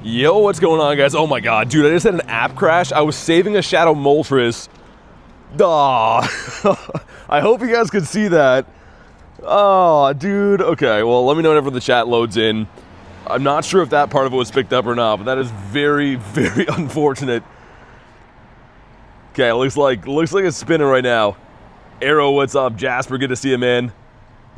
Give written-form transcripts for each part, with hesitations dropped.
Yo, what's going on, guys? Oh my god, dude, I just had an app crash. I was saving a Shadow Moltres. I hope you guys could see that. Oh, dude. Okay, well, let me know whenever the chat loads in. I'm not sure if that part of it was picked up or not, but that is very, very unfortunate. Okay, looks like it's spinning right now. Arrow, what's up? Jasper, good to see you, man.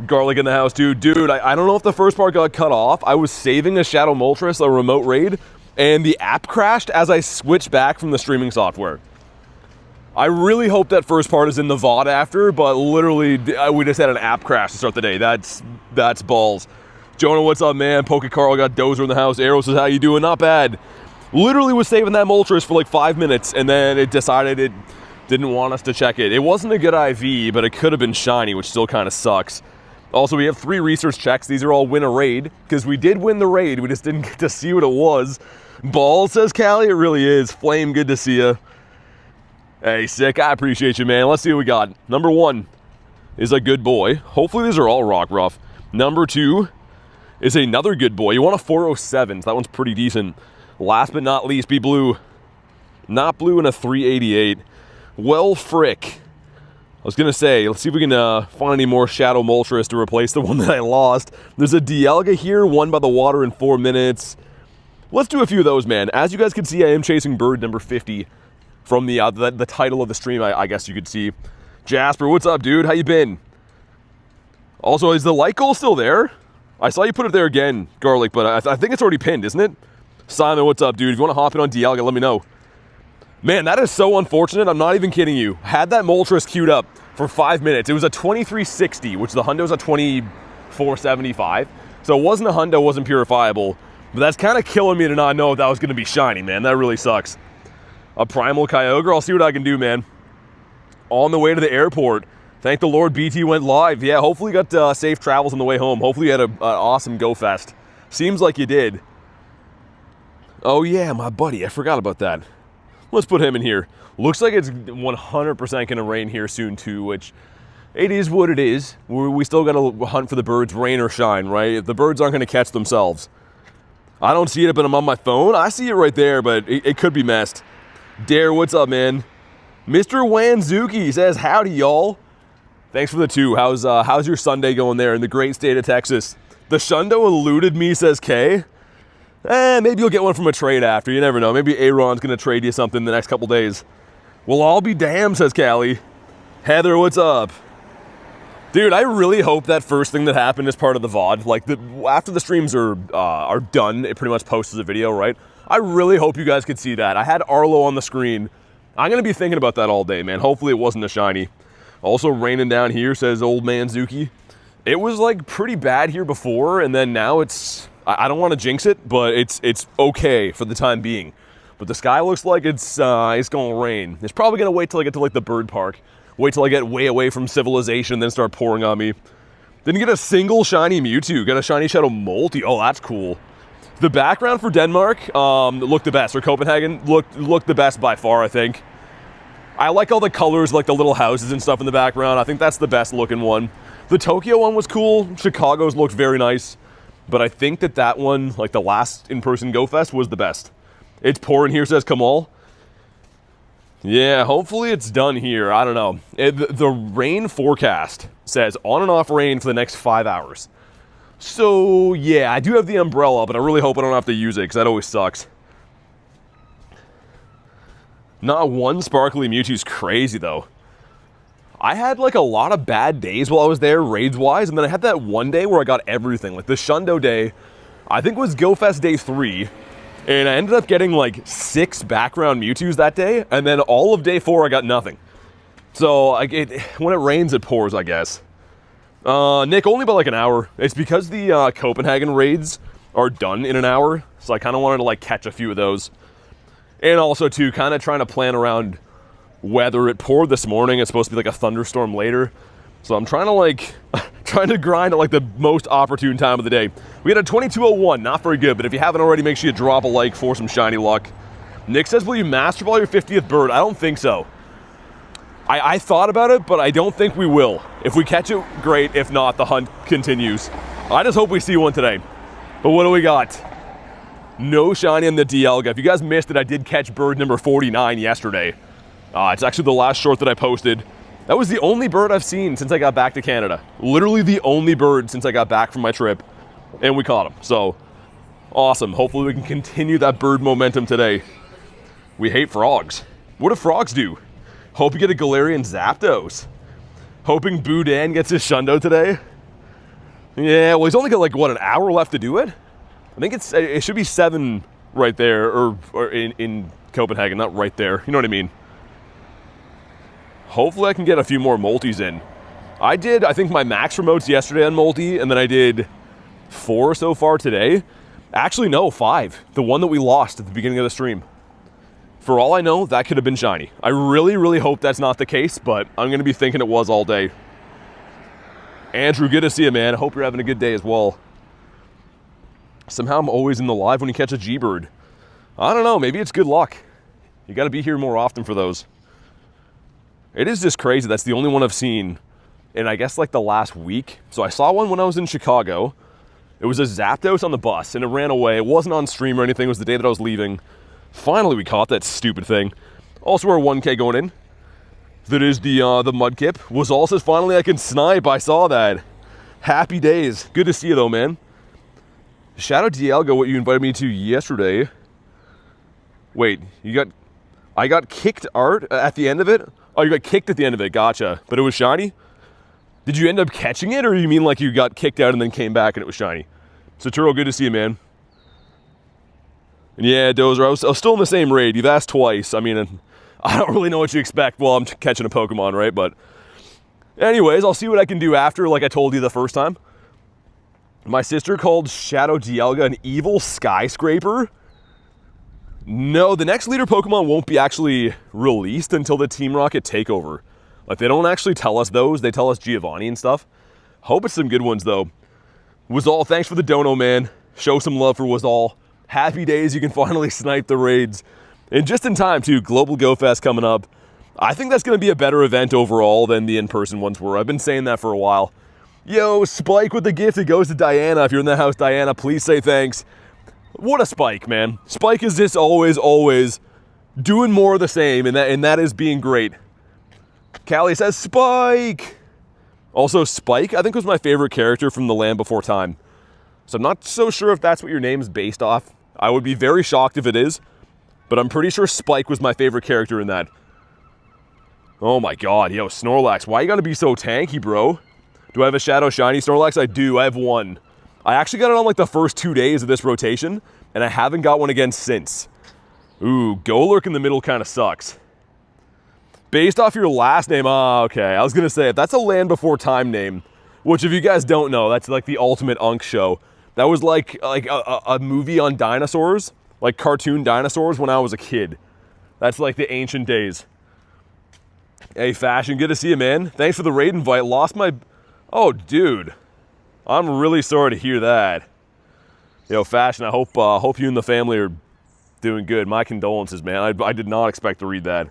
Garlic in the house, too. Dude, I don't know if the first part got cut off. I was saving a Shadow Moltres, a remote raid, and the app crashed as I switched back from the streaming software. I really hope that first part is in the VOD after, but literally, we just had an app crash to start the day. That's balls. Jonah, what's up, man? Poke Carl got Dozer in the house. Arrow says, how you doing? Not bad. Literally was saving that Moltres for like 5 minutes, and then it decided it didn't want us to check it. It wasn't a good IV, but it could have been shiny, which still kind of sucks. Also, we have 3 research checks. These are all win a raid, because we did win the raid. We just didn't get to see what it was. Ball, says Callie. It really is. Flame, good to see you. Hey, sick. I appreciate you, man. Let's see what we got. Number 1 is a good boy. Hopefully, these are all rock rough. Number 2 is another good boy. You want a 407, so that one's pretty decent. Last but not least, be blue. Not blue in a 388. Well, frick. I was going to say, let's see if we can find any more Shadow Moltres to replace the one that I lost. There's a Dialga here, won by the water in 4 minutes. Let's do a few of those, man. As you guys can see, I am chasing bird number 50 from the title of the stream, I guess you could see. Jasper, what's up, dude? How you been? Also, is the light goal still there? I saw you put it there again, Garlic, but I think it's already pinned, isn't it? Simon, what's up, dude? If you want to hop in on Dialga, let me know. Man, that is so unfortunate. I'm not even kidding you. Had that Moltres queued up for 5 minutes. It was a 2360, which the Hundo's a 2475. So it wasn't a Hundo, wasn't purifiable. But that's kind of killing me to not know if that was going to be shiny, man. That really sucks. A Primal Kyogre. I'll see what I can do, man. On the way to the airport. Thank the Lord BT went live. Yeah, hopefully you got safe travels on the way home. Hopefully you had an awesome Go Fest. Seems like you did. Oh yeah, my buddy. I forgot about that. Let's put him in here. Looks like it's 100% going to rain here soon too, which it is what it is. We still got to hunt for the birds, rain or shine, right? The birds aren't going to catch themselves. I don't see it, but I'm on my phone. I see it right there, but it could be messed. Dare, what's up, man? Mr. Wanzuki says, howdy, y'all. Thanks for the 2. How's your Sunday going there in the great state of Texas? The Shundo eluded me, says Kay. Maybe you'll get one from a trade after. You never know. Maybe Aaron's going to trade you something the next couple days. We'll all be damned, says Callie. Heather, what's up? Dude, I really hope that first thing that happened is part of the VOD. Like, after the streams are done, it pretty much posts as a video, right? I really hope you guys could see that. I had Arlo on the screen. I'm going to be thinking about that all day, man. Hopefully it wasn't a shiny. Also raining down here, says old man Zuki. It was, like, pretty bad here before, and then now it's... I don't want to jinx it, but it's okay for the time being. But the sky looks like it's going to rain. It's probably going to wait till I get to like the bird park. Wait till I get way away from civilization and then start pouring on me. Didn't get a single shiny Mewtwo. Got a shiny Shadow Molty. Oh, that's cool. The background for Denmark looked the best. Or Copenhagen looked the best by far, I think. I like all the colors, like the little houses and stuff in the background. I think that's the best looking one. The Tokyo one was cool. Chicago's looked very nice. But I think that one, like the last in-person Go Fest, was the best. It's pouring here, says Kamal. Yeah, hopefully it's done here. I don't know. The rain forecast says on and off rain for the next 5 hours. So, yeah, I do have the umbrella, but I really hope I don't have to use it, because that always sucks. Not one sparkly Mewtwo's crazy, though. I had like a lot of bad days while I was there, raids-wise, and then I had that one day where I got everything. Like the Shundo day, I think was Go Fest day 3, and I ended up getting like 6 background Mewtwo's that day, and then all of day 4 I got nothing. So when it rains, it pours, I guess. Nick, only by like an hour. It's because the Copenhagen raids are done in an hour, so I kind of wanted to like catch a few of those. And also too, kind of trying to plan around weather. It poured this morning. It's supposed to be like a thunderstorm later. So I'm trying to like, trying to grind at like the most opportune time of the day. We had a 2201, not very good, but if you haven't already, make sure you drop a like for some shiny luck. Nick says, will you master ball your 50th bird? I don't think so. I thought about it, but I don't think we will. If we catch it, great. If not, the hunt continues. I just hope we see one today. But what do we got? No shiny on the Dialga. If you guys missed it, I did catch bird number 49 yesterday. It's actually the last short that I posted. That was the only bird I've seen since I got back to Canada. Literally the only bird since I got back from my trip. And we caught him. So, awesome. Hopefully we can continue that bird momentum today. We hate frogs. What do frogs do? Hope you get a Galarian Zapdos. Hoping Boudin gets his Shundo today. Yeah, well, he's only got like, what, an hour left to do it? I think it should be 7 right there, or in Copenhagen, not right there. You know what I mean? Hopefully I can get a few more multis in. I did, I think, my max remotes yesterday on multi, and then I did 4 so far today. Actually, no, 5. The one that we lost at the beginning of the stream. For all I know, that could have been shiny. I really, really hope that's not the case, but I'm going to be thinking it was all day. Andrew, good to see you, man. I hope you're having a good day as well. Somehow I'm always in the live when you catch a G-Bird. I don't know, maybe it's good luck. You got to be here more often for those. It is just crazy. That's the only one I've seen in, I guess, like the last week. So I saw one when I was in Chicago. It was a Zapdos on the bus, and it ran away. It wasn't on stream or anything. It was the day that I was leaving. Finally, we caught that stupid thing. Also, our 1K going in. That is the Mudkip. Was also finally I can snipe. I saw that. Happy days. Good to see you, though, man. Shadow Dialga, what you invited me to yesterday. Wait, I got kicked art at the end of it? Oh, you got kicked at the end of it, gotcha. But it was shiny? Did you end up catching it, or you mean like you got kicked out and then came back and it was shiny? Saturo, good to see you, man. And yeah, Dozer, I was still in the same raid. You've asked twice. I mean, I don't really know what you expect while I'm catching a Pokemon, right? But anyways, I'll see what I can do after, like I told you the first time. My sister called Shadow Dialga an evil skyscraper. No, the next leader Pokemon won't be actually released until the Team Rocket takeover. Like, they don't actually tell us those. They tell us Giovanni and stuff. Hope it's some good ones, though. Wazal, thanks for the dono, man. Show some love for Wazal. Happy days, you can finally snipe the raids. And just in time, too, Global Go Fest coming up. I think that's going to be a better event overall than the in-person ones were. I've been saying that for a while. Yo, Spike with the gift. It goes to Diana. If you're in the house, Diana, please say thanks. What a Spike, man. Spike is just always doing more of the same, and that is being great. Callie says, Spike! Also, Spike, I think, was my favorite character from The Land Before Time. So I'm not so sure if that's what your name is based off. I would be very shocked if it is, but I'm pretty sure Spike was my favorite character in that. Oh my god, yo, Snorlax, why you gotta be so tanky, bro? Do I have a Shadow Shiny Snorlax? I do, I have one. I actually got it on like the first 2 days of this rotation, and I haven't got one again since. Ooh, Golurk in the middle kind of sucks. Based off your last name, okay. I was gonna say, if that's a Land Before Time name, which if you guys don't know, that's like the ultimate Unk show. That was like a movie on dinosaurs, like cartoon dinosaurs when I was a kid. That's like the ancient days. Hey, Fashion, good to see you, man. Thanks for the raid invite. Lost my... Oh, dude. I'm really sorry to hear that. Yo, Fashion, I hope you and the family are doing good. My condolences, man. I did not expect to read that.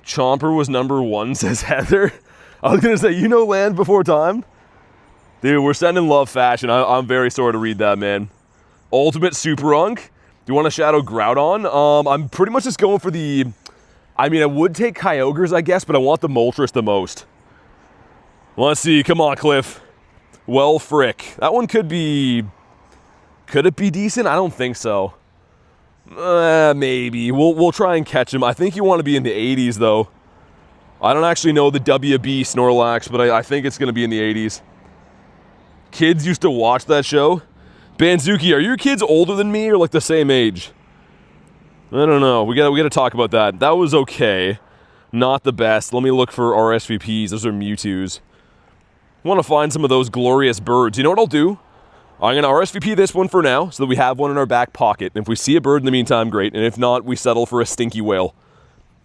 Chomper was #1, says Heather. I was going to say, you know Land Before Time? Dude, we're sending love, Fashion. I'm very sorry to read that, man. Ultimate Super Unk. Do you want a Shadow Groudon? I'm pretty much just going for the... I mean, I would take Kyogres, I guess, but I want the Moltres the most. Let's see. Come on, Cliff. Well, frick. That one could be... Could it be decent? I don't think so. Maybe. We'll try and catch him. I think you want to be in the 80s, though. I don't actually know the WB Snorlax, but I think it's going to be in the 80s. Kids used to watch that show. Banzuki, are your kids older than me or like the same age? I don't know. We got to talk about that. That was okay. Not the best. Let me look for RSVPs. Those are Mewtwo's. I want to find some of those glorious birds. You know what I'll do? I'm going to RSVP this one for now so that we have one in our back pocket. And if we see a bird in the meantime, great. And if not, we settle for a stinky whale.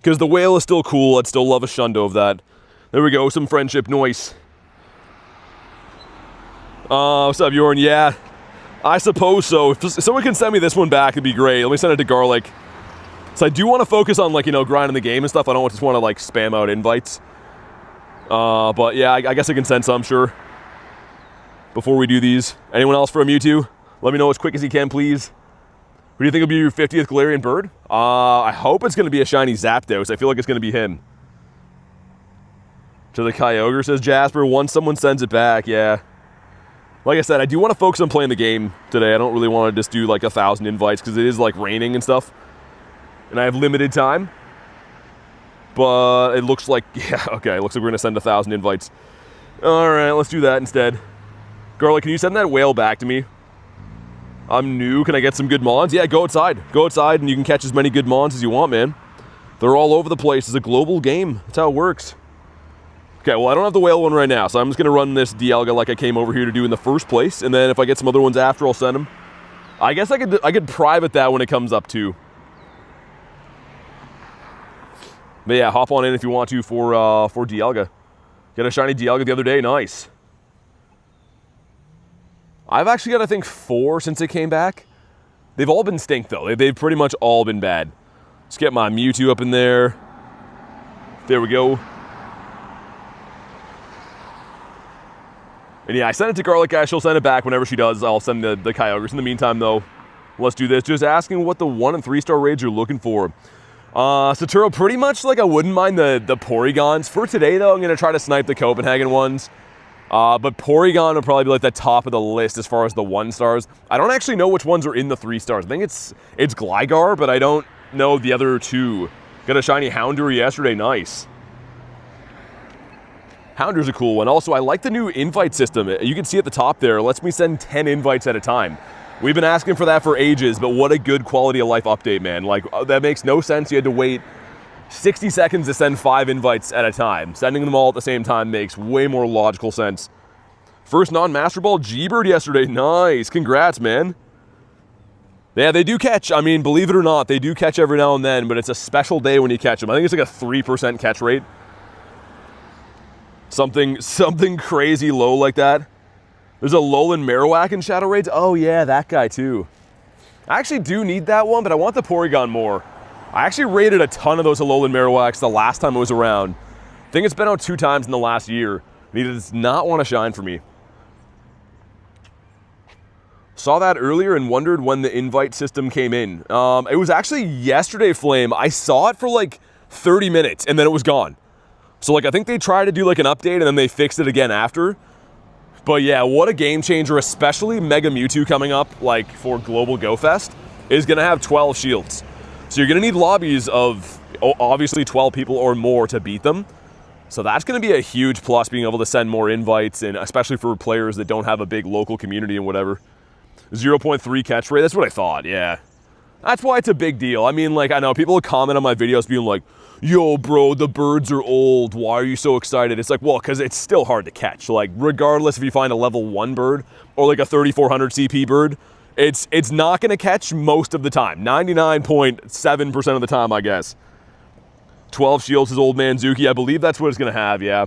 Because the whale is still cool. I'd still love a shundo of that. There we go. Some friendship noise. What's up, Bjorn? Yeah, I suppose so. If someone can send me this one back, it'd be great. Let me send it to Garlic. So I do want to focus on, like, you know, grinding the game and stuff. I don't just want to, like, spam out invites. But yeah, I guess I can send some, sure. Before we do these. Anyone else for a Mewtwo? Let me know as quick as you can, please. Who do you think will be your 50th Galarian Bird? I hope it's going to be a shiny Zapdos. I feel like it's going to be him. To the Kyogre, says Jasper. Once someone sends it back, yeah. Like I said, I do want to focus on playing the game today. I don't really want to just do like 1,000 invites because it is like raining and stuff. And I have limited time. But it looks like, yeah, okay, it looks like we're going to send 1,000 invites. All right, let's do that instead. Garlic, can you send that whale back to me? I'm new. Can I get some good mons? Yeah, go outside. Go outside and you can catch as many good mons as you want, man. They're all over the place. It's a global game. That's how it works. Okay, well, I don't have the whale one right now, so I'm just going to run this Dialga like I came over here to do in the first place, and then if I get some other ones after, I'll send them. I guess I could private that when it comes up, too. But yeah, hop on in if you want to for Dialga. Get a shiny Dialga the other day. Nice. I've actually got, I think, 4 since it came back. They've all been stink, though. They've pretty much all been bad. Let's get my Mewtwo up in there. There we go. And yeah, I sent it to Garlic Guy. She'll send it back whenever she does. I'll send the Kyogres. In the meantime, though, let's do this. Just asking what the 1- and 3-star raids you're looking for. Saturo, pretty much like I wouldn't mind the Porygons. For today, though, I'm going to try to snipe the Copenhagen ones. But Porygon will probably be like the top of the list as far as the 1-stars. I don't actually know which ones are in the 3-stars. I think it's Gligar, but I don't know the other 2. Got a shiny Houndour yesterday. Nice. Houndour's a cool one. Also, I like the new invite system. You can see at the top there, it lets me send 10 invites at a time. We've been asking for that for ages, but what a good quality of life update, man. Like, that makes no sense. You had to wait 60 seconds to send 5 invites at a time. Sending them all at the same time makes way more logical sense. First non-Master Ball G-Bird yesterday. Nice. Congrats, man. Yeah, they do catch. I mean, believe it or not, they do catch every now and then, but it's a special day when you catch them. I think it's like a 3% catch rate. Something crazy low like that. There's a Alolan Marowak in Shadow Raids. Oh, yeah, that guy, too. I actually do need that one, but I want the Porygon more. I actually raided a ton of those Alolan Marowaks the last time I was around. I think it's been out 2 times in the last year. And he does not want to shine for me. Saw that earlier and wondered when the invite system came in. It was actually yesterday, Flame. I saw it for like 30 minutes and then it was gone. So like I think they tried to do like an update and then they fixed it again after. But yeah, what a game changer, especially Mega Mewtwo coming up like for Global Go Fest is going to have 12 shields. So you're going to need lobbies of obviously 12 people or more to beat them. So that's going to be a huge plus, being able to send more invites, and especially for players that don't have a big local community and whatever. 0.3 catch rate, that's what I thought, yeah. That's why it's a big deal. I mean, like, I know people comment on my videos being like, yo, bro, the birds are old. Why are you so excited? It's like, well, because it's still hard to catch. Like, regardless if you find a level 1 bird or like a 3400 CP bird, it's not going to catch most of the time. 99.7% of the time, I guess. 12 shields is Old Man Zuki. I believe that's what it's going to have, yeah.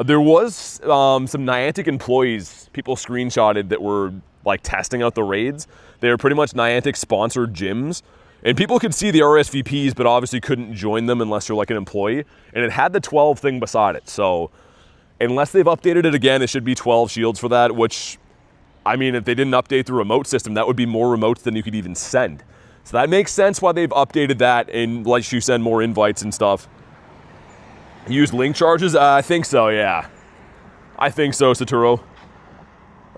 There was some Niantic employees people screenshotted that were like testing out the raids. They were pretty much Niantic sponsored gyms. And people could see the RSVPs, but obviously couldn't join them unless you're like an employee. And it had the 12 thing beside it. So unless they've updated it again, it should be 12 shields for that, which, I mean, if they didn't update the remote system, that would be more remotes than you could even send. So that makes sense why they've updated that and let you send more invites and stuff. Use link charges? I think so, yeah. I think so, Saturo.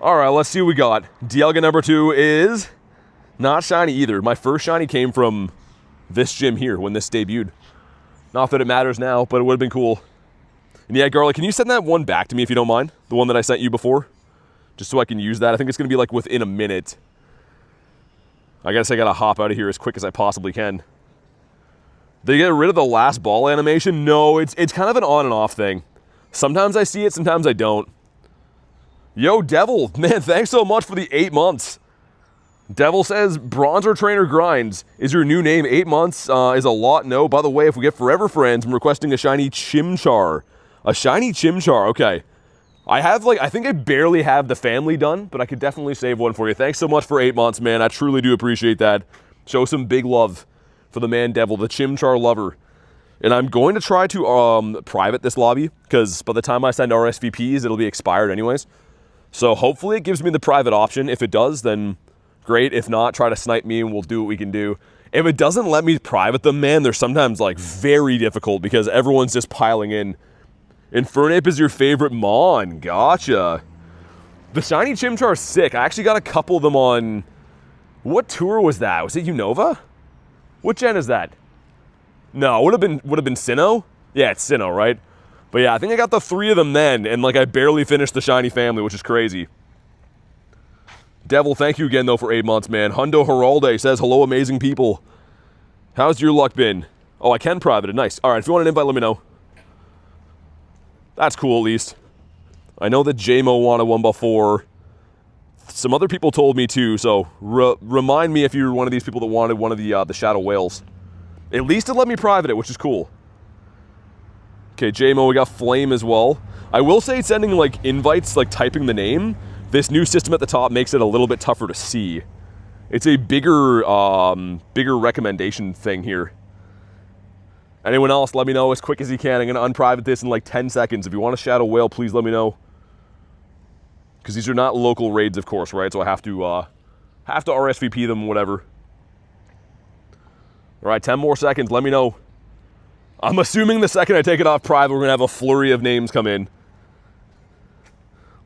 All right, let's see what we got. Dialga number 2 is not shiny either. My first shiny came from this gym here when this debuted. Not that it matters now, but it would have been cool. And yeah, Garlic, can you send that one back to me if you don't mind? The one that I sent you before? Just so I can use that. I think it's going to be like within a minute. I guess I got to hop out of here as quick as I possibly can. They get rid of the last ball animation? No, it's kind of an on and off thing. Sometimes I see it, sometimes I don't. Yo, Devil, man, thanks so much for the 8 months. Devil says, Bronzer Trainer Grindz is your new name. 8 months is a lot. No, by the way, if we get Forever Friends, I'm requesting a shiny Chimchar. A shiny Chimchar, okay. I think I barely have the family done, but I could definitely save one for you. Thanks so much for 8 months, man. I truly do appreciate that. Show some big love for the man Devil, the Chimchar lover. And I'm going to try to private this lobby, because by the time I send RSVPs, it'll be expired anyways. So hopefully it gives me the private option. If it does, then great. If not, try to snipe me and we'll do what we can do. If it doesn't let me private them, man, they're sometimes like very difficult because everyone's just piling in. Infernape is your favorite Mon. Gotcha. The shiny Chimchar is sick. I actually got a couple of them on... What tour was that? Was it Unova? What gen is that? No, would have been Sinnoh? Yeah, it's Sinnoh, right? But yeah, I think I got the 3 of them then, and like I barely finished the shiny family, which is crazy. Devil, thank you again though for 8 months, man. Hundo Heralde says, hello, amazing people. How's your luck been? Oh, I can private it. Nice. All right, if you want an invite, let me know. That's cool, at least. I know that JMO wanted one before. Some other people told me too, so remind me if you're one of these people that wanted one of the Shadow Whales. At least it let me private it, which is cool. Okay, JMO, we got Flame as well. I will say sending like invites, like typing the name, this new system at the top makes it a little bit tougher to see. It's a bigger recommendation thing here. Anyone else, let me know as quick as you can. I'm going to unprivate this in like 10 seconds. If you want a Shadow Whale, please let me know. Because these are not local raids, of course, right? So I have to RSVP them, whatever. All right, 10 more seconds. Let me know. I'm assuming the second I take it off private, we're going to have a flurry of names come in.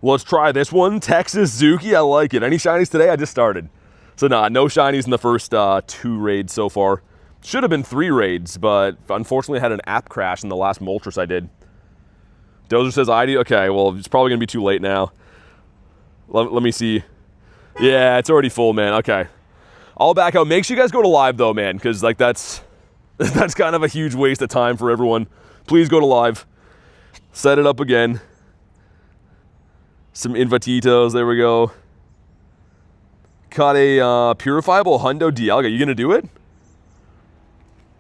Let's try this one. Texas Zuki, I like it. Any shinies today? I just started. So no shinies in the first 2 raids so far. Should have been 3 raids, but unfortunately I had an app crash in the last Moltres I did. Dozer says ID. Okay, well, it's probably going to be too late now. Let me see. Yeah, it's already full, man. Okay. I'll back out. Make sure you guys go to live, though, man, because like that's kind of a huge waste of time for everyone. Please go to live. Set it up again. Some invititos. There we go. Caught a purifiable Hundo Dialga. You going to do it?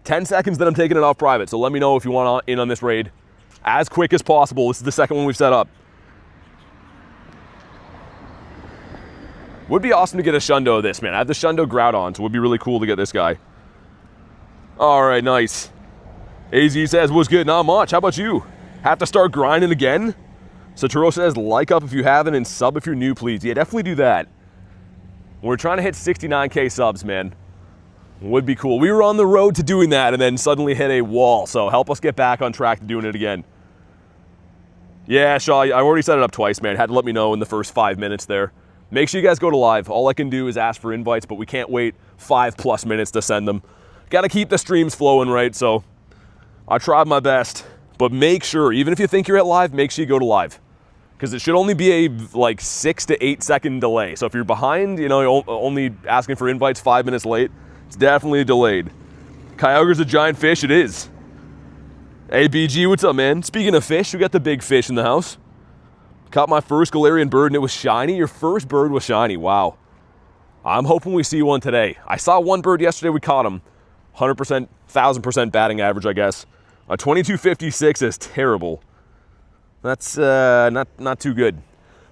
10 seconds, then I'm taking it off private. So let me know if you want in on this raid as quick as possible. This is the second one we've set up. Would be awesome to get a Shundo of this, man. I have the Shundo Groudon, so it would be really cool to get this guy. All right, nice. AZ says, what's good? Not much. How about you? Have to start grinding again? Saturo says, like up if you haven't and sub if you're new, please. Yeah, definitely do that. We're trying to hit 69K subs, man. Would be cool. We were on the road to doing that and then suddenly hit a wall, so help us get back on track to doing it again. Yeah, Shaw, I already set it up twice, man. Had to let me know in the first 5 minutes there. Make sure you guys go to live. All I can do is ask for invites, but we can't wait 5+ minutes to send them. Got to keep the streams flowing, right? So I tried my best, but make sure, even if you think you're at live, make sure you go to live. Because it should only be a like 6 to 8 second delay. So if you're behind, you know, you're only asking for invites 5 minutes late, it's definitely delayed. Kyogre's a giant fish, it is. Hey BG, what's up, man? Speaking of fish, we got the big fish in the house. Caught my first Galarian bird and it was shiny. Your first bird was shiny, wow. I'm hoping we see one today. I saw one bird yesterday, we caught him. 100%, 1000% batting average, I guess. A 2256 is terrible. That's not too good.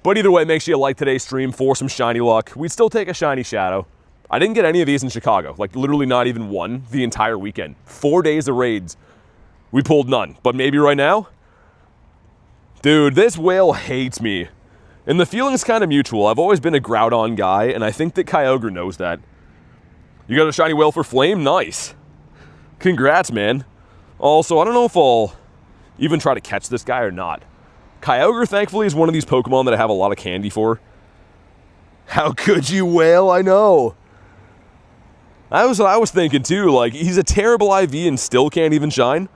But either way, make sure you like today's stream for some shiny luck. We'd still take a shiny Shadow. I didn't get any of these in Chicago. Like, literally not even one the entire weekend. 4 days of raids. We pulled none. But maybe right now? Dude, this whale hates me. And the feeling's kind of mutual. I've always been a Groudon guy, and I think that Kyogre knows that. You got a shiny whale for Flame? Nice. Congrats, man. Also, I don't know if I'll even try to catch this guy or not. Kyogre, thankfully, is one of these Pokemon that I have a lot of candy for. How could you, whale? I know. That was what I was thinking, too. Like, he's a terrible IV and still can't even shine.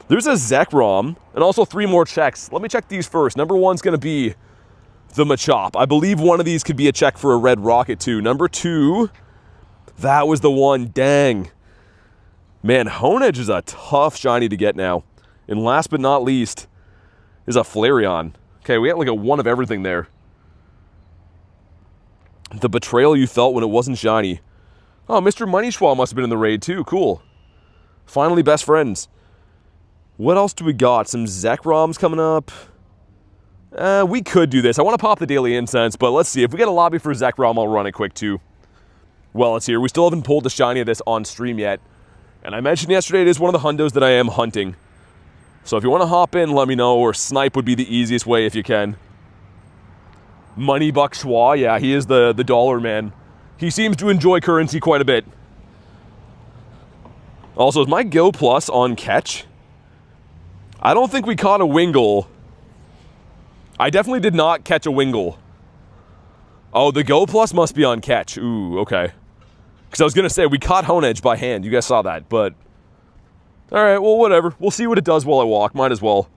There's a Zekrom, and also 3 more checks. Let me check these first. Number 1's going to be the Machop. I believe one of these could be a check for a red rocket, too. Number 2, that was the one. Dang. Man, Honedge is a tough shiny to get now. And last but not least is a Flareon. Okay, we got like a one of everything there. The betrayal you felt when it wasn't shiny. Oh, Mr. Money Schwal must have been in the raid, too. Cool. Finally, best friends. What else do we got? Some Zekroms coming up. We could do this. I want to pop the Daily Incense, but let's see. If we get a lobby for Zekrom, I'll run it quick, too. Well, it's here. We still haven't pulled the shiny of this on stream yet. And I mentioned yesterday it is one of the Hundos that I am hunting. So if you want to hop in, let me know, or snipe would be the easiest way if you can. Money Buck Schwa, yeah, he is the dollar man. He seems to enjoy currency quite a bit. Also, is my Go Plus on catch? I don't think we caught a Wingull. I definitely did not catch a Wingull. Oh, the Go Plus must be on catch. Ooh, okay. Because I was going to say, we caught Honedge by hand. You guys saw that, but... Alright, well, whatever. We'll see what it does while I walk. Might as well.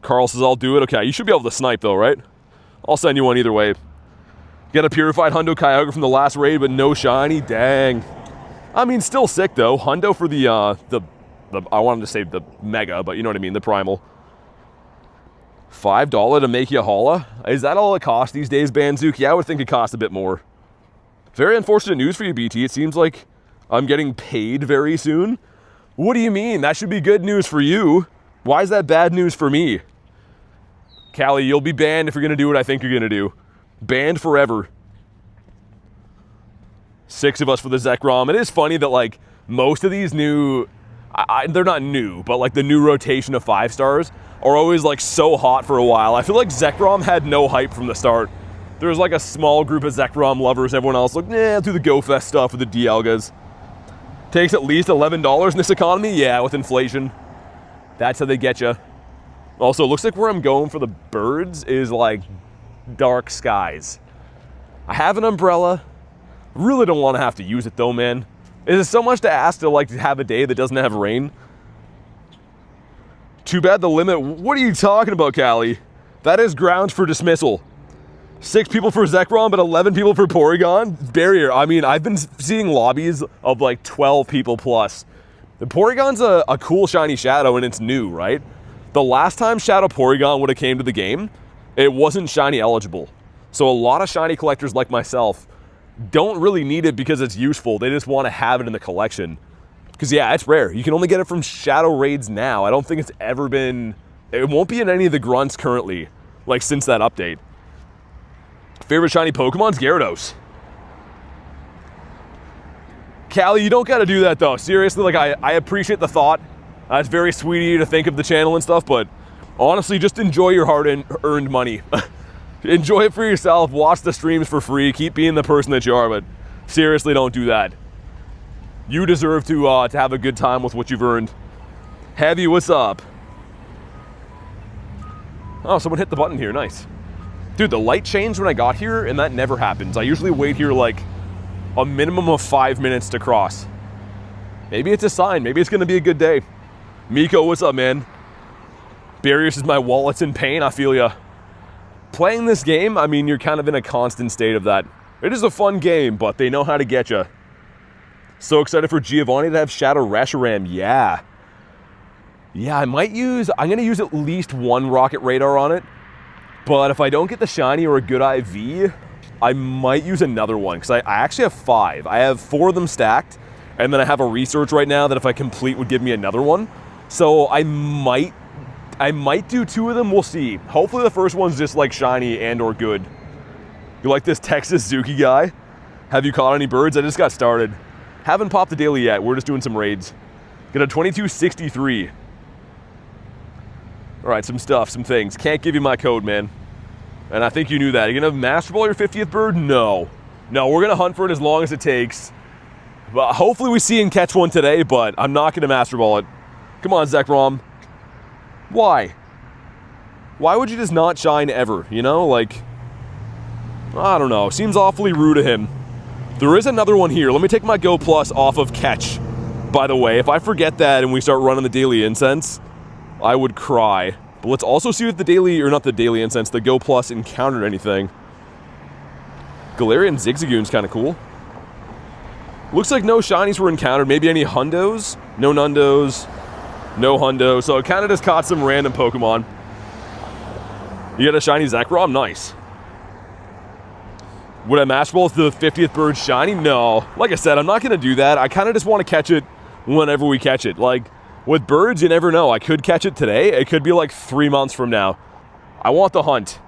Carl says I'll do it. Okay, you should be able to snipe, though, right? I'll send you one either way. Get a purified Hundo Kyogre from the last raid, but no shiny. Dang. I mean, still sick, though. Hundo for the I wanted to say the Mega, but you know what I mean, the Primal. $5 to make you a Holla? Is that all it costs these days, Banzuki? Yeah, I would think it costs a bit more. Very unfortunate news for you, BT. It seems like I'm getting paid very soon. What do you mean? That should be good news for you. Why is that bad news for me? Callie, you'll be banned if you're going to do what I think you're going to do. Banned forever. 6 of us for the Zekrom. It is funny that, like, most of these new... they're not new, but, like, the new rotation of 5 stars are always, like, so hot for a while. I feel like Zekrom had no hype from the start. There was, like, a small group of Zekrom lovers. Everyone else, like, nah, do the Go Fest stuff with the Dialgas. Takes at least $11 in this economy? Yeah, with inflation. That's how they get you. Also, looks like where I'm going for the birds is, like, dark skies. I have an umbrella. Really don't want to have to use it, though, man. Is it so much to ask to, like, have a day that doesn't have rain? Too bad the limit... What are you talking about, Callie? That is grounds for dismissal. 6 people for Zekrom, but 11 people for Porygon? Barrier. I mean, I've been seeing lobbies of, like, 12 people plus. The Porygon's a cool shiny Shadow, and it's new, right? The last time Shadow Porygon would have came to the game, it wasn't shiny eligible. So a lot of shiny collectors like myself don't really need it because it's useful. They just want to have it in the collection. Because, yeah, it's rare. You can only get it from Shadow Raids now. I don't think it's ever been... It won't be in any of the grunts currently, like, since that update. Favorite shiny Pokemon's Gyarados. Callie, you don't gotta do that, though. Seriously, like, I appreciate the thought. It's very sweet of you to think of the channel and stuff, but honestly, just enjoy your hard-earned money. Enjoy it for yourself. Watch the streams for free. Keep being the person that you are, but seriously, don't do that. You deserve to have a good time with what you've earned. Heavy, what's up? Oh, someone hit the button here. Nice. Dude, the light changed when I got here, and that never happens. I usually wait here, like, a minimum of 5 minutes to cross. Maybe it's a sign. Maybe it's going to be a good day. Miko, what's up, man? Barriers is my wallet's in pain. I feel ya. Playing this game, I mean, you're kind of in a constant state of that. It is a fun game, but they know how to get you. So excited for Giovanni to have Shadow Reshiram. Yeah. Yeah, I'm going to use at least 1 Rocket Radar on it. But if I don't get the shiny or a good IV, I might use another one. Because I actually have 5. I have 4 of them stacked. And then I have a research right now that if I complete would give me another one. So I might do 2 of them. We'll see. Hopefully the first one's just like shiny and or good. You like this Texas Zuki guy? Have you caught any birds? I just got started. Haven't popped the daily yet. We're just doing some raids. Got a 2263. All right, some stuff, some things. Can't give you my code, man. And I think you knew that. Are you going to Master Ball your 50th bird? No. No, we're going to hunt for it as long as it takes. But hopefully we see and catch one today, but I'm not going to Master Ball it. Come on, Zekrom. Why? Why would you just not shine ever, you know? Like, I don't know. Seems awfully rude of him. There is another one here. Let me take my Go Plus off of catch. By the way, if I forget that and we start running the Daily Incense, I would cry. But let's also see if the Daily, or not the Daily Incense, the Go Plus encountered anything. Galarian Zigzagoon's kind of cool. Looks like no shinies were encountered. Maybe any Hundos? No Nundos. No Hundo. So it kind of just caught some random Pokemon. You get a shiny Zekrom? Nice. Would I Master Ball the 50th bird shiny? No. Like I said, I'm not going to do that. I kind of just want to catch it whenever we catch it. Like, with birds, you never know. I could catch it today. It could be like 3 months from now. I want the hunt.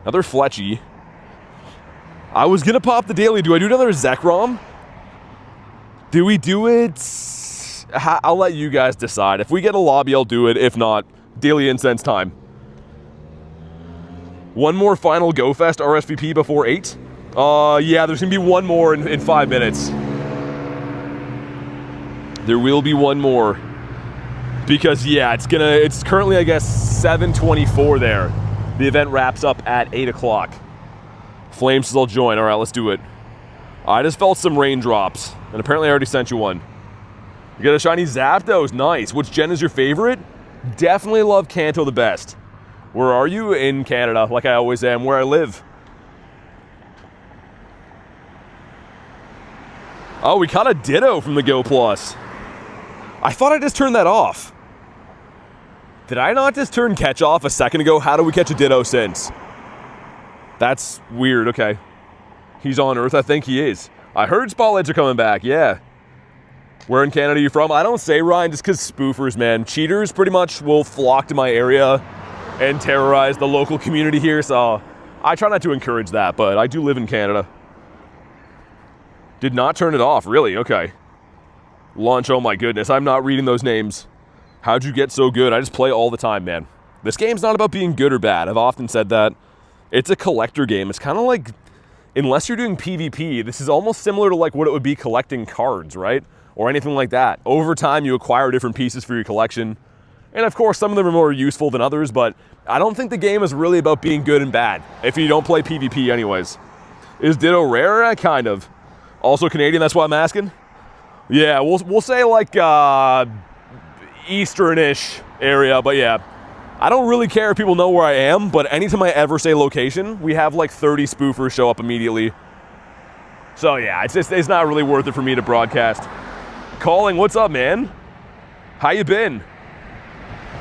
Another Fletchy. I was going to pop the daily. Do I do another Zekrom? Do we do it? I'll let you guys decide. If we get a lobby, I'll do it. If not, Daily Incense time. One more final Go Fest RSVP before 8? Yeah, there's gonna be one more in 5 minutes. There will be one more. Because, yeah, it's currently, I guess, 7:24 there. The event wraps up at 8 o'clock. Flames says I'll join. All right, let's do it. I just felt some raindrops, and apparently I already sent you one. You got a shiny Zapdos, nice. Which gen is your favorite? Definitely love Kanto the best. Where are you? In Canada, like I always am, where I live. Oh, we caught a Ditto from the Go Plus. I thought I just turned that off. Did I not just turn catch off a second ago? How do we catch a Ditto since? That's weird, okay. He's on Earth, I think he is. I heard spotlights are coming back, yeah. Where in Canada are you from? I don't say, Ryan, just because spoofers, man. Cheaters pretty much will flock to my area and terrorize the local community here, so I try not to encourage that, but I do live in Canada. Did not turn it off, really? Okay. Launch, oh my goodness, I'm not reading those names. How'd you get so good? I just play all the time, man. This game's not about being good or bad. I've often said that. It's a collector game. It's kind of like, unless you're doing PvP, this is almost similar to like what it would be collecting cards, right? Or anything like that. Over time, you acquire different pieces for your collection. And of course, some of them are more useful than others, but I don't think the game is really about being good and bad, if you don't play PvP anyways. Is Ditto rare? Kind of. Also Canadian, that's why I'm asking? Yeah, we'll say like eastern-ish area, but yeah. I don't really care if people know where I am, but anytime I ever say location, we have like 30 spoofers show up immediately. So yeah, it's not really worth it for me to broadcast. Calling, what's up, man? How you been?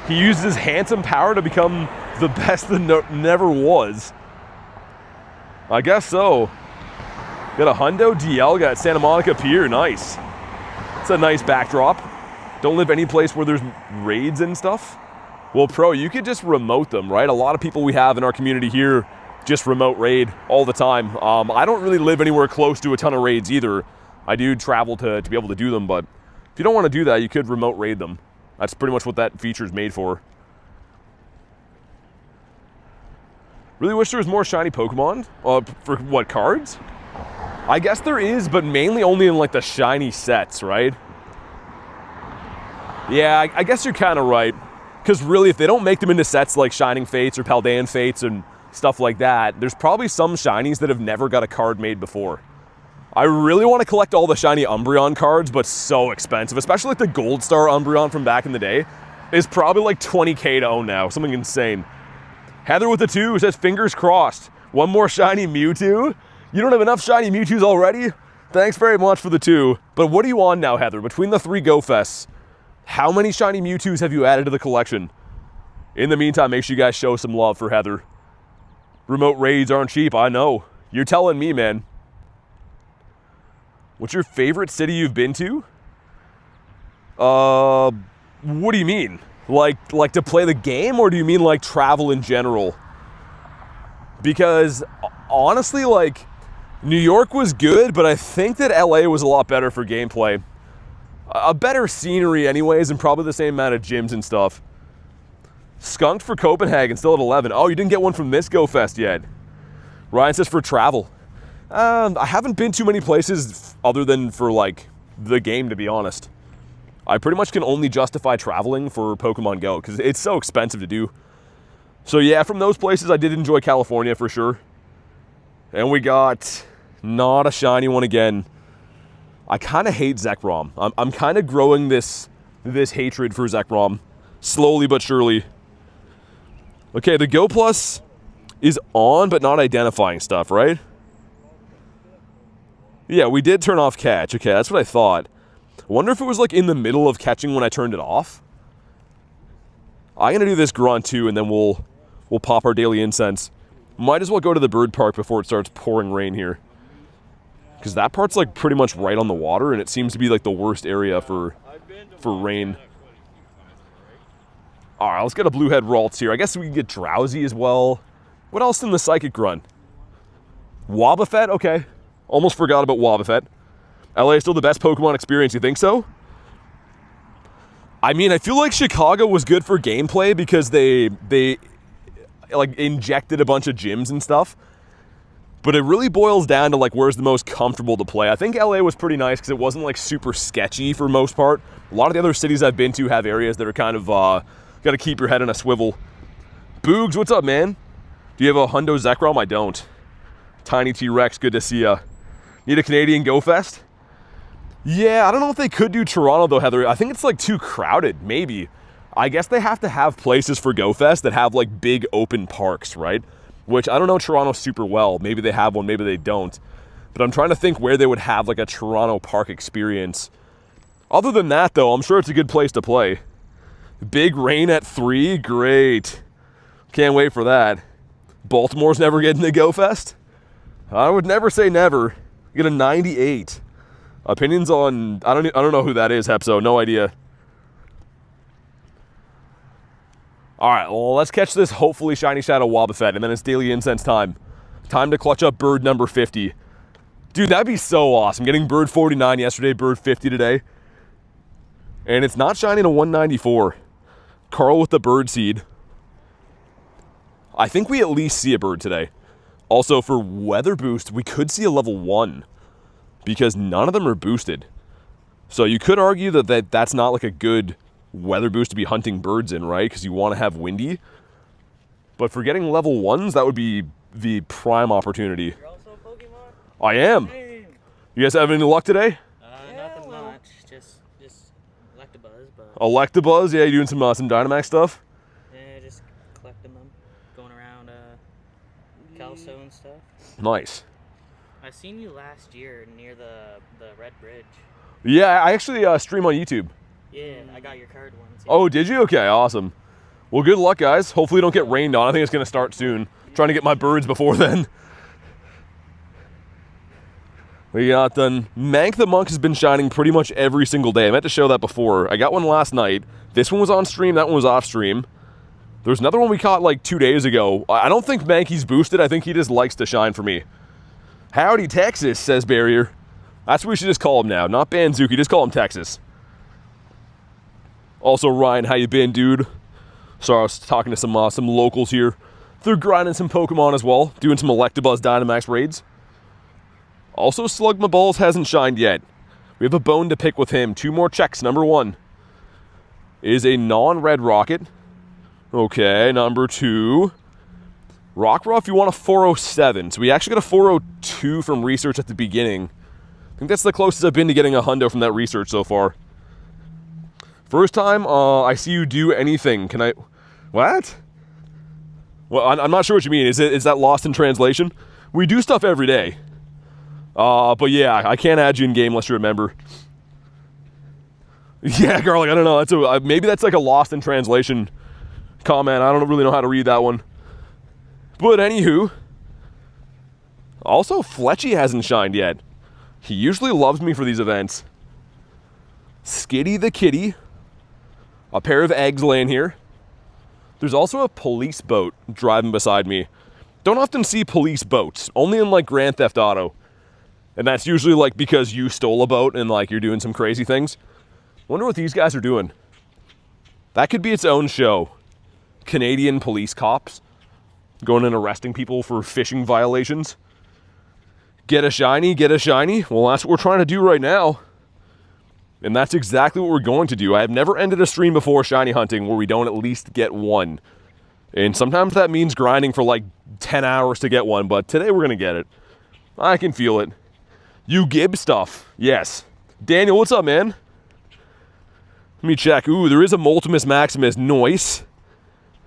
He uses his handsome power to become the best that never was. I guess so. Got a Hundo Dialga at Santa Monica Pier, nice. It's a nice backdrop. Don't live any place where there's raids and stuff. Well, Pro, you could just remote them, right? A lot of people we have in our community here just remote raid all the time. I don't really live anywhere close to a ton of raids either. I do travel to be able to do them, but if you don't want to do that, you could remote raid them. That's pretty much what that feature is made for. Really wish there was more shiny Pokemon. For what, cards? I guess there is, but mainly only in like the shiny sets, right? Yeah, I guess you're kind of right. Because really, if they don't make them into sets like Shining Fates or Paldean Fates and stuff like that, there's probably some shinies that have never got a card made before. I really want to collect all the shiny Umbreon cards, but so expensive, especially like the Gold Star Umbreon from back in the day is probably like 20K to own now, something insane. Heather with the 2 says, fingers crossed. One more shiny Mewtwo? You don't have enough shiny Mewtwo's already? Thanks very much for the 2. But what are you on now, Heather? Between the 3 Go Fests, how many shiny Mewtwo's have you added to the collection? In the meantime, make sure you guys show some love for Heather. Remote raids aren't cheap, I know. You're telling me, man. What's your favorite city you've been to? What do you mean? Like to play the game, or do you mean like travel in general? Because honestly, like New York was good, but I think that LA was a lot better for gameplay. A better scenery anyways, and probably the same amount of gyms and stuff. Skunked for Copenhagen, still at 11. Oh, you didn't get one from this Go Fest yet. Ryan says for travel. I haven't been too many places other than for like the game, to be honest. I pretty much can only justify traveling for Pokemon Go because it's so expensive to do. So yeah, from those places I did enjoy California for sure. And we got not a shiny one again. I kind of hate Zekrom. I'm kind of growing this hatred for Zekrom, slowly but surely. Okay, the Go Plus is on, but not identifying stuff, right? Yeah, we did turn off catch. Okay, that's what I thought. I wonder if it was like in the middle of catching when I turned it off. I'm gonna do this grunt too, and then we'll pop our daily incense. Might as well go to the bird park before it starts pouring rain here. Because that part's like pretty much right on the water, and it seems to be like the worst area for rain. All right, let's get a Bluehead Ralts here. I guess we can get Drowsy as well. What else in the Psychic Grunt? Wobbuffet? Okay. Almost forgot about Wobbuffet. LA is still the best Pokemon experience, you think so? I mean, I feel like Chicago was good for gameplay because they like injected a bunch of gyms and stuff. But it really boils down to like where's the most comfortable to play. I think LA was pretty nice because it wasn't like super sketchy for most part. A lot of the other cities I've been to have areas that are kind of got to keep your head in a swivel. Boogs, what's up, man? Do you have a Hundo Zekrom? I don't. Tiny T-Rex, good to see ya. Need a Canadian Go Fest? Yeah, I don't know if they could do Toronto though, Heather. I think it's like too crowded, maybe. I guess they have to have places for Go Fest that have like big open parks, right? Which I don't know Toronto super well. Maybe they have one, maybe they don't. But I'm trying to think where they would have like a Toronto park experience. Other than that though, I'm sure it's a good place to play. Big rain at 3, great. Can't wait for that. Baltimore's never getting the Go Fest? I would never say never. Get a 98. Opinions on, I don't know who that is, Hepso, no idea. All right, well, let's catch this hopefully shiny Shadow Wobbuffet, and then it's Daily Incense time. Time to clutch up bird number 50. Dude, that'd be so awesome. Getting bird 49 yesterday, bird 50 today. And it's not shiny to 194. Carl with the bird seed. I think we at least see a bird today. Also, for weather boost, we could see a level 1. Because none of them are boosted. So you could argue that that's not like a good weather boost to be hunting birds in, right? Because you want to have windy. But for getting level 1s, that would be the prime opportunity. You're also a Pokemon? I am. Damn. You guys have any luck today? Nothing much. Just Electabuzz, but... Electabuzz? Yeah, you doing some Dynamax stuff? Yeah, just collecting them. Going around Calso and stuff. Nice. I seen you last year near the Red Bridge. Yeah, I actually stream on YouTube. Yeah, I got your card once. Oh, did you? Okay, awesome. Well, good luck, guys. Hopefully you don't get rained on. I think it's going to start soon. Trying to get my birds before then. We got done. Mank the Monk has been shining pretty much every single day. I meant to show that before. I got one last night. This one was on stream. That one was off stream. There's another one we caught like 2 days ago. I don't think Mankey's boosted. I think he just likes to shine for me. Howdy, Texas, says Barrier. That's what we should just call him now. Not Banzuki, just call him Texas. Also, Ryan, how you been, dude? Sorry, I was talking to some locals here. They're grinding some Pokemon as well, doing some Electabuzz Dynamax raids. Also, Slugmaballs hasn't shined yet. We have a bone to pick with him. 2 more checks. Number 1 is a non-red rocket. Okay, number 2. Rockruff, you want a 407. So we actually got a 402 from research at the beginning. I think that's the closest I've been to getting a hundo from that research so far. First time I see you do anything. Can I... What? Well, I'm not sure what you mean. Is that lost in translation? We do stuff every day. But yeah, I can't add you in game unless you're a member. Yeah, Garlic, I don't know. That's maybe that's like a lost in translation comment. I don't really know how to read that one. But anywho, also Fletchy hasn't shined yet. He usually loves me for these events. Skitty the Kitty. A pair of eggs laying here. There's also a police boat driving beside me. Don't often see police boats, only in like Grand Theft Auto. And that's usually like because you stole a boat and like you're doing some crazy things. Wonder what these guys are doing. That could be its own show. Canadian police cops going and arresting people for fishing violations. Get a shiny, get a shiny. Well, that's what we're trying to do right now. And that's exactly what we're going to do. I have never ended a stream before shiny hunting where we don't at least get one. And sometimes that means grinding for like 10 hours to get one, but today we're going to get it. I can feel it. You Gib stuff. Yes. Daniel, what's up, man? Let me check. Ooh, there is a Multimus Maximus. Nice.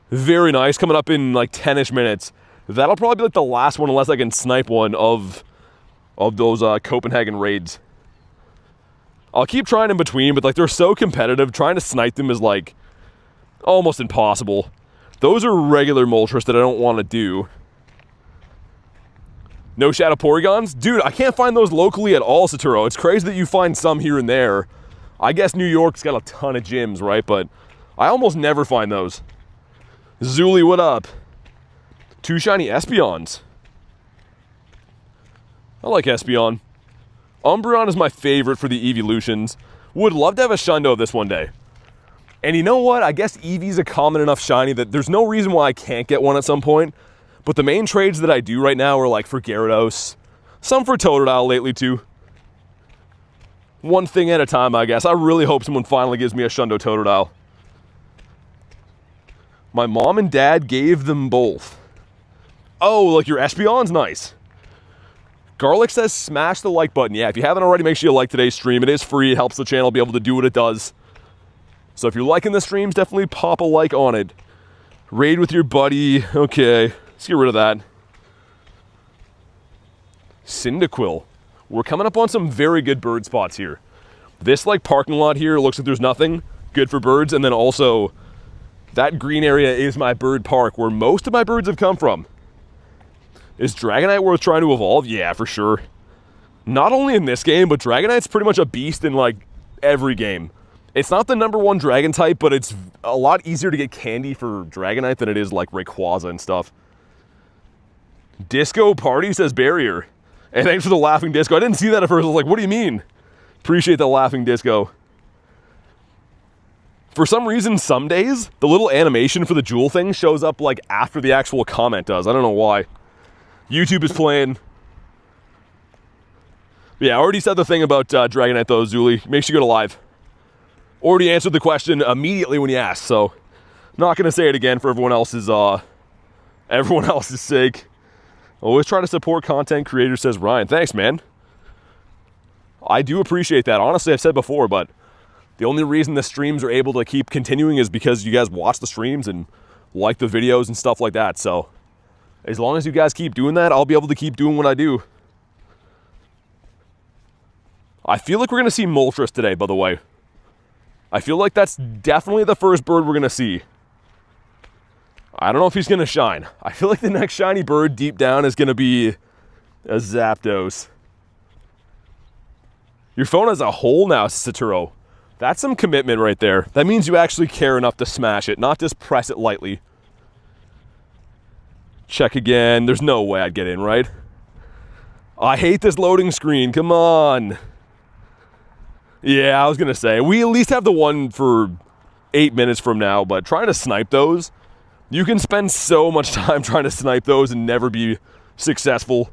Very nice. Coming up in like 10-ish minutes. That'll probably be like the last one unless I can snipe one of those Copenhagen raids. I'll keep trying in between, but like they're so competitive, trying to snipe them is like almost impossible. Those are regular Moltres that I don't want to do. No Shadow Porygons? Dude, I can't find those locally at all, Saturo. It's crazy that you find some here and there. I guess New York's got a ton of gyms, right? But I almost never find those. Zuli, what up? 2 shiny Espeons. I like Espeon. Umbreon is my favorite for the evolutions. Would love to have a Shundo of this one day. And you know what? I guess Eevee's a common enough shiny that there's no reason why I can't get one at some point. But the main trades that I do right now are like for Gyarados, some for Totodile lately too. One thing at a time, I guess. I really hope someone finally gives me a Shundo Totodile. My mom and dad gave them both. Oh, like your Espeon's nice. Garlic says smash the like button. Yeah, if you haven't already, make sure you like today's stream. It is free. It helps the channel be able to do what it does. So if you're liking the streams, definitely pop a like on it. Raid with your buddy. Okay, let's get rid of that. Cyndaquil. We're coming up on some very good bird spots here. This like parking lot here looks like there's nothing. Good for birds. And then also that green area is my bird park where most of my birds have come from. Is Dragonite worth trying to evolve? Yeah, for sure. Not only in this game, but Dragonite's pretty much a beast in like every game. It's not the #1 dragon type, but it's a lot easier to get candy for Dragonite than it is like Rayquaza and stuff. Disco Party says barrier. And thanks for the laughing disco. I didn't see that at first. I was like, what do you mean? Appreciate the laughing disco. For some reason, some days, the little animation for the jewel thing shows up like after the actual comment does. I don't know why. YouTube is playing. Yeah, I already said the thing about Dragonite though, Zuli. Make sure you go to live. Already answered the question immediately when you asked, so not going to say it again for everyone else's sake. Always try to support content creators, says Ryan. Thanks, man. I do appreciate that. Honestly, I've said before, but the only reason the streams are able to keep continuing is because you guys watch the streams and like the videos and stuff like that. So as long as you guys keep doing that, I'll be able to keep doing what I do. I feel like we're going to see Moltres today, by the way. I feel like that's definitely the first bird we're going to see. I don't know if he's going to shine. I feel like the next shiny bird deep down is going to be a Zapdos. Your phone has a hole now, Saturo. That's some commitment right there. That means you actually care enough to smash it, not just press it lightly. Check again. There's no way I'd get in, right? I hate this loading screen. Come on. Yeah, I was going to say, we at least have the one for 8 minutes from now, but trying to snipe those, you can spend so much time trying to snipe those and never be successful.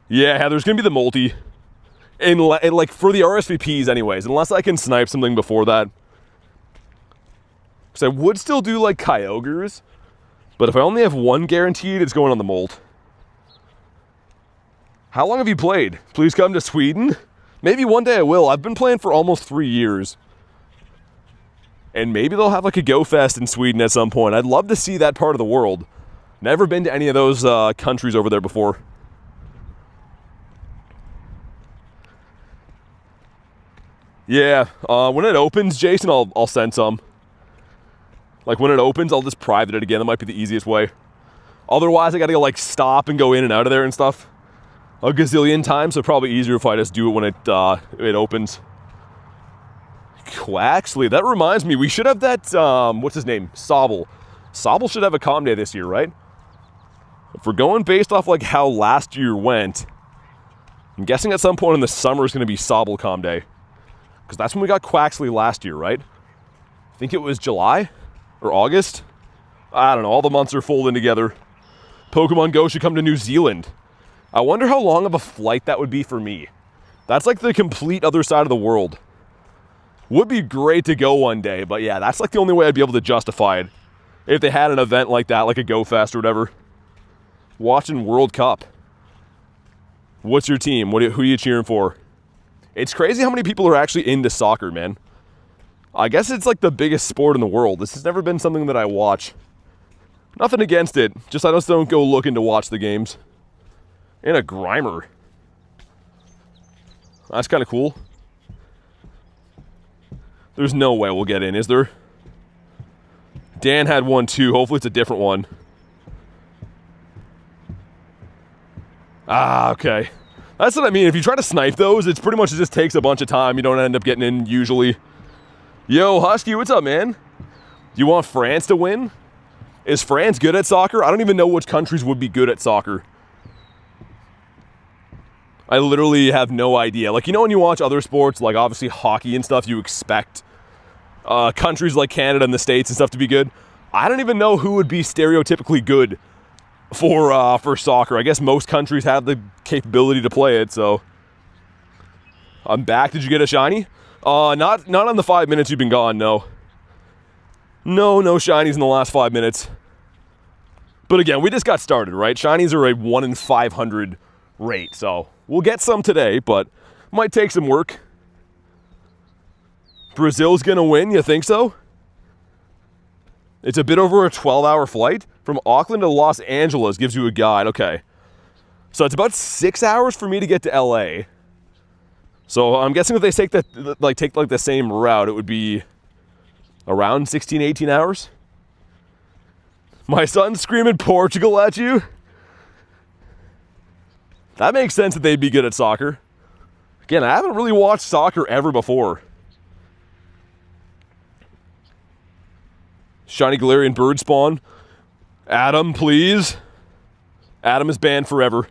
Yeah, there's going to be the multi. And like for the RSVPs anyways, unless I can snipe something before that. Because I would still do like Kyogres, but if I only have one guaranteed, it's going on the molt. How long have you played? Please come to Sweden. Maybe one day I will. I've been playing for almost 3 years. And maybe they'll have like a Go Fest in Sweden at some point. I'd love to see that part of the world. Never been to any of those countries over there before. Yeah, when it opens, Jason, I'll send some. Like when it opens, I'll just private it again. That might be the easiest way. Otherwise, I gotta like stop and go in and out of there and stuff a gazillion times, so probably easier if I just do it when it opens. Quaxley, that reminds me, we should have that, what's his name? Sobble. Sobble should have a comm day this year, right? If we're going based off like how last year went, I'm guessing at some point in the summer is going to be Sobble comm day. Because that's when we got Quaxley last year, right? I think it was July or August. I don't know, all the months are folding together. Pokemon Go should come to New Zealand. I wonder how long of a flight that would be for me. That's like the complete other side of the world. Would be great to go one day, but yeah, that's like the only way I'd be able to justify it. If they had an event like that, like a Go Fest or whatever. Watching World Cup. What's your team? Who are you cheering for? It's crazy how many people are actually into soccer, man. I guess it's like the biggest sport in the world. This has never been something that I watch. Nothing against it, just I just don't go looking to watch the games. And a Grimer. That's kind of cool. There's no way we'll get in, is there? Dan had one too. Hopefully it's a different one. Ah, okay. That's what I mean. If you try to snipe those, it's pretty much it just takes a bunch of time. You don't end up getting in usually. Yo, Husky, what's up, man? You want France to win? Is France good at soccer? I don't even know which countries would be good at soccer. I literally have no idea. Like, you know when you watch other sports, like obviously hockey and stuff, you expect countries like Canada and the States and stuff to be good. I don't even know who would be stereotypically good for soccer. I guess most countries have the capability to play it, so. I'm back. Did you get a shiny? Not on the 5 minutes you've been gone, no. No shinies in the last 5 minutes. But again, we just got started, right? Shinies are a 1 in 500 rate, so we'll get some today, but might take some work. Brazil's gonna win, you think so? It's a bit over a 12-hour flight. From Auckland to Los Angeles gives you a guide, okay. So it's about 6 hours for me to get to LA. So I'm guessing if they take the same route, it would be around 16, 18 hours. My son's screaming Portugal at you. That makes sense that they'd be good at soccer. Again, I haven't really watched soccer ever before. Shiny Galarian Bird spawn. Adam, please. Adam is banned forever.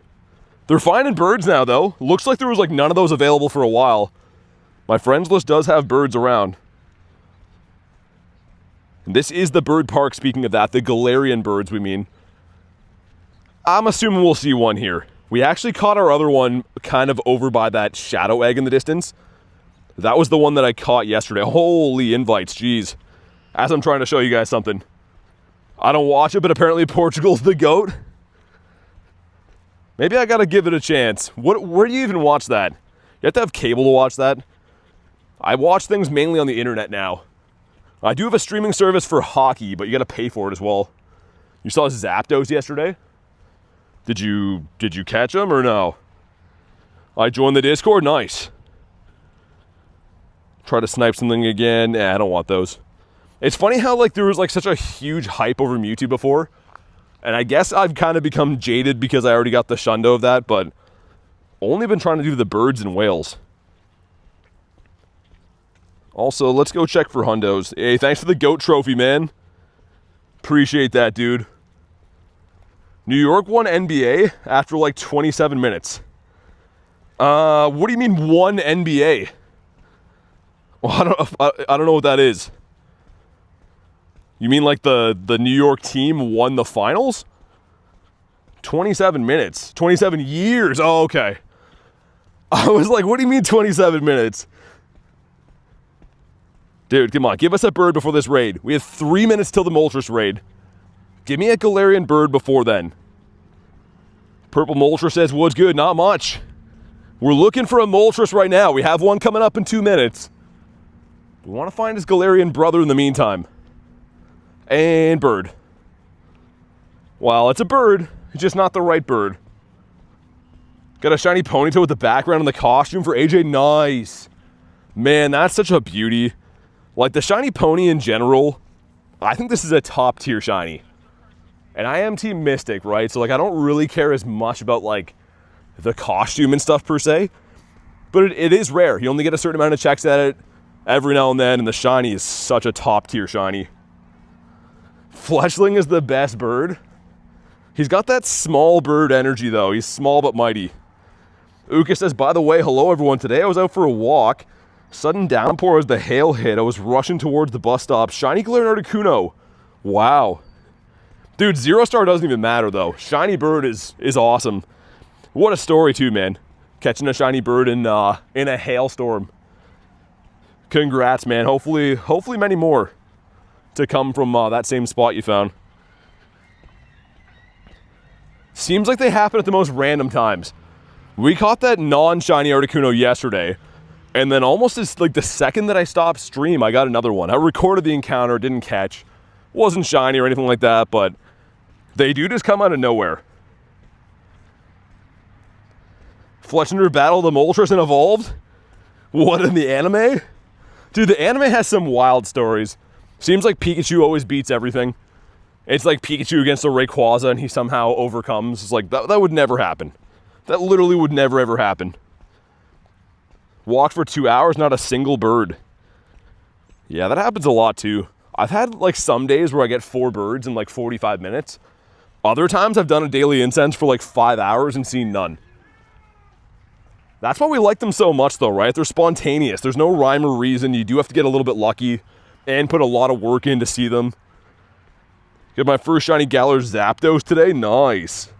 They're finding birds now, though. Looks like there was none of those available for a while. My friends list does have birds around. And this is the bird park, speaking of that. The Galarian Birds, we mean. I'm assuming we'll see one here. We actually caught our other one kind of over by that shadow egg in the distance. That was the one that I caught yesterday. Holy invites, jeez. As I'm trying to show you guys something. I don't watch it, but apparently Portugal's the GOAT. Maybe I gotta give it a chance. Where do you even watch that? You have to have cable to watch that. I watch things mainly on the internet now. I do have a streaming service for hockey, but you gotta pay for it as well. You saw Zapdos yesterday? Did you catch him or no? I joined the Discord, nice. Try to snipe something again. I don't want those. It's funny how there was such a huge hype over Mewtwo before. And I guess I've kind of become jaded because I already got the Shundo of that, but only been trying to do the birds and whales. Also, let's go check for Hundos. Hey, thanks for the GOAT trophy, man. Appreciate that, dude. New York won NBA after 27 minutes. What do you mean won NBA? Well, I don't know what that is. You mean the New York team won the finals? 27 minutes. 27 years. Oh, okay. I was like, what do you mean 27 minutes? Dude, come on. Give us a bird before this raid. We have 3 minutes till the Moltres raid. Give me a Galarian bird before then. Purple Moltres says, what's good? Not much. We're looking for a Moltres right now. We have one coming up in 2 minutes. We want to find his Galarian brother in the meantime. And bird. Well, it's a bird. It's just not the right bird. Got a shiny ponytail with the background and the costume for AJ. Nice. Man, that's such a beauty. The shiny pony in general, I think this is a top tier shiny. And I am Team Mystic, right? So I don't really care as much about the costume and stuff per se. But it is rare. You only get a certain amount of checks at it every now and then, and the shiny is such a top tier shiny. Fletchling is the best bird. He's got that small bird energy though. He's small but mighty. Uka says, by the way, hello everyone. Today I was out for a walk. Sudden downpour as the hail hit. I was rushing towards the bus stop. Shiny Galarian Articuno. Wow. Dude, 0-star doesn't even matter though. Shiny bird is awesome. What a story too, man. Catching a shiny bird in a hailstorm. Congrats, man. Hopefully many more to come from that same spot you found. Seems like they happen at the most random times. We caught that non-shiny Articuno yesterday, and then almost as the second that I stopped stream, I got another one. I recorded the encounter, didn't catch. Wasn't shiny or anything like that, but they do just come out of nowhere. Fletchender battled the Moltres and evolved? What, in the anime? Dude, the anime has some wild stories. Seems like Pikachu always beats everything. It's like Pikachu against a Rayquaza and he somehow overcomes. It's like, that would never happen. That literally would never ever happen. Walked for 2 hours, not a single bird. Yeah, that happens a lot too. I've had some days where I get 4 birds in 45 minutes. Other times I've done a daily incense for 5 hours and seen none. That's why we like them so much though, right? They're spontaneous. There's no rhyme or reason. You do have to get a little bit lucky. and put a lot of work in to see them. Get my first shiny Galar Zapdos today. Nice.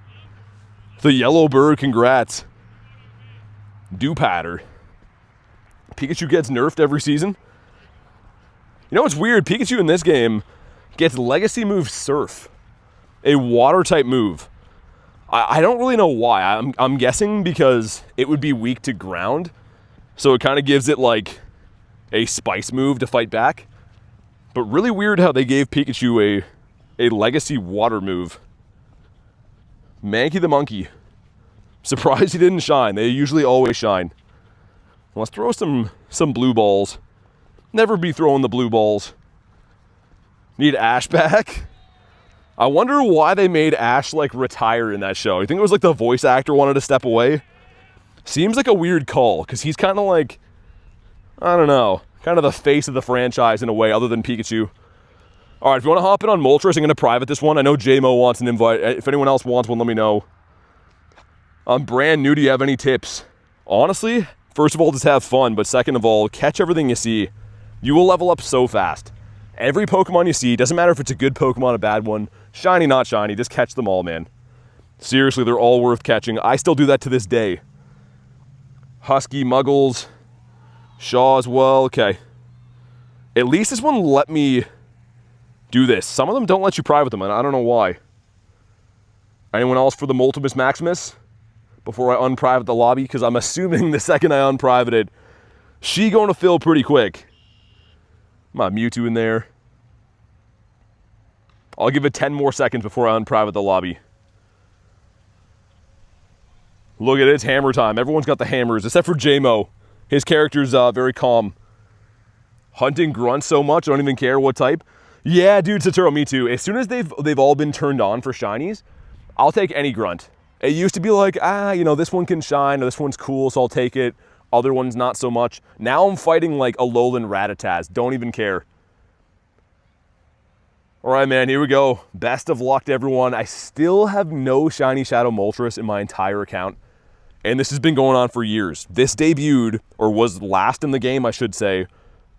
The yellow bird, congrats. Dewpatter. Pikachu gets nerfed every season. You know what's weird? Pikachu in this game gets legacy move Surf, a water type move. I don't really know why. I'm guessing because it would be weak to ground, so it kind of gives it like a spice move to fight back. But really weird how they gave Pikachu a legacy water move. Mankey the monkey. Surprised he didn't shine. They usually always shine. Let's throw some blue balls. Never be throwing the blue balls. Need Ash back? I wonder why they made Ash like retire in that show. You think it was like the voice actor wanted to step away? Seems like a weird call, because he's kind of like, I don't know, kind of the face of the franchise in a way, other than Pikachu. All right, if you want to hop in on Moltres, I'm going to private this one. I know JMO wants an invite. If anyone else wants one, let me know. I'm brand new. Do you have any tips? Honestly, first of all, just have fun. But second of all, catch everything you see. You will level up so fast. Every Pokemon you see, doesn't matter if it's a good Pokemon, a bad one, shiny, not shiny, just catch them all, man. Seriously, they're all worth catching. I still do that to this day. Husky, Muggles, Shaw as well. Okay. At least this one let me do this. Some of them don't let you private them, and I don't know why. Anyone else for the Multimus Maximus? Before I unprivate the lobby, because I'm assuming the second I unprivate it, she going to fill pretty quick. My Mewtwo in there. I'll give it 10 more seconds before I unprivate the lobby. Look at it, it's hammer time. Everyone's got the hammers, except for JMO. His character's very calm. Hunting grunts so much, I don't even care what type. Yeah, dude, Satoru, me too. As soon as they've all been turned on for shinies, I'll take any grunt. It used to be like, you know, this one can shine, or this one's cool, so I'll take it. Other ones, not so much. Now I'm fighting like a Alolan Rattata. Don't even care. All right, man, here we go. Best of luck to everyone. I still have no shiny Shadow Moltres in my entire account, and this has been going on for years. This debuted, or was last in the game, I should say,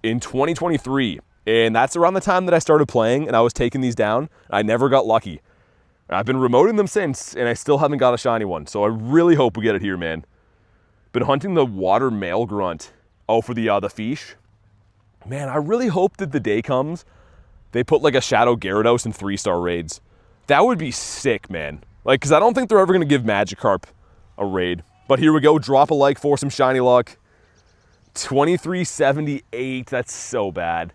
in 2023, and that's around the time that I started playing, and I was taking these down. I never got lucky. I've been remoting them since, and I still haven't got a shiny one, so I really hope we get it here, man. Been hunting the water male grunt. Oh, for the fish. Man, I really hope that the day comes they put like a Shadow Gyarados in 3-star raids. That would be sick, man. Like, because I don't think they're ever going to give Magikarp a raid. But here we go. Drop a like for some shiny luck. 2378. That's so bad.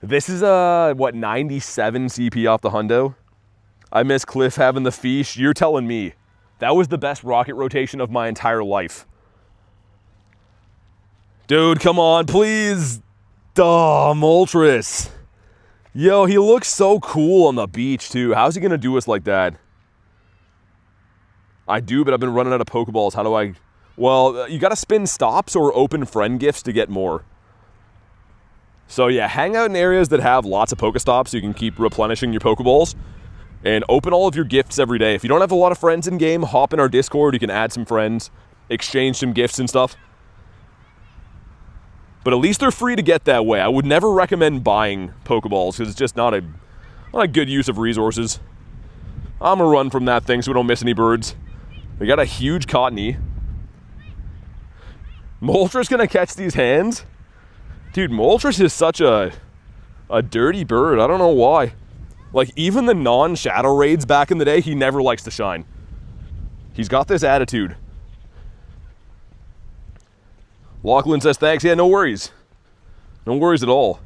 This is, what, 97 CP off the Hundo? I miss Cliff having the fish. You're telling me. That was the best rocket rotation of my entire life. Dude, come on, please. Duh, Moltres. Yo, he looks so cool on the beach, too. How's he going to do us like that? I do, but I've been running out of Pokeballs. How do I... Well, you got to spin stops or open friend gifts to get more. So, yeah, hang out in areas that have lots of Pokestops so you can keep replenishing your Pokeballs. And open all of your gifts every day. If you don't have a lot of friends in game, hop in our Discord. You can add some friends, exchange some gifts and stuff. But at least they're free to get that way. I would never recommend buying Pokeballs because it's just not a good use of resources. I'm gonna run from that thing so we don't miss any birds. We got a huge Cottony. Moltres gonna catch these hands? Dude, Moltres is such a dirty bird. I don't know why. Like, even the non-Shadow raids back in the day, he never likes to shine. He's got this attitude. Lachlan says, thanks. Yeah, no worries. No worries at all.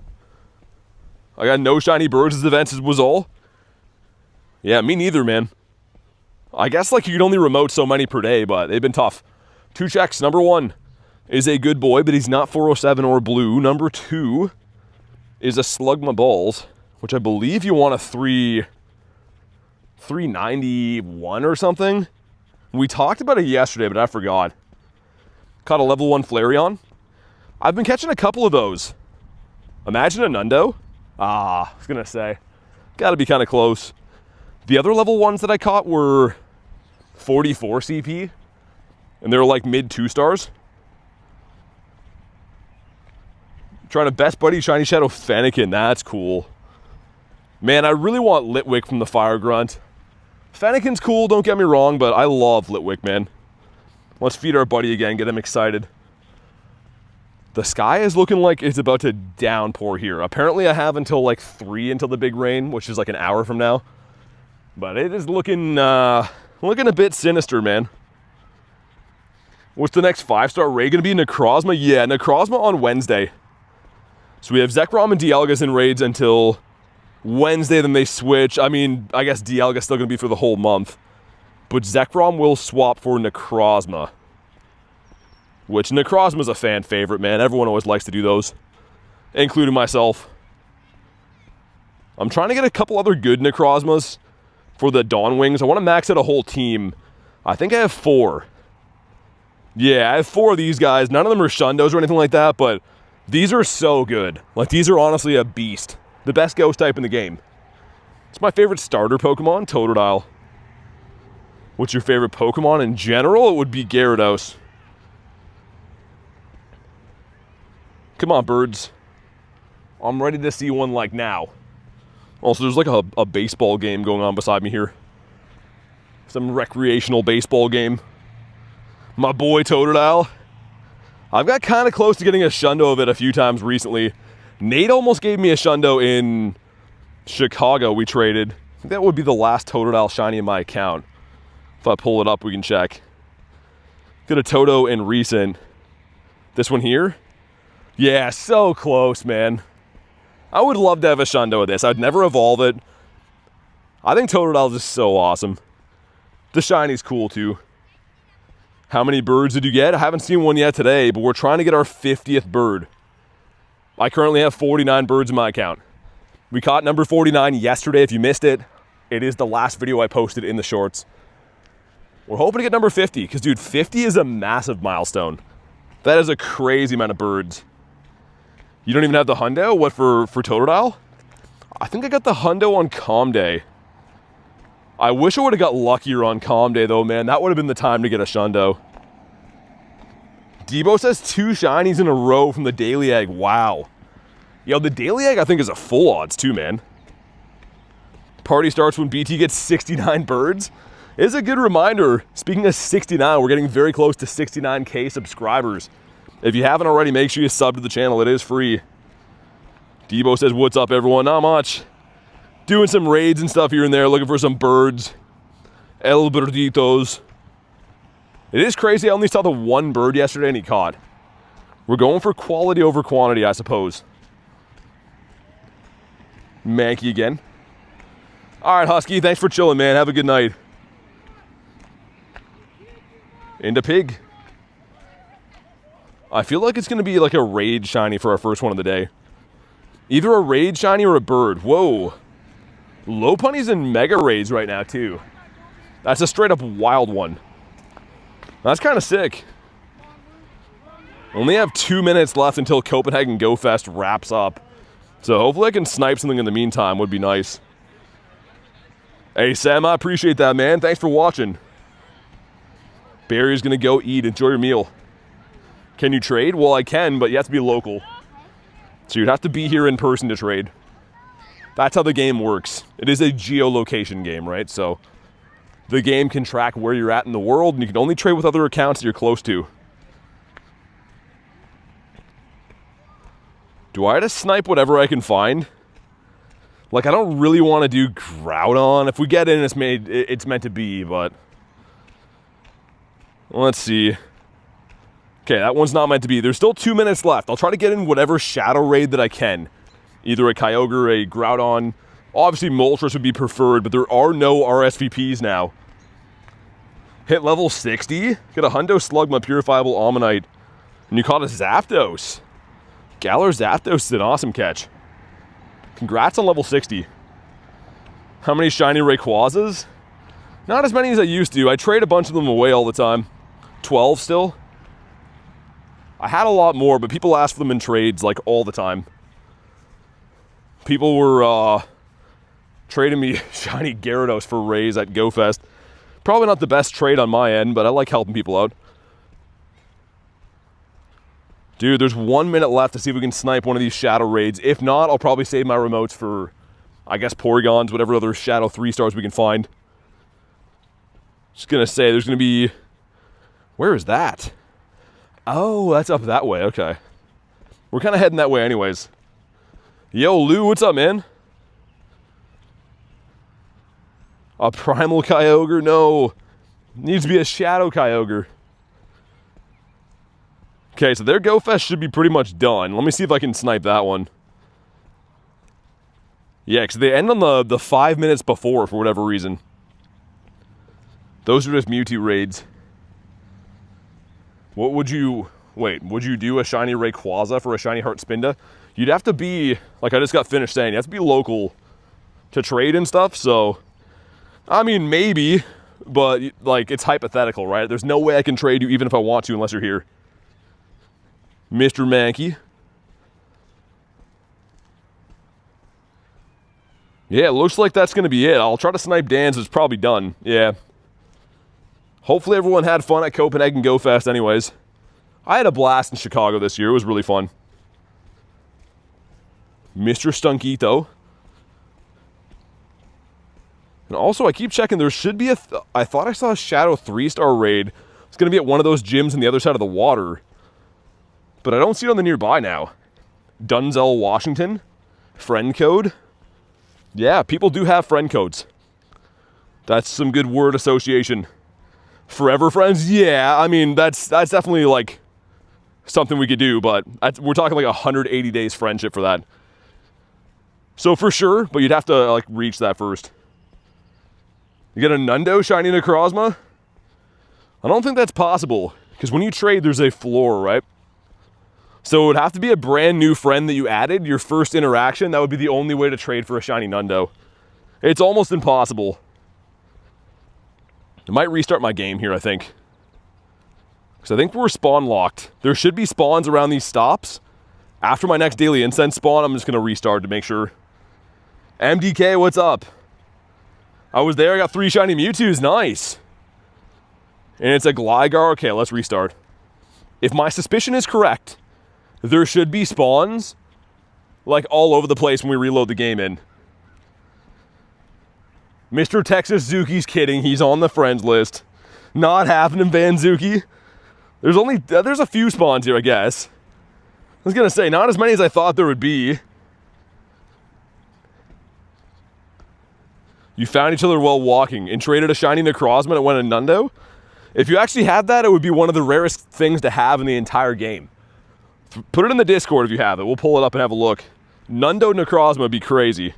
I got no shiny birds as events was all. Yeah, me neither, man. I guess, like, you could only remote so many per day, but they've been tough. 2 checks. Number 1 is a good boy, but he's not 407 or blue. Number 2 is a Slug My Balls, which I believe you want a 391 or something. We talked about it yesterday, but I forgot. Caught a level 1 Flareon. I've been catching a couple of those. Imagine a Hundo. I was going to say. Got to be kind of close. The other level 1s that I caught were 44 CP. And they were like mid 2 stars. Trying to best buddy Shiny Shadow Fennekin. That's cool. Man, I really want Litwick from the Fire Grunt. Fennekin's cool, don't get me wrong, but I love Litwick, man. Let's feed our buddy again, get him excited. The sky is looking like it's about to downpour here. Apparently I have until like 3 until the big rain, which is like an hour from now. But it is looking a bit sinister, man. What's the next 5-star raid gonna be? Necrozma? Yeah, Necrozma on Wednesday. So we have Zekrom and Dialgas in raids until Wednesday, then they switch. I mean, I guess Dialga's still gonna be for the whole month. But Zekrom will swap for Necrozma. Which, Necrozma's a fan favorite, man. Everyone always likes to do those. Including myself. I'm trying to get a couple other good Necrozmas for the Dawn Wings. I want to max out a whole team. I think I have 4. Yeah, I have 4 of these guys. None of them are Shundos or anything like that, but these are so good. Like, these are honestly a beast. The best ghost type in the game. It's my favorite starter Pokemon, Totodile. What's your favorite Pokemon in general? It would be Gyarados. Come on, birds. I'm ready to see one like now. Also, there's like a baseball game going on beside me here. Some recreational baseball game. My boy Totodile. I've got kind of close to getting a Shundo of it a few times recently. Nate almost gave me a Shundo in Chicago. We traded. I think that would be the last Totodile shiny in my account. If I pull it up, we can check. Got a Toto in recent. This one here? Yeah, so close, man. I would love to have a Shundo of this. I'd never evolve it. I think Totodile is just so awesome. The shiny's cool, too. How many birds did you get? I haven't seen one yet today, but we're trying to get our 50th bird. I currently have 49 birds in my account. We caught number 49 yesterday. If you missed it, it is the last video I posted in the shorts. We're hoping to get number 50, because, dude, 50 is a massive milestone. That is a crazy amount of birds. You don't even have the Hundo? What, for Totodile? I think I got the Hundo on Calm Day. I wish I would have got luckier on Calm Day, though, man. That would have been the time to get a Shundo. Debo says 2 shinies in a row from the Daily Egg. Wow. Yo, the Daily Egg, I think, is a full odds, too, man. Party starts when BT gets 69 birds. It is a good reminder. Speaking of 69, we're getting very close to 69K subscribers. If you haven't already, make sure you sub to the channel. It is free. Debo says, what's up, everyone? Not much. Doing some raids and stuff here and there, looking for some birds. El Birditos. It is crazy. I only saw the 1 bird yesterday and he caught. We're going for quality over quantity, I suppose. Mankey again. All right, Husky. Thanks for chilling, man. Have a good night. Into Pig. I feel like it's going to be like a raid shiny for our first one of the day. Either a raid shiny or a bird. Whoa. Lopunny's in mega raids right now, too. That's a straight up wild one. That's kind of sick. Only have 2 minutes left until Copenhagen Go Fest wraps up. So hopefully I can snipe something in the meantime. Would be nice. Hey, Sam, I appreciate that, man. Thanks for watching. Barry's going to go eat. Enjoy your meal. Can you trade? Well, I can, but you have to be local. So you'd have to be here in person to trade. That's how the game works. It is a geolocation game, right? So the game can track where you're at in the world, and you can only trade with other accounts that you're close to. Do I just snipe whatever I can find? Like, I don't really want to do Groudon. If we get in, it's meant to be, but... Let's see. Okay, that one's not meant to be. There's still 2 minutes left. I'll try to get in whatever Shadow Raid that I can. Either a Kyogre, a Groudon. Obviously, Moltres would be preferred, but there are no RSVPs now. Hit level 60. Get a Hundo Slugma, Purifiable Ammonite. And you caught a Zapdos. Galar Zapdos is an awesome catch. Congrats on level 60. How many shiny Rayquazas? Not as many as I used to. I trade a bunch of them away all the time. 12 still. I had a lot more, but people ask for them in trades like all the time. People were trading me shiny Gyarados for Rays at GoFest. Probably not the best trade on my end, but I like helping people out. Dude, there's 1 minute left to see if we can snipe one of these Shadow Raids. If not, I'll probably save my remotes for, I guess, Porygons, whatever other Shadow 3-stars we can find. Just gonna say, there's gonna be... Where is that? Oh, that's up that way, okay. We're kind of heading that way anyways. Yo, Lou, what's up, man? A Primal Kyogre? No. Needs to be a Shadow Kyogre. Okay, so their Go Fest should be pretty much done. Let me see if I can snipe that one. Yeah, because they end on the 5 minutes before for whatever reason. Those are just Mewtwo raids. What would you... Wait, would you do a Shiny Rayquaza for a Shiny Heart Spinda? You'd have to be, like I just got finished saying, you have to be local to trade and stuff, so... I mean, maybe, but, like, it's hypothetical, right? There's no way I can trade you even if I want to unless you're here. Mr. Mankey. Yeah, it looks like that's going to be it. I'll try to snipe Dan's. It's probably done. Yeah. Hopefully everyone had fun at Copenhagen Go Fest anyways. I had a blast in Chicago this year. It was really fun. Mr. Stunkito. And also, I keep checking. There should be I thought I saw a Shadow 3-star raid. It's going to be at one of those gyms on the other side of the water. But I don't see it on the nearby now. Dunzell, Washington. Friend code. Yeah, people do have friend codes. That's some good word association. Forever friends? Yeah, I mean, that's definitely, like, something we could do, but we're talking like 180 days friendship for that. So for sure, but you'd have to, like, reach that first. You get a Hundo Shiny Necrozma? I don't think that's possible, because when you trade, there's a floor, right? So it would have to be a brand new friend that you added, your first interaction. That would be the only way to trade for a Shiny Hundo. It's almost impossible. I might restart my game here, I think. Because I think we're spawn locked. There should be spawns around these stops. After my next Daily Incense spawn, I'm just going to restart to make sure. MDK, what's up? I was there, I got 3 Shiny Mewtwo's, nice. And it's a Gligar, okay, let's restart. If my suspicion is correct, there should be spawns, like, all over the place when we reload the game in. Mr. Texas Zuki's kidding. He's on the friends list. Not happening, Van Zuki. There's a few spawns here, I guess. I was going to say, not as many as I thought there would be. You found each other while walking and traded a Shiny Necrozma and it went a Hundo? If you actually had that, it would be one of the rarest things to have in the entire game. Put it in the Discord if you have it. We'll pull it up and have a look. Hundo Necrozma would be crazy.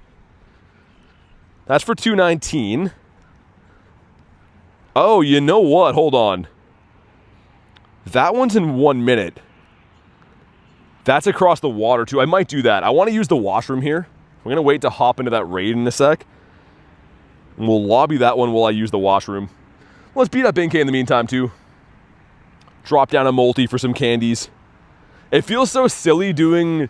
That's for 219. Oh, you know what? Hold on. That one's in 1 minute. That's across the water, too. I might do that. I want to use the washroom here. We're going to wait to hop into that raid in a sec. And we'll lobby that one while I use the washroom. Let's beat up NK in the meantime, too. Drop down a multi for some candies. It feels so silly doing,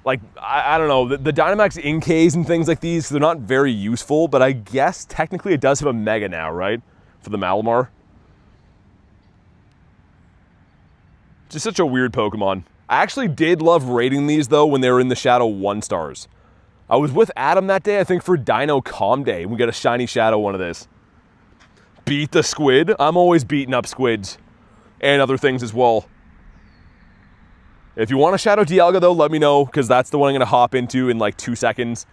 like, I don't know, the Dynamax Inks and things like these, they're not very useful, but I guess technically it does have a Mega now, right? For the Malamar. Just such a weird Pokemon. I actually did love raiding these, though, when they were in the Shadow 1-stars. I was with Adam that day, I think, for Dino Calm Day, and we got a Shiny Shadow one of this. Beat the squid. I'm always beating up squids. And other things as well. If you want a Shadow Dialga, though, let me know, because that's the one I'm going to hop into in like 2 seconds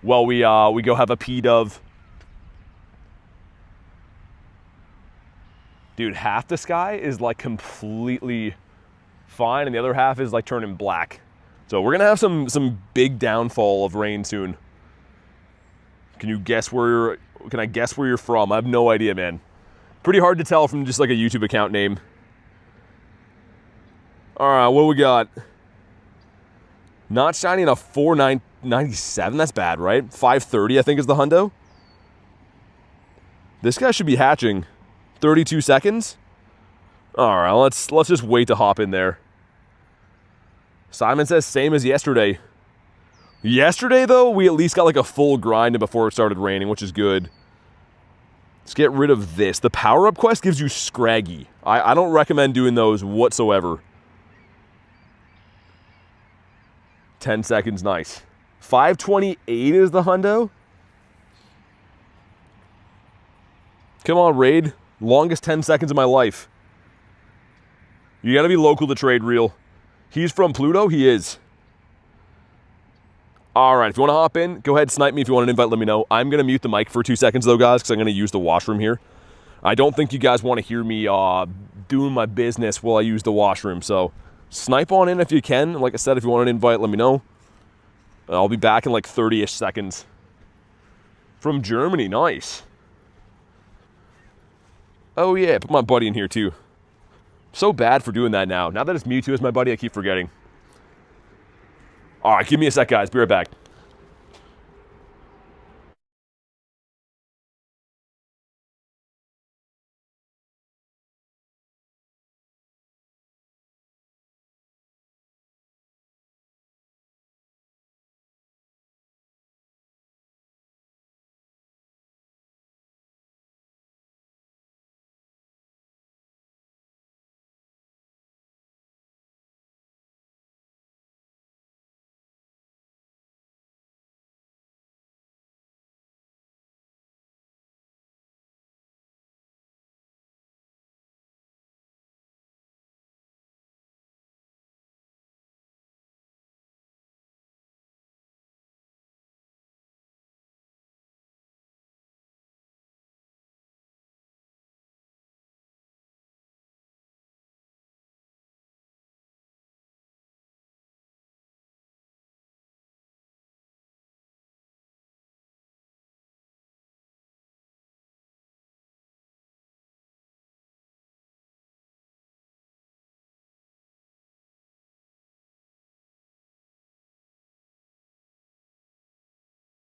while we go have a P-Dove. Dude, half the sky is like completely fine, and the other half is like turning black. So we're going to have some big downfall of rain soon. Can I guess where you're from? I have no idea, man. Pretty hard to tell from just like a YouTube account name. All right, what we got? Not shiny in a 497. That's bad, right? 530, I think, is the Hundo. This guy should be hatching. 32 seconds. All right, let's just wait to hop in there. Simon says same as yesterday. Yesterday, though, we at least got like a full grind before it started raining, which is good. Let's get rid of this. The power-up quest gives you Scraggy. I don't recommend doing those whatsoever. 10 seconds, nice. 528 is the hundo. Come on, Raid. Longest 10 seconds of my life. You gotta be local to trade real. He's from Pluto? He is. Alright, if you want to hop in, go ahead, snipe me. If you want an invite, let me know. I'm going to mute the mic for 2 seconds, though, guys, because I'm going to use the washroom here. I don't think you guys want to hear me doing my business while I use the washroom, so snipe on in if you can. Like I said, if you want an invite, let me know. I'll be back in like 30-ish seconds. From Germany, nice. Oh, yeah, put my buddy in here, too. So bad for doing that now. Now that it's Mewtwo as my buddy, I keep forgetting. All right, give me a sec, guys. Be right back.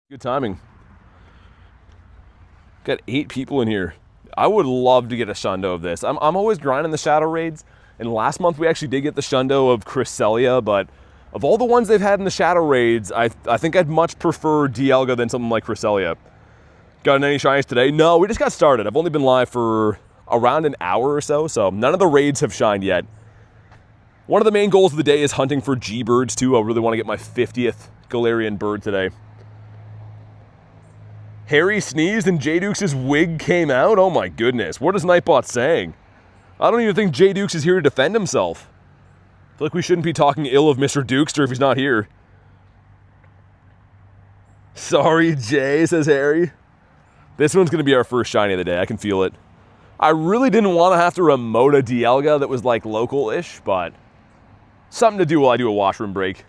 Good timing. Got 8 people in here. I would love to get a Shundo of this. I'm always grinding the Shadow Raids, and last month we actually did get the Shundo of Cresselia, but of all the ones they've had in the Shadow Raids, I think I'd much prefer Dialga than something like Cresselia. Got any shinies today? No, we just got started. I've only been live for around an hour or so, so none of the raids have shined yet. One of the main goals of the day is hunting for G-Birds too. I really want to get my 50th Galarian Bird today. Harry sneezed and J-Dukes' wig came out? Oh my goodness, what is Nightbot saying? I don't even think J-Dukes is here to defend himself. I feel like we shouldn't be talking ill of Mr. Dukester if he's not here. Sorry, Jay, says Harry. This one's going to be our first shiny of the day, I can feel it. I really didn't want to have to remote a Dialga that was like local-ish, but something to do while I do a washroom break.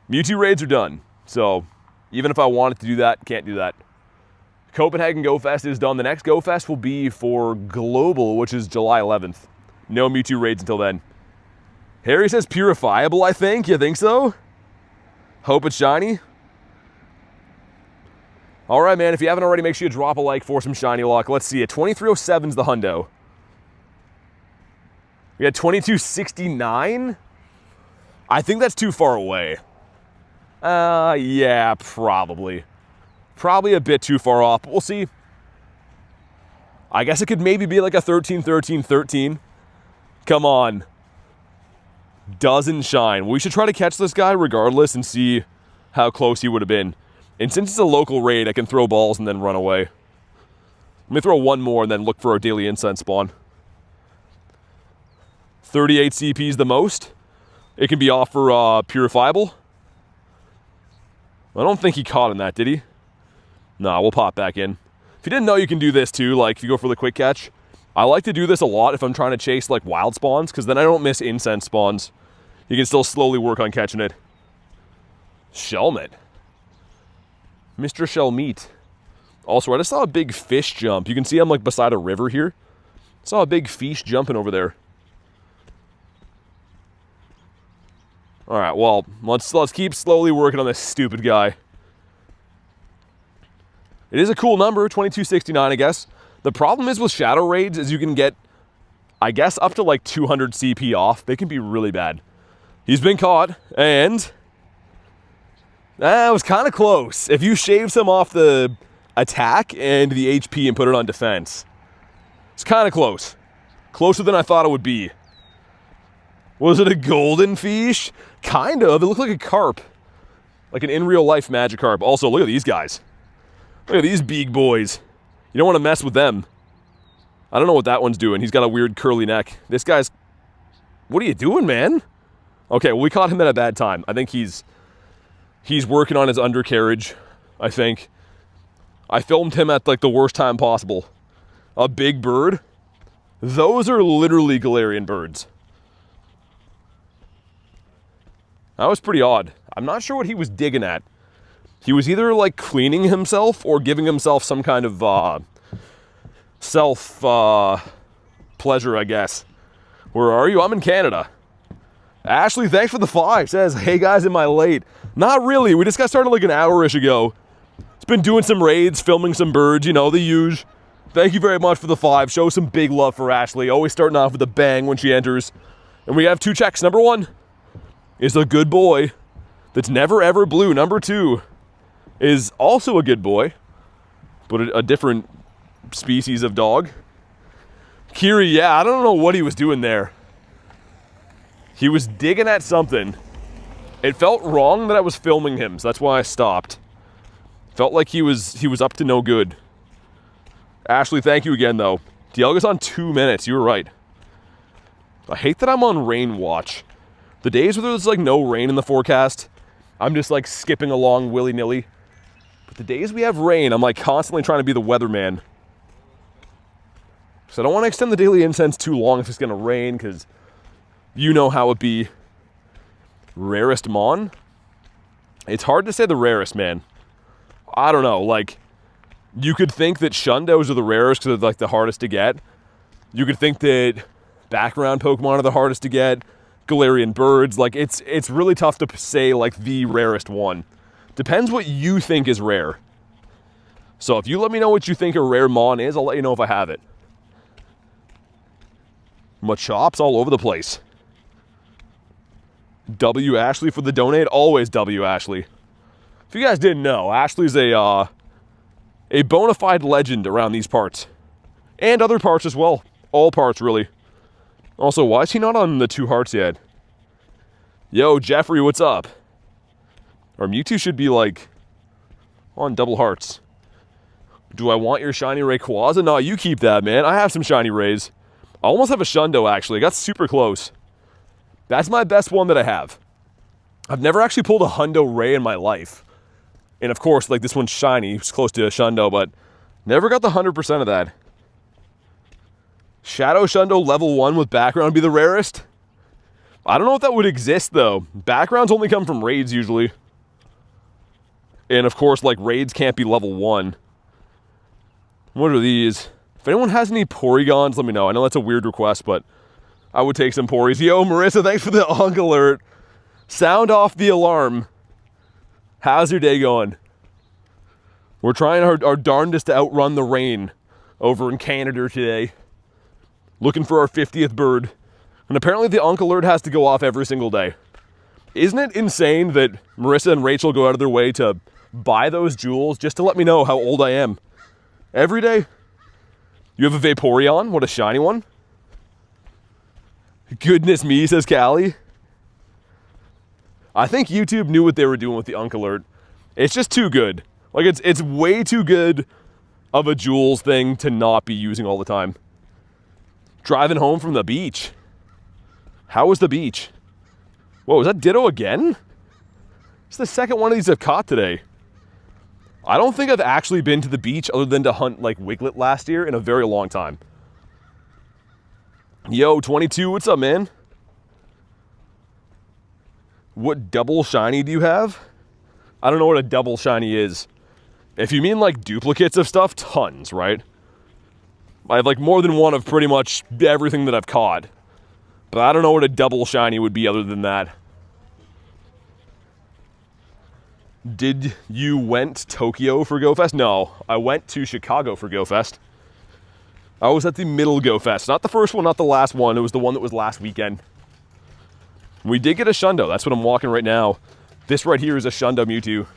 Mewtwo raids are done, so even if I wanted to do that, can't do that. Copenhagen Go Fest is done. The next Go Fest will be for Global, which is July 11th. No Mewtwo raids until then. Harry says purifiable, I think. You think so? Hope it's shiny. All right, man. If you haven't already, make sure you drop a like for some shiny luck. Let's see it. 2307's the hundo. We got 2269. I think that's too far away. Yeah, probably. Probably a bit too far off, but we'll see. I guess it could maybe be like a 13, 13, 13. Come on. Doesn't shine. We should try to catch this guy regardless and see how close he would have been. And since it's a local raid, I can throw balls and then run away. Let me throw one more and then look for our daily incense spawn. 38 CP is the most. It can be off for purifiable. I don't think he caught in that, did he? Nah, we'll pop back in. If you didn't know, you can do this too, like if you go for the quick catch. I like to do this a lot if I'm trying to chase like wild spawns, because then I don't miss incense spawns. You can still slowly work on catching it. Shelmet. Mr. Shelmeat. Also, I just saw a big fish jump. You can see I'm like beside a river here. Saw a big fish jumping over there. All right, well, let's keep slowly working on this stupid guy. It is a cool number, 2269, I guess. The problem is with Shadow Raids is you can get, I guess, up to like 200 CP off. They can be really bad. He's been caught, and it was kind of close. If you shave some off the attack and the HP and put it on defense, it's kind of close. Closer than I thought it would be. Was it a golden fish? Kind of. It looked like a carp. Like an in real life Magikarp. Also, look at these guys. Look at these big boys. You don't want to mess with them. I don't know what that one's doing. He's got a weird curly neck. This guy's... What are you doing, man? Okay, well, we caught him at a bad time. I think he's working on his undercarriage, I think. I filmed him at, like, the worst time possible. A big bird? Those are literally Galarian birds. That was pretty odd. I'm not sure what he was digging at. He was either, like, cleaning himself or giving himself some kind of, pleasure, I guess. Where are you? I'm in Canada. Ashley, thanks for the 5. Says, hey guys, am I late? Not really. We just got started like an hour-ish ago. It's been doing some raids, filming some birds, you know, the usual. Thank you very much for the 5. Show some big love for Ashley. Always starting off with a bang when she enters. And we have 2 checks. Number 1 is a good boy that's never ever blue. Number 2 is also a good boy, but a different species of dog. Kiri, yeah, I don't know what he was doing there. He was digging at something. It felt wrong that I was filming him, so that's why I stopped. Felt like he was up to no good. Ashley, thank you again, though. Dialga's on 2 minutes. You were right. I hate that I'm on rain watch. The days where there's, like, no rain in the forecast, I'm just, like, skipping along willy-nilly. But the days we have rain, I'm, like, constantly trying to be the weatherman. So I don't want to extend the daily incense too long if it's going to rain, because you know how it be. Rarest Mon? It's hard to say the rarest, man. I don't know, like, you could think that Shundos are the rarest because they're, like, the hardest to get. You could think that background Pokemon are the hardest to get. Galarian Birds, like, it's really tough to say, like, the rarest one. Depends what you think is rare. So if you let me know what you think a rare Mon is, I'll let you know if I have it. Machops all over the place. W Ashley for the donate. Always W Ashley. If you guys didn't know, Ashley's a bona fide legend around these parts. And other parts as well. All parts, really. Also, why is he not on the 2 hearts yet? Yo, Jeffrey, what's up? Or Mewtwo should be, like, on double hearts. Do I want your shiny Rayquaza? No, you keep that, man. I have some shiny Rays. I almost have a Shundo, actually. I got super close. That's my best one that I have. I've never actually pulled a Hundo Ray in my life. And of course, like, this one's shiny. It's close to a Shundo, but never got the 100% of that. Shadow Shundo level 1 with background be the rarest? I don't know if that would exist, though. Backgrounds only come from raids, usually. And of course, like, raids can't be level 1. What are these? If anyone has any Porygons, let me know. I know that's a weird request, but I would take some Porys. Yo, Marissa, thanks for the onk alert. Sound off the alarm. How's your day going? We're trying our darndest to outrun the rain over in Canada today. Looking for our 50th bird. And apparently the onk alert has to go off every single day. Isn't it insane that Marissa and Rachel go out of their way to buy those jewels just to let me know how old I am? Every day? You have a Vaporeon? What a shiny one. Goodness me, says Callie. I think YouTube knew what they were doing with the onk alert. It's just too good. Like, it's way too good of a jewels thing to not be using all the time. Driving home from the beach. How was the beach? Whoa, is that Ditto again? It's the second one of these I've caught today. I don't think I've actually been to the beach other than to hunt, like, Wiglet last year in a very long time. Yo, 22, what's up, man? What double shiny do you have? I don't know what a double shiny is. If you mean, like, duplicates of stuff, tons, right? I have, like, more than one of pretty much everything that I've caught. But I don't know what a double shiny would be other than that. Did you went Tokyo for Go Fest? No, I went to Chicago for Go Fest. I was at the middle Go Fest. Not the first one, not the last one. It was the one that was last weekend. We did get a Shundo. That's what I'm walking right now. This right here is a Shundo Mewtwo.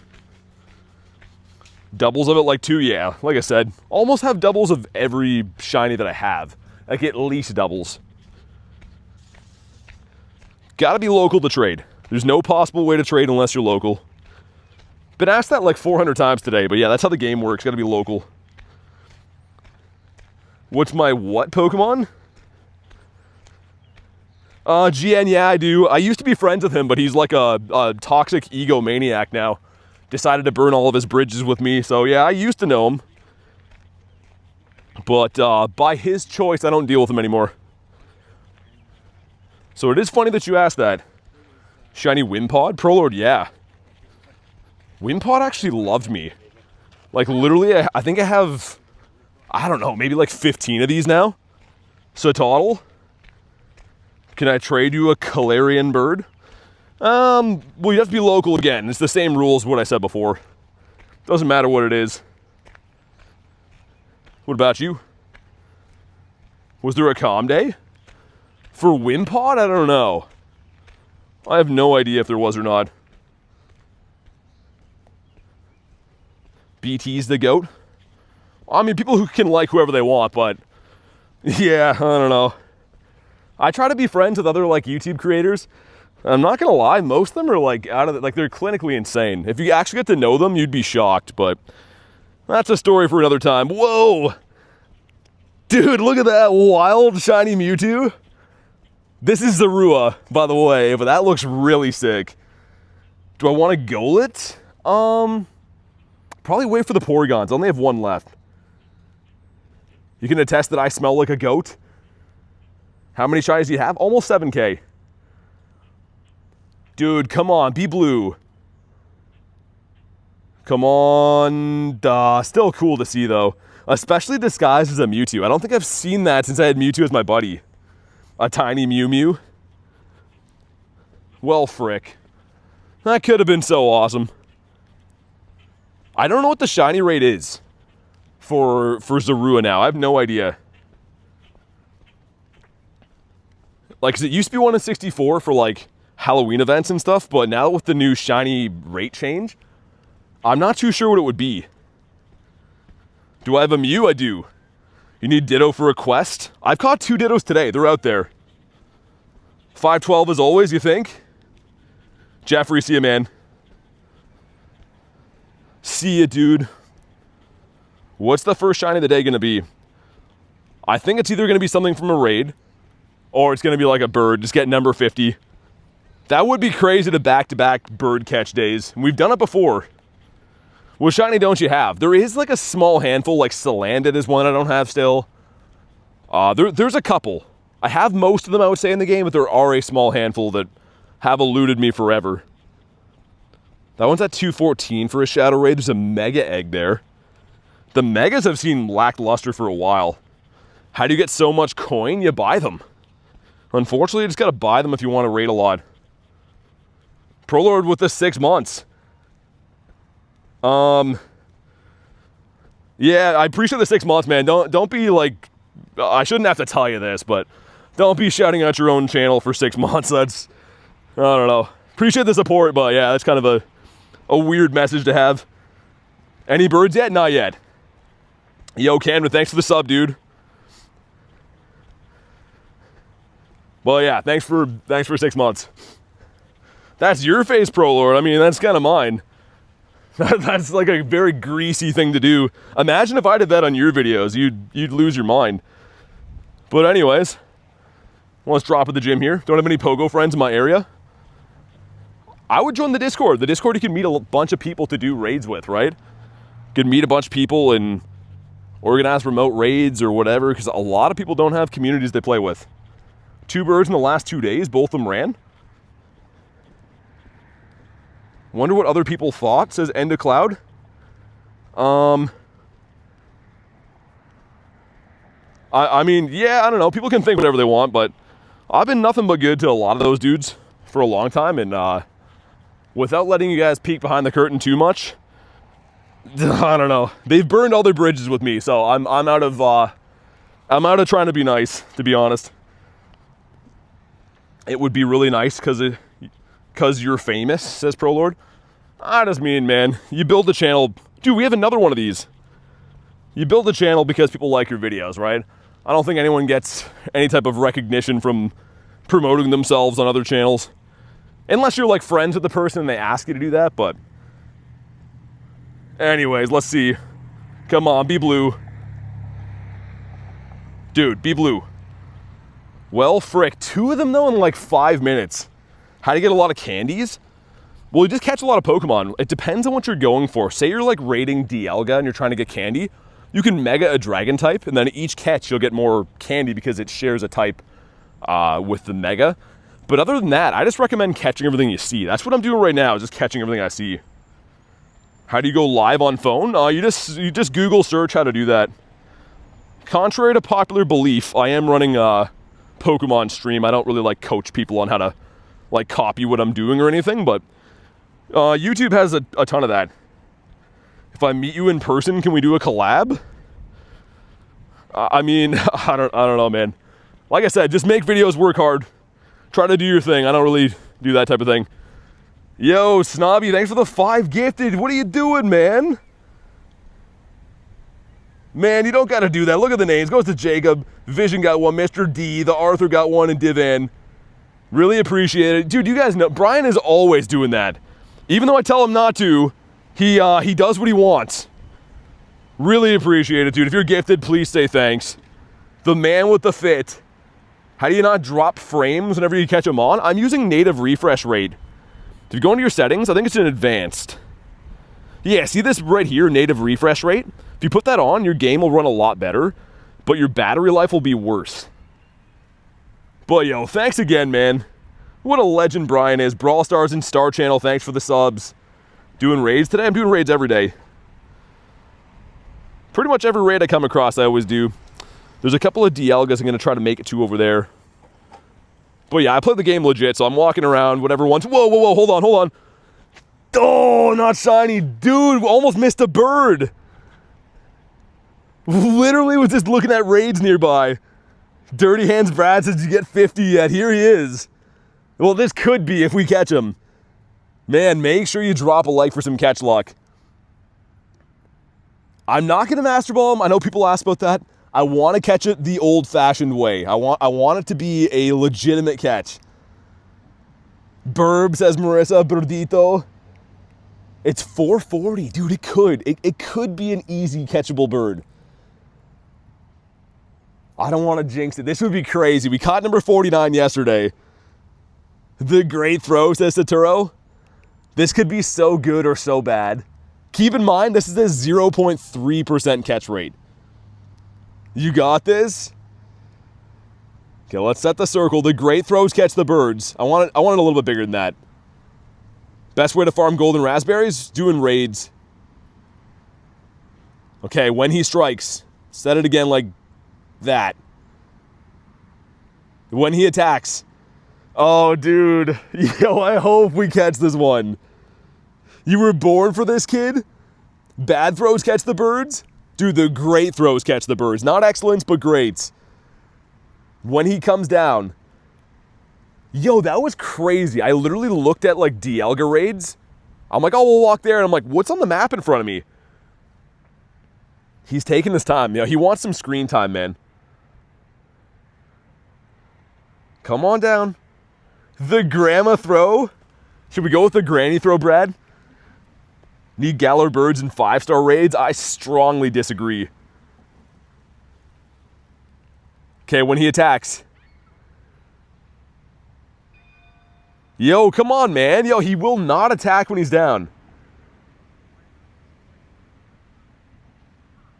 Doubles of it, like 2, yeah. Like I said, almost have doubles of every shiny that I have. Like, at least doubles. Gotta be local to trade. There's no possible way to trade unless you're local. Been asked that like 400 times today, but yeah, that's how the game works. Gotta be local. What's my what Pokemon? GN, yeah, I do. I used to be friends with him, but he's like a toxic egomaniac now. Decided to burn all of his bridges with me, so yeah, I used to know him. But by his choice, I don't deal with him anymore. So it is funny that you asked that. Shiny Wimpod? Prolord, yeah. Wimpod actually loved me. Like, literally, I think I have, I don't know, maybe like 15 of these now. So total. Can I trade you a Galarian Bird? Well, you have to be local again. It's the same rules what I said before. Doesn't matter what it is. What about you? Was there a calm day? For Wimpod? I don't know. I have no idea if there was or not. BT's the GOAT? I mean, people who can like whoever they want, but yeah, I don't know. I try to be friends with other like YouTube creators. I'm not gonna lie, most of them are like out of the, like they're clinically insane. If you actually get to know them, you'd be shocked, but that's a story for another time. Whoa! Dude, look at that wild shiny Mewtwo. This is Zorua, by the way, but that looks really sick. Do I want to goal it? Probably wait for the Porygons. I only have one left. You can attest that I smell like a goat. How many shinies do you have? Almost 7K. Dude, come on, be blue. Come on. Still cool to see, though. Especially disguised as a Mewtwo. I don't think I've seen that since I had Mewtwo as my buddy. A tiny Mew Mew. Well, frick. That could have been so awesome. I don't know what the shiny rate is for Zorua now. I have no idea. Like, 'cause it used to be 1 in 64 for, like, Halloween events and stuff, but now with the new shiny rate change, I'm not too sure what it would be. Do I have a Mew? I do. You need Ditto for a quest? I've caught 2 Dittos today. They're out there. 512 as always, you think? Jeffrey, see ya, man. See ya, dude. What's the first shiny of the day gonna be? I think it's either gonna be something from a raid, or it's gonna be like a bird, just get number 50. That would be crazy to back-to-back bird catch days. We've done it before. What shiny don't you have? There is like a small handful, like Salandit is one I don't have still. There's a couple. I have most of them, I would say, in the game, but there are a small handful that have eluded me forever. That one's at 214 for a Shadow Raid. There's a Mega Egg there. The Megas have seen lackluster for a while. How do you get so much coin? You buy them. Unfortunately, you just gotta buy them if you want to raid a lot. Prolord with the 6 months. Yeah, I appreciate the 6 months, man. Don't be like, I shouldn't have to tell you this, but don't be shouting out your own channel for 6 months. That's, I don't know. Appreciate the support, but yeah, that's kind of a weird message to have. Any birds yet? Not yet. Yo, Camden, thanks for the sub, dude. Well, yeah, thanks for 6 months. That's your face, Prolord. I mean, that's kind of mine. That's like a very greasy thing to do. Imagine if I did that on your videos. You'd lose your mind. But anyways, let's drop at the gym here. Don't have any Pogo friends in my area. I would join the Discord. The Discord, you can meet a bunch of people to do raids with, right? You can meet a bunch of people and organize remote raids or whatever, because a lot of people don't have communities they play with. 2 birds in the last 2 days, both of them ran. Wonder what other people thought, says End of Cloud. I mean, yeah, I don't know. People can think whatever they want, but I've been nothing but good to a lot of those dudes for a long time, and without letting you guys peek behind the curtain too much, I don't know. They've burned all their bridges with me, so I'm out of trying to be nice, to be honest. It would be really nice because you're famous, says Prolord. I just mean, man, you build a channel. Dude, we have another one of these. You build a channel because people like your videos, right? I don't think anyone gets any type of recognition from promoting themselves on other channels. Unless you're like friends with the person and they ask you to do that, but anyways, let's see. Come on, be blue. Dude, be blue. Well, frick, 2 of them though in like 5 minutes. How do you get a lot of candies? Well, you just catch a lot of Pokemon. It depends on what you're going for. Say you're like raiding Dialga and you're trying to get candy. You can mega a dragon type, and then each catch you'll get more candy because it shares a type with the mega. But other than that, I just recommend catching everything you see. That's what I'm doing right now, just catching everything I see. How do you go live on phone? You just Google search how to do that. Contrary to popular belief, I am running a Pokemon stream. I don't really like coach people on how to like copy what I'm doing or anything, but YouTube has a ton of that. If I meet you in person, can we do a collab? I mean, I don't know, man. Like I said, just make videos, work hard. Try to do your thing. I don't really do that type of thing. Yo, Snobby, thanks for the 5 gifted. What are you doing, man? Man, you don't gotta do that. Look at the names. Goes to Jacob. Vision got 1. Mr. D. The Arthur got 1, and Divan. Really appreciate it. Dude, you guys know, Brian is always doing that. Even though I tell him not to, he does what he wants. Really appreciate it, dude. If you're gifted, please say thanks. The man with the fit. How do you not drop frames whenever you catch them on? I'm using native refresh rate. If you go into your settings, I think it's in advanced. Yeah, see this right here, native refresh rate? If you put that on, your game will run a lot better, but your battery life will be worse. But yo, thanks again, man. What a legend Brian is. Brawl Stars and Star Channel, thanks for the subs. Doing raids today? I'm doing raids every day. Pretty much every raid I come across, I always do. There's a couple of Dialgas I'm going to try to make it to over there. But yeah, I play the game legit, so I'm walking around, whatever once. Whoa, whoa, whoa, hold on. Oh, not shiny. Dude, almost missed a bird. Literally was just looking at raids nearby. Dirty Hands Brad says, did you get 50 yet? Here he is. Well, this could be if we catch him. Man, make sure you drop a like for some catch luck. I'm not going to Master Ball him. I know people ask about that. I want to catch it the old-fashioned way. I want it to be a legitimate catch. Burb, says Marissa. Burdito. It's 440. Dude, it could. It could be an easy catchable bird. I don't want to jinx it. This would be crazy. We caught number 49 yesterday. The great throw, says Saturo. This could be so good or so bad. Keep in mind, this is a 0.3% catch rate. You got this? Okay, let's set the circle. The great throws catch the birds. I want it a little bit bigger than that. Best way to farm golden raspberries? Doing raids. Okay, when he strikes, set it again like that. When he attacks. Oh, dude. Yo, I hope we catch this one. You were born for this, kid? Bad throws catch the birds? Dude, the great throws catch the birds. Not excellence, but greats. When he comes down. Yo, that was crazy. I literally looked at, like, Dialga raids. I'm like, oh, we'll walk there. And I'm like, what's on the map in front of me? He's taking his time. You know, he wants some screen time, man. Come on down. The grandma throw? Should we go with the granny throw, Brad? Need Galar Birds in 5-star raids? I strongly disagree. Okay, when he attacks. Yo, come on, man. Yo, he will not attack when he's down.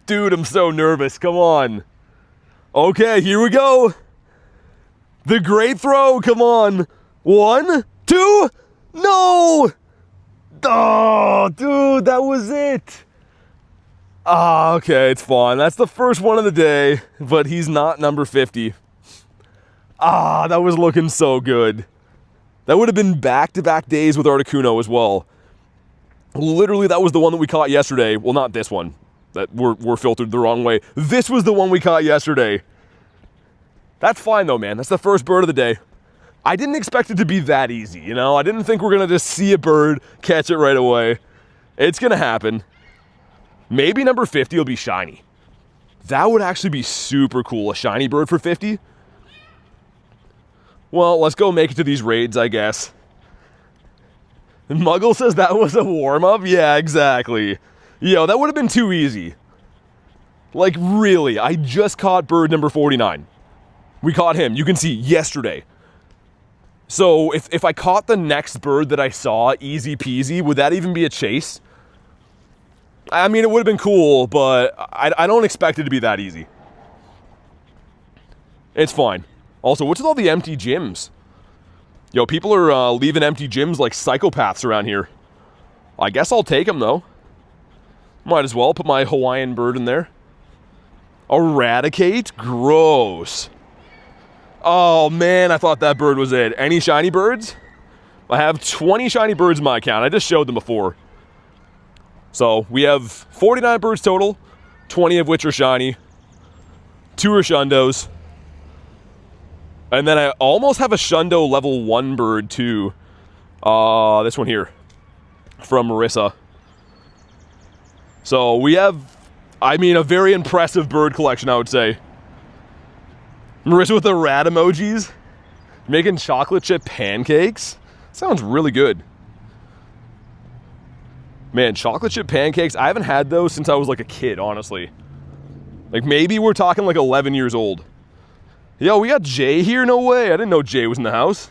Dude, I'm so nervous. Come on. Okay, here we go. The great throw. Come on. 1, 2. No! Oh, dude, that was it. Ah, okay, it's fine. That's the first one of the day, but he's not number 50. Ah, that was looking so good. That would have been back-to-back days with Articuno as well. Literally, that was the one that we caught yesterday. Well, not this one. That we're filtered the wrong way. This was the one we caught yesterday. That's fine, though, man. That's the first bird of the day. I didn't expect it to be that easy, you know? I didn't think we're going to just see a bird, catch it right away. It's going to happen. Maybe number 50 will be shiny. That would actually be super cool. A shiny bird for 50. Well, let's go make it to these raids, I guess. Muggle says that was a warm-up? Yeah, exactly. Yo, that would have been too easy. Like, really, I just caught bird number 49. We caught him, you can see, yesterday. So, if I caught the next bird that I saw, easy peasy, would that even be a chase? I mean, it would have been cool, but I don't expect it to be that easy. It's fine. Also, what's with all the empty gyms? Yo, people are leaving empty gyms like psychopaths around here. I guess I'll take them, though. Might as well put my Hawaiian bird in there. Eradicate? Gross. Oh, man, I thought that bird was it. Any shiny birds? I have 20 shiny birds in my account. I just showed them before. So, we have 49 birds total, 20 of which are shiny. 2 are shundos. And then I almost have a Shundo level 1 bird, too. This one here. From Marissa. So, we have, I mean, a very impressive bird collection, I would say. Marissa with the rat emojis. Making chocolate chip pancakes. Sounds really good. Man, chocolate chip pancakes, I haven't had those since I was like a kid, honestly. Like, maybe we're talking like 11 years old. Yo, we got Jay here? No way. I didn't know Jay was in the house.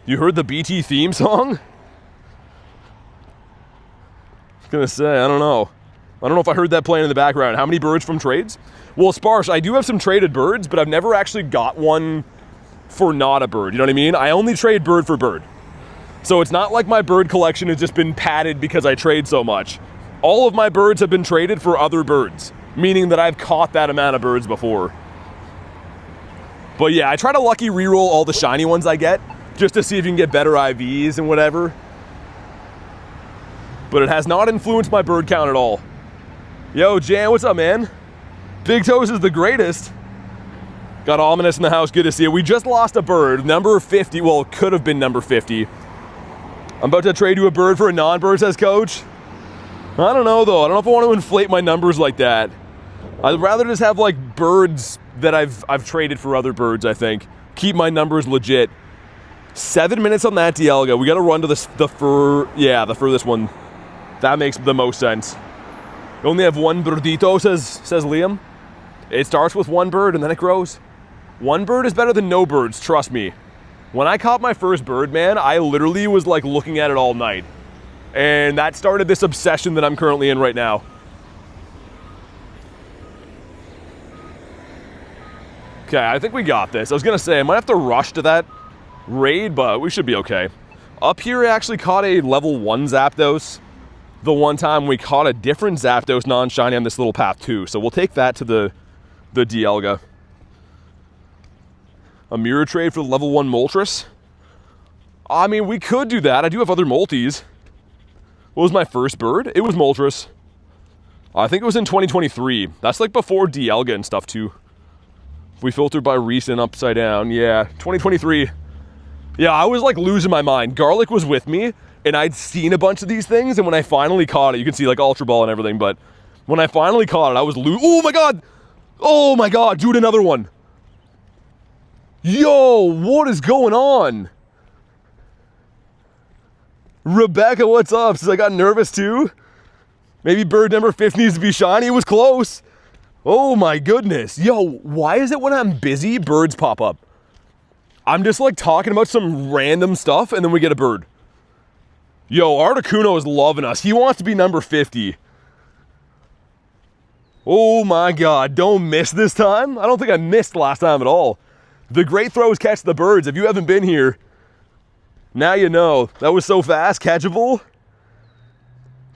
You heard the BT theme song? I was gonna say, I don't know. I don't know if I heard that playing in the background. How many birds from trades? Well, Sparsh, I do have some traded birds, but I've never actually got one for not a bird. You know what I mean? I only trade bird for bird. So it's not like my bird collection has just been padded because I trade so much. All of my birds have been traded for other birds, meaning that I've caught that amount of birds before. But yeah, I try to lucky reroll all the shiny ones I get, just to see if you can get better IVs and whatever. But it has not influenced my bird count at all. Yo, Jan, what's up, man? Big Toes is the greatest. Got Ominous in the house, good to see you. We just lost a bird, number 50, well, it could have been number 50. I'm about to trade you a bird for a non-bird, says Coach. I don't know, though. I don't know if I want to inflate my numbers like that. I'd rather just have, like, birds that I've traded for other birds, I think. Keep my numbers legit. 7 minutes on that Dialga. We got to run to the furthest one. That makes the most sense. You only have one birdito, says Liam. It starts with one bird and then it grows. One bird is better than no birds, trust me. When I caught my first bird, man, I literally was like looking at it all night. And that started this obsession that I'm currently in right now. Okay, I think we got this. I was gonna say, I might have to rush to that raid, but we should be okay. Up here, I actually caught a level 1 Zapdos. The one time we caught a different Zapdos non-shiny on this little path too. So we'll take that to the Dialga. A mirror trade for the level 1 Moltres. I mean, we could do that. I do have other multis. What was my first bird? It was Moltres. I think it was in 2023. That's like before Dialga and stuff too. We filtered by recent upside down. Yeah, 2023. Yeah, I was like losing my mind. Garlic was with me, and I'd seen a bunch of these things, and when I finally caught it, you can see like Ultra Ball and everything, but when I finally caught it, I was oh my god! Oh my god, dude, another one! Yo, what is going on? Rebecca, what's up? Since I got nervous too. Maybe bird number 50 needs to be shiny. It was close. Oh my goodness. Yo, why is it when I'm busy, birds pop up? I'm just like talking about some random stuff and then we get a bird. Yo, Articuno is loving us. He wants to be number 50. Oh my god, don't miss this time. I don't think I missed last time at all. The great throws catch the birds. If you haven't been here, now you know. That was so fast, catchable.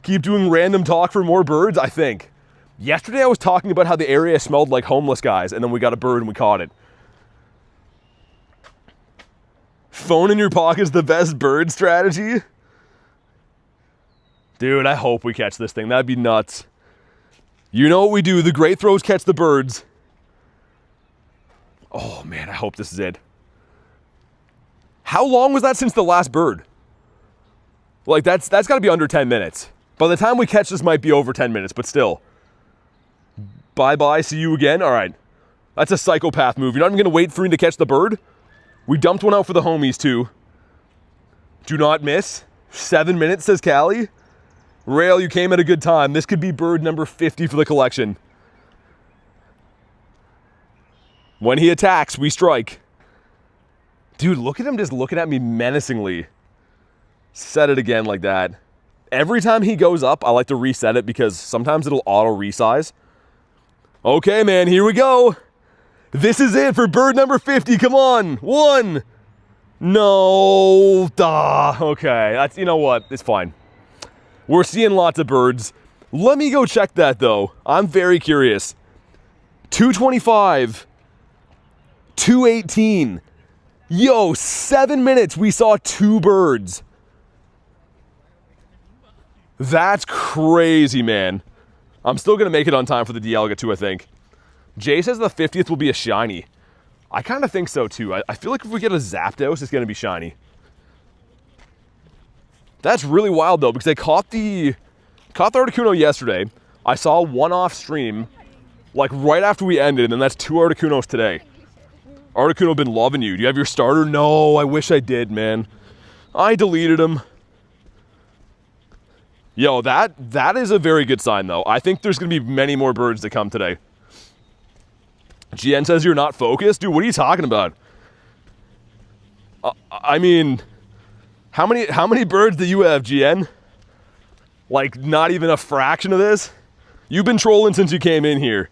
Keep doing random talk for more birds, I think. Yesterday I was talking about how the area smelled like homeless guys, and then we got a bird and we caught it. Phone in your pocket is the best bird strategy. Dude, I hope we catch this thing. That'd be nuts. You know what we do. The great throws catch the birds. Oh man, I hope this is it. How long was that since the last bird? Like that's got to be under 10 minutes. By the time we catch this might be over 10 minutes, but still. Bye-bye, see you again. All right. That's a psychopath move. You're not even going to wait for him to catch the bird? We dumped one out for the homies, too. Do not miss. 7 minutes, says Callie. Rail, you came at a good time. This could be bird number 50 for the collection. When he attacks, we strike. Dude, look at him just looking at me menacingly. Set it again like that. Every time he goes up, I like to reset it because sometimes it'll auto-resize. Okay, man, here we go. This is it for bird number 50. Come on. 1. No. Duh. Okay, that's, you know what? It's fine. We're seeing lots of birds. Let me go check that, though. I'm very curious. 225. 218. Yo, 7 minutes, we saw 2 birds. That's crazy, man. I'm still going to make it on time for the Dialga, too, I think. Jay says the 50th will be a shiny. I kind of think so, too. I feel like if we get a Zapdos, it's going to be shiny. That's really wild, though, because I caught the Articuno yesterday. I saw one off stream, like, right after we ended, and that's 2 Articunos today. Articuno been loving you. Do you have your starter? No, I wish I did, man. I deleted him. Yo, that is a very good sign, though. I think there's going to be many more birds to come today. GN says you're not focused? Dude, what are you talking about? I mean, how many birds do you have, GN? Like, not even a fraction of this? You've been trolling since you came in here.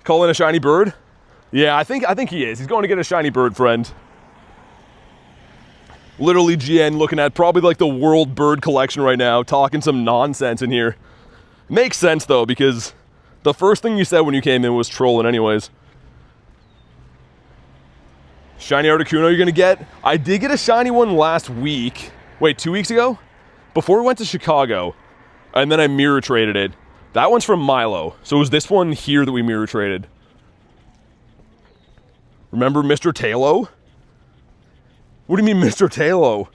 Calling a shiny bird? Yeah, I think he is. He's going to get a shiny bird, friend. Literally GN looking at probably like the world bird collection right now, talking some nonsense in here. Makes sense, though, because the first thing you said when you came in was trolling anyways. Shiny Articuno you're going to get? I did get a shiny one last week. Wait, 2 weeks ago? Before we went to Chicago. And then I mirror traded it. That one's from Milo. So it was this one here that we mirror traded. Remember Mr. Talo? What do you mean, Mr. Talo?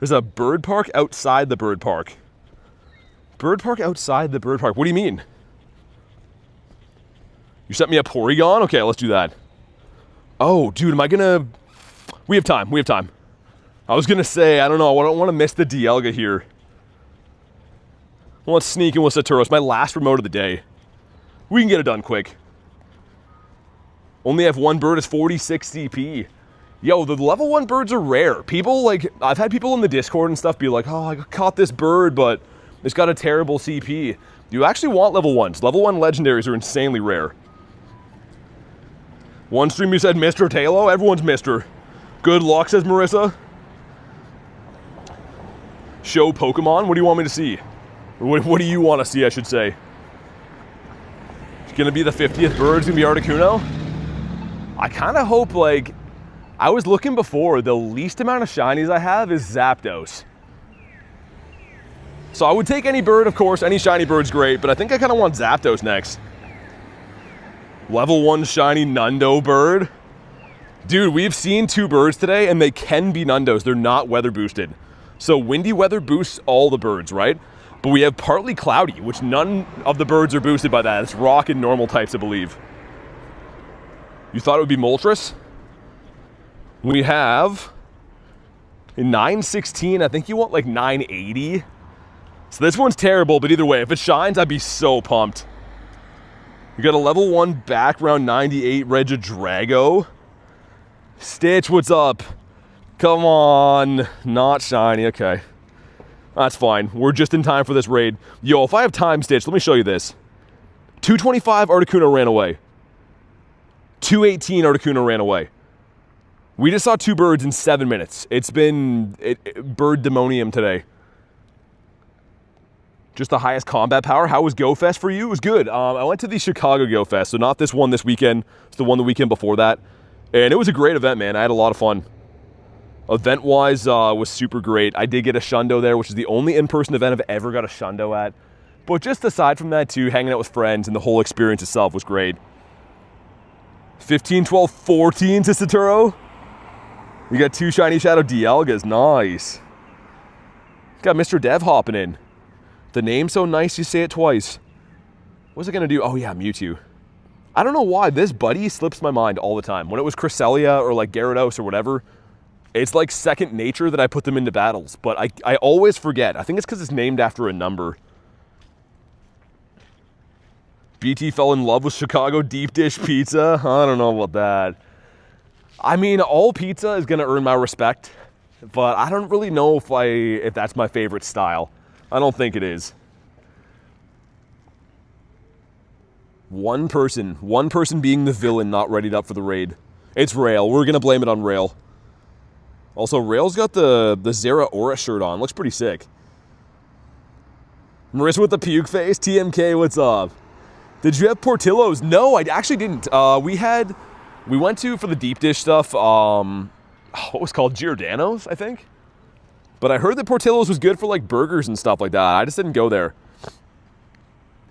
There's a bird park outside the bird park. Bird park outside the bird park. What do you mean? You sent me a Porygon? Okay, let's do that. Oh, dude, am I gonna... We have time. We have time. I was gonna say, I don't know. I don't want to miss the Dialga here. Let's sneak in with Saturos. My last remote of the day. We can get it done quick. Only have one bird is 46 CP. Yo, the level 1 birds are rare. People, like, I've had people in the Discord and stuff be like, oh, I caught this bird, but it's got a terrible CP. You actually want level 1s. Level 1 legendaries are insanely rare. One stream you said Mr. Talo? Everyone's Mr. Good luck, says Marissa. Show Pokemon? What do you want me to see? What do you want to see, I should say? It's gonna be the 50th bird, it's gonna be Articuno? I kind of hope, like, I was looking before, the least amount of shinies I have is Zapdos. So I would take any bird, of course, any shiny bird's great, but I think I kind of want Zapdos next. Level 1 shiny Hundo bird. Dude, we've seen 2 birds today, and they can be Hundos. They're not weather boosted. So windy weather boosts all the birds, right? But we have partly cloudy, which none of the birds are boosted by that. It's rock and normal types, I believe. You thought it would be Moltres? We have in 916, I think you want like 980. So this one's terrible, but either way, if it shines, I'd be so pumped. You got a level 1 background 98 Regidrago. Stitch, what's up? Come on, not shiny, okay. That's fine, we're just in time for this raid. Yo, if I have time, Stitch, let me show you this. 225 Articuno ran away. 218 Articuno ran away. We just saw 2 birds in 7 minutes. It's been bird demonium today. Just the highest combat power. How was Go Fest for you? It was good. I went to the Chicago Go Fest, so not this one this weekend. It's the one the weekend before that. And it was a great event, man. I had a lot of fun. Event-wise, was super great. I did get a Shundo there, which is the only in-person event I've ever got a Shundo at. But just aside from that, too, hanging out with friends and the whole experience itself was great. 15, 12, 14 to Saturo. We got 2 shiny Shadow Dialgas. Nice. Got Mr. Dev hopping in. The name's so nice you say it twice. What's it gonna do? Oh yeah, Mewtwo. I don't know why, this buddy slips my mind all the time. When it was Cresselia or like Gyarados or whatever, it's like second nature that I put them into battles. But I always forget. I think it's because it's named after a number. BT fell in love with Chicago deep dish pizza. I don't know about that. I mean, all pizza is going to earn my respect. But I don't really know if that's my favorite style. I don't think it is. One person being the villain not readied up for the raid. It's Rail. We're going to blame it on Rail. Also, Rail's got the Zera Aura shirt on. Looks pretty sick. Marissa with the puke face. TMK, what's up? Did you have Portillo's? No, I actually didn't. We went to, for the deep dish stuff, what was called Giordano's, I think? But I heard that Portillo's was good for like burgers and stuff like that. I just didn't go there.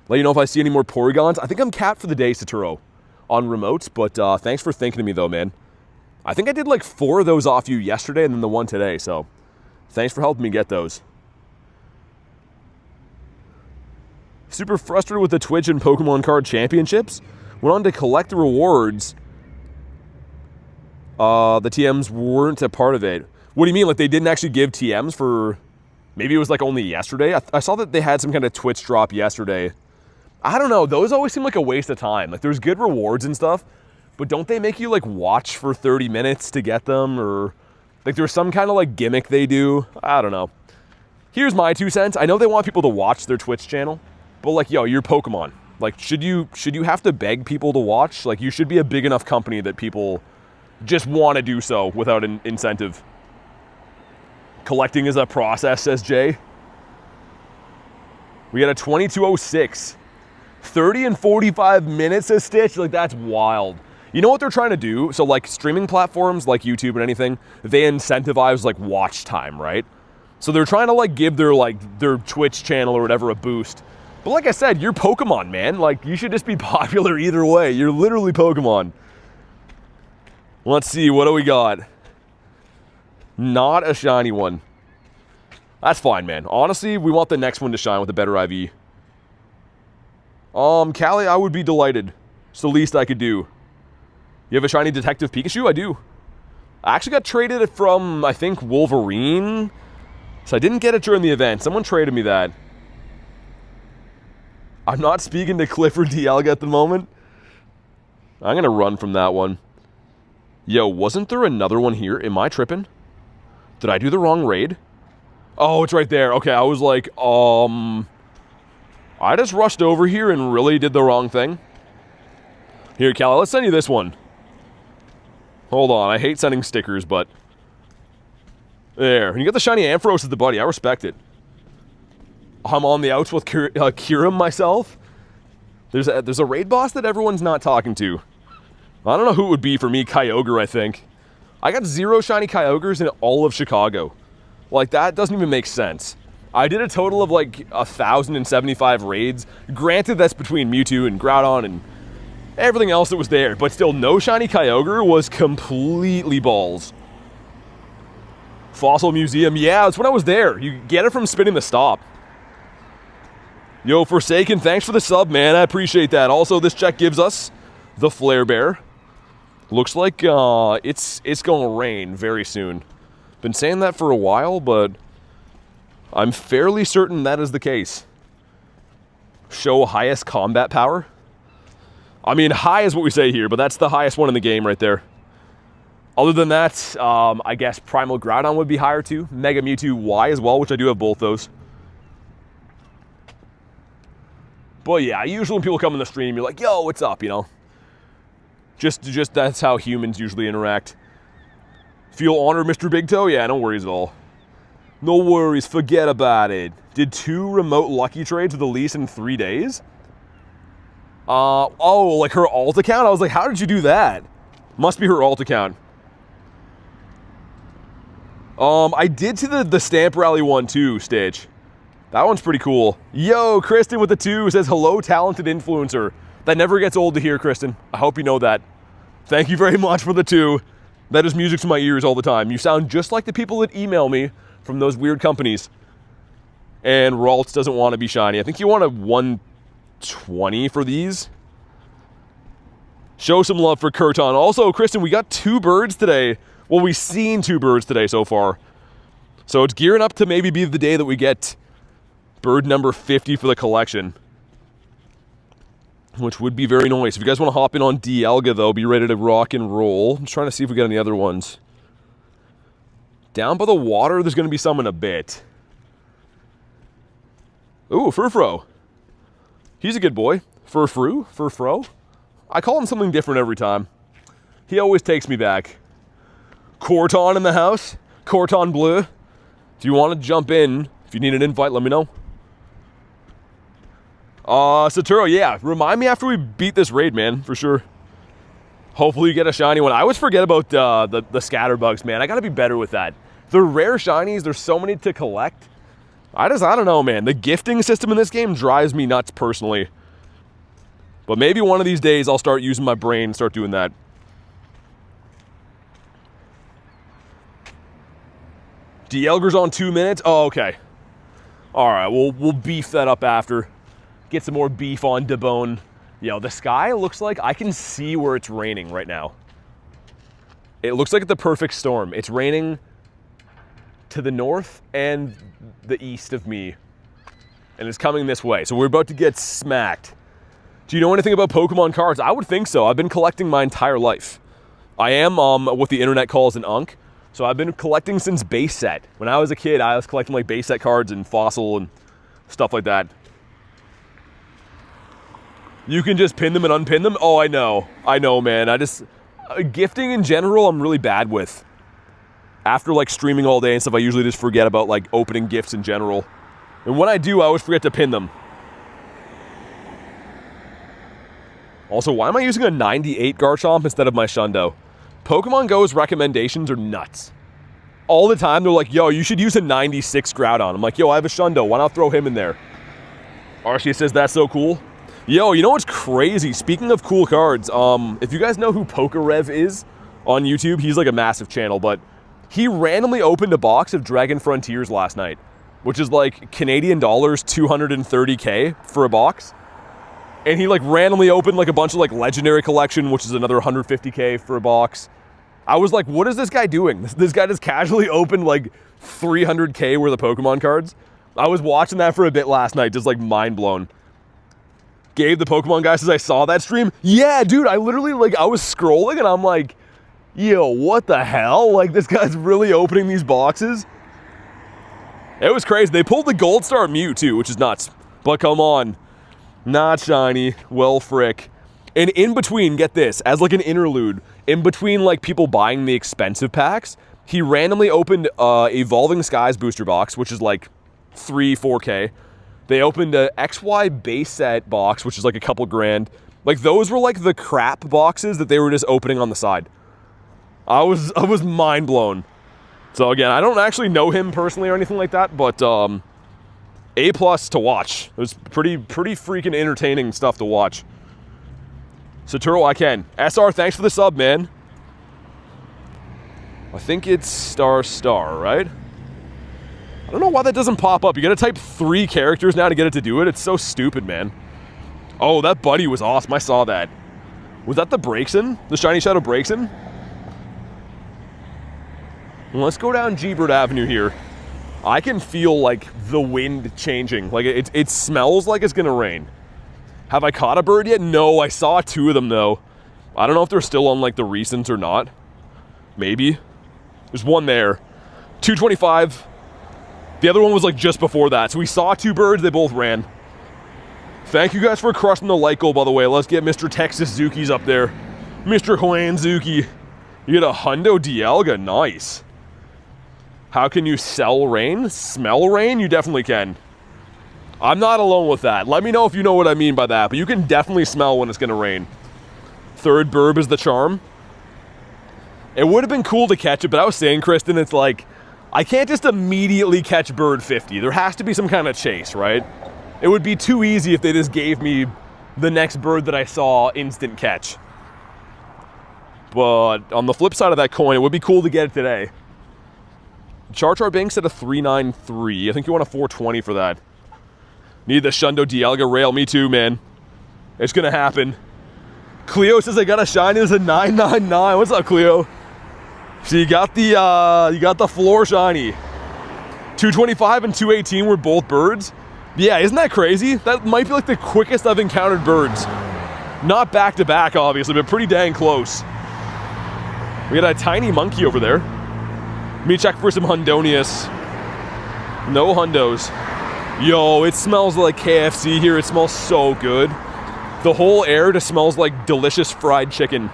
Let you know if I see any more Porygons. I think I'm capped for the day, Saturo, on remotes, but thanks for thinking of me though, man. I think I did like 4 of those off you yesterday and then the one today, so thanks for helping me get those. Super frustrated with the Twitch and Pokemon card championships. Went on to collect the rewards. The TMs weren't a part of it. What do you mean? Like they didn't actually give TMs for... Maybe it was like only yesterday? I saw that they had some kind of Twitch drop yesterday. I don't know. Those always seem like a waste of time. Like there's good rewards and stuff, but don't they make you like watch for 30 minutes to get them? Or like there's some kind of like gimmick they do. I don't know. Here's my 2 cents. I know they want people to watch their Twitch channel, but like, yo, you're Pokemon. Like, should you have to beg people to watch? Like, you should be a big enough company that people just want to do so without an incentive. Collecting is a process, says Jay. We got a 2206. 30 and 45 minutes, says Stitch. Like, that's wild. You know what they're trying to do? So, like, streaming platforms like YouTube and anything, they incentivize, like, watch time, right? So they're trying to, like, give their Twitch channel or whatever a boost. But like I said, you're Pokemon, man. Like, you should just be popular either way. You're literally Pokemon. Let's see, what do we got? Not a shiny one. That's fine, man. Honestly, we want the next one to shine with a better IV. Callie, I would be delighted. It's the least I could do. You have a shiny Detective Pikachu? I do. I actually got traded it from, I think, Wolverine. So I didn't get it during the event. Someone traded me that. I'm not speaking to Clifford Dialga at the moment. I'm going to run from that one. Yo, wasn't there another one here? Am I tripping? Did I do the wrong raid? Oh, it's right there. Okay, I was like, I just rushed over here and really did the wrong thing. Here, Callie, let's send you this one. Hold on, I hate sending stickers, but... There. And you got the shiny Ampharos as the buddy. I respect it. I'm on the outs with Kirim myself. There's a raid boss that everyone's not talking to. I don't know who it would be for me. Kyogre, I think. I got 0 shiny Kyogres in all of Chicago. Like, that doesn't even make sense. I did a total of like 1,075 raids. Granted, that's between Mewtwo and Groudon and everything else that was there. But still, no shiny Kyogre was completely balls. Fossil Museum. Yeah, that's when I was there. You get it from spinning the stop. Yo, Forsaken, thanks for the sub, man. I appreciate that. Also, this check gives us the Flare Bear. Looks like it's going to rain very soon. Been saying that for a while, but I'm fairly certain that is the case. Show highest combat power. I mean, high is what we say here, but that's the highest one in the game right there. Other than that, I guess Primal Groudon would be higher too. Mega Mewtwo Y as well, which I do have both those. But yeah, usually when people come in the stream, you're like, yo, what's up, you know? Just that's how humans usually interact. Feel honored, Mr. Big Toe? Yeah, no worries at all. No worries, forget about it. Did 2 remote lucky trades with Elise in 3 days? Oh, like her alt account? I was like, how did you do that? Must be her alt account. I did to the Stamp Rally one too, Stitch. That one's pretty cool. Yo, Kristen with the 2 says, hello, talented influencer. That never gets old to hear, Kristen. I hope you know that. Thank you very much for the 2. That is music to my ears all the time. You sound just like the people that email me from those weird companies. And Ralts doesn't want to be shiny. I think you want a 120 for these. Show some love for Kurton. Also, Kristen, we got 2 birds today. Well, we've seen 2 birds today so far. So it's gearing up to maybe be the day that we get bird number 50 for the collection, which would be very nice. If you guys want to hop in on Dialga, though, be ready to rock and roll. I'm trying to see if we got any other ones. Down by the water, there's going to be some in a bit. Ooh, Furfro. He's a good boy. Furfro. I call him something different every time. He always takes me back. Corton in the house. Corton Bleu. If you want to jump in, if you need an invite, let me know. Saturo, yeah. Remind me after we beat this raid, man, for sure. Hopefully you get a shiny one. I always forget about the scatterbugs, man. I gotta be better with that. The rare shinies, there's so many to collect. I don't know, man. The gifting system in this game drives me nuts personally. But maybe one of these days I'll start using my brain and start doing that. Dialga's on 2 minutes? Oh, okay. Alright, we'll beef that up after. Get some more beef on Debone. Yo, the sky looks like I can see where it's raining right now. It looks like the perfect storm. It's raining to the north and the east of me. And it's coming this way. So we're about to get smacked. Do you know anything about Pokemon cards? I would think so. I've been collecting my entire life. I am what the internet calls an unk. So I've been collecting since base set. When I was a kid, I was collecting like base set cards and fossil and stuff like that. You can just pin them and unpin them? Oh, I know, man. Gifting in general, I'm really bad with. After like streaming all day and stuff, I usually just forget about like opening gifts in general. And when I do, I always forget to pin them. Also, why am I using a 98 Garchomp instead of my Shundo? Pokemon GO's recommendations are nuts. All the time, they're like, yo, you should use a 96 Groudon. I'm like, yo, I have a Shundo. Why not throw him in there? Archie says that's so cool. Yo, you know what's crazy? Speaking of cool cards, if you guys know who Pokerev is on YouTube, he's like a massive channel, but he randomly opened a box of Dragon Frontiers last night, which is like Canadian dollars 230K for a box. And he like randomly opened like a bunch of like Legendary Collection, which is another 150K for a box. I was like, what is this guy doing? This guy just casually opened like 300K worth of Pokemon cards. I was watching that for a bit last night, just like mind blown. Gabe, the Pokemon guy, says I saw that stream. Yeah, dude, I literally like, I was scrolling and I'm like, yo, what the hell? Like this guy's really opening these boxes. It was crazy. They pulled the Gold Star Mew too, which is nuts. But come on. Not shiny. Well, frick. And in between, get this, as like an interlude, in between like people buying the expensive packs, he randomly opened Evolving Skies booster box, which is like 3-4K. They opened a XY base set box, which is like a couple grand. Like those were like the crap boxes that they were just opening on the side. I was mind blown. So again, I don't actually know him personally or anything like that, but A+ to watch. It was pretty freaking entertaining stuff to watch. Saturo, I can. SR, thanks for the sub, man. I think it's star, right? I don't know why that doesn't pop up. You gotta type 3 characters now to get it to do it. It's so stupid, man. Oh, that buddy was awesome. I saw that. Was that the Braixen? The Shiny Shadow Braixen? Let's go down G-Bird Avenue here. I can feel like the wind changing. Like it smells like it's gonna rain. Have I caught a bird yet? No, I saw 2 of them though. I don't know if they're still on like the recents or not. Maybe. There's one there. 225. The other one was like just before that. So we saw 2 birds, they both ran. Thank you guys for crushing the like goal, by the way. Let's get Mr. Texas Zuki's up there. Mr. Juan Zuki. You get a Hundo Dialga, nice. How can you sell rain? Smell rain? You definitely can. I'm not alone with that. Let me know if you know what I mean by that, but you can definitely smell when it's gonna rain. 3rd burb is the charm. It would have been cool to catch it, but I was saying, Kristen, it's like, I can't just immediately catch bird 50. There has to be some kind of chase, right? It would be too easy if they just gave me the next bird that I saw instant catch. But on the flip side of that coin, it would be cool to get it today. Char Banks at a 393. I think you want a 420 for that. Need the Shundo Dialga rail. Me too, man. It's gonna happen. Cleo says I got a shiny. There's a 999. What's up, Cleo? So you got the floor shiny. 225 and 218 were both birds. Yeah, isn't that crazy? That might be like the quickest I've encountered birds. Not back to back, obviously, but pretty dang close. We got a tiny monkey over there. Let me check for some Hundonius. No Hundos. Yo, it smells like KFC here. It smells so good. The whole air just smells like delicious fried chicken.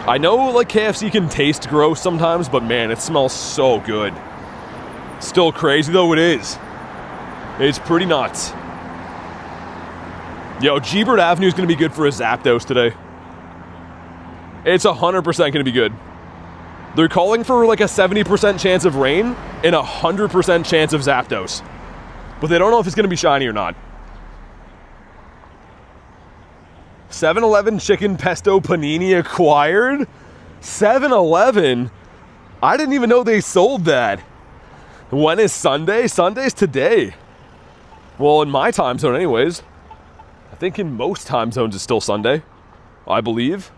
I know like KFC can taste gross sometimes, but man, it smells so good. Still crazy though it is. It's pretty nuts. Yo, G-Bird Avenue is going to be good for a Zapdos today. It's 100% going to be good. They're calling for like a 70% chance of rain and a 100% chance of Zapdos. But they don't know if it's going to be shiny or not. 7-Eleven chicken pesto panini acquired? 7-Eleven? I didn't even know they sold that. When is Sunday? Sunday's today. Well, in my time zone anyways. I think in most time zones it's still Sunday, I believe.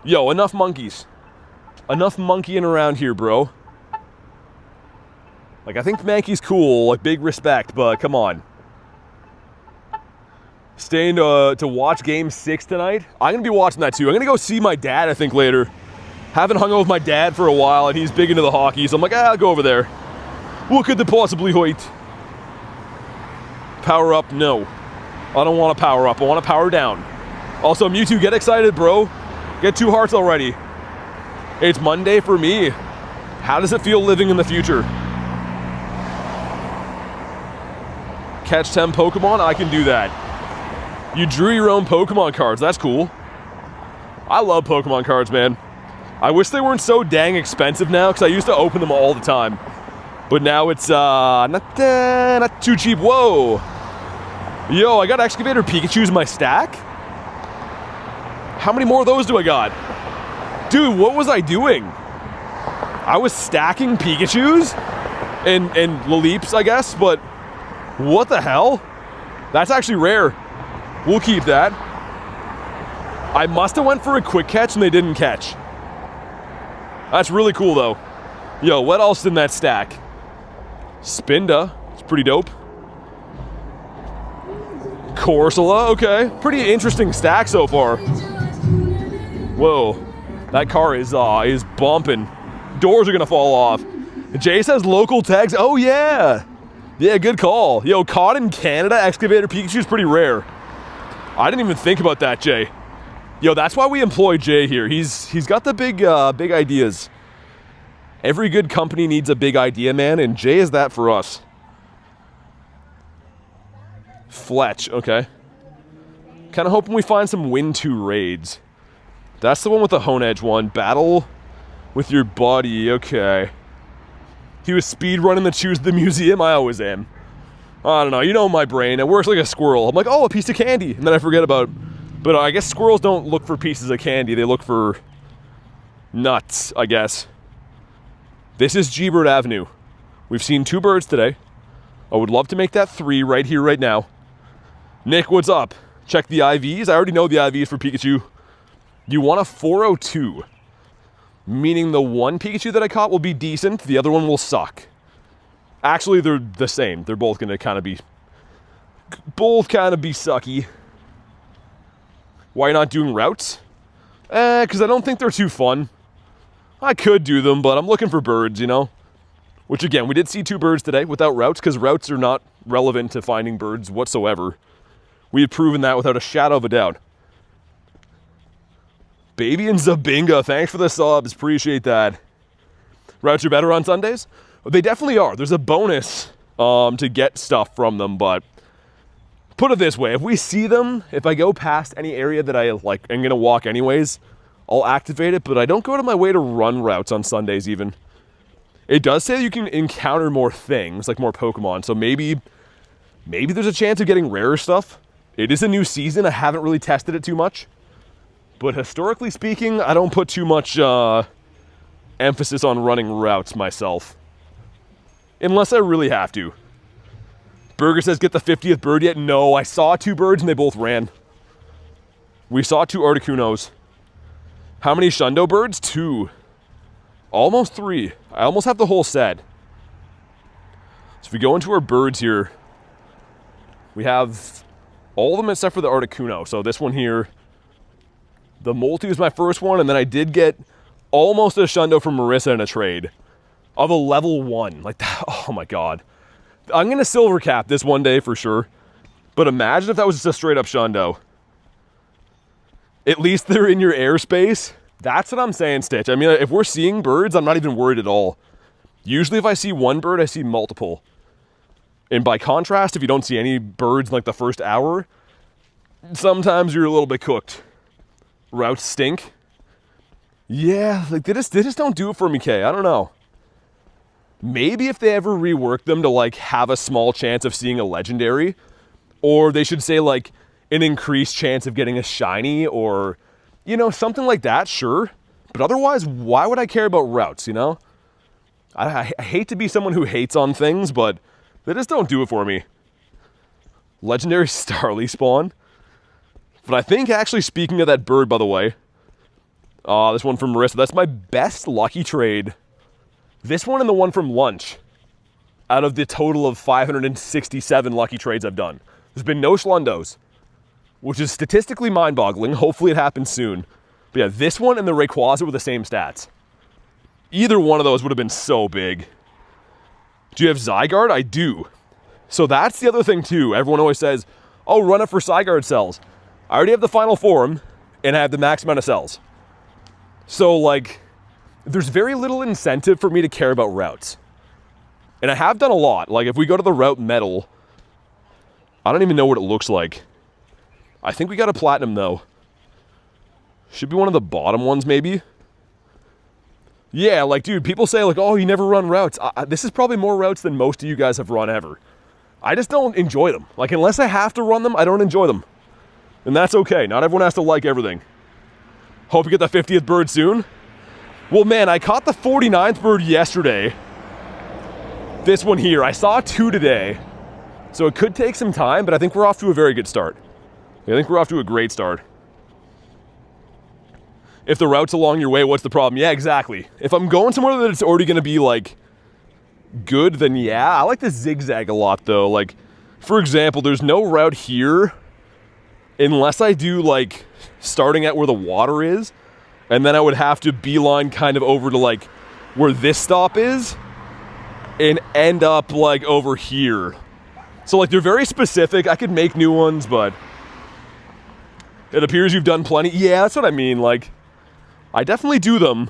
Yo, enough monkeys. Enough monkeying around here, bro. Like, I think Mankey's cool, like, big respect, but come on. Staying to watch Game 6 tonight? I'm going to be watching that too. I'm going to go see my dad, I think, later. Haven't hung out with my dad for a while, and he's big into the hockey, so I'm like, I'll go over there. What could they possibly hoit? Power up? No. I don't want to power up. I want to power down. Also, Mewtwo, get excited, bro. Get 2 hearts already. It's Monday for me. How does it feel living in the future? Catch 10 Pokemon? I can do that. You drew your own Pokemon cards. That's cool. I love Pokemon cards, man. I wish they weren't so dang expensive now, because I used to open them all the time. But now it's not too cheap. Whoa. Yo, I got Excavator Pikachus in my stack? How many more of those do I got? Dude, what was I doing? I was stacking Pikachus and Laleeps, I guess, but what the hell? That's actually rare. We'll keep that. I must have went for a quick catch and they didn't catch. That's really cool though. Yo, what else in that stack? Spinda, it's pretty dope. Corsola, okay. Pretty interesting stack so far. Whoa, that car is bumping. Doors are gonna fall off. Jay says local tags, oh yeah. Yeah, good call. Yo, caught in Canada, Excavator Pikachu is pretty rare. I didn't even think about that, Jay. Yo, that's why we employ Jay here. He's got the big ideas. Every good company needs a big idea, man, and Jay is that for us. Fletch, okay. Kind of hoping we find some Win 2 raids. That's the one with the Honedge one. Battle with your buddy, okay. He was speed running the Choose the Museum. I always am. I don't know, you know my brain. It works like a squirrel. I'm like, oh, a piece of candy. And then I forget about it. But I guess squirrels don't look for pieces of candy. They look for nuts, I guess. This is G-Bird Avenue. We've seen 2 birds today. I would love to make that 3 right here, right now. Nick, what's up? Check the IVs. I already know the IVs for Pikachu. You want a 402. Meaning the one Pikachu that I caught will be decent. The other one will suck. Actually, they're the same. They're both going to kind of be sucky. Why not doing routes? Because I don't think they're too fun. I could do them, but I'm looking for birds, you know? Which, again, we did see 2 birds today without routes, because routes are not relevant to finding birds whatsoever. We have proven that without a shadow of a doubt. Baby and Zabinga, thanks for the subs. Appreciate that. Routes are better on Sundays? They definitely are. There's a bonus to get stuff from them, but put it this way. If we see them, if I go past any area that I like, I'm going to walk anyways, I'll activate it, but I don't go out of my way to run routes on Sundays even. It does say you can encounter more things, like more Pokemon, so maybe there's a chance of getting rarer stuff. It is a new season. I haven't really tested it too much. But historically speaking, I don't put too much emphasis on running routes myself. Unless I really have to. Burger says, get the 50th bird yet? No, I saw 2 birds and they both ran. We saw 2 Articunos. How many Shundo birds? 2. Almost 3. I almost have the whole set. So if we go into our birds here, we have all of them except for the Articuno. So this one here, the Multi was my first one, and then I did get almost a Shundo from Marissa in a trade of a level 1. Like, oh my god. I'm going to silver cap this one day for sure. But imagine if that was just a straight up Shundo. At least they're in your airspace. That's what I'm saying, Stitch. I mean, if we're seeing birds, I'm not even worried at all. Usually if I see one bird, I see multiple. And by contrast, if you don't see any birds in like the first hour, sometimes you're a little bit cooked. Routes stink. Yeah, like they just don't do it for me, Kay. I don't know. Maybe if they ever rework them to like have a small chance of seeing a legendary, or they should say like an increased chance of getting a shiny, or, you know, something like that, sure. But otherwise, why would I care about routes, you know? I hate to be someone who hates on things, but they just don't do it for me. Legendary Starly spawn. But I think actually, speaking of that bird, by the way, this one from Marissa, that's my best lucky trade. This one and the one from lunch, out of the total of 567 lucky trades I've done. There's been no Shlundos, which is statistically mind-boggling. Hopefully it happens soon. But yeah, this one and the Rayquaza were the same stats. Either one of those would have been so big. Do you have Zygarde? I do. So that's the other thing too. Everyone always says, oh, run it for Zygarde cells. I already have the final form, and I have the max amount of cells. So like, there's very little incentive for me to care about routes. And I have done a lot. Like if we go to the route medal, I don't even know what it looks like. I think we got a platinum though. Should be one of the bottom ones maybe. Yeah, like dude, people say like, oh, you never run routes. This is probably more routes than most of you guys have run ever. I just don't enjoy them. Like unless I have to run them, I don't enjoy them. And that's okay. Not everyone has to like everything. Hope you get the 50th bird soon. Well, man, I caught the 49th bird yesterday. This one here. I saw 2 today. So it could take some time, but I think we're off to a very good start. I think we're off to a great start. If the route's along your way, what's the problem? Yeah, exactly. If I'm going somewhere that it's already going to be, like, good, then yeah. I like to zigzag a lot, though. Like, for example, there's no route here unless I do, like, starting at where the water is. And then I would have to beeline kind of over to, like, where this stop is and end up, like, over here. So, like, they're very specific. I could make new ones, but it appears you've done plenty. Yeah, that's what I mean. Like, I definitely do them.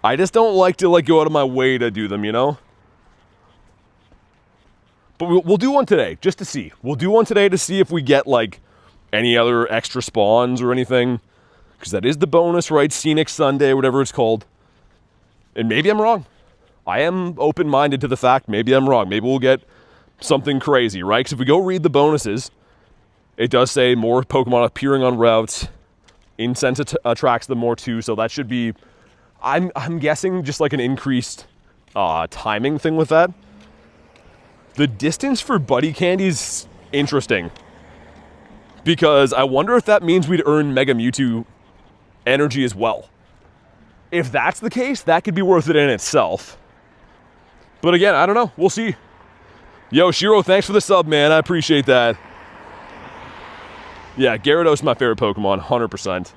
I just don't like to, like, go out of my way to do them, you know? But we'll do one today, just to see. We'll do one today to see if we get, like, any other extra spawns or anything. Because that is the bonus, right? Scenic Sunday, whatever it's called. And maybe I'm wrong. I am open-minded to the fact maybe I'm wrong. Maybe we'll get something crazy, right? Because if we go read the bonuses, it does say more Pokemon appearing on routes. Incense attracts them more too, so that should be, I'm guessing, just like an increased timing thing with that. The distance for Buddy Candy's interesting. Because I wonder if that means we'd earn Mega Mewtwo energy as well. If that's the case, that could be worth it in itself. But again, I don't know. We'll see. Yo, Shiro, thanks for the sub, man. I appreciate that. Yeah, Gyarados is my favorite Pokemon, 100%.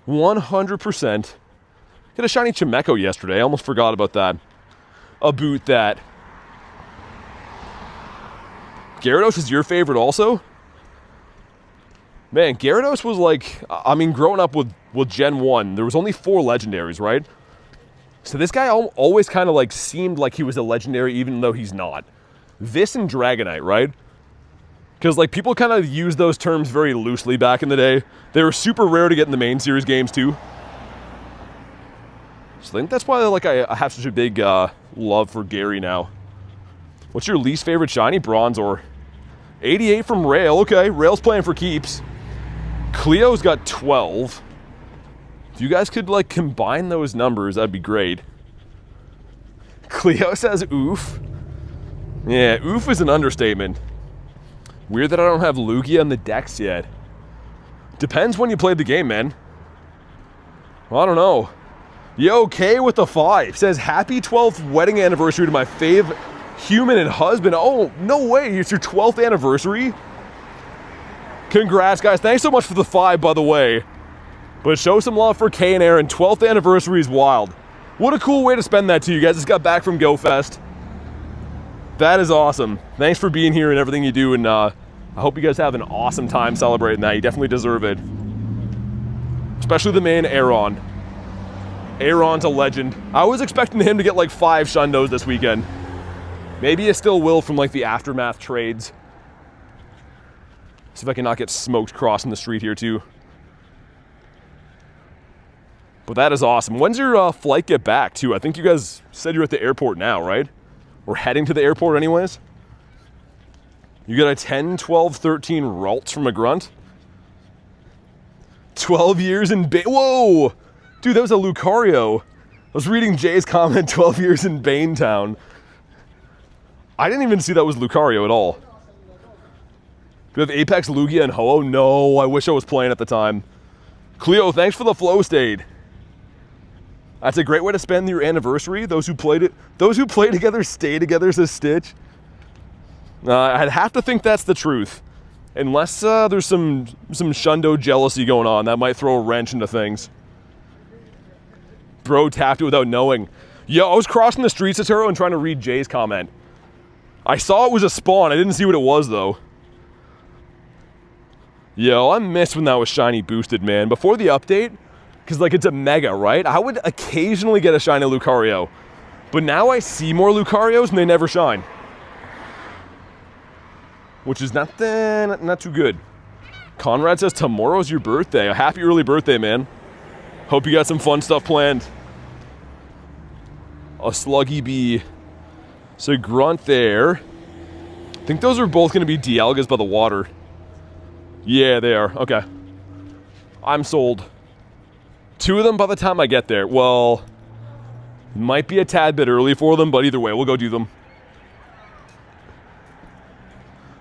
100%. Got a shiny Chimecho yesterday. I almost forgot about that. About that. Gyarados is your favorite also? Man, Gyarados was like, I mean, growing up with Gen 1, there was only 4 legendaries, right? So this guy always kind of like seemed like he was a legendary even though he's not. This and Dragonite, right? Because like people kind of used those terms very loosely back in the day. They were super rare to get in the main series games too. So I think that's why like I have such a big love for Gary now. What's your least favorite shiny? Bronzor. 88 from Rail. Okay, Rail's playing for keeps. Cleo's got 12. If you guys could like combine those numbers, that'd be great. Cleo says oof. Yeah, oof is an understatement. Weird that I don't have Lugia on the decks yet. Depends when you played the game, man. Well, I don't know. Yo, K with the 5 says, happy 12th wedding anniversary to my fave human and husband. Oh, no way, it's your 12th anniversary? Congrats, guys. Thanks so much for the 5, by the way. But show some love for K and Aaron. 12th anniversary is wild. What a cool way to spend that, too. You guys just got back from Go Fest. That is awesome. Thanks for being here and everything you do, and I hope you guys have an awesome time celebrating that. You definitely deserve it. Especially the man, Aaron. Aaron's a legend. I was expecting him to get like 5 Shundos this weekend. Maybe he still will from like the Aftermath trades. See if I can not get smoked crossing the street here too. But that is awesome. When's your flight get back too? I think you guys said you're at the airport now, right? Or heading to the airport anyways? You got a 10, 12, 13 Ralts from a grunt? 12 years in Whoa! Dude, that was a Lucario. I was reading Jay's comment, 12 years in Banetown. I didn't even see that was Lucario at all. Do we have Apex, Lugia, and Ho-Oh? No, I wish I was playing at the time. Cleo, thanks for the flow stayed. That's a great way to spend your anniversary. Those who play together stay together, says Stitch. I'd have to think that's the truth. Unless there's some Shundo jealousy going on. That might throw a wrench into things. Bro tapped it without knowing. Yo, I was crossing the street, Sotero, and trying to read Jay's comment. I saw it was a spawn. I didn't see what it was, though. Yo, I missed when that was shiny boosted, man. Before the update, because, like, it's a mega, right? I would occasionally get a shiny Lucario. But now I see more Lucarios, and they never shine. Which is not too good. Conrad says, tomorrow's your birthday. A happy early birthday, man. Hope you got some fun stuff planned. A Sluggy Bee. So Grunt there. I think those are both going to be Dialgas by the water. Yeah, they are. Okay. I'm sold. 2 of them by the time I get there. Well, might be a tad bit early for them, but either way, we'll go do them.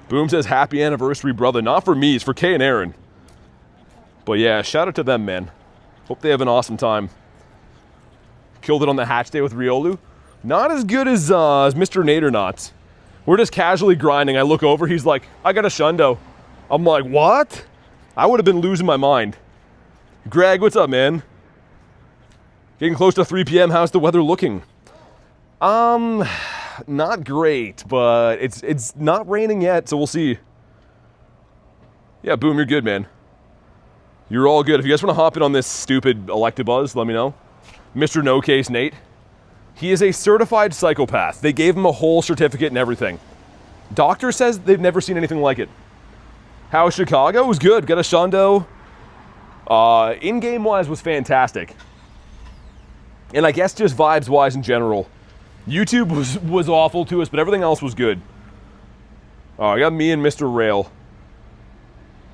Boom says, happy anniversary, brother. Not for me, it's for Kay and Aaron. But yeah, shout out to them, man. Hope they have an awesome time. Killed it on the hatch day with Riolu. Not as good as Mr. Nadernots. We're just casually grinding. I look over, he's like, I got a Shundo. I'm like, what? I would have been losing my mind. Greg, what's up, man? Getting close to 3 p.m. How's the weather looking? Not great, but it's not raining yet, so we'll see. Yeah, Boom, you're good, man. You're all good. If you guys want to hop in on this stupid Electabuzz, let me know. Mr. No Case Nate. He is a certified psychopath. They gave him a whole certificate and everything. Doctor says they've never seen anything like it. How Chicago? Was good. Got a Shundo. In-game wise was fantastic. And I guess just vibes wise in general. YouTube was awful to us, but everything else was good. I got me and Mr. Rail.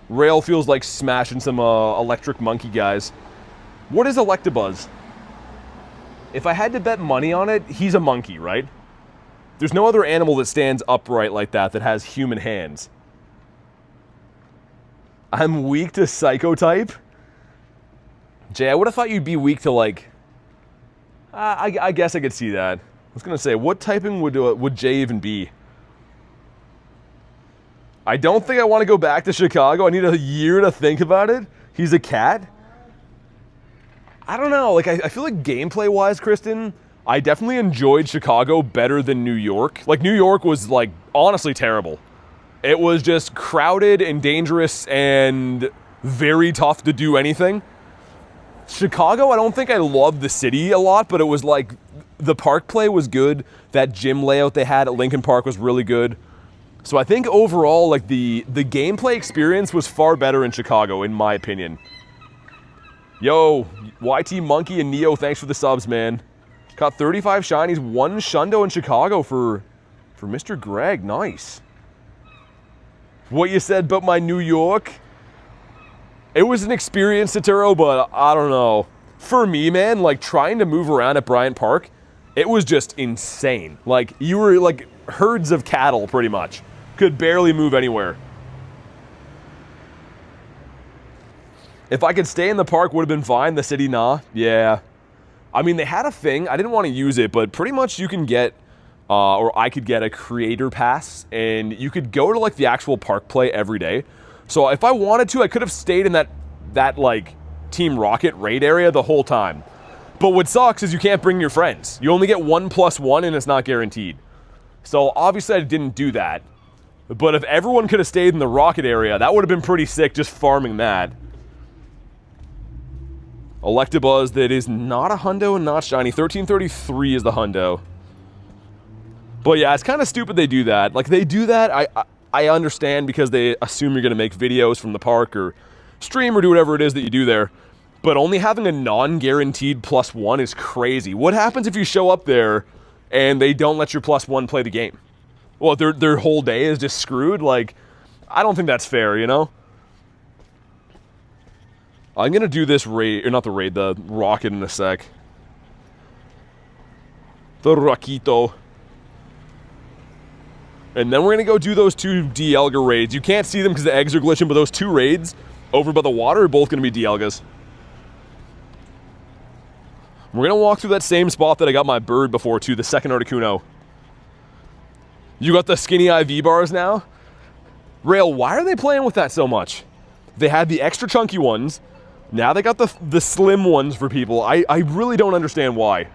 Rail feels like smashing some electric monkey guys. What is Electabuzz? If I had to bet money on it, he's a monkey, right? There's no other animal that stands upright like that has human hands. I'm weak to Psycho type? Jay, I would have thought you'd be weak to, like... I guess I could see that. I was going to say, what typing would Jay even be? I don't think I want to go back to Chicago. I need a year to think about it. He's a cat? I don't know. Like, I feel like gameplay-wise, Kristen, I definitely enjoyed Chicago better than New York. Like, New York was, like, honestly terrible. It was just crowded and dangerous and very tough to do anything. Chicago, I don't think I loved the city a lot, but it was like, the park play was good. That gym layout they had at Lincoln Park was really good. So I think overall, like, the gameplay experience was far better in Chicago, in my opinion. Yo, YT Monkey and Neo, thanks for the subs, man. Caught 35 shinies, 1 Shundo in Chicago for Mr. Greg. Nice. What you said about my New York? It was an experience, Sotero, but I don't know. For me, man, like, trying to move around at Bryant Park, it was just insane. Like, you were like herds of cattle, pretty much. Could barely move anywhere. If I could stay in the park, would have been fine. The city, nah. Yeah. I mean, they had a thing. I didn't want to use it, but pretty much you can get, or I could get a creator pass, and you could go to like the actual park play every day. So if I wanted to, I could have stayed in that like Team Rocket raid area the whole time. But what sucks is you can't bring your friends. You only get 1+1 and it's not guaranteed. So obviously I didn't do that. But if everyone could have stayed in the Rocket area, that would have been pretty sick just farming that. Electabuzz that is not a Hundo and not shiny. 1333 is the Hundo. But yeah, it's kind of stupid they do that. Like they do that, I understand because they assume you're going to make videos from the park or stream or do whatever it is that you do there. But only having a non-guaranteed +1 is crazy. What happens if you show up there and they don't let your +1 play the game? Well, their whole day is just screwed? Like, I don't think that's fair, you know? I'm going to do this raid, or not the raid, the rocket in a sec. The Rockito. And then we're going to go do those 2 Dialga raids. You can't see them because the eggs are glitching, but those 2 raids over by the water are both going to be Dialgas. We're going to walk through that same spot that I got my bird before, too, the second Articuno. You got the skinny IV bars now? Rail, why are they playing with that so much? They had the extra chunky ones. Now they got the slim ones for people. I really don't understand why.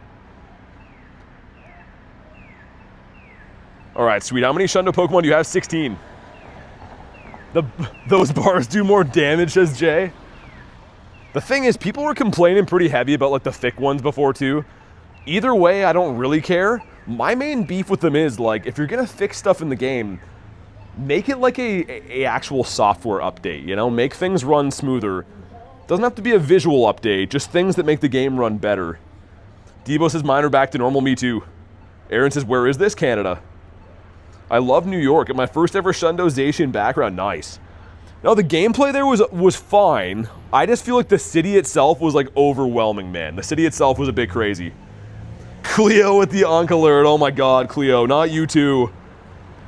Alright, sweet. How many Shundo Pokemon do you have? 16. Those bars do more damage, says Jay. The thing is, people were complaining pretty heavy about like the thick ones before too. Either way, I don't really care. My main beef with them is like, if you're gonna fix stuff in the game, make it like a actual software update, you know? Make things run smoother. Doesn't have to be a visual update, just things that make the game run better. Debo says mine are back to normal, me too. Aaron says, where is this, Canada? I love New York. At my first ever Shundozation background, nice. No, the gameplay there was fine. I just feel like the city itself was like overwhelming, man. The city itself was a bit crazy. Cleo with the Onk alert. Oh my god, Cleo, not you two.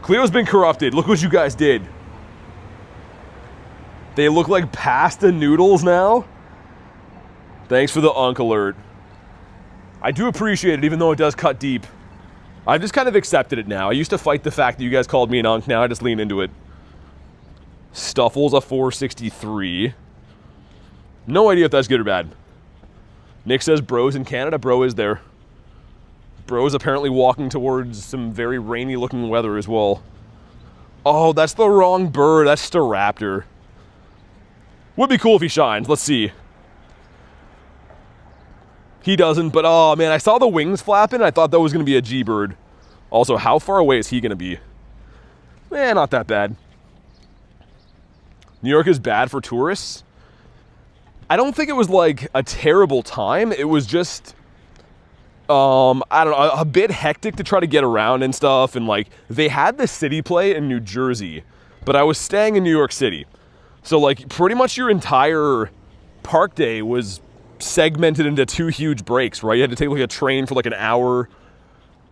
Cleo's been corrupted. Look what you guys did. They look like pasta noodles now. Thanks for the Onk alert. I do appreciate it, even though it does cut deep. I've just kind of accepted it now. I used to fight the fact that you guys called me an Onk. Now I just lean into it. Stuffle's a 463. No idea if that's good or bad. Nick says bro's in Canada. Bro is there. Bro's apparently walking towards some very rainy looking weather as well. Oh, that's the wrong bird. That's Staraptor. Would be cool if he shines. Let's see. He doesn't, but oh man, I saw the wings flapping. I thought that was going to be a G-bird. Also, how far away is he going to be? Eh, not that bad. New York is bad for tourists. I don't think it was like a terrible time. It was just, I don't know, a bit hectic to try to get around and stuff. And like, they had the city play in New Jersey, but I was staying in New York City. So like, pretty much your entire park day was segmented into 2 huge breaks, right? You had to take like a train for like an hour.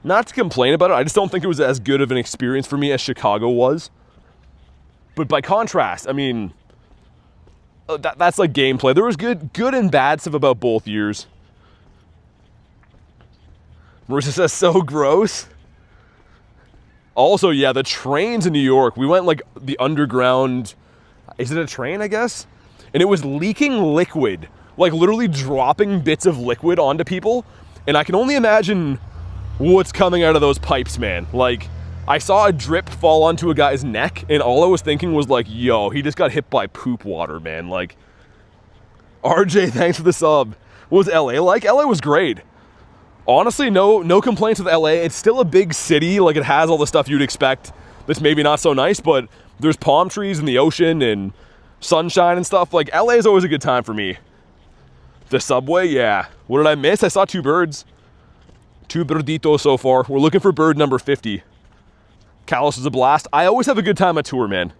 Not to complain about it, I just don't think it was as good of an experience for me as Chicago was. But by contrast, I mean, that's like gameplay. There was good and bad stuff about both years. Marissa says, so gross. Also, yeah, the trains in New York, we went like the underground, is it a train, I guess? And it was leaking liquid, like literally dropping bits of liquid onto people. And I can only imagine what's coming out of those pipes, man. Like, I saw a drip fall onto a guy's neck, and all I was thinking was like, yo, he just got hit by poop water, man. Like, RJ, thanks for the sub. What was LA like? LA was great. Honestly, no complaints with LA. It's still a big city. Like, it has all the stuff you'd expect that's maybe not so nice, but there's palm trees and the ocean and sunshine and stuff. Like, LA is always a good time for me. The subway, yeah. What did I miss? I saw 2 birds. 2 birditos so far. We're looking for bird number 50. Kalos is a blast. I always have a good time at tour, man.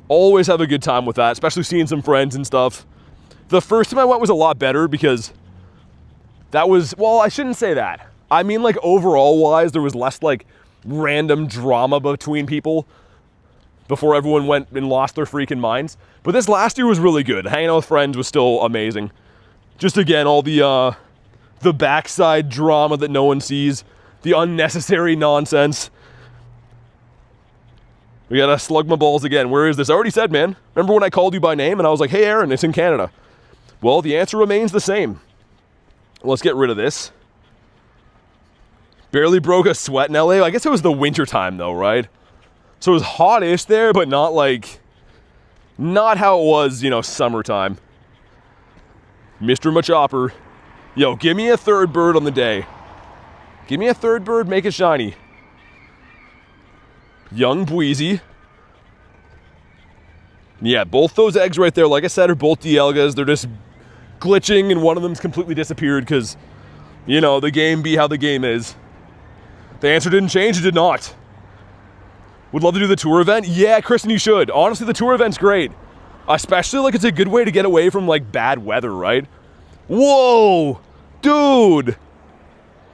Always have a good time with that, especially seeing some friends and stuff. The first time I went was a lot better because that was, well, I shouldn't say that. I mean, like, overall wise, there was less like random drama between people. before everyone went and lost their freaking minds. But this last year was really good. Hanging out with friends was still amazing. Just again, all the backside drama that no one sees, the unnecessary nonsense. We gotta slug my balls again. Where is this? I already said, man. Remember when I called you by name and I was like, hey, Aaron, it's in Canada. Well, the answer remains the same. Let's get rid of this. Barely broke a sweat in LA. I guess it was the winter time though, right? So it was hot-ish there, but not how it was, you know, summertime. Mr. Machopper. Yo, give me a third bird on the day. Give me a third bird, make it shiny. Young Bweezy. Yeah, both those eggs right there, like I said, are both Dialgas. They're just glitching, and one of them's completely disappeared because, you know, the game be how the game is. The answer didn't change, it did not. Would love to do the tour event? Yeah, Kristen, you should. Honestly, the tour event's great. Especially, like, it's a good way to get away from, like, bad weather, right? Whoa! Dude!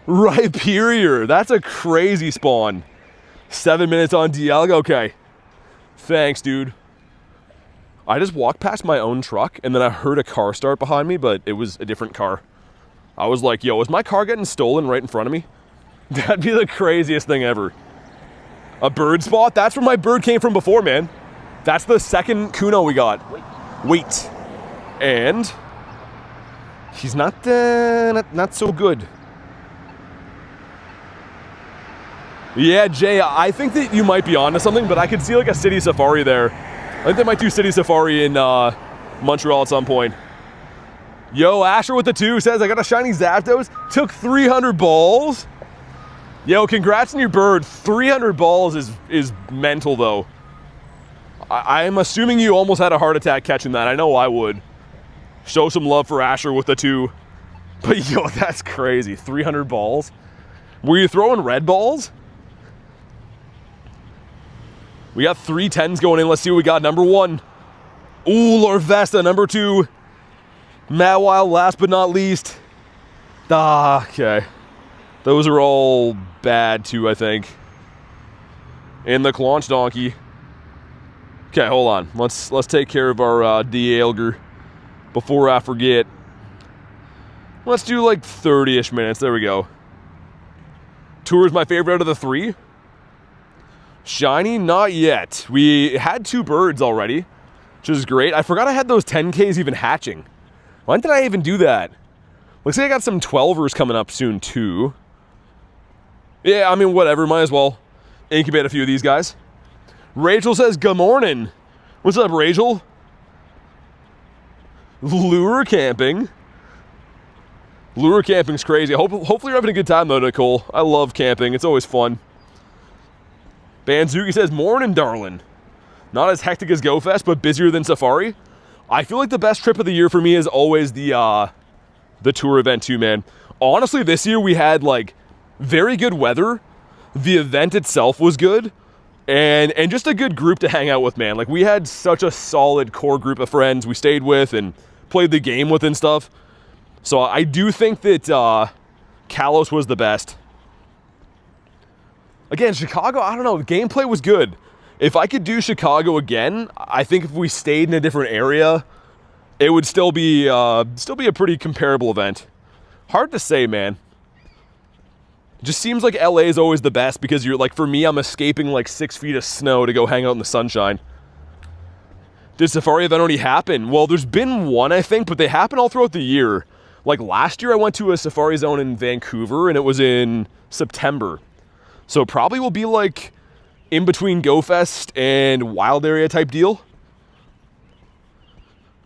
Rhyperior. That's a crazy spawn. 7 minutes on Dialga? Okay. Thanks, dude. I just walked past my own truck, and then I heard a car start behind me, but it was a different car. I was like, yo, is my car getting stolen right in front of me? That'd be the craziest thing ever. A bird spot? That's where my bird came from before, man. That's the second Kuno we got. Wait. And he's not so good. Yeah, Jay, I think that you might be onto something, but I could see like a city safari there. I think they might do city safari in Montreal at some point. Yo, Asher with the 2 says, I got a shiny Zapdos. Took 300 balls. Yo, congrats on your bird. 300 balls is mental, though. I'm assuming you almost had a heart attack catching that. I know I would. Show some love for Asher with the 2. But yo, that's crazy. 300 balls. Were you throwing red balls? We got 3 10s going in. Let's see what we got. Number 1. Ooh, Lorvesta. Number 2. Mawile, last but not least. Okay. Those are all bad too, I think. And the Claunch Donkey. Okay, hold on. Let's take care of our Dialga before I forget. Let's do like 30-ish minutes. There we go. Tour is my favorite out of the 3. Shiny, not yet. We had 2 birds already, which is great. I forgot I had those 10Ks even hatching. When did I even do that? Looks like I got some 12ers coming up soon too. Yeah, I mean, whatever. Might as well incubate a few of these guys. Rachel says, good morning. What's up, Rachel? Lure camping. Lure camping's crazy. Hopefully you're having a good time though, Nicole. I love camping. It's always fun. Banzuki says, morning, darling. Not as hectic as Go Fest, but busier than Safari. I feel like the best trip of the year for me is always the tour event too, man. Honestly, this year we had like very good weather. The event itself was good. And just a good group to hang out with, man. Like, we had such a solid core group of friends we stayed with and played the game with and stuff. So I do think that Kalos was the best. Again, Chicago, I don't know, the gameplay was good. If I could do Chicago again, I think if we stayed in a different area, it would still be a pretty comparable event. Hard to say, man. Just seems like LA is always the best because you're like, for me, I'm escaping like 6 feet of snow to go hang out in the sunshine. Did Safari event already happen? Well, there's been one, I think, but they happen all throughout the year. Like last year I went to a Safari Zone in Vancouver and it was in September. So probably will be like in between Go Fest and Wild Area type deal.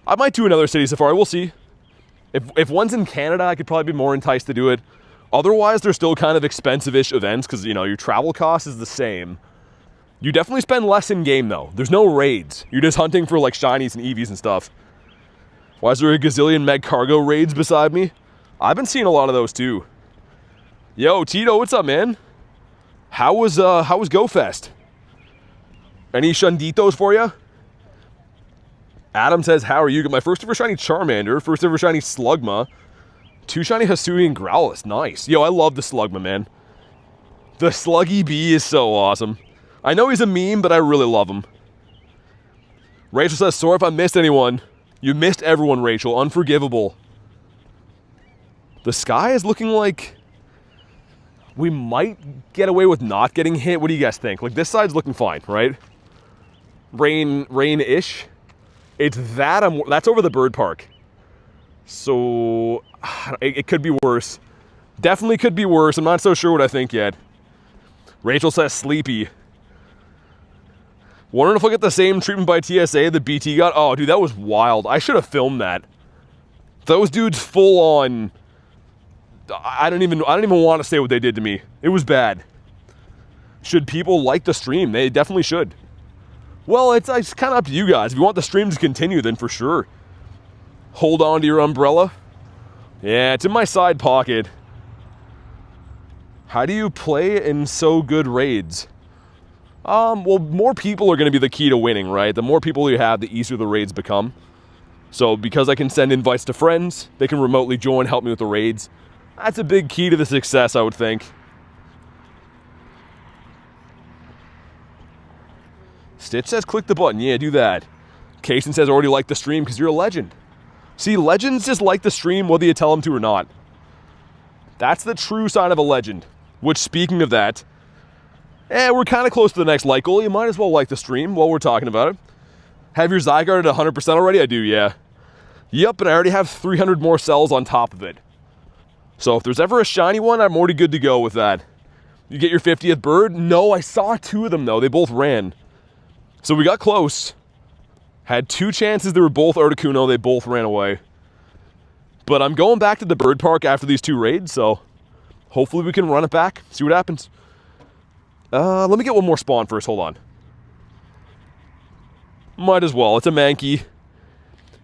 I might do another city safari, we'll see. If one's in Canada, I could probably be more enticed to do it. Otherwise, they're still kind of expensive-ish events because, you know, your travel cost is the same. You definitely spend less in-game, though. There's no raids. You're just hunting for, like, shinies and EVs and stuff. Why is there a gazillion Meg Cargo raids beside me? I've been seeing a lot of those, too. Yo, Tito, what's up, man? How was Go Fest? Any Shunditos for you? Adam says, how are you? Got my first ever shiny Charmander, first ever shiny Slugma, 2 shiny Hisuian and Growlithe. Nice. Yo, I love the Slugma, man. The Sluggy Bee is so awesome. I know he's a meme, but I really love him. Rachel says, sorry if I missed anyone. You missed everyone, Rachel. Unforgivable. The sky is looking like we might get away with not getting hit. What do you guys think? Like, this side's looking fine, right? Rain-ish. It's that, that's over the bird park. So, it could be worse. Definitely could be worse. I'm not so sure what I think yet. Rachel says sleepy. Wondering if I'll get the same treatment by TSA the BT got. Oh, dude, that was wild. I should have filmed that. Those dudes full on. I don't even want to say what they did to me. It was bad. Should people like the stream? They definitely should. Well, it's kind of up to you guys. If you want the stream to continue, then for sure. Hold on to your umbrella. Yeah, it's in my side pocket. How do you play in so good raids? Well, more people are going to be the key to winning, right? The more people you have, the easier the raids become. So because I can send invites to friends, they can remotely join, help me with the raids. That's a big key to the success, I would think. Stitch says click the button. Yeah, do that. Kaysen says already like the stream because you're a legend. See, legends just like the stream whether you tell them to or not. That's the true sign of a legend. Which, speaking of that, we're kind of close to the next like goal. You might as well like the stream while we're talking about it. Have your Zygarde at 100% already? I do, yeah. Yep, and I already have 300 more cells on top of it. So if there's ever a shiny one, I'm already good to go with that. You get your 50th bird? No, I saw 2 of them, though. They both ran. So we got close. Had 2 chances. They were both Articuno. They both ran away. But I'm going back to the bird park after these 2 raids, so hopefully we can run it back, see what happens. Let me get one more spawn first, hold on. Might as well, it's a Mankey.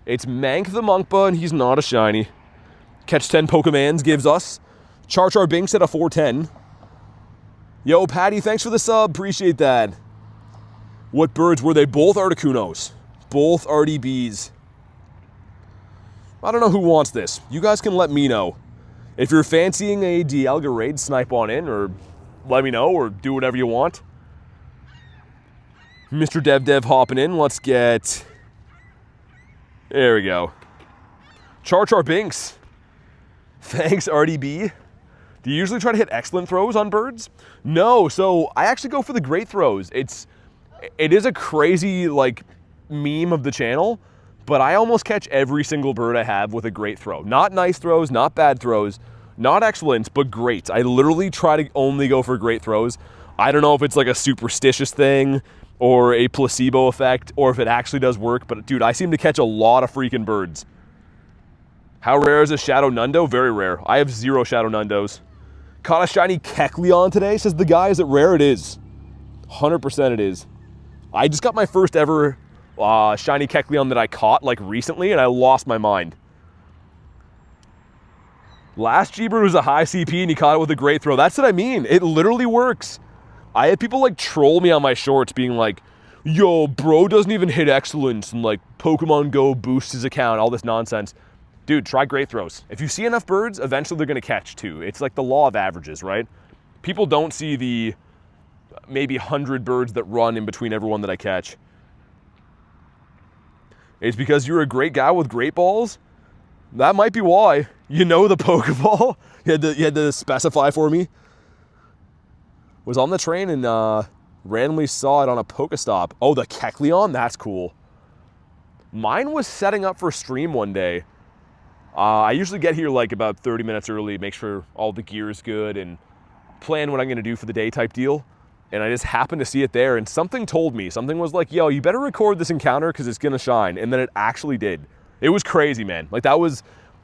It's Mank the Monkba, and he's not a shiny. Catch 10 Pokemons gives us Char Binks at a 410. Yo, Patty, thanks for the sub, appreciate that. What birds were they? Both Articunos. Both RDBs. I don't know who wants this. You guys can let me know. If you're fancying a Dialga raid, snipe on in, or let me know, or do whatever you want. Mr. Dev hopping in. Let's get... There we go. Char Binks. Thanks, RDB. Do you usually try to hit excellent throws on birds? No, so I actually go for the great throws. It is a crazy, like, meme of the channel, but I almost catch every single bird I have with a great throw. Not nice throws, not bad throws, not excellent, but great. I literally try to only go for great throws. I don't know if it's like a superstitious thing or a placebo effect or if it actually does work, but dude, I seem to catch a lot of freaking birds. How rare is a Shadow Nundo? Very rare. I have 0 Shadow Nundos. Caught a shiny Kecleon today, says the guy. Is it rare? It is. 100% it is. I just got my first ever shiny Kecleon that I caught like recently, and I lost my mind. Last G-Bird was a high CP and he caught it with a great throw. That's what I mean. It literally works. I had people like troll me on my shorts being like, yo, bro doesn't even hit excellence and like Pokemon GO boosts his account, all this nonsense. Dude, try great throws. If you see enough birds, eventually they're gonna catch too. It's like the law of averages, right? People don't see the maybe 100 birds that run in between everyone that I catch. It's because you're a great guy with great balls? That might be why. You know the Pokeball? You had to specify for me. Was on the train and randomly saw it on a Pokestop. Oh, the Kecleon? That's cool. Mine was setting up for stream one day. I usually get here like about 30 minutes early, make sure all the gear is good and plan what I'm gonna do for the day type deal. And I just happened to see it there and something told me, something was like, yo, you better record this encounter because it's gonna shine. And then it actually did. It was crazy, man. Like that was,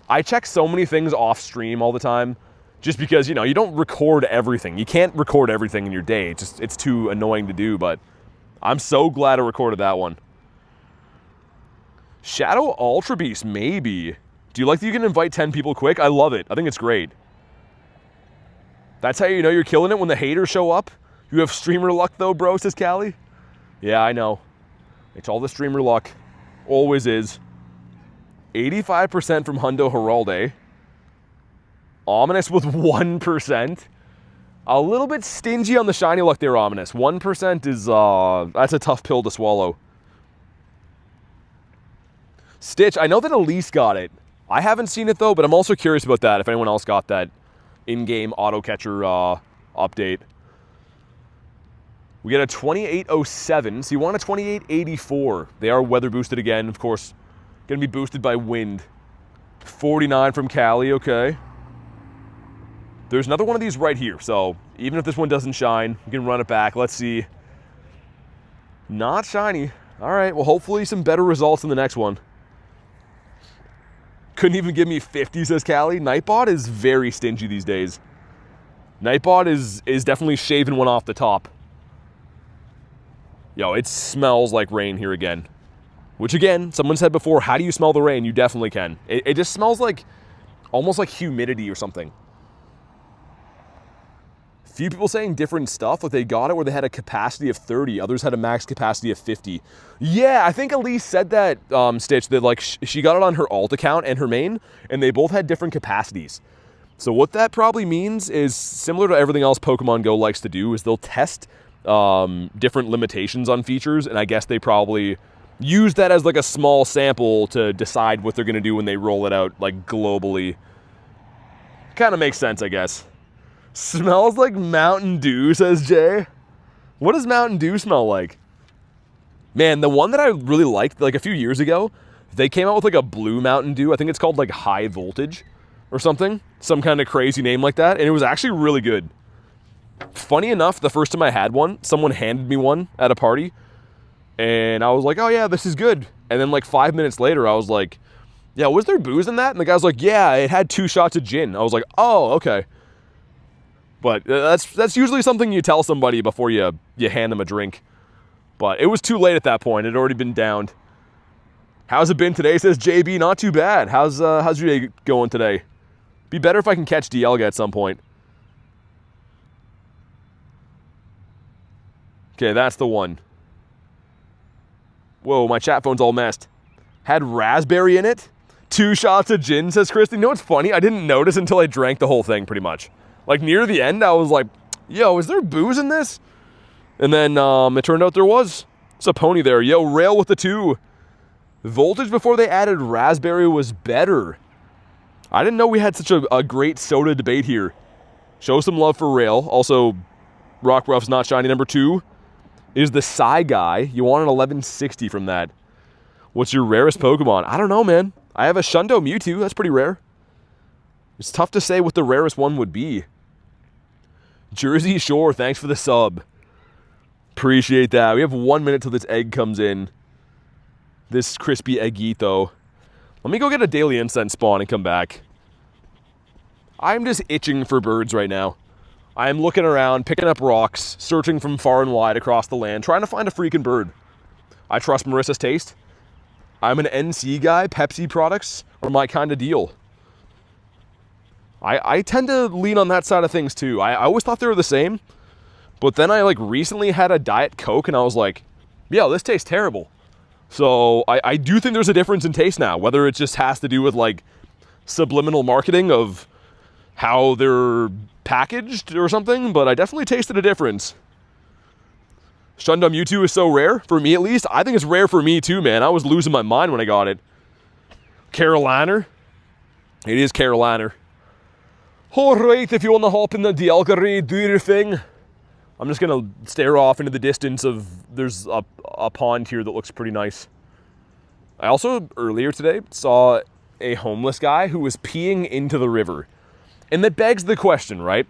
I check so many things off stream all the time just because, you know, you don't record everything. You can't record everything in your day. It's too annoying to do, but I'm so glad I recorded that one. Shadow Ultra Beast, maybe. Do you like that you can invite 10 people quick? I love it. I think it's great. That's how you know you're killing it when the haters show up. You have streamer luck though, bro, says Callie. Yeah, I know. It's all the streamer luck. Always is. 85% from Hundo Heralde. Ominous with 1%. A little bit stingy on the shiny luck there, Ominous. 1% is, that's a tough pill to swallow. Stitch, I know that Elise got it. I haven't seen it though, but I'm also curious about that, if anyone else got that in-game auto catcher update. We get a 2807, so you want a 2884. They are weather boosted again, of course. Gonna be boosted by wind. 49 from Cali, okay. There's another one of these right here, so even if this one doesn't shine, we can run it back. Let's see. Not shiny. All right, well, hopefully some better results in the next one. Couldn't even give me 50, says Cali. Nightbot is very stingy these days. Nightbot is definitely shaving one off the top. Yo, it smells like rain here again. Which again, someone said before, how do you smell the rain? You definitely can. It just smells like, almost like humidity or something. Few people saying different stuff, like they got it where they had a capacity of 30, others had a max capacity of 50. Yeah, I think Elise said that, Stitch, that like she got it on her alt account and her main, and they both had different capacities. So what that probably means is similar to everything else Pokemon GO likes to do, is they'll test different limitations on features, and I guess they probably use that as like a small sample to decide what they're going to do when they roll it out like globally. Kind of makes sense, I guess. Smells like Mountain Dew, says Jay. What does Mountain Dew smell like? Man, the one that I really liked, like a few years ago, they came out with like a blue Mountain Dew. I think it's called like High Voltage or something. Some kind of crazy name like that. And it was actually really good. Funny enough, the first time I had one, someone handed me one at a party. And I was like, oh yeah, this is good. And then like 5 minutes later, I was like, yeah, was there booze in that? And the guy was like, yeah, it had 2 shots of gin. I was like, oh, okay. But that's usually something you tell somebody before you hand them a drink. But it was too late at that point. It had already been downed. How's it been today, says JB? Not too bad. How's your day going today? Be better if I can catch Dialga at some point. Okay, that's the one. Whoa, my chat phone's all messed. Had raspberry in it? 2 shots of gin, says Christy. You know what's funny? I didn't notice until I drank the whole thing, pretty much. Like, near the end, I was like, yo, is there booze in this? And then it turned out there was. It's a pony there. Yo, Rail with the 2. Voltage before they added raspberry was better. I didn't know we had such a great soda debate here. Show some love for Rail. Also, Rock Ruff's not shiny. Number 2 is the Psy Guy. You want an 1160 from that. What's your rarest Pokemon? I don't know, man. I have a Shundo Mewtwo. That's pretty rare. It's tough to say what the rarest one would be. Jersey Shore, thanks for the sub. Appreciate that. We have 1 minute till this egg comes in. This crispy eggito. Let me go get a Daily Incense spawn and come back. I'm just itching for birds right now. I am looking around, picking up rocks, searching from far and wide across the land, trying to find a freaking bird. I trust Marissa's taste. I'm an NC guy. Pepsi products are my kind of deal. I tend to lean on that side of things too. I always thought they were the same, but then I like recently had a Diet Coke and I was like, yeah, this tastes terrible. So I do think there's a difference in taste now, whether it just has to do with like subliminal marketing of how they're packaged or something, but I definitely tasted a difference. Shundo Mewtwo is so rare, for me at least. I think it's rare for me too, man. I was losing my mind when I got it. Carolina. It is Carolina. Alright, if you want to hop in the Dialga raid, do your thing. I'm just going to stare off into the distance of, there's a pond here that looks pretty nice. I also, earlier today, saw a homeless guy who was peeing into the river. And that begs the question, right?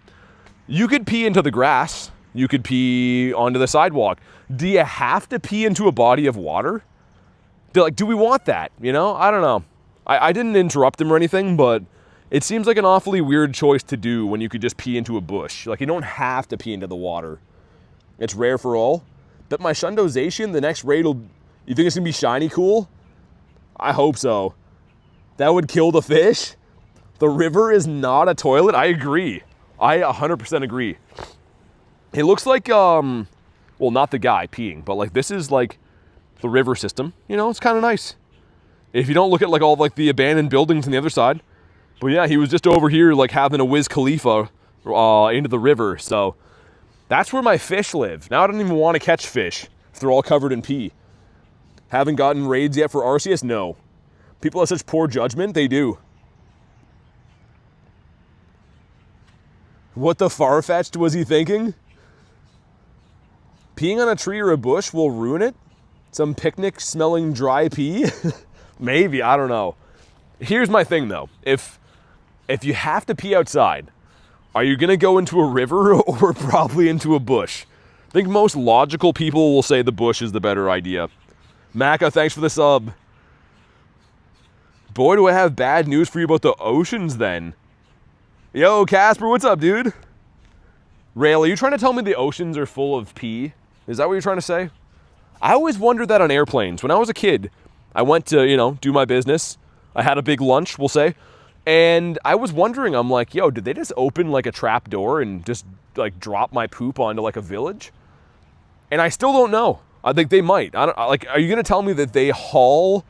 You could pee into the grass. You could pee onto the sidewalk. Do you have to pee into a body of water? Do we want that? You know? I don't know. I didn't interrupt him or anything, but it seems like an awfully weird choice to do when you could just pee into a bush. Like, you don't have to pee into the water. It's rare for all. But my Shundo Zacian, the next raid will... You think it's going to be shiny cool? I hope so. That would kill the fish. The river is not a toilet. I agree. I 100% agree. It looks like, well, not the guy peeing, but like this is like the river system. You know, it's kind of nice. If you don't look at like all of, like the abandoned buildings on the other side. But yeah, he was just over here like having a Wiz Khalifa into the river. So that's where my fish live. Now I don't even want to catch fish if they're all covered in pee. Haven't gotten raids yet for Arceus? No. People have such poor judgment, they do. What the far-fetched was he thinking? Peeing on a tree or a bush will ruin it? Some picnic-smelling dry pee? Maybe, I don't know. Here's my thing, though. If you have to pee outside, are you going to go into a river or probably into a bush? I think most logical people will say the bush is the better idea. Maka, thanks for the sub. Boy, do I have bad news for you about the oceans, then. Yo, Casper, what's up, dude? Rail, are you trying to tell me the oceans are full of pee? Is that what you're trying to say? I always wondered that on airplanes. When I was a kid, I went to, you know, do my business. I had a big lunch, we'll say. And I was wondering, I'm like, yo, did they just open like a trap door and just like drop my poop onto like a village? And I still don't know. I think they might. I don't, like, are you going to tell me that they haul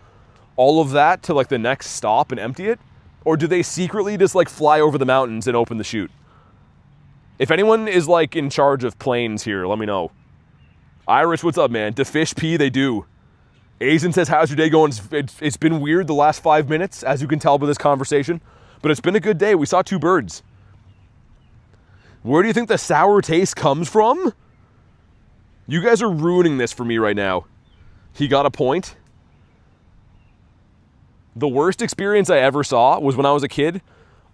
all of that to like the next stop and empty it? Or do they secretly just like fly over the mountains and open the chute? If anyone is like in charge of planes here, let me know. Irish, what's up, man? Do fish pee? They do. Aizen says, how's your day going? It's been weird the last 5 minutes, as you can tell by this conversation. But it's been a good day. We saw 2 birds. Where do you think the sour taste comes from? You guys are ruining this for me right now. He got a point. The worst experience I ever saw was when I was a kid.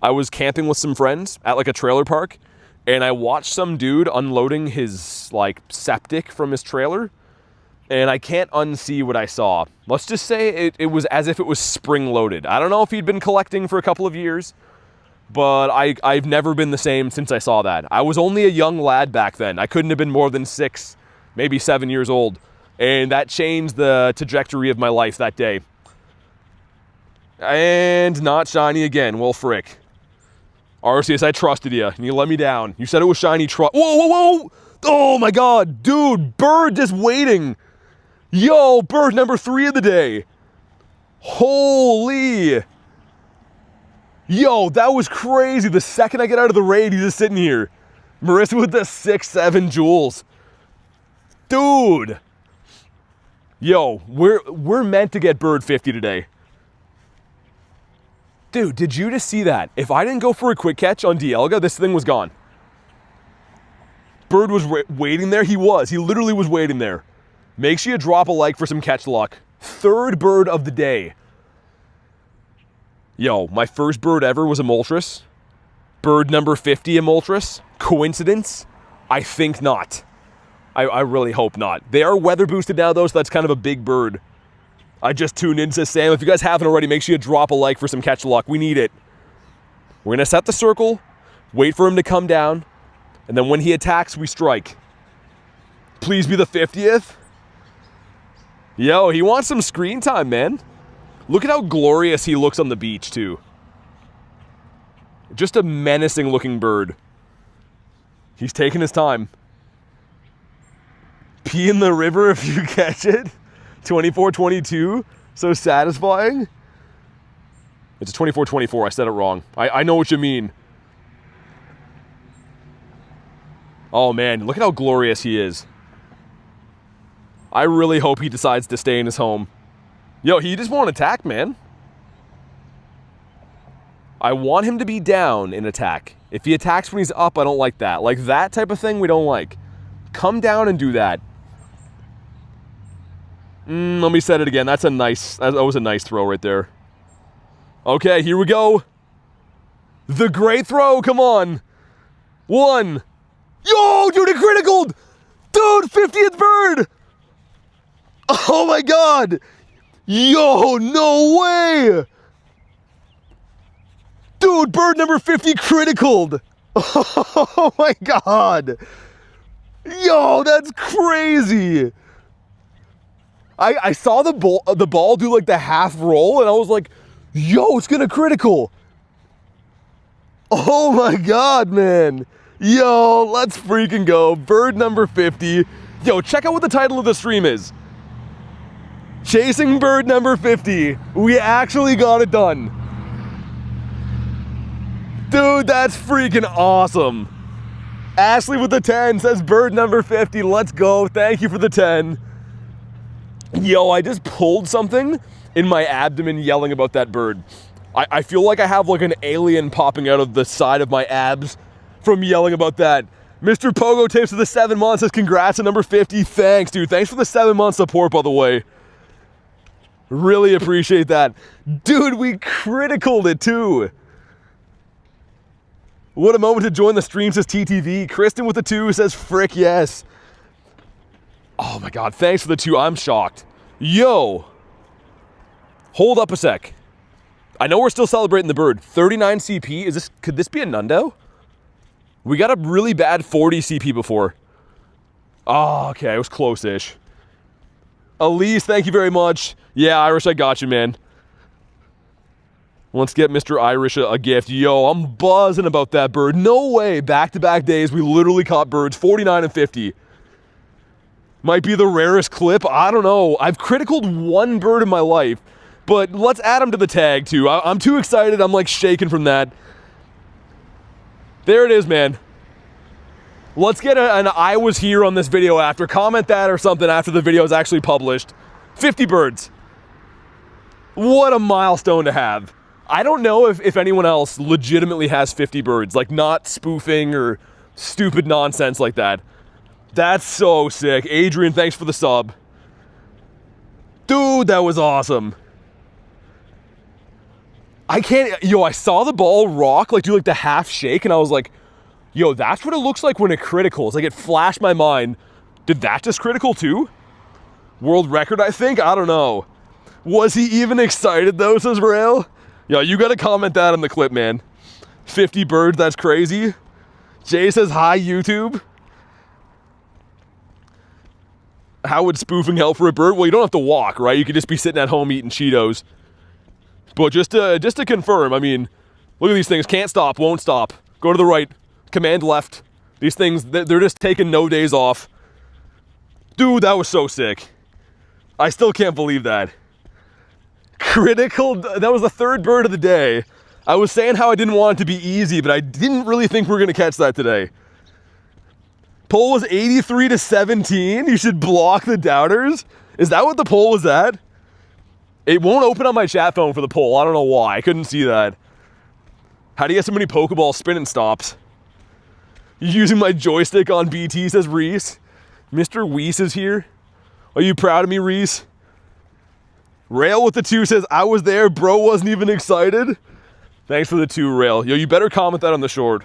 I was camping with some friends at like a trailer park, and I watched some dude unloading his like septic from his trailer, and I can't unsee what I saw. Let's just say it was as if it was spring-loaded. I don't know if he'd been collecting for a couple of years, but I've never been the same since I saw that. I was only a young lad back then. I couldn't have been more than 6, maybe 7 years old, and that changed the trajectory of my life that day. And not shiny again. Well, frick. Arceus, I trusted you, and you let me down. You said it was shiny Whoa, whoa, whoa! Oh my god, dude, bird just waiting. Yo, bird number 3 of the day. Holy. Yo, that was crazy. The second I get out of the raid, he's just sitting here. Marissa with the 6-7 jewels. Dude. Yo, we're meant to get bird 50 today. Dude, did you just see that? If I didn't go for a quick catch on Dialga, this thing was gone. Bird was waiting there. He literally was waiting there. Make sure you drop a like for some catch luck. 3rd bird of the day. Yo, my first bird ever was a Moltres. Bird number 50 a Moltres. Coincidence? I think not. I really hope not. They are weather boosted now though, so that's kind of a big bird. I just tuned in, says Sam. If you guys haven't already, make sure you drop a like for some catch luck. We need it. We're going to set the circle, wait for him to come down, and then when he attacks, we strike. Please be the 50th. Yo, he wants some screen time, man. Look at how glorious he looks on the beach, too. Just a menacing looking bird. He's taking his time. Pee in the river if you catch it. 24-22, so satisfying. It's a 24-24, I said it wrong. I know what you mean. Oh man, look at how glorious he is. I really hope he decides to stay in his home. Yo, he just won't attack, man. I want him to be down in attack. If he attacks when he's up, I don't like that. Like that type of thing, we don't like. Come down and do that. Let me set it again. That was a nice throw right there. Okay, here we go. The great throw, come on. 1. Yo, dude, it criticaled. Dude, 50th bird. Oh my god. Yo, no way. Dude, bird number 50 criticaled. Oh my god. Yo, that's crazy. I saw the ball do like the half roll, and I was like, yo, it's gonna critical. Oh my god, man. Yo, let's freaking go. Bird number 50. Yo, check out what the title of the stream is. Chasing bird number 50. We actually got it done. Dude, that's freaking awesome. Ashley with the 10 says bird number 50. Let's go. Thank you for the 10. Yo, I just pulled something in my abdomen yelling about that bird. I feel like I have like an alien popping out of the side of my abs from yelling about that. Mr. Pogo Tips of the 7 months says congrats on number 50. Thanks, dude. Thanks for the 7 month support, by the way. Really appreciate that. Dude, we criticaled it too. What a moment to join the stream, says TTV. Kristen with the 2 says frick yes. Oh my god, thanks for the 2. I'm shocked. Yo. Hold up a sec. I know we're still celebrating the bird. 39 CP. Could this be a Hundo? We got a really bad 40 CP before. Oh, okay, it was close-ish. Elise, thank you very much. Yeah, Irish, I got you, man. Let's get Mr. Irish a gift. Yo, I'm buzzing about that bird. No way. Back-to-back days, we literally caught birds 49 and 50. Might be the rarest clip. I don't know. I've criticaled one bird in my life. But let's add him to the tag, too. I'm too excited. I'm, like, shaking from that. There it is, man. Let's get an I was here on this video after. Comment that or something after the video is actually published. 50 birds. What a milestone to have. I don't know if anyone else legitimately has 50 birds. Like, not spoofing or stupid nonsense like that. That's so sick. Adrian, thanks for the sub. Dude, that was awesome. I saw the ball rock, like do like the half shake, and I was like, yo, that's what it looks like when it criticals. Like, it flashed my mind. Did that just critical too? World record, I think? I don't know. Was he even excited though, says Rail? Yo, you gotta comment that in the clip, man. 50 birds, that's crazy. Jay says, hi, YouTube. How would spoofing help for a bird? Well, you don't have to walk, right? You could just be sitting at home eating Cheetos. But just to confirm, I mean, look at these things. Can't stop, won't stop. Go to the right, command left. These things, they're just taking no days off. Dude, that was so sick. I still can't believe that. Critical, that was the 3rd bird of the day. I was saying how I didn't want it to be easy, but I didn't really think we were gonna catch that today. Poll was 83 to 17. You should block the doubters. Is that what the poll was at? It won't open on my chat phone for the poll. I don't know why. I couldn't see that. How do you get so many Pokeball spinning stops? You using my joystick on BT, says Reese. Mr. Weiss is here. Are you proud of me, Reese? Rail with the 2 says, I was there, bro wasn't even excited. Thanks for the 2, Rail. Yo, you better comment that on the short.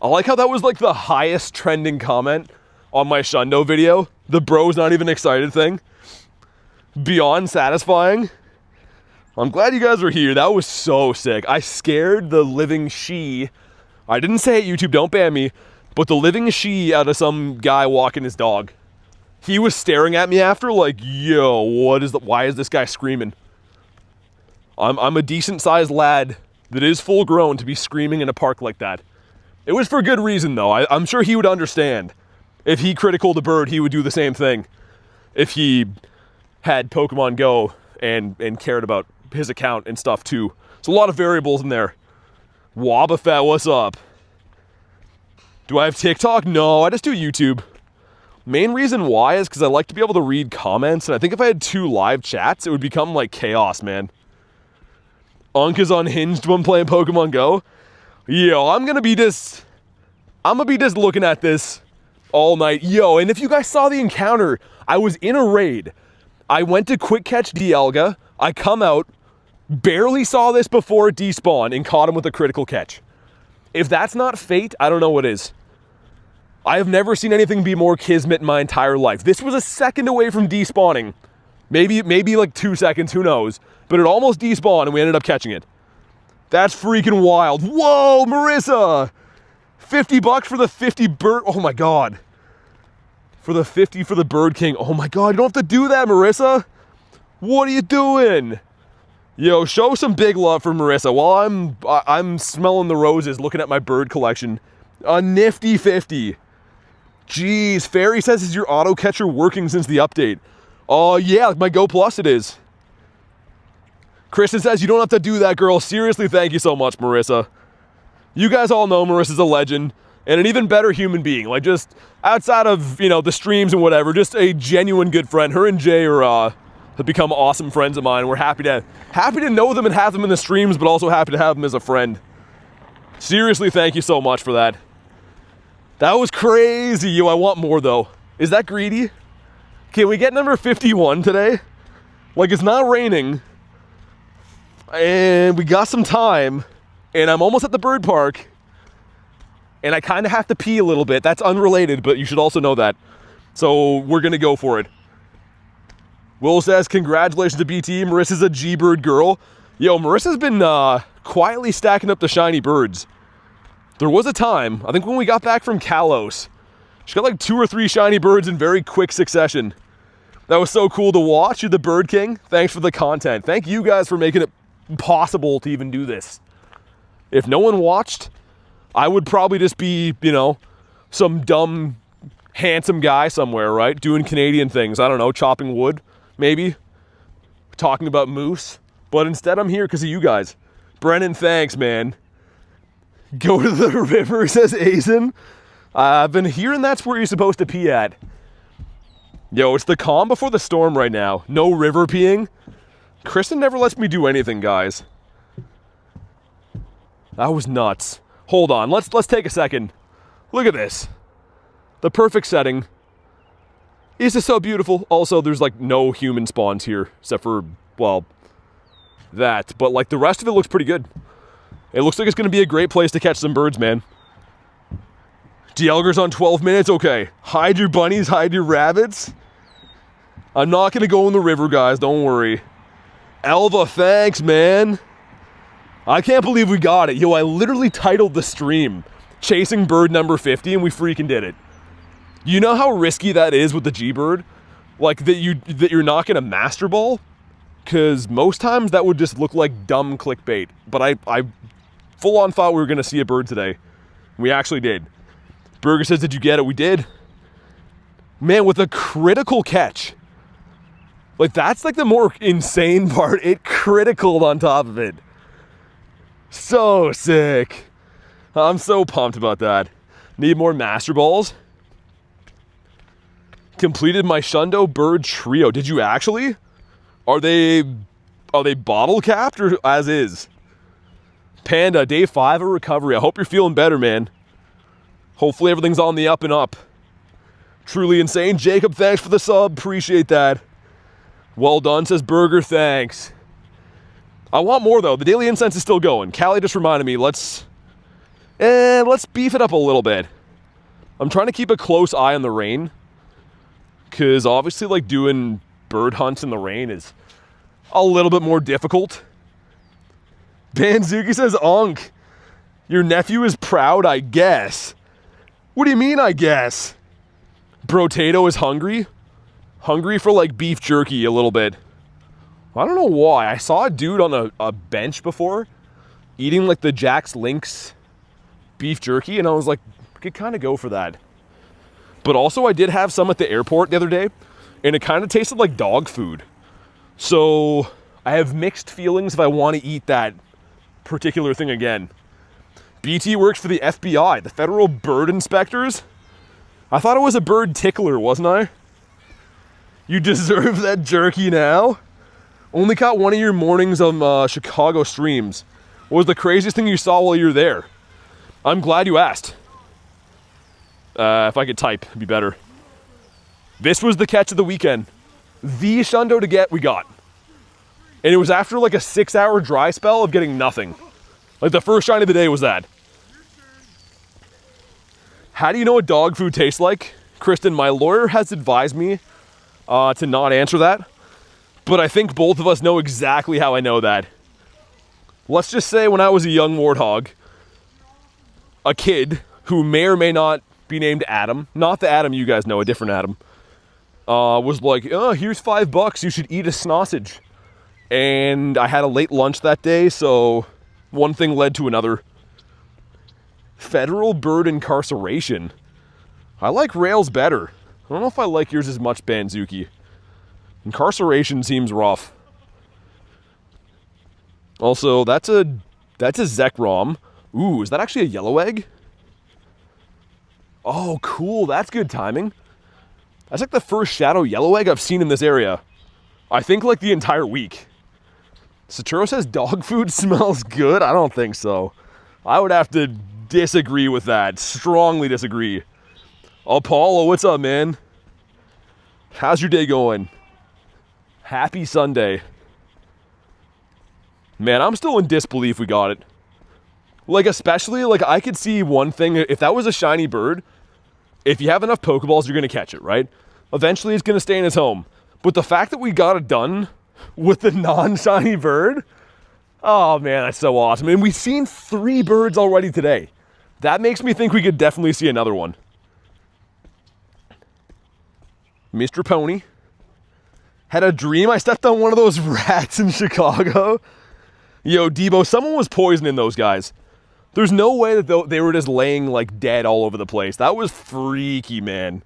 I like how that was like the highest trending comment on my Shundo video. The bro's not even excited thing. Beyond satisfying. I'm glad you guys are here. That was so sick. I scared the living she. I didn't say it, YouTube, don't ban me. But the living she out of some guy walking his dog. He was staring at me after like, yo, why is this guy screaming? I'm a decent sized lad that is full grown to be screaming in a park like that. It was for good reason though. I'm sure he would understand. If he criticaled a bird, he would do the same thing. If he had Pokemon Go and cared about his account and stuff too. There's a lot of variables in there. Wobbuffet, what's up? Do I have TikTok? No, I just do YouTube. Main reason why is because I like to be able to read comments, and I think if I had 2 live chats, it would become like chaos, man. Unk is unhinged when playing Pokemon Go. Yo, I'm gonna be just looking at this all night. Yo, and if you guys saw the encounter, I was in a raid. I went to quick catch Dialga. I come out, barely saw this before it despawned, and caught him with a critical catch. If that's not fate, I don't know what is. I have never seen anything be more kismet in my entire life. This was a second away from despawning. Maybe like 2 seconds, who knows. But it almost despawned and we ended up catching it. That's freaking wild. Whoa, Marissa! 50 bucks for the 50 bird, oh my God. For the 50 for the Bird King. Oh my God, you don't have to do that, Marissa. What are you doing? Yo, show some big love for Marissa while I'm smelling the roses looking at my bird collection. A nifty 50. Jeez, Fairy says, is your auto catcher working since the update? Oh yeah, like my Go Plus it is. Kristen says, you don't have to do that, girl. Seriously, thank you so much, Marissa. You guys all know Marissa's a legend and an even better human being. Like, just outside of, you know, the streams and whatever, just a genuine good friend. Her and Jay are have become awesome friends of mine. We're happy to know them and have them in the streams, but also happy to have them as a friend. Seriously, thank you so much for that. That was crazy. Yo, I want more though. Is that greedy? Can we get number 51 today? Like, it's not raining, and we got some time, and I'm almost at the bird park, and I kind of have to pee a little bit. That's unrelated, but you should also know that. So we're gonna go for it. Will says, congratulations to BT. Marissa's a G-Bird girl. Yo, Marissa's been quietly stacking up the shiny birds. There was a time, I think when we got back from Kalos, she got like 2 or 3 shiny birds in very quick succession. That was so cool to watch. You're the Bird King. Thanks for the content. Thank you guys for making it possible to even do this. If no one watched, I would probably just be, you know, some dumb, handsome guy somewhere, right? Doing Canadian things. I don't know, chopping wood, maybe. Talking about moose. But instead I'm here because of you guys. Brennan, thanks, man. Go to the river, says Azen. I've been hearing that's where you're supposed to pee at. Yo, it's the calm before the storm right now. No river peeing. Kristen never lets me do anything, guys. That was nuts. Hold on, let's take a second. Look at this. The perfect setting. Is this so beautiful? Also, there's like no human spawns here, except for, well, that. But like the rest of it looks pretty good. It looks like it's gonna be a great place to catch some birds, man. Dialga's on 12 minutes, okay. Hide your bunnies, hide your rabbits. I'm not gonna go in the river, guys, don't worry. Elva, thanks, man. I can't believe we got it. Yo, I literally titled the stream, Chasing Bird number 50, and we freaking did it. You know how risky that is with the G-Bird? Like, that you're not gonna Master Ball? Because most times that would just look like dumb clickbait. But I full on thought we were gonna see a bird today. We actually did. Burger says, did you get it? We did. Man, with a critical catch. Like, that's like the more insane part. It criticaled on top of it. So sick. I'm so pumped about that. Need more Master Balls. Completed my Shundo bird trio. Did you actually? Are they bottle capped or as is? Panda, day 5 of recovery. I hope you're feeling better, man. Hopefully everything's on the up and up. Truly insane. Jacob, thanks for the sub. Appreciate that. Well done, says Burger, thanks. I want more, though. The Daily Incense is still going. Callie just reminded me, let's beef it up a little bit. I'm trying to keep a close eye on the rain. Because obviously, like, doing bird hunts in the rain is a little bit more difficult. Banzuki says, Onk, your nephew is proud, I guess. What do you mean, I guess? Brotato is hungry? Hungry for, like, beef jerky a little bit. I don't know why. I saw a dude on a bench before eating, like, the Jack's Lynx beef jerky, and I was like, I could kind of go for that. But also, I did have some at the airport the other day, and it kind of tasted like dog food. So, I have mixed feelings if I want to eat that particular thing again. BT works for the FBI, the Federal Bird Inspectors. I thought it was a bird tickler, wasn't I? You deserve that jerky now? Only caught one of your mornings on Chicago streams. What was the craziest thing you saw while you were there? I'm glad you asked. If I could type, it'd be better. This was the catch of the weekend. The Shundo to get, we got. And it was after like a 6-hour dry spell of getting nothing. Like the first shiny of the day was that. How do you know what dog food tastes like? Kristen, my lawyer has advised me to not answer that. But I think both of us know exactly how I know that. Let's just say when I was a young warthog, a kid who may or may not be named Adam, not the Adam you guys know, a different Adam, was like, oh, here's $5, you should eat a sausage. And I had a late lunch that day, so one thing led to another. Federal bird incarceration. I like Rails better. I don't know if I like yours as much, Banzuki. Incarceration seems rough. Also, that's a Zekrom. Ooh, is that actually a yellow egg? Oh, cool. That's good timing. That's like the first shadow yellow egg I've seen in this area. I think like the entire week. Saturo says dog food smells good. I don't think so. I would have to disagree with that. Strongly disagree. Apollo, what's up, man? How's your day going? Happy Sunday. Man, I'm still in disbelief we got it. Like, especially, like, I could see one thing. If that was a shiny bird, if you have enough Pokeballs, you're going to catch it, right? Eventually, it's going to stay in its home. But the fact that we got it done with the non-shiny bird, oh, man, that's so awesome. And we've seen 3 birds already today. That makes me think we could definitely see another one. Mr. Pony. Had a dream I stepped on one of those rats in Chicago. Yo, Debo, someone was poisoning those guys. There's no way that they were just laying like dead all over the place. That was freaky, man.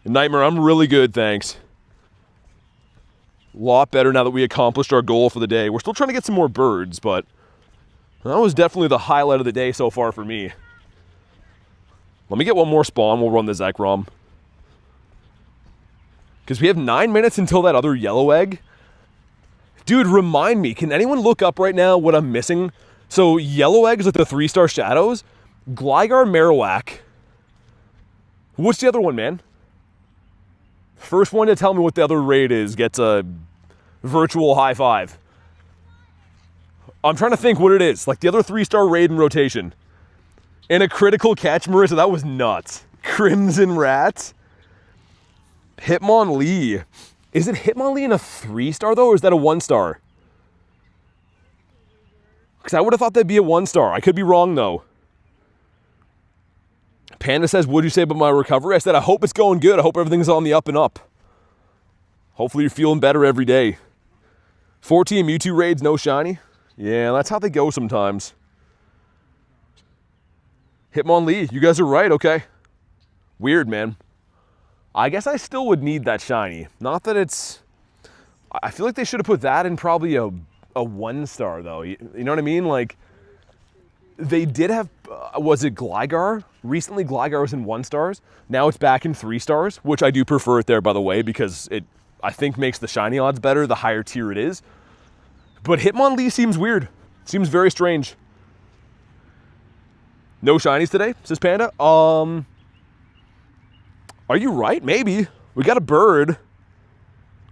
Nightmare, I'm really good, thanks. A lot better now that we accomplished our goal for the day. We're still trying to get some more birds, but that was definitely the highlight of the day so far for me. Let me get one more spawn. We'll run the Zekrom. Because we have 9 minutes until that other yellow egg. Dude, remind me, can anyone look up right now what I'm missing? So, yellow eggs with the 3-star shadows. Gligar, Marowak. What's the other one, man? First one to tell me what the other raid is gets a virtual high five. I'm trying to think what it is. Like the other 3-star raid in rotation. And a critical catch, Marissa. That was nuts. Crimson Rats. Hitmonlee. Is it Hitmonlee in a 3-star though, or is that a 1-star? Because I would have thought that'd be a 1-star. I could be wrong though. Panda says, what'd you say about my recovery? I said, I hope it's going good. I hope everything's on the up and up. Hopefully you're feeling better every day. 14 Mewtwo raids, no shiny. Yeah, that's how they go sometimes. Hitmonlee, you guys are right, okay. Weird, man. I guess I still would need that shiny. Not that it's... I feel like they should have put that in probably a 1-star, though. You know what I mean? Like, they did have... was it Gligar? Recently, Gligar was in 1-stars. Now it's back in 3-stars, which I do prefer it there, by the way, because it, I think, makes the shiny odds better the higher tier it is. But Hitmonlee seems weird. Seems very strange. No shinies today, says Panda. Are you right? Maybe. We got a bird.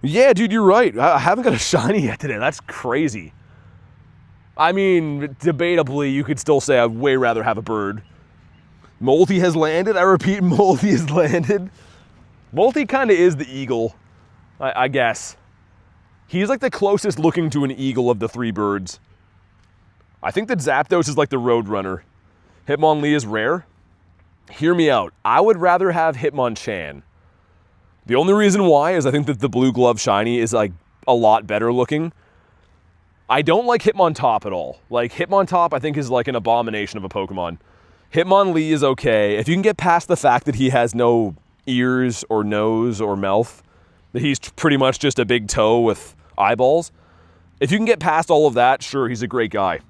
Yeah, dude, you're right. I haven't got a shiny yet today. That's crazy. I mean, debatably, you could still say I'd way rather have a bird. Molty has landed. I repeat, Molty has landed. Molty kind of is the eagle, I guess. He's like the closest looking to an eagle of the 3 birds. I think that Zapdos is like the Roadrunner. Hitmonlee is rare. Hear me out. I would rather have Hitmonchan. The only reason why is I think that the Blue Glove shiny is like a lot better looking. I don't like Hitmontop at all. Like Hitmontop I think is like an abomination of a Pokemon. Hitmonlee is okay. If you can get past the fact that he has no ears or nose or mouth, that he's pretty much just a big toe with eyeballs. If you can get past all of that, sure, he's a great guy.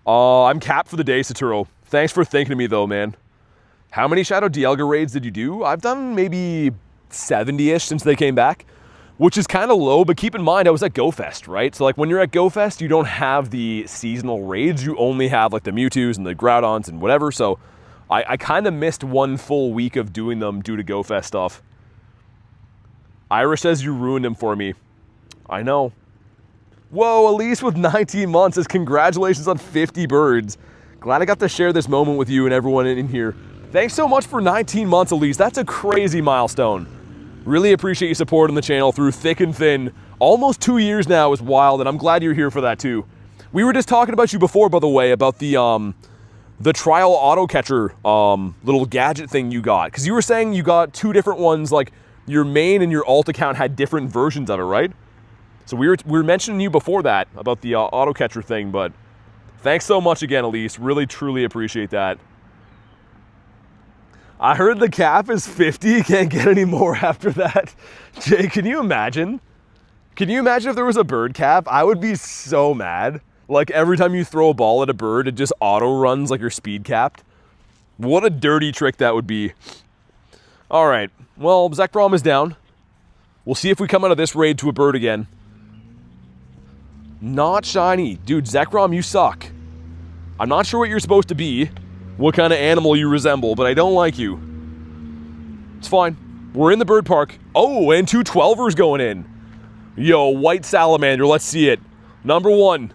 I'm capped for the day, Saturo. Thanks for thinking of me, though, man. How many Shadow Dialga raids did you do? I've done maybe 70-ish since they came back, which is kind of low, but keep in mind, I was at GoFest, right? So, like, when you're at GoFest, you don't have the seasonal raids. You only have, like, the Mewtwo's and the Groudons and whatever, so I kind of missed one full week of doing them due to GoFest stuff. Ira says you ruined him for me. I know. Whoa, Elise with 19 months says congratulations on 50 birds. Glad I got to share this moment with you and everyone in here. Thanks so much for 19 months, Elise. That's a crazy milestone. Really appreciate you supporting the channel through thick and thin. Almost 2 years now is wild, and I'm glad you're here for that too. We were just talking about you before, by the way, about the trial auto catcher little gadget thing you got. Because you were saying you got 2 different ones, like your main and your alt account had different versions of it, right? So we were mentioning you before that about the auto catcher thing, but thanks so much again, Elise. Really, truly appreciate that. I heard the cap is 50. Can't get any more after that. Jay, can you imagine? Can you imagine if there was a bird cap? I would be so mad. Like every time you throw a ball at a bird, it just auto runs like you're speed capped. What a dirty trick that would be. All right. Well, Zekrom is down. We'll see if we come out of this raid to a bird again. Not shiny. Dude, Zekrom, you suck. I'm not sure what you're supposed to be, what kind of animal you resemble, but I don't like you. It's fine. We're in the bird park. Oh, and 2 12ers going in. Yo, white salamander, let's see it. Number 1.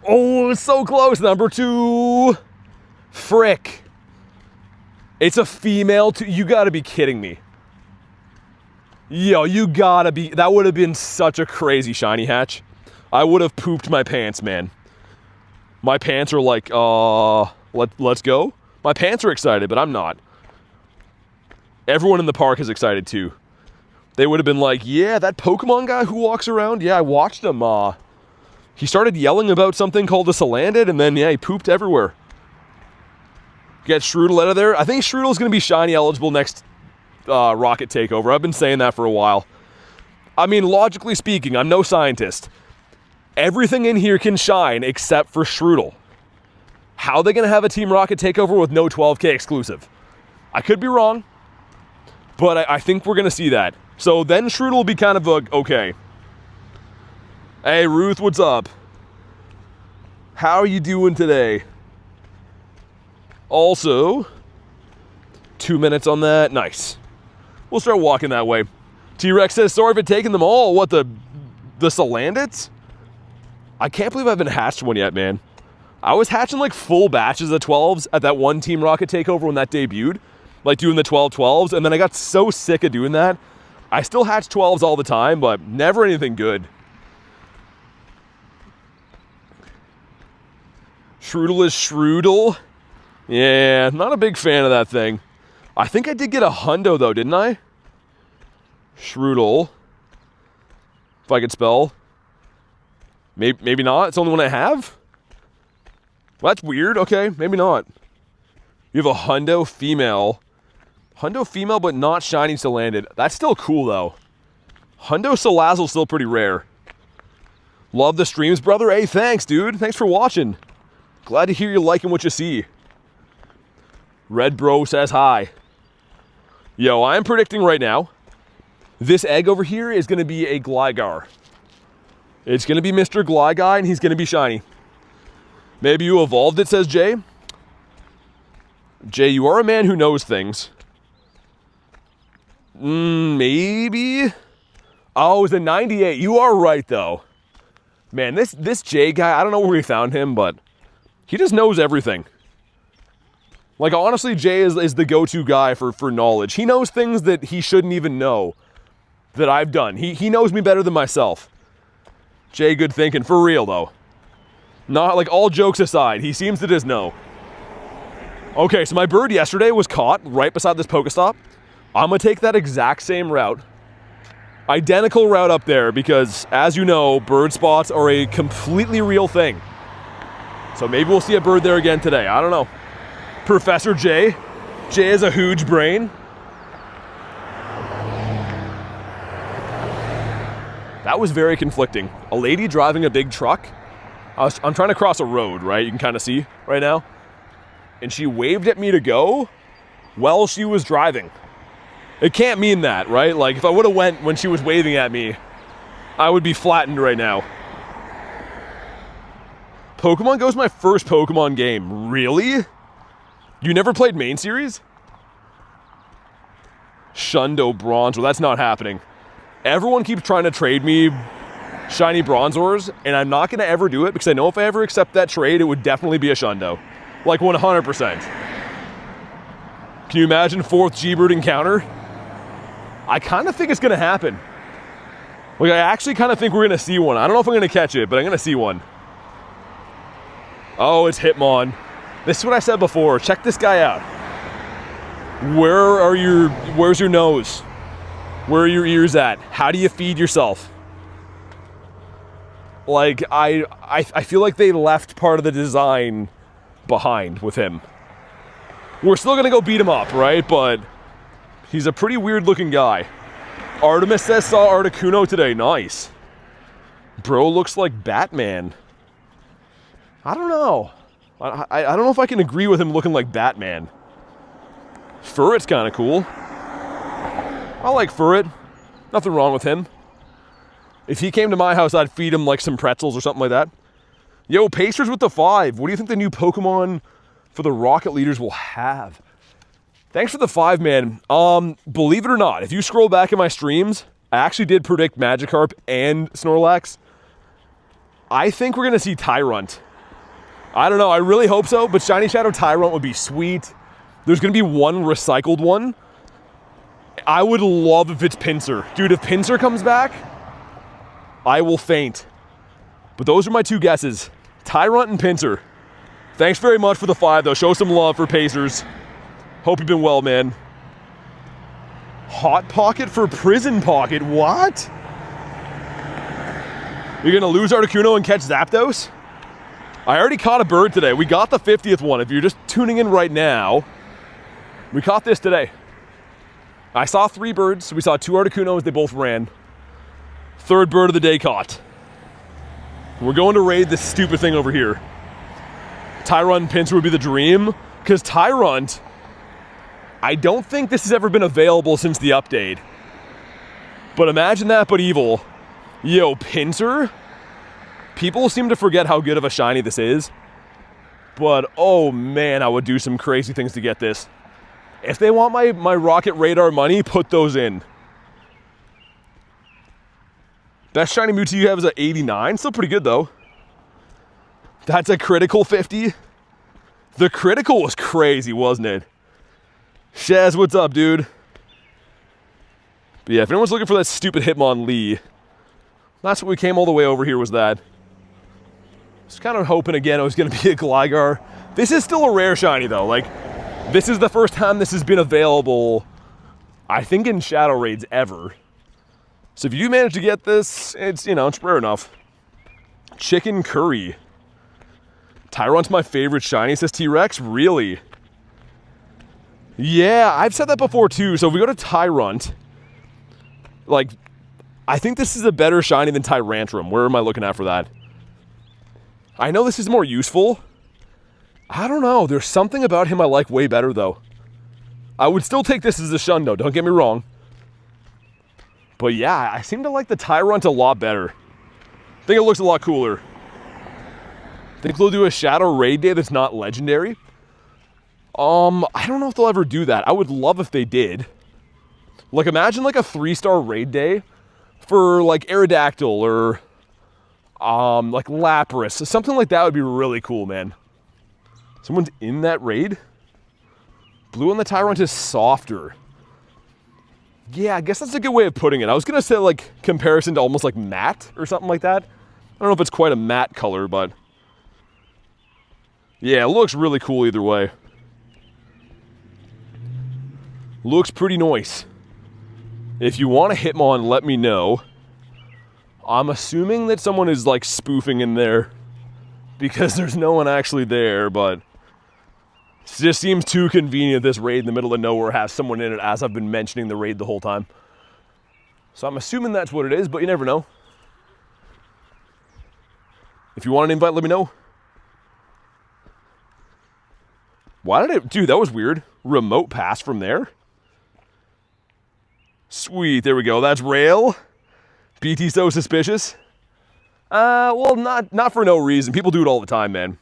Oh, it's so close. Number 2. Frick. It's a female too. You gotta be kidding me. Yo, you gotta be. That would have been such a crazy shiny hatch. I would have pooped my pants, man. My pants are like, let's go. My pants are excited, but I'm not. Everyone in the park is excited too. They would have been like, yeah, that Pokemon guy who walks around, yeah, I watched him. He started yelling about something called a Salandit, and then, yeah, he pooped everywhere. Get Shroodle out of there. I think Shroodle's going to be shiny eligible next Rocket Takeover. I've been saying that for a while. I mean, logically speaking, I'm no scientist. Everything in here can shine except for Shroodle. How are they going to have a Team Rocket Takeover with no 12K exclusive? I could be wrong, but I think we're going to see that. So then Shroodle will be kind of a, okay. Hey, Ruth, what's up? How are you doing today? Also, 2 minutes on that. Nice. We'll start walking that way. T-Rex says, sorry for taking them all. What, the Salandits? I can't believe I haven't hatched one yet, man. I was hatching like full batches of 12s at that one Team Rocket Takeover when that debuted. Like doing the 12-12s, and then I got so sick of doing that. I still hatch 12s all the time, but never anything good. Shroodle is Shroodle. Yeah, not a big fan of that thing. I think I did get a Hundo though, didn't I? Shroodle. If I could spell. Maybe not. It's the only one I have? Well, that's weird. Okay, maybe not. You have a Hundo female. Hundo female, but not shiny Salandit. That's still cool, though. Hundo Salazzle's still pretty rare. Love the streams, brother. Hey, thanks, dude. Thanks for watching. Glad to hear you liking what you see. Red Bro says hi. Yo, I'm predicting right now, this egg over here is going to be a Gligar. It's going to be Mr. Gligar, and he's going to be shiny. Maybe you evolved it, says Jay. Jay, you are a man who knows things. Maybe? Oh, it was a 98. You are right, though. Man, this Jay guy, I don't know where we found him, but he just knows everything. Like, honestly, Jay is the go-to guy for knowledge. He knows things that he shouldn't even know that I've done. He knows me better than myself. Jay, good thinking. For real, though. Not, like, all jokes aside, he seems to just know. Okay, so my bird yesterday was caught right beside this Pokestop. I'm going to take that exact same route. Identical route up there because, as you know, bird spots are a completely real thing. So maybe we'll see a bird there again today. I don't know. Professor Jay. Jay has a huge brain. That was very conflicting. A lady driving a big truck. I'm trying to cross a road, right? You can kind of see right now. And she waved at me to go while she was driving. It can't mean that, right? Like, if I would have went when she was waving at me, I would be flattened right now. Pokemon Go is my first Pokemon game. Really? You never played main series? Shundo Bronze. Well, that's not happening. Everyone keeps trying to trade me shiny Bronzors, and I'm not going to ever do it because I know if I ever accept that trade, it would definitely be a Shundo. Like 100%. Can you imagine 4th G-Bird encounter? I kind of think it's going to happen. Like, I actually kind of think we're going to see one. I don't know if I'm going to catch it, but I'm going to see one. Oh, it's Hitmon. This is what I said before. Check this guy out. Where's your nose? Where are your ears at? How do you feed yourself? Like, I feel like they left part of the design behind with him. We're still gonna go beat him up, right? But he's a pretty weird looking guy. Artemis says saw Articuno today. Nice. Bro looks like Batman. I don't know. I don't know if I can agree with him looking like Batman. Furret's kind of cool. I like Furret. Nothing wrong with him. If he came to my house, I'd feed him like some pretzels or something like that. Yo, Pacers with the 5. What do you think the new Pokemon for the Rocket Leaders will have? Thanks for the 5, man. Believe it or not, if you scroll back in my streams, I actually did predict Magikarp and Snorlax. I think we're going to see Tyrunt. I don't know, I really hope so, but Shiny Shadow Tyrunt would be sweet. There's going to be one recycled one. I would love if it's Pinsir. Dude, if Pinsir comes back, I will faint. But those are my 2 guesses. Tyrunt and Pinsir. Thanks very much for the 5, though. Show some love for Pacers. Hope you've been well, man. Hot Pocket for Prison Pocket. What? You're going to lose Articuno and catch Zapdos? I already caught a bird today. We got the 50th one. If you're just tuning in right now, we caught this today. I saw 3 birds. We saw 2 Articunos. They both ran. 3rd bird of the day caught. We're going to raid this stupid thing over here. Tyrunt and Pinsir would be the dream. Because Tyrunt, I don't think this has ever been available since the update. But imagine that, but evil. Yo, Pinsir? People seem to forget how good of a shiny this is. But, oh man, I would do some crazy things to get this. If they want my Rocket Radar money, put those in. Best shiny Mewtwo you have is an 89. Still pretty good, though. That's a critical 50. The critical was crazy, wasn't it? Shaz, what's up, dude? But yeah, if anyone's looking for that stupid Hitmonlee, that's what we came all the way over here, was that. I was kind of hoping again it was going to be a Gligar. This is still a rare shiny, though. Like, this is the first time this has been available, I think, in Shadow Raids ever. So if you do manage to get this, it's, you know, it's rare enough. Chicken Curry. Tyrunt's my favorite shiny, says T-Rex. Really? Yeah, I've said that before too. So if we go to Tyrunt, like, I think this is a better shiny than Tyrantrum. Where am I looking at for that? I know this is more useful. I don't know. There's something about him I like way better, though. I would still take this as a Shundo, don't get me wrong. But yeah, I seem to like the Tyrunt a lot better. I think it looks a lot cooler. Think they'll do a Shadow Raid Day that's not legendary? I don't know if they'll ever do that. I would love if they did. Like, imagine like a 3-star Raid Day for like Aerodactyl or like Lapras. Something like that would be really cool, man. Someone's in that raid? Blue on the Tyrunt is softer. Yeah, I guess that's a good way of putting it. I was gonna say like comparison to almost like matte or something like that. I don't know if it's quite a matte color, but yeah, it looks really cool either way. Looks pretty nice. If you want a Hitmon, let me know. I'm assuming that someone is like spoofing in there because there's no one actually there, but it just seems too convenient this raid in the middle of nowhere has someone in it, as I've been mentioning the raid the whole time. So I'm assuming that's what it is, but you never know. If you want an invite, let me know. Why did it... Dude, that was weird. Remote pass from there? Sweet, there we go. That's Rail. BT so suspicious. Well, not for no reason. People do it all the time, man.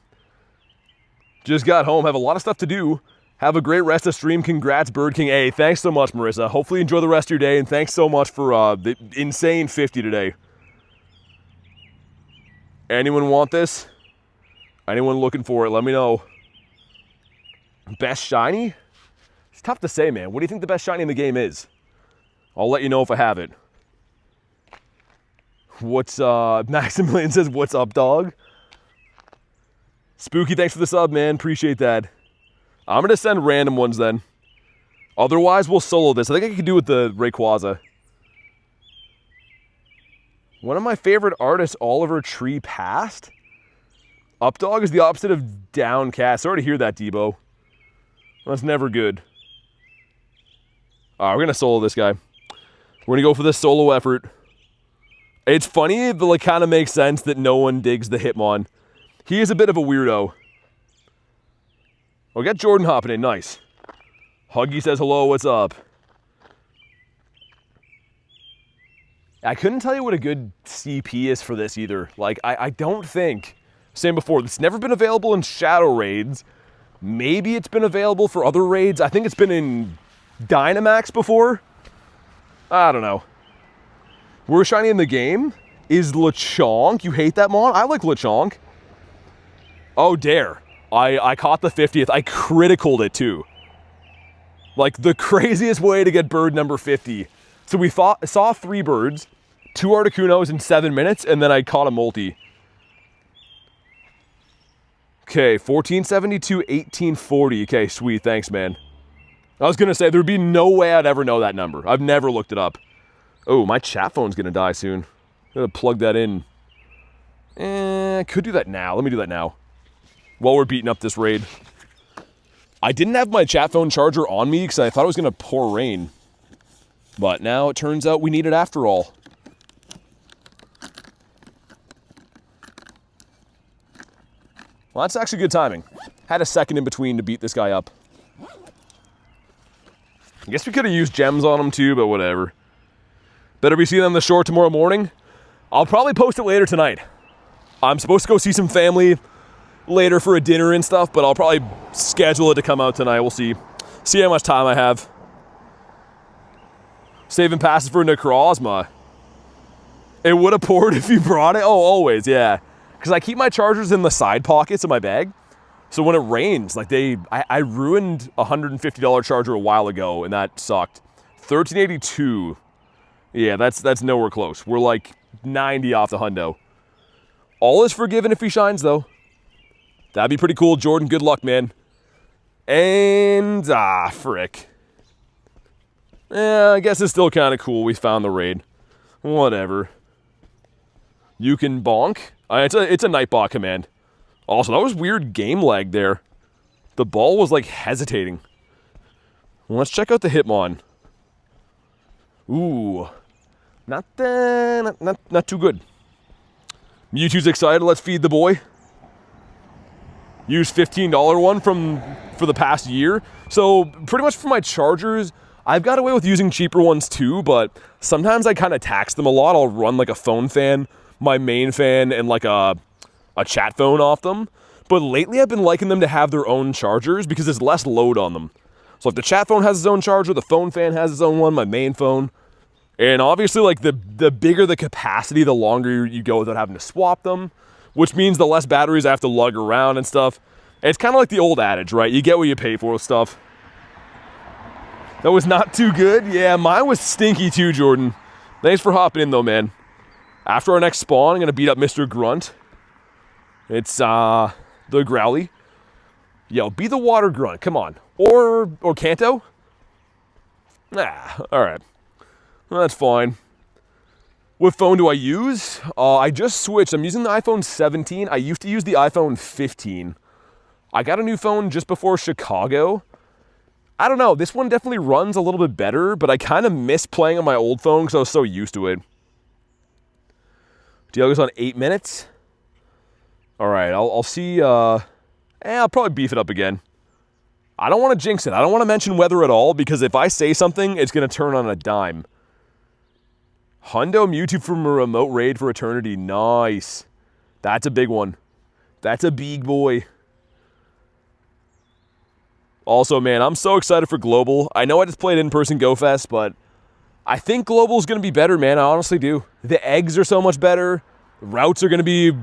Just got home, have a lot of stuff to do. Have a great rest of stream. Congrats, Bird King. Hey, thanks so much, Marissa. Hopefully you enjoy the rest of your day, and thanks so much for the insane 50 today. Anyone want this? Anyone looking for it? Let me know. Best shiny? It's tough to say, man. What do you think the best shiny in the game is? I'll let you know if I have it. What's Maximilian says, what's up, dog? Spooky, thanks for the sub, man. Appreciate that. I'm gonna send random ones then. Otherwise, we'll solo this. I think I could do with the Rayquaza. One of my favorite artists, Oliver Tree, passed. Updog is the opposite of downcast. Sorry to hear that, Debo. That's never good. All right, we're gonna solo this guy. We're gonna go for this solo effort. It's funny, but like kind of makes sense that no one digs the Hitmon. He is a bit of a weirdo. Oh, we got Jordan hopping in, nice. Huggy says hello, what's up? I couldn't tell you what a good CP is for this either. Like, I don't think, same before, it's never been available in Shadow Raids. Maybe it's been available for other raids. I think it's been in Dynamax before. I don't know. Worst shiny in the game is Lechonk. You hate that mon? I like Lechonk. Oh, dare. I caught the 50th. I criticaled it too. Like the craziest way to get bird number 50. So we saw 3 birds, 2 Articunos in 7 minutes, and then I caught a multi. Okay, 1472, 1840. Okay, sweet. Thanks, man. I was going to say, there'd be no way I'd ever know that number. I've never looked it up. Oh, my chat phone's going to die soon. I'm going to plug that in. I could do that now. Let me do that now. While we're beating up this raid. I didn't have my chat phone charger on me because I thought it was going to pour rain. But now it turns out we need it after all. Well, that's actually good timing. Had a second in between to beat this guy up. I guess we could have used gems on him too, but whatever. Better be seeing them the short tomorrow morning. I'll probably post it later tonight. I'm supposed to go see some family later for a dinner and stuff, but I'll probably schedule it to come out tonight. We'll see. See how much time I have. Saving passes for Necrozma. It would have poured if you brought it. Oh, always, yeah. Because I keep my chargers in the side pockets of my bag. So when it rains, like I ruined a $150 charger a while ago, and that sucked. 1382. Yeah, that's nowhere close. We're like 90 off the hundo. All is forgiven if he shines, though. That'd be pretty cool, Jordan. Good luck, man. And, frick. Yeah, I guess it's still kind of cool. We found the raid. Whatever. You can bonk. It's a Nightbot command. Also, that was weird game lag there. The ball was like hesitating. Well, let's check out the Hitmon. Ooh. Not too good. Mewtwo's excited. Let's feed the boy. Use $15 one for the past year. So pretty much for my chargers, I've got away with using cheaper ones too, but sometimes I kind of tax them a lot. I'll run like a phone fan, my main fan, and like a chat phone off them. But lately I've been liking them to have their own chargers because there's less load on them. So if the chat phone has its own charger, the phone fan has its own one, my main phone. And obviously like the bigger the capacity, the longer you go without having to swap them, which means the less batteries I have to lug around and stuff. And it's kind of like the old adage, right? You get what you pay for with stuff. That was not too good. Yeah, mine was stinky too, Jordan. Thanks for hopping in though, man. After our next spawn, I'm going to beat up Mr. Grunt. It's the Growly. Yo, be the water grunt. Come on. Or Kanto? Nah, alright. Well, that's fine. What phone do I use? I just switched. I'm using the iPhone 17. I used to use the iPhone 15. I got a new phone just before Chicago. I don't know. This one definitely runs a little bit better, but I kind of miss playing on my old phone because I was so used to it. Dialga's on 8 minutes. All right, I'll see. I'll probably beef it up again. I don't want to jinx it. I don't want to mention weather at all because if I say something, it's going to turn on a dime. Hundo Mewtwo from a remote raid for eternity. Nice. That's a big one. That's a big boy. Also, man, I'm so excited for Global. I know I just played in-person Go Fest, but I think Global's going to be better, man. I honestly do. The eggs are so much better. Routes are going to be,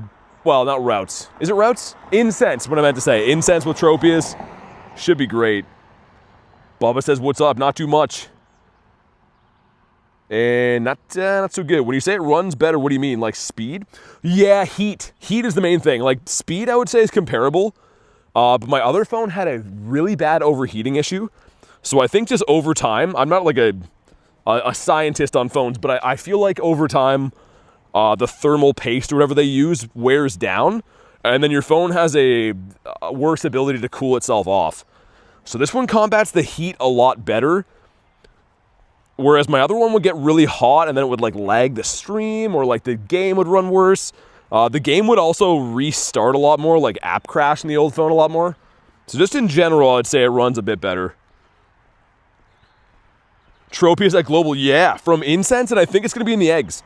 well, not routes. Is it routes? Incense, what I meant to say. Incense with Tropius. Should be great. Bubba says, what's up? Not too much. And not so good. When you say it runs better, what do you mean? Like speed? Yeah, heat. Heat is the main thing. Like speed, I would say, is comparable. But my other phone had a really bad overheating issue. So I think just over time, I'm not like a scientist on phones, but I feel like over time, the thermal paste or whatever they use wears down. And then your phone has a worse ability to cool itself off. So this one combats the heat a lot better. Whereas my other one would get really hot and then it would like lag the stream or like the game would run worse. The game would also restart a lot more, like app crash in the old phone a lot more. So just in general, I'd say it runs a bit better. Tropius at Global, yeah, from Incense, and I think it's going to be in the eggs.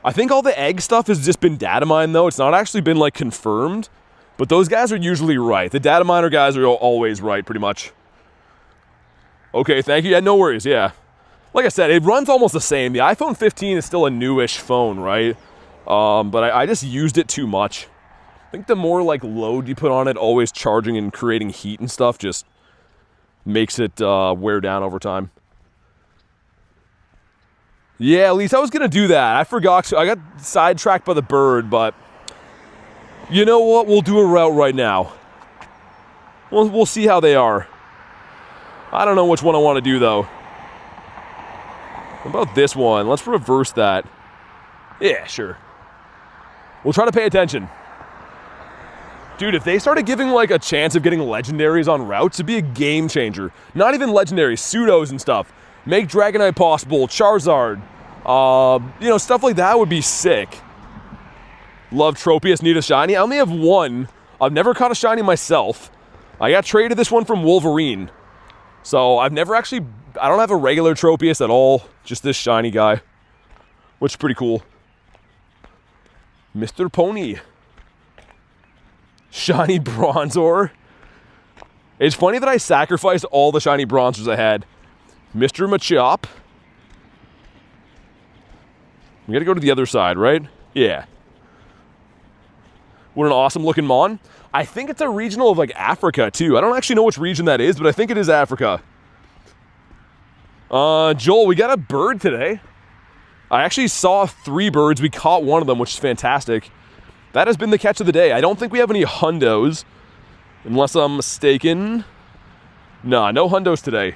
I think all the egg stuff has just been data mined, though. It's not actually been, like, confirmed. But those guys are usually right. The data miner guys are always right, pretty much. Okay, thank you. Yeah, no worries, yeah. Like I said, it runs almost the same. The iPhone 15 is still a newish phone, right? But I just used it too much. I think the more, like, load you put on it, always charging and creating heat and stuff, just makes it wear down over time. Yeah, at least I was going to do that. I forgot to. I got sidetracked by the bird, but you know what? We'll do a route right now. We'll see how they are. I don't know which one I want to do, though. What about this one? Let's reverse that. Yeah, sure. We'll try to pay attention. Dude, if they started giving, like, a chance of getting legendaries on routes, it'd be a game changer. Not even legendaries, pseudos and stuff. Make Dragonite possible, Charizard. You know, stuff like that would be sick. Love Tropius, need a shiny. I only have one. I've never caught a shiny myself. I got traded this one from Wolverine. So I've never actually, I don't have a regular Tropius at all. Just this shiny guy, which is pretty cool. Mr. Pony. Shiny Bronzor. It's funny that I sacrificed all the shiny Bronzors I had. Mr. Machop. We gotta go to the other side, right? Yeah. What an awesome looking Mon. I think it's a regional of like Africa too. I don't actually know which region that is, but I think it is Africa. Joel, we got a bird today. I actually saw 3 birds. We caught one of them, which is fantastic. That has been the catch of the day. I don't think we have any Hundos, unless I'm mistaken. Nah, no Hundos today.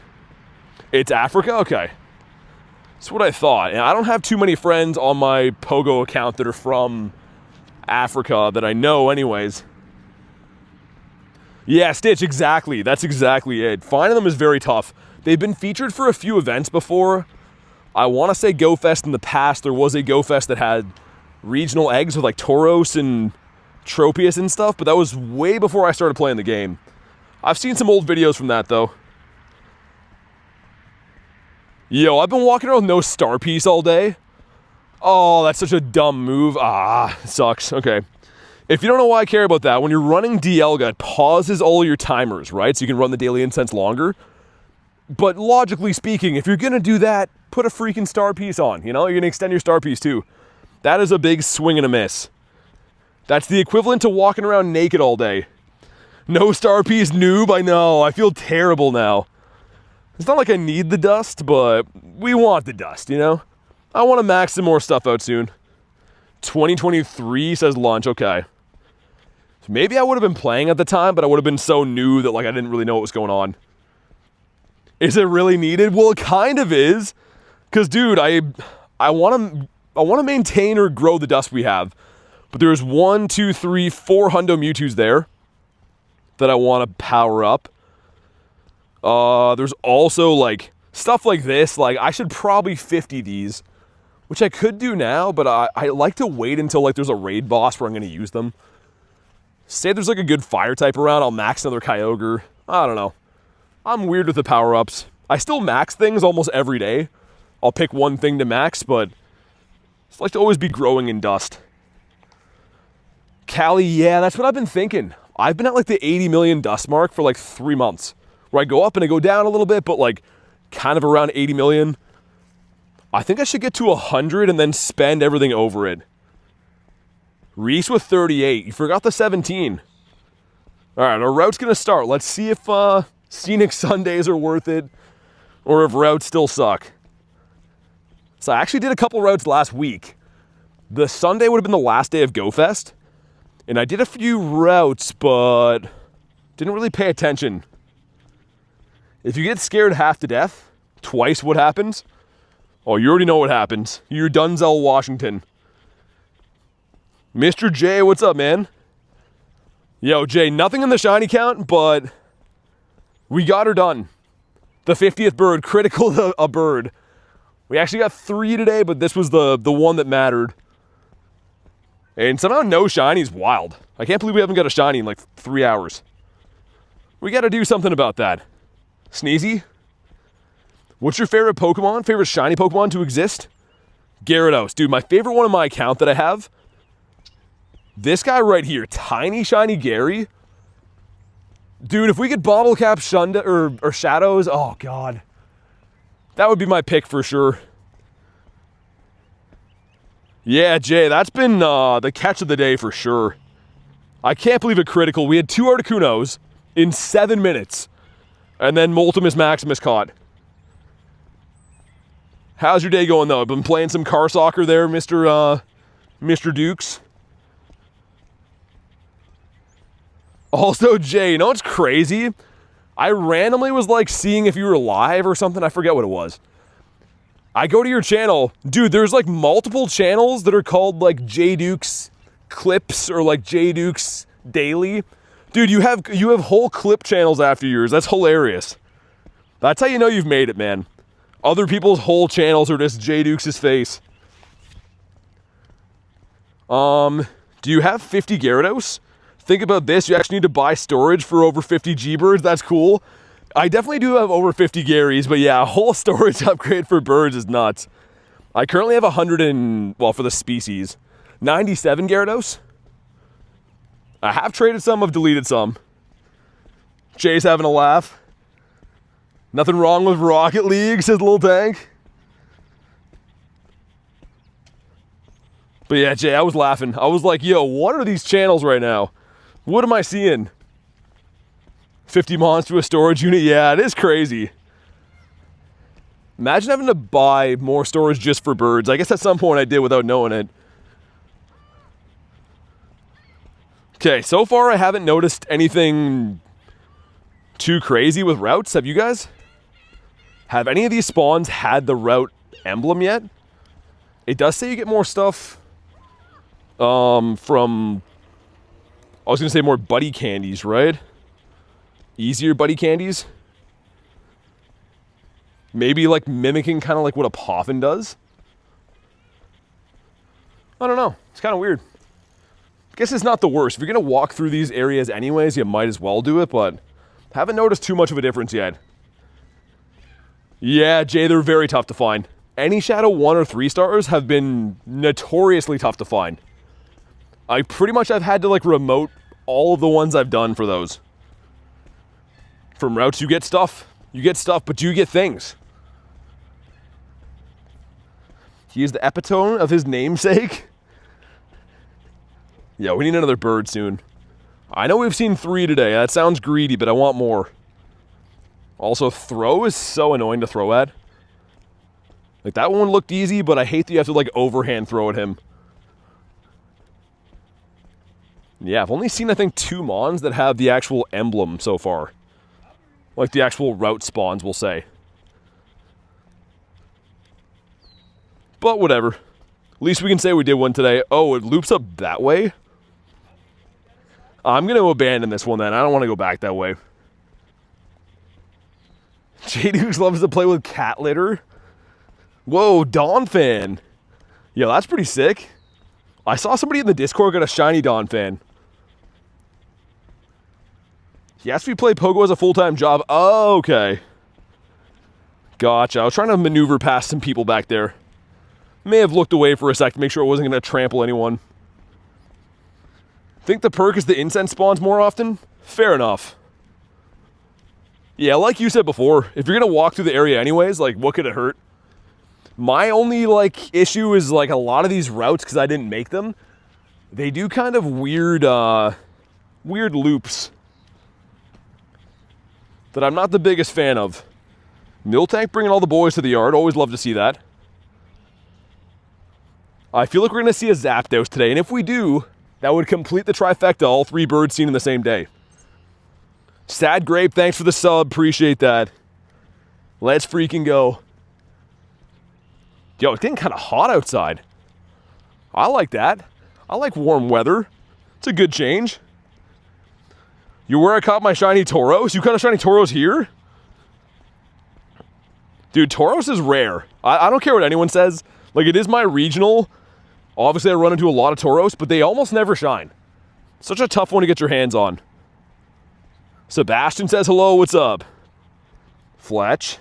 It's Africa? Okay. That's what I thought. And I don't have too many friends on my Pogo account that are from Africa that I know anyways. Yeah, Stitch, exactly. That's exactly it. Finding them is very tough. They've been featured for a few events before. I want to say Go Fest in the past. There was a Go Fest that had regional eggs with like Tauros and Tropius and stuff, but that was way before I started playing the game. I've seen some old videos from that though. Yo, I've been walking around with no star piece all day. Oh, that's such a dumb move. Ah, it sucks. Okay. If you don't know why I care about that, when you're running Dialga, it pauses all your timers, right? So you can run the Daily Incense longer. But logically speaking, if you're going to do that, put a freaking star piece on, you know? You're going to extend your star piece too. That is a big swing and a miss. That's the equivalent to walking around naked all day. No star piece, noob, I know. I feel terrible now. It's not like I need the dust, but we want the dust, you know? I want to max some more stuff out soon. 2023 says launch, okay. So maybe I would have been playing at the time, but I would have been so new that like I didn't really know what was going on. Is it really needed? Well, it kind of is. Because, dude, I want to maintain or grow the dust we have. But there's 1, 2, 3, 4 Hundo Mewtwo's there that I want to power up. There's also, like, stuff like this. Like, I should probably 50 these, which I could do now, but I like to wait until, like, there's a raid boss where I'm going to use them. Say there's, like, a good fire type around, I'll max another Kyogre. I don't know. I'm weird with the power-ups. I still max things almost every day. I'll pick one thing to max, but it's like to always be growing in dust. Cali, yeah, that's what I've been thinking. I've been at like the 80 million dust mark for like 3 months, where I go up and I go down a little bit, but like kind of around 80 million. I think I should get to 100 and then spend everything over it. Reese with 38. You forgot the 17. All right, our route's going to start. Let's see if Scenic Sundays are worth it or if routes still suck. So I actually did a couple routes last week. The Sunday would have been the last day of Go Fest. And I did a few routes, but didn't really pay attention. If you get scared half to death, twice what happens? Oh, you already know what happens. You're Dunzel, Washington. Mr. J, what's up, man? Yo, Jay, nothing in the shiny count, but we got her done. The 50th bird, critical to a bird. We actually got 3 today, but this was the one that mattered. And somehow no shinies, wild. I can't believe we haven't got a shiny in like 3 hours. We got to do something about that. Sneezy? What's your favorite Pokemon? Favorite shiny Pokemon to exist? Gyarados. Dude, my favorite one on my account that I have, this guy right here, tiny shiny Gary. Dude, if we could bottle cap Shundo or Shadows, oh god. That would be my pick for sure. Yeah, Jay, that's been the catch of the day for sure. I can't believe it critical. We had 2 Articunos in 7 minutes. And then Multimus Maximus caught. How's your day going though? I've been playing some car soccer there, Mr. Dukes. Also, Jay, you know what's crazy? I randomly was like seeing if you were live or something. I forget what it was. I go to your channel. Dude, there's like multiple channels that are called like J Dukes Clips or like J Dukes Daily. Dude, you have whole clip channels after yours. That's hilarious. That's how you know you've made it, man. Other people's whole channels are just J Dukes' face. Do you have 50 Gyarados? Think about this, you actually need to buy storage for over 50 G-Birds, that's cool. I definitely do have over 50 Garys, but yeah, a whole storage upgrade for birds is nuts. I currently have 100 and, well, for the species, 97 Gyarados. I have traded some, I've deleted some. Jay's having a laugh. Nothing wrong with Rocket League, says Little Tank. But yeah, Jay, I was laughing. I was like, yo, what are these channels right now? What am I seeing? 50 mons to a storage unit? Yeah, it is crazy. Imagine having to buy more storage just for birds. I guess at some point I did without knowing it. Okay, so far I haven't noticed anything too crazy with routes. Have you guys? Have any of these spawns had the route emblem yet? It does say you get more stuff from... I was going to say more buddy candies, right? Easier buddy candies? Maybe like mimicking kind of like what a Poffin does? I don't know. It's kind of weird. I guess it's not the worst. If you're going to walk through these areas anyways, you might as well do it, but haven't noticed too much of a difference yet. Yeah, Jay, they're very tough to find. Any Shadow 1 or 3 stars have been notoriously tough to find. I've had to like remote all of the ones I've done for those. From routes, you get stuff, but do you get things? He is the epitome of his namesake. Yeah, we need another bird soon. I know we've seen 3 today. That sounds greedy, but I want more. Also, throw is so annoying to throw at. Like, that one looked easy, but I hate that you have to, like, overhand throw at him. Yeah, I've only seen, I think, 2 mons that have the actual emblem so far. Like, the actual route spawns, we'll say. But whatever. At least we can say we did one today. Oh, it loops up that way? I'm going to abandon this one then. I don't want to go back that way. J-Dukes loves to play with cat litter. Whoa, Dawn fan. Yeah, that's pretty sick. I saw somebody in the Discord got a shiny Dawn fan. He asked if we play Pogo as a full-time job. Oh, okay. Gotcha. I was trying to maneuver past some people back there. May have looked away for a sec to make sure I wasn't going to trample anyone. Think the perk is the incense spawns more often? Fair enough. Yeah, like you said before, if you're going to walk through the area anyways, like, what could it hurt? My only, like, issue is, like, a lot of these routes, because I didn't make them, they do kind of weird, weird loops that I'm not the biggest fan of. Miltank bringing all the boys to the yard. Always love to see that. I feel like we're going to see a Zapdos today, and if we do, that would complete the trifecta, all 3 birds seen in the same day. Sad Grape, thanks for the sub. Appreciate that. Let's freaking go. Yo, it's getting kind of hot outside. I like that. I like warm weather. It's a good change. You where I caught my shiny Tauros? You caught a shiny Tauros here? Dude, Tauros is rare. I don't care what anyone says. Like, it is my regional. Obviously, I run into a lot of Tauros, but they almost never shine. Such a tough one to get your hands on. Sebastian says hello, what's up? Fletch.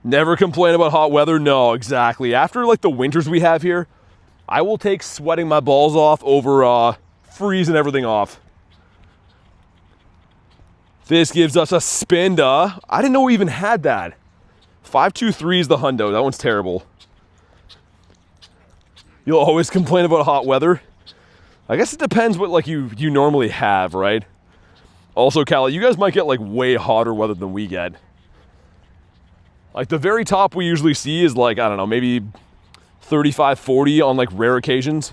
Never complain about hot weather. No, exactly. After like the winters we have here, I will take sweating my balls off over freezing everything off. This gives us a Spinda. I didn't know we even had that. 523 is the Hundo. That one's terrible. You'll always complain about hot weather. I guess it depends what like you normally have, right? Also, Callie, you guys might get like way hotter weather than we get. Like the very top we usually see is like, I don't know, maybe 35, 40 on like rare occasions.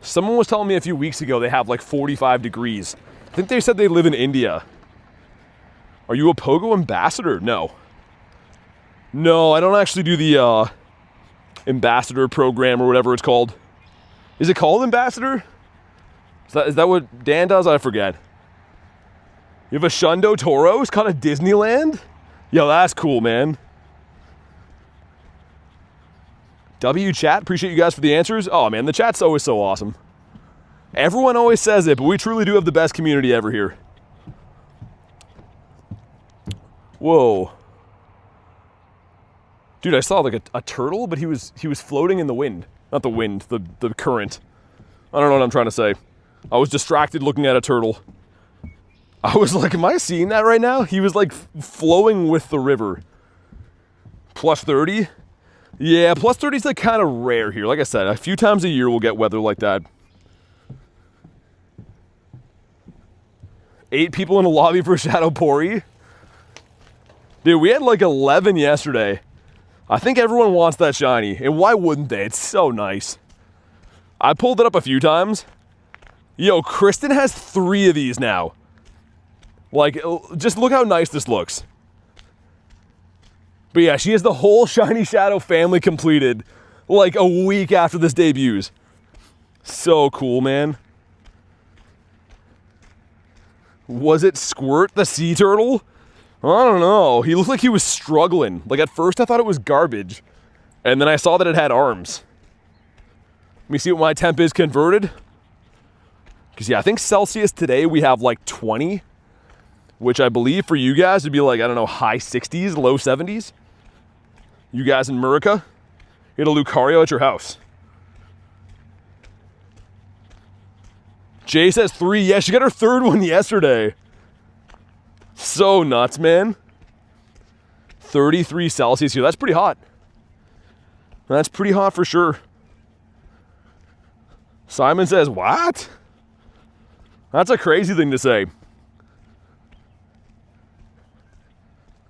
Someone was telling me a few weeks ago they have like 45 degrees. I think they said they live in India. Are you a Pogo ambassador? No. No, I don't actually do the ambassador program or whatever it's called. Is it called ambassador? Is that what Dan does? I forget. You have a Shundo Toro? It's kind of Disneyland? Yo, that's cool, man. W chat, appreciate you guys for the answers. Oh man, the chat's always so awesome. Everyone always says it, but we truly do have the best community ever here. Whoa. Dude, I saw like a turtle, but he was floating in the wind. Not the wind, the current. I don't know what I'm trying to say. I was distracted looking at a turtle. I was like, am I seeing that right now? He was like flowing with the river. Plus 30? Yeah, plus 30 is like kind of rare here. Like I said, a few times a year we'll get weather like that. 8 people in a lobby for Shadow Pori. Dude, we had like 11 yesterday. I think everyone wants that shiny, and why wouldn't they? It's so nice. I pulled it up a few times. Yo, Kristen has 3 of these now. Like, just look how nice this looks. But yeah, she has the whole Shiny Shadow family completed like a week after this debuts. So cool, man. Was it Squirt the sea turtle? I don't know. He looked like he was struggling. Like at first I thought it was garbage. And then I saw that it had arms. Let me see what my temp is converted. Because yeah, I think Celsius today we have like 20. Which I believe for you guys would be like, I don't know, high 60s, low 70s. You guys in Murica, get a Lucario at your house. Jay says 3. Yeah, she got her 3rd one yesterday. So nuts, man. 33 Celsius here. That's pretty hot. That's pretty hot for sure. Simon says, what? That's a crazy thing to say.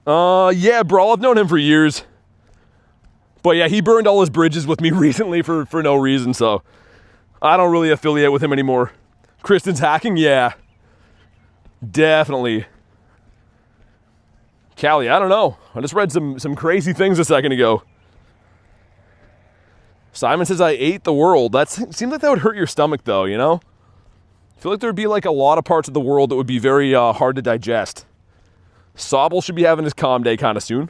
Yeah, Brawl, I've known him for years. But yeah, he burned all his bridges with me recently for no reason, so I don't really affiliate with him anymore. Kristen's hacking? Yeah. Definitely. Callie, I don't know. I just read some crazy things a second ago. Simon says I ate the world. That seems like that would hurt your stomach though, you know? I feel like there'd be like a lot of parts of the world that would be very hard to digest. Sobble should be having his calm day kind of soon.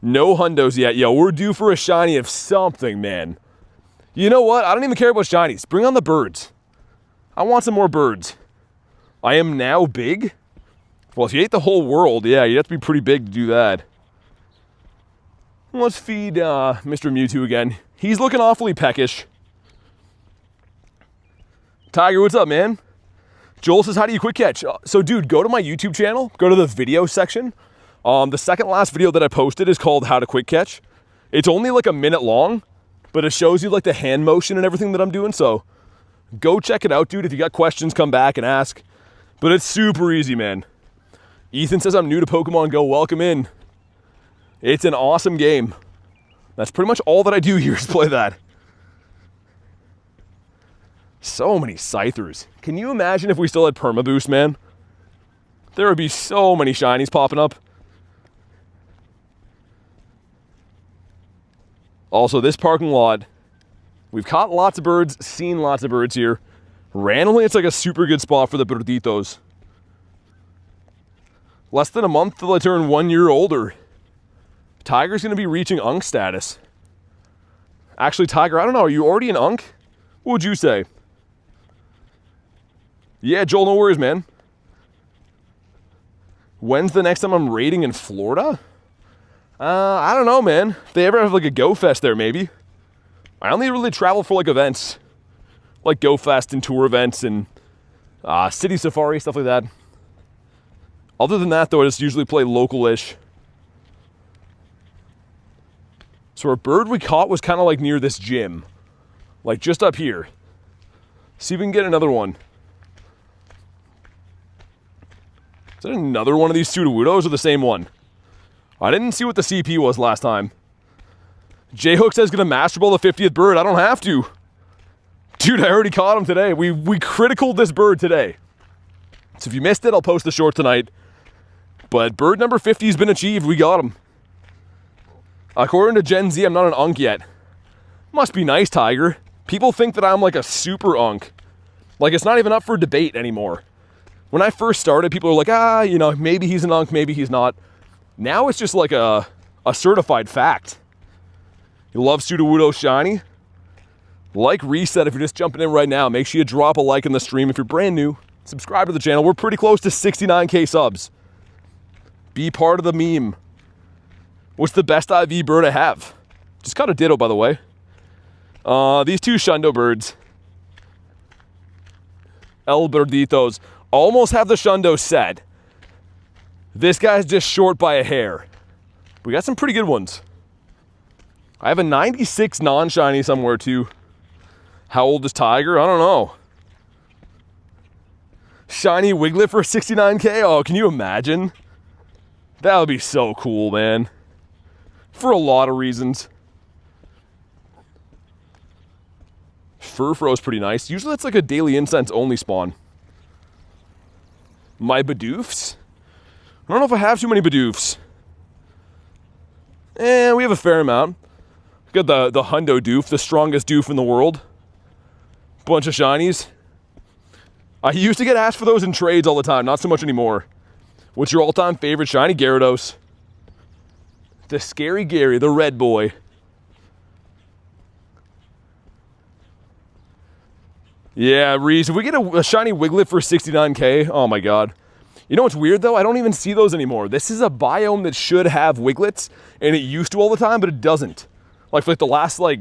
No Hundos yet. Yo, we're due for a shiny of something, man. You know what? I don't even care about shinies. Bring on the birds. I want some more birds. I am now big? Well, if you ate the whole world, yeah, you'd have to be pretty big to do that. Let's feed Mr. Mewtwo again. He's looking awfully peckish. Tiger, what's up, man? Joel says, how do you quick catch? So, dude, go to my YouTube channel. Go to the video section. The second last video that I posted is called How to Quick Catch. It's only like a minute long, but it shows you like the hand motion and everything that I'm doing. So, go check it out, dude. If you got questions, come back and ask. But it's super easy, man. Ethan says, I'm new to Pokemon GO. Welcome in. It's an awesome game. That's pretty much all that I do here is play that. So many Scythers. Can you imagine if we still had Permaboost, man? There would be so many shinies popping up. Also, this parking lot, we've caught lots of birds, seen lots of birds here. Randomly, it's like a super good spot for the birditos. Less than a month till I turn 1 year older. Tiger's going to be reaching Unk status. Actually, Tiger, I don't know, are you already an Unk? What would you say? Yeah, Joel, no worries, man. When's the next time I'm raiding in Florida? I don't know, man. If they ever have like a Go Fest there, maybe. I only really travel for like events. Like Go Fest and tour events and city safari, stuff like that. Other than that, though, I just usually play local-ish. So our bird we caught was kind of like near this gym. Like just up here. See if we can get another one. Is that another one of these Sudowoodos or the same one? I didn't see what the CP was last time. J-Hook says gonna Master Ball the 50th bird. I don't have to. Dude, I already caught him today. We criticaled this bird today. So if you missed it, I'll post the short tonight. But bird number 50 has been achieved. We got him. According to Gen Z, I'm not an unk yet. Must be nice, Tiger. People think that I'm like a super unk. Like it's not even up for debate anymore. When I first started, people were like, you know, maybe he's an unk, maybe he's not. Now it's just like a certified fact. You love Sudowoodo Shiny? Like Reset if you're just jumping in right now. Make sure you drop a like in the stream if you're brand new. Subscribe to the channel. We're pretty close to 69K subs. Be part of the meme. What's the best IV bird I have? Just caught a Ditto, by the way. These two Shundo birds. El Birditos. Almost have the Shundo set. This guy's just short by a hair. We got some pretty good ones. I have a 96 non-shiny somewhere too. How old is Tiger? I don't know. Shiny Wiglet for 69K? Oh, can you imagine? That would be so cool, man. For a lot of reasons. Furfro's pretty nice. Usually it's like a Daily Incense only spawn. My Bidoofs? I don't know if I have too many Bidoofs. We have a fair amount. We got the Hundo Doof, the strongest Doof in the world. Bunch of shinies. I used to get asked for those in trades all the time, not so much anymore. What's your all-time favorite shiny? Gyarados. The Scary Gary, the red boy. Yeah, Reese, if we get a shiny Wiglet for 69K, oh my god. You know what's weird though? I don't even see those anymore. This is a biome that should have Wiglets, and it used to all the time, but it doesn't. Like for like the last, I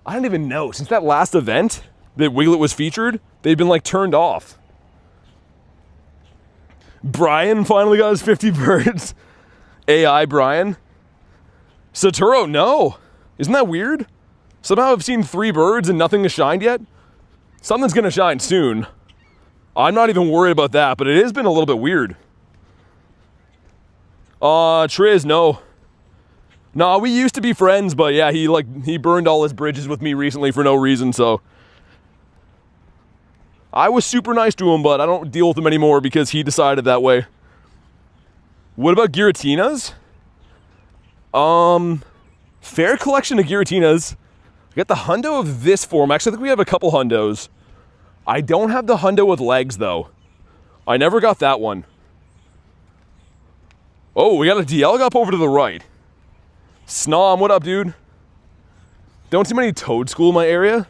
don't even know. Since that last event that Wiglet was featured, they've been like turned off. Brian finally got his 50 birds. AI Brian. Saturo, no. Isn't that weird? Somehow I've seen 3 birds and nothing has shined yet. Something's gonna shine soon. I'm not even worried about that, but it has been a little bit weird. Triz, no. No, we used to be friends, but yeah, he burned all his bridges with me recently for no reason, so. I was super nice to him, but I don't deal with him anymore because he decided that way. What about Giratinas? Fair collection of Giratinas. I got the Hundo of this form. Actually, I think we have a couple Hundos. I don't have the Hundo with legs, though. I never got that one. Oh, we got a Dialga up over to the right. Snom, what up, dude? Don't see many Toad School in my area.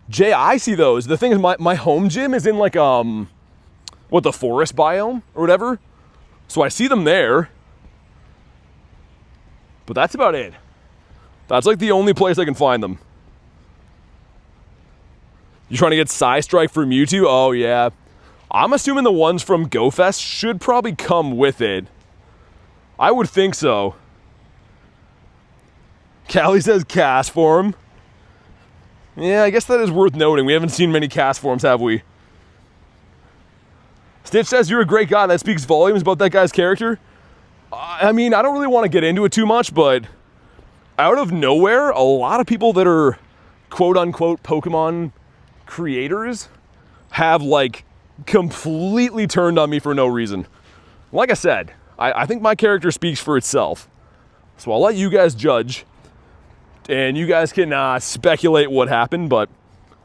Jay, I see those. The thing is, my home gym is in like, the forest biome or whatever. So I see them there. But that's about it. That's like the only place I can find them. You trying to get Psystrike for Mewtwo? Oh, yeah. I'm assuming the ones from GoFest should probably come with it. I would think so. Callie says cast form. Yeah, I guess that is worth noting. We haven't seen many cast forms, have we? Stitch says you're a great guy. That speaks volumes about that guy's character. I mean, I don't really want to get into it too much, but out of nowhere, a lot of people that are quote-unquote Pokemon creators have, like, completely turned on me for no reason. Like I said, I think my character speaks for itself. So I'll let you guys judge. And you guys can speculate what happened, but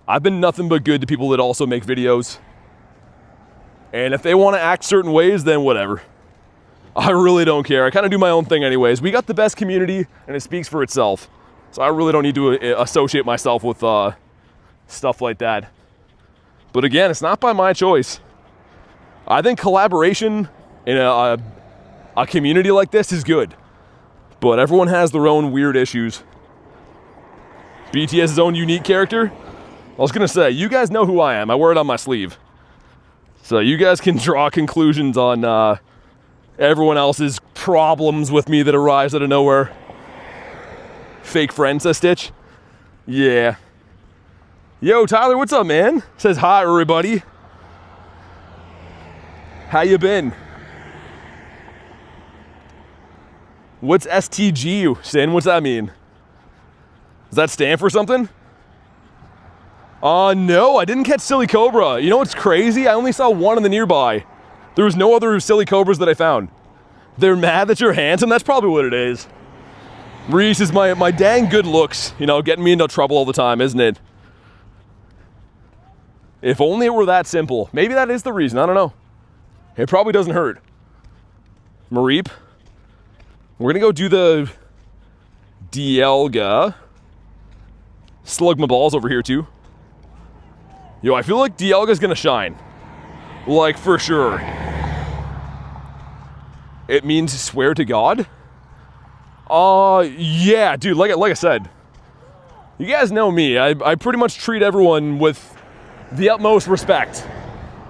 I've been nothing but good to people that also make videos. And if they want to act certain ways, then whatever. I really don't care. I kind of do my own thing anyways. We got the best community, and it speaks for itself. So I really don't need to associate myself with stuff like that. But again, it's not by my choice. I think collaboration in a community like this is good. But everyone has their own weird issues. BT has his own unique character. I was gonna say, you guys know who I am. I wear it on my sleeve. So you guys can draw conclusions on everyone else's problems with me that arise out of nowhere. Fake friend, says Stitch. Yeah. Yo, Tyler, what's up, man? Says hi, everybody. How you been? What's STG, Sin? What's that mean? Does that stand for something? No, I didn't catch Silly Cobra. You know what's crazy? I only saw one in the nearby. There was no other Silly Cobras that I found. They're mad that you're handsome? That's probably what it is. Reese is my dang good looks, you know, getting me into trouble all the time, isn't it? If only it were that simple. Maybe that is the reason, I don't know. It probably doesn't hurt. Mareep. We're gonna go do the Dialga. Slug my balls over here too. Yo, I feel like Dialga's gonna shine. Like, for sure. It means swear to God? Yeah, dude, like I said. You guys know me. I pretty much treat everyone with the utmost respect.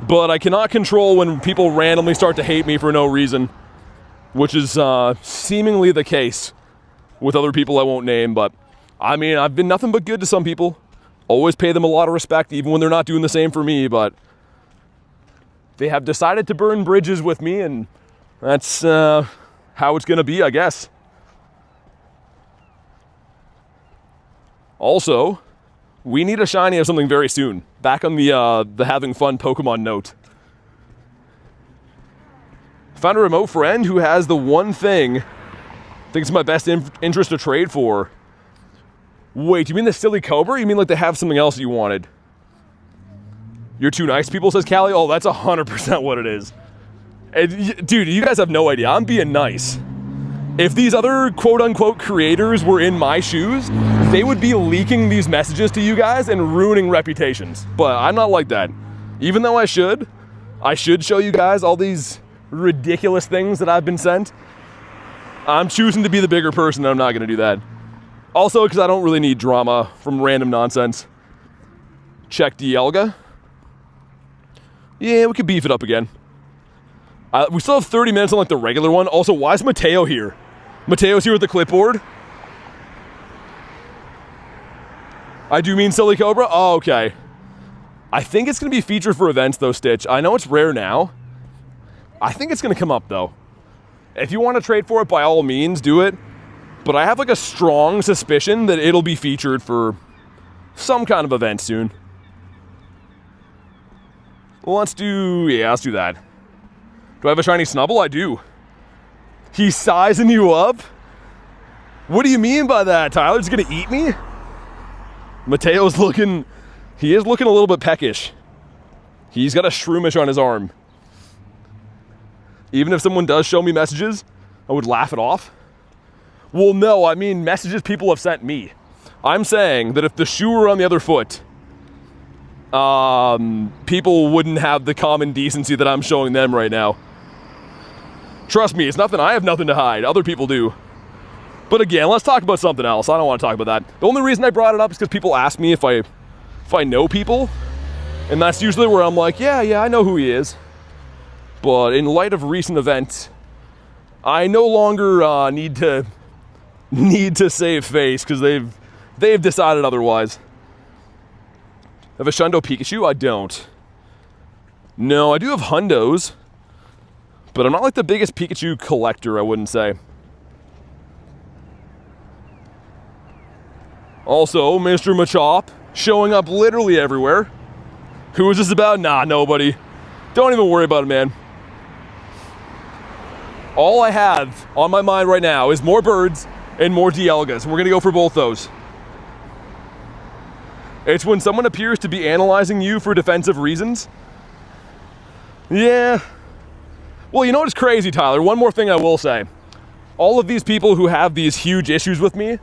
But I cannot control when people randomly start to hate me for no reason. Which is seemingly the case with other people I won't name, but I mean, I've been nothing but good to some people. Always pay them a lot of respect, even when they're not doing the same for me, but they have decided to burn bridges with me, and that's how it's gonna be, I guess. Also, we need a shiny of something very soon. Back on the having fun Pokemon note. Found a remote friend who has the one thing I think it's my best interest to trade for. Wait, you mean the Silly Cobra? You mean like they have something else you wanted? You're too nice, people, says Callie. Oh, that's 100% what it is. And, dude, you guys have no idea. I'm being nice. If these other quote-unquote creators were in my shoes, they would be leaking these messages to you guys and ruining reputations. But I'm not like that. Even though I should show you guys all these ridiculous things that I've been sent. I'm choosing to be the bigger person, and I'm not going to do that. Also, because I don't really need drama from random nonsense. Check Dialga. Yeah, we could beef it up again. We still have 30 minutes on like the regular one. Also, why is Mateo here? Mateo's here with the clipboard. I do mean Silly Cobra? Oh, okay. I think it's going to be featured for events, though, Stitch. I know it's rare now. I think it's going to come up, though. If you want to trade for it, by all means, do it. But I have like a strong suspicion that it'll be featured for some kind of event soon. Well, let's do that. Do I have a shiny Snubble? I do. He's sizing you up? What do you mean by that, Tyler? He's gonna eat me? Mateo's looking, he is looking a little bit peckish. He's got a shroomish on his arm. Even if someone does show me messages, I would laugh it off. Well, no, I mean messages people have sent me. I'm saying that if the shoe were on the other foot, people wouldn't have the common decency that I'm showing them right now. Trust me, it's nothing. I have nothing to hide. Other people do. But again, let's talk about something else. I don't want to talk about that. The only reason I brought it up is because people ask me if I know people, and that's usually where I'm like, yeah, I know who he is. But in light of recent events, I no longer need to save face because they've decided otherwise. Have a Shundo Pikachu? I don't. No, I do have Hundos, but I'm not like the biggest Pikachu collector, I wouldn't say. Also, Mr. Machop showing up literally everywhere. Who is this about? Nah, nobody. Don't even worry about it, man. All I have on my mind right now is more birds and more Dialgas. We're gonna go for both those. It's when someone appears to be analyzing you for defensive reasons. Yeah. Well, you know what's crazy, Tyler? One more thing I will say. All of these people who have these huge issues with me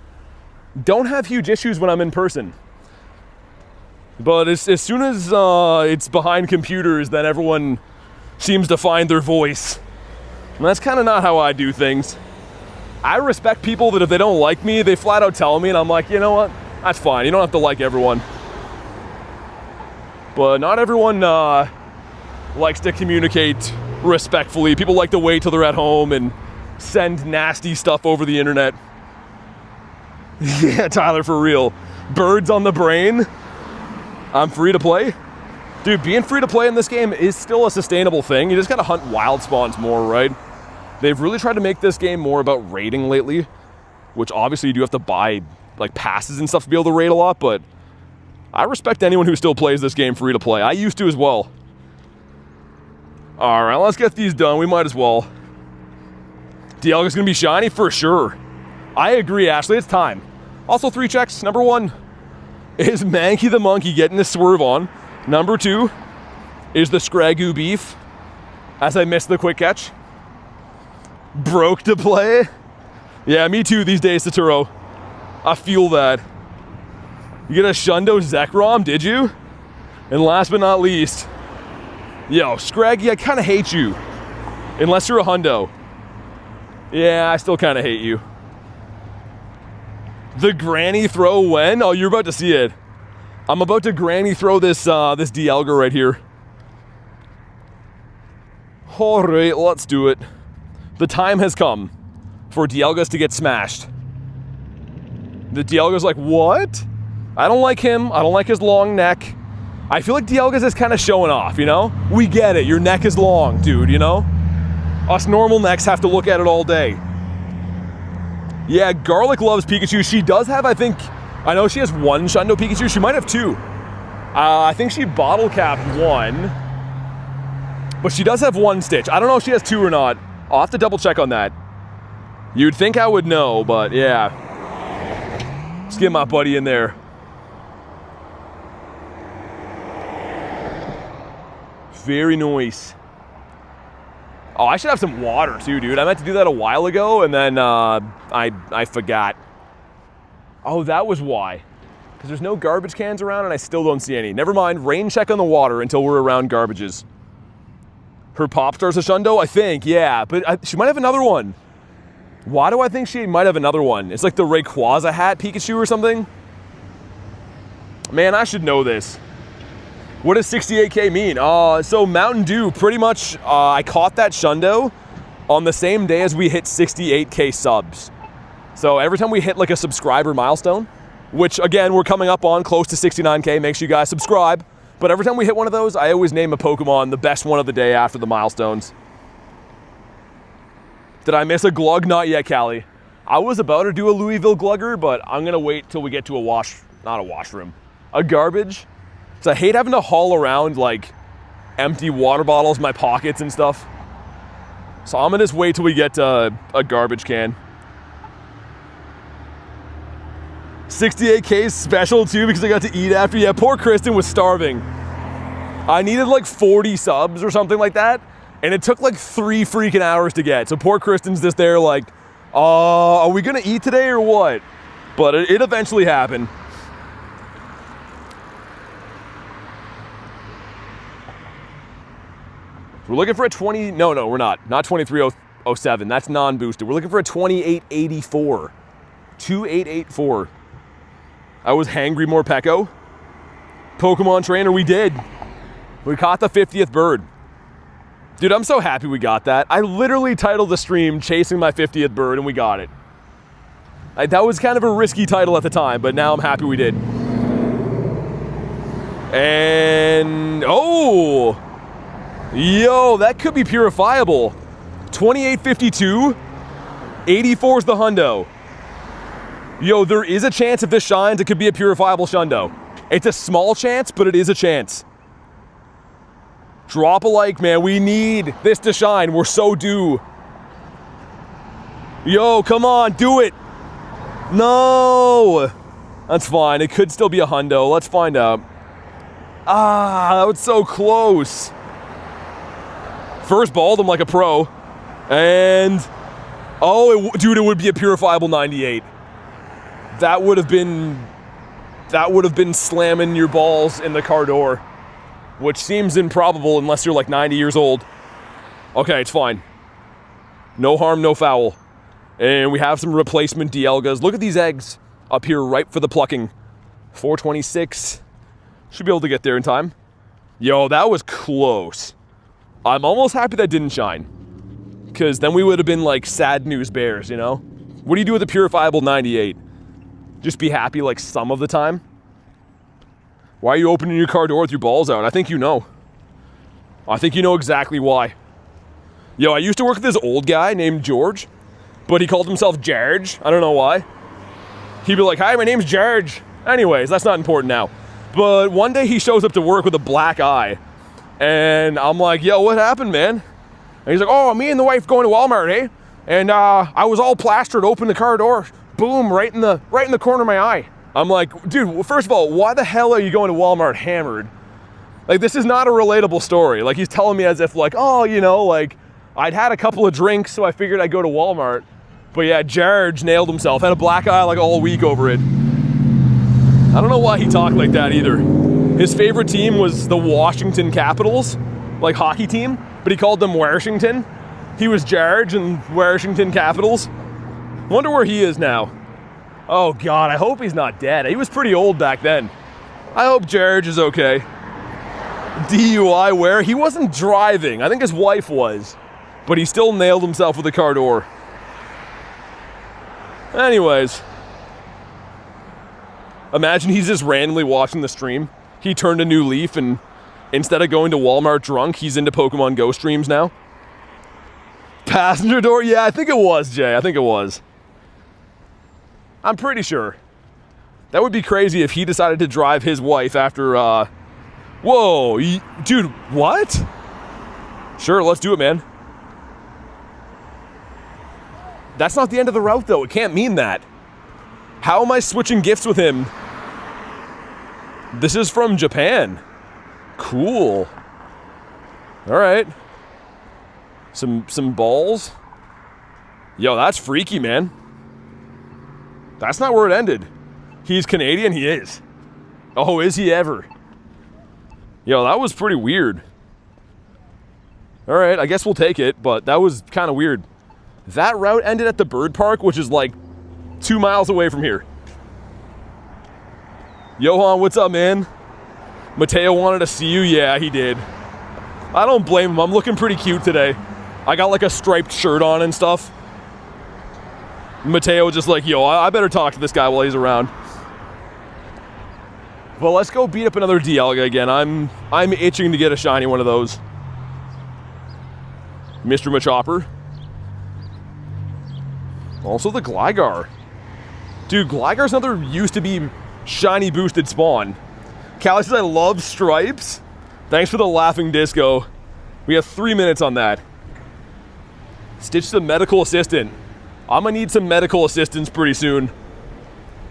don't have huge issues when I'm in person. But as soon as it's behind computers, then everyone seems to find their voice And that's kind of not how I do things. I respect people that if they don't like me, they flat out tell me, and I'm like, you know what? That's fine. You don't have to like everyone. But not everyone likes to communicate respectfully. People like to wait till they're at home and send nasty stuff over the internet. Yeah, Tyler, for real. Birds on the brain. I'm free to play. Dude, being free to play in this game is still a sustainable thing. You just gotta hunt wild spawns more, right? They've really tried to make this game more about raiding lately, which obviously you do have to buy like passes and stuff to be able to raid a lot, but I respect anyone who still plays this game free to play. I used to as well. All right, let's get these done. We might as well. Dialga's gonna be shiny for sure. I agree, Ashley, it's time. Also 3 checks. Number 1 is Mankey the Monkey getting the swerve on. Number 2 is the Scragoo Beef, as I missed the quick catch. Broke to play. Yeah, me too these days, Saturo. I feel that. You get a Shundo Zekrom, did you? And last but not least, yo, Scraggy, I kind of hate you. Unless you're a Hundo. Yeah, I still kind of hate you. The granny throw when? Oh, you're about to see it. I'm about to granny throw this this Dialga right here. All right, let's do it. The time has come for Dialgas to get smashed. The Dialga's like, what? I don't like him. I don't like his long neck. I feel like Dialga's is kind of showing off, you know? We get it. Your neck is long, dude, you know? Us normal necks have to look at it all day. Yeah, Garlic loves Pikachu. She does have, I think, I know she has 1 Shundo Pikachu. She might have 2. I think she bottle capped 1. But she does have 1 Stitch. I don't know if she has 2 or not. I'll have to double check on that. You'd think I would know, but yeah. Let's get my buddy in there. Very nice. Oh, I should have some water too, dude. I meant to do that a while ago, and then I forgot. Oh, that was why. Because there's no garbage cans around, and I still don't see any. Never mind, rain check on the water until we're around garbages. Her Popstar's a Shundo? I think, yeah. But she might have another one. Why do I think she might have another one? It's like the Rayquaza hat Pikachu or something? Man, I should know this. What does 68K mean? So Mountain Dew, pretty much, I caught that Shundo on the same day as we hit 68K subs. So every time we hit like a subscriber milestone, which again, we're coming up on close to 69K, make sure you guys subscribe. But every time we hit one of those, I always name a Pokemon the best one of the day after the milestones. Did I miss a Glug? Not yet, Callie. I was about to do a Louisville Glugger, but I'm gonna wait till we get to a garbage. So I hate having to haul around like empty water bottles in my pockets and stuff. So I'm gonna just wait till we get to a garbage can. 68K is special too because I got to eat after. Yeah, poor Kristen was starving. I needed like 40 subs or something like that, and it took like 3 freaking hours to get. So poor Kristen's just there like, are we gonna eat today or what? But it eventually happened. We're looking for a 20, no, we're not 2307, that's non-boosted. We're looking for a 2884, 2884. I was hangry Morpeko. Pokemon Trainer, we did. We caught the 50th bird. Dude, I'm so happy we got that. I literally titled the stream Chasing My 50th Bird, and we got it. That was kind of a risky title at the time, but now I'm happy we did. And, oh! Yo, that could be purifiable. 2852, 84 is the Hundo. Yo, there is a chance if this shines, it could be a purifiable Shundo. It's a small chance, but it is a chance. Drop a like, man. We need this to shine. We're so due. Yo, come on, do it. No. That's fine. It could still be a Hundo. Let's find out. Ah, that was so close. First balled him like a pro. And, oh, dude, it would be a purifiable 98. That would have been slamming your balls in the car door, which seems improbable unless you're like 90 years old. Okay, it's fine. No harm, no foul. And we have some replacement Dialgas. Look at these eggs up here, ripe for the plucking. 426. Should be able to get there in time. Yo, that was close. I'm almost happy that didn't shine. Because then we would have been like sad news bears, you know? What do you do with a purifiable 98? Just be happy like some of the time? Why are you opening your car door with your balls out? I think you know. I think you know exactly why. Yo, I used to work with this old guy named George, but he called himself Jarge. I don't know why. He'd be like, hi, my name's Jarge. Anyways, that's not important now. But one day he shows up to work with a black eye. And I'm like, yo, what happened, man? And he's like, oh, me and the wife going to Walmart, eh? And I was all plastered, opened the car door, boom, right in the corner of my eye. I'm like, dude, first of all, why the hell are you going to Walmart hammered? Like, this is not a relatable story. Like, he's telling me as if like, oh, you know, like, I'd had a couple of drinks, so I figured I'd go to Walmart. But yeah, Jarge nailed himself, had a black eye like all week over it. I don't know why he talked like that either. His favorite team was the Washington Capitals, like hockey team, but he called them Washington. He was Jarge and Washington Capitals. Wonder where he is now. Oh God, I hope he's not dead. He was pretty old back then. I hope Jarge is okay. DUI where? He wasn't driving. I think his wife was. But he still nailed himself with the car door. Anyways. Imagine he's just randomly watching the stream. He turned a new leaf and instead of going to Walmart drunk, he's into Pokemon GO streams now. Passenger door? Yeah, I think it was, Jay. I think it was. I'm pretty sure. That would be crazy if he decided to drive his wife after, whoa, dude, what? Sure, let's do it, man. That's not the end of the route, though. It can't mean that. How am I switching gifts with him? This is from Japan. Cool. All right. Some balls. Yo, that's freaky, man. That's not where it ended. He's Canadian? He is. Oh, is he ever? Yo, that was pretty weird. All right, I guess we'll take it, but that was kind of weird. That route ended at the bird park, which is like 2 miles away from here. Johan, what's up, man? Mateo wanted to see you? Yeah, he did. I don't blame him. I'm looking pretty cute today. I got like a striped shirt on and stuff. Mateo was just like, yo, I better talk to this guy while he's around. Well, let's go beat up another Dialga again. I'm itching to get a shiny one of those. Mr. Machopper. Also the Gligar. Dude, Gligar's another used to be shiny boosted spawn. Callie says I love stripes. Thanks for the laughing disco. We have 3 minutes on that. Stitch the medical assistant. I'm gonna need some medical assistance pretty soon.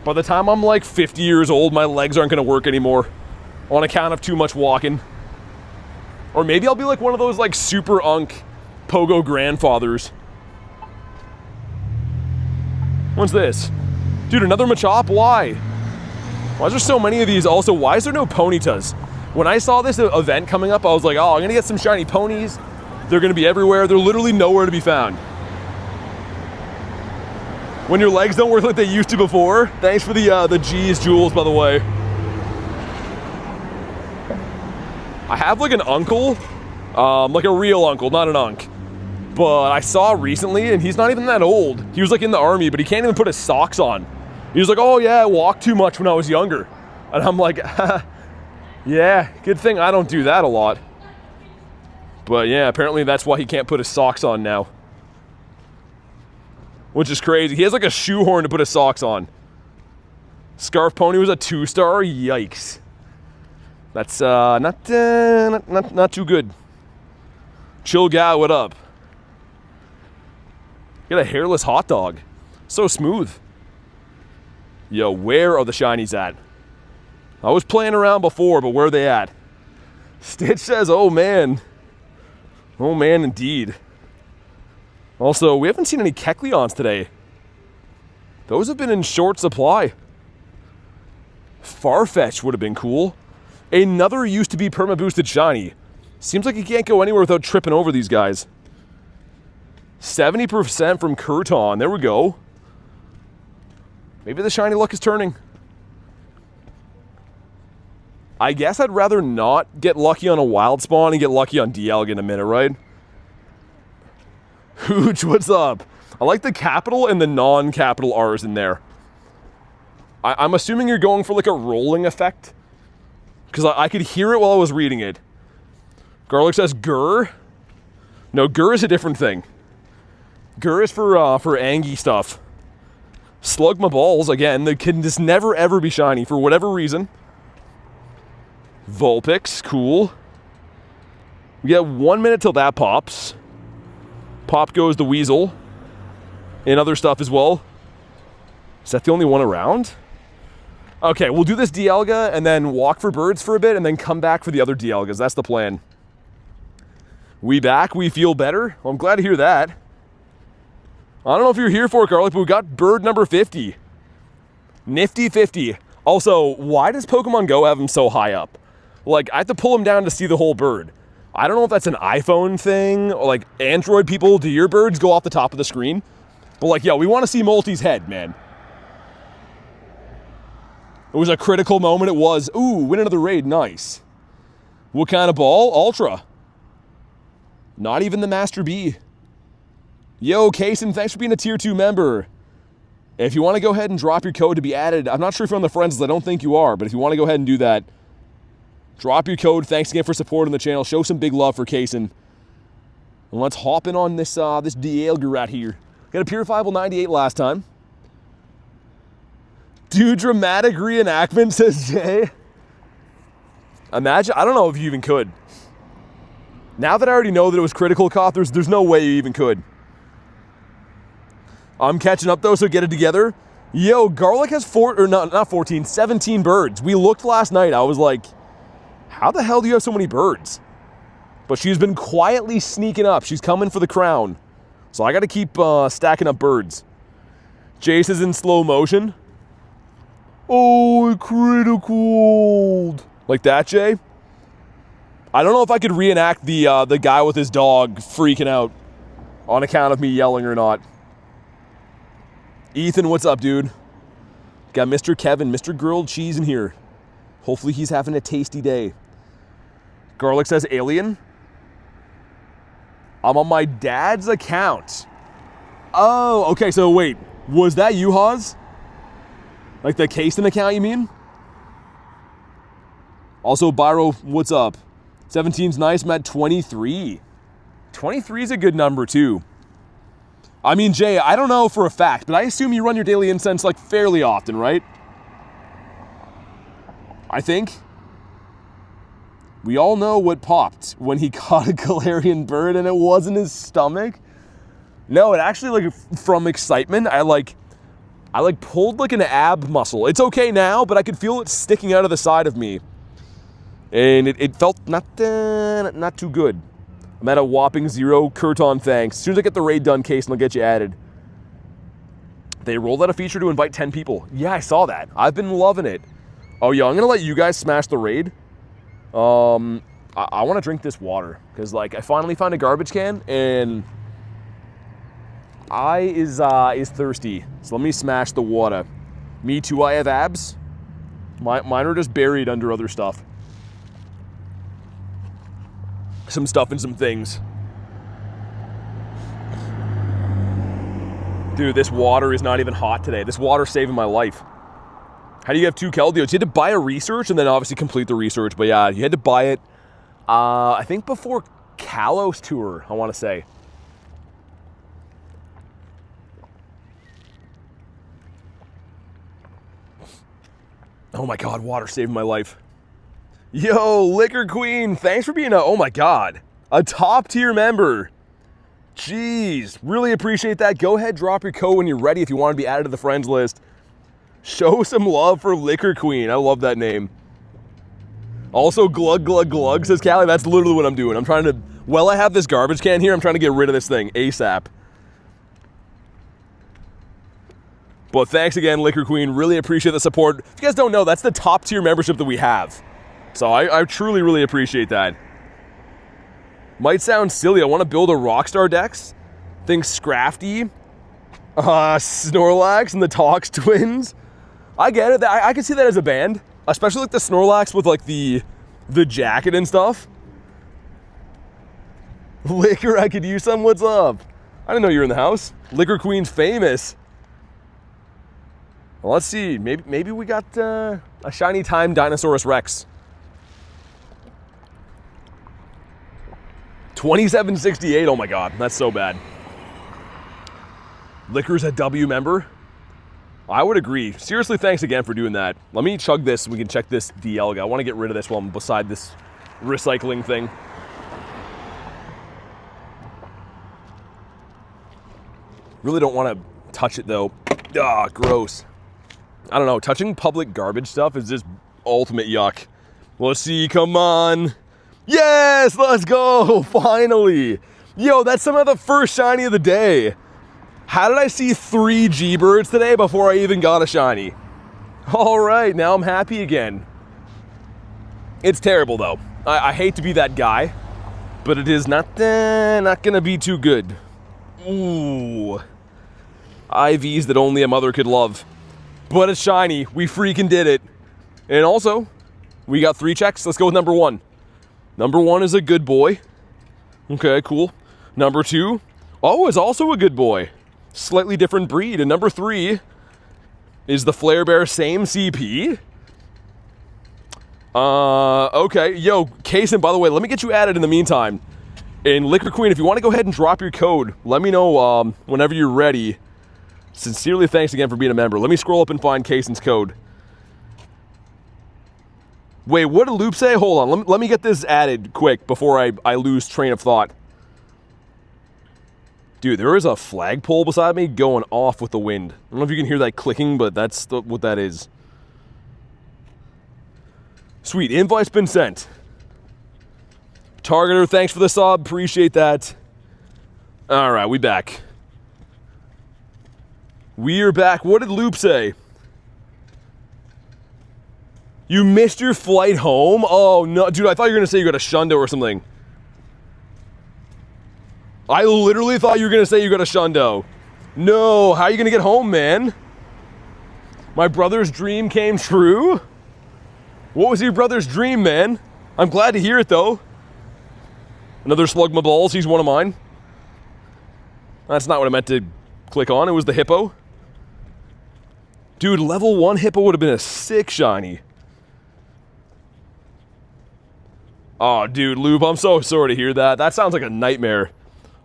By the time I'm like 50 years old, my legs aren't gonna work anymore on account of too much walking. Or maybe I'll be like one of those like super unk pogo grandfathers. What's this? Dude, another Machop? Why? Why is there so many of these? Also, why is there no Ponytas? When I saw this event coming up, I was like, oh, I'm gonna get some shiny ponies. They're gonna be everywhere. They're literally nowhere to be found. When your legs don't work like they used to before. Thanks for the G's, Jules, by the way. I have like an uncle, like a real uncle, not an unk. But I saw recently, and he's not even that old. He was like in the army, but he can't even put his socks on. He was like, oh yeah, I walked too much when I was younger. And I'm like, yeah, good thing I don't do that a lot. But yeah, apparently that's why he can't put his socks on now. Which is crazy. He has like a shoehorn to put his socks on. Scarf Pony was a 2-star? Yikes. That's not too good. Chill guy, what up? Get a hairless hot dog. So smooth. Yo, where are the shinies at? I was playing around before, but where are they at? Stitch says, oh man. Oh man, indeed. Also, we haven't seen any Kecleons today. Those have been in short supply. Farfetch would have been cool. Another used to be perma-boosted shiny. Seems like you can't go anywhere without tripping over these guys. 70% from Kurton. There we go. Maybe the shiny luck is turning. I guess I'd rather not get lucky on a wild spawn and get lucky on Dialga in a minute, right? Hooch, what's up? I like the capital and the non-capital R's in there. I'm assuming you're going for like a rolling effect. Because I could hear it while I was reading it. Garlic says Gur. No, Gur is a different thing. Gur is for Angie stuff. Slug my balls, again, they can just never ever be shiny for whatever reason. Vulpix, cool. We got 1 minute till that pops. Pop goes the Weasel. And other stuff as well. Is that the only one around? Okay, we'll do this Dialga and then walk for birds for a bit and then come back for the other Dialgas. That's the plan. We back, we feel better. Well, I'm glad to hear that. I don't know if you're here for it, Garlic, but we got bird number 50. Nifty 50. Also, why does Pokemon Go have him so high up? Like, I have to pull him down to see the whole bird. I don't know if that's an iPhone thing, or like Android people, do your birds go off the top of the screen? But like, yo, we want to see Molty's head, man. It was a critical moment, it was. Ooh, win another raid, nice. What kind of ball? Ultra. Not even the Master B. Yo, Kaysen, thanks for being a tier 2 member. If you want to go ahead and drop your code to be added, I'm not sure if you're on the friends list, I don't think you are, but if you want to go ahead and do that, drop your code. Thanks again for supporting the channel. Show some big love for Kaysen. And let's hop in on this this Dialga right here. Got a Purifiable 98 last time. Dude, dramatic reenactment, says Jay. Imagine, I don't know if you even could. Now that I already know that it was critical caught, there's no way you even could. I'm catching up though, so get it together. Yo, Garlic has 17 birds. We looked last night, I was like, how the hell do you have so many birds? But she's been quietly sneaking up. She's coming for the crown. So I gotta keep stacking up birds. Jace is in slow motion. Oh, critical. Like that, Jay? I don't know if I could reenact the guy with his dog freaking out on account of me yelling or not. Ethan, what's up, dude? Got Mr. Kevin, Mr. Grilled Cheese in here. Hopefully he's having a tasty day. Garlic says alien. I'm on my dad's account. Oh, okay, so wait. Was that you, Haz? Like the Kaysen account, you mean? Also, Byro, what's up? 17's nice, I'm at 23. 23 is a good number, too. I mean, Jay, I don't know for a fact, but I assume you run your daily incense, like, fairly often, right? I think. We all know what popped when he caught a Galarian bird and it wasn't his stomach. No, it actually, like, from excitement, I pulled, like, an ab muscle. It's okay now, but I could feel it sticking out of the side of me. And it felt not too good. I'm at a whopping 0. Kurton, thanks. As soon as I get the raid done, Case, and I'll get you added. They rolled out a feature to invite 10 people. Yeah, I saw that. I've been loving it. Oh, yeah, I'm going to let you guys smash the raid. I want to drink this water. Because, like, I finally found a garbage can, and I is thirsty. So let me smash the water. Me too, I have abs. Mine are just buried under other stuff. Some stuff and some things. Dude, this water is not even hot today. This water's saving my life. How do you have 2 Keldeos? You had to buy a research and then obviously complete the research. But yeah, you had to buy it, I think before Kalos Tour, I want to say. Oh my God, water saving my life. Yo, Liquor Queen, thanks for being oh my God, a top tier member. Jeez, really appreciate that. Go ahead, drop your code when you're ready if you want to be added to the friends list. Show some love for Liquor Queen. I love that name. Also, glug, glug, glug, says Callie. That's literally what I'm doing. I'm trying to, well, I have this garbage can here. I'm trying to get rid of this thing ASAP. But thanks again, Liquor Queen. Really appreciate the support. If you guys don't know, that's the top tier membership that we have. So I truly, really appreciate that. Might sound silly. I want to build a Rockstar Dex, Think Scrafty, Snorlax, and the Tox twins. I get it. I can see that as a band, especially like the Snorlax with like the jacket and stuff. Liquor, I could use some. What's up? I didn't know you were in the house. Liquor Queen's famous. Well, let's see. Maybe we got a shiny time Dinosaurus Rex. 2768. Oh my god, that's so bad. Liquor's a W member. I would agree. Seriously, thanks again for doing that. Let me chug this so we can check this Dialga. I want to get rid of this one beside this recycling thing. Really don't want to touch it though. Ah, gross. I don't know, touching public garbage stuff is just ultimate yuck. Let's see, come on. Yes, let's go, finally. Yo, that's somehow the first shiny of the day. How did I see 3 G-Birds today before I even got a shiny? All right, now I'm happy again. It's terrible though. I hate to be that guy, but it is not gonna be too good. Ooh. IVs that only a mother could love. But it's shiny. We freaking did it. And also, we got 3 checks. Let's go with number 1. Number 1 is a good boy. Okay, cool. Number 2, oh, is also a good boy. Slightly different breed. And number 3 is the Flare Bear, same CP. Okay. Yo, Kaysen, by the way, let me get you added in the meantime. And Liquor Queen, if you want to go ahead and drop your code, let me know whenever you're ready. Sincerely, thanks again for being a member. Let me scroll up and find Kaysen's code. Wait, what did Loop say? Hold on, let me get this added quick before I lose train of thought. Dude, there is a flagpole beside me going off with the wind. I don't know if you can hear that clicking, but that's what that is. Sweet, invite's been sent. Targeter, thanks for the sub, appreciate that. All right, we back. We're back. What did Loop say? You missed your flight home? Oh, no. Dude, I thought you were going to say you got a Shundo or something. I literally thought you were going to say you got a Shundo. No, how are you going to get home, man? My brother's dream came true? What was your brother's dream, man? I'm glad to hear it, though. Another Slugma Balls. He's one of mine. That's not what I meant to click on. It was the Hippo. Dude, level 1 Hippo would have been a sick shiny. Oh, dude, Lube, I'm so sorry to hear that. That sounds like a nightmare.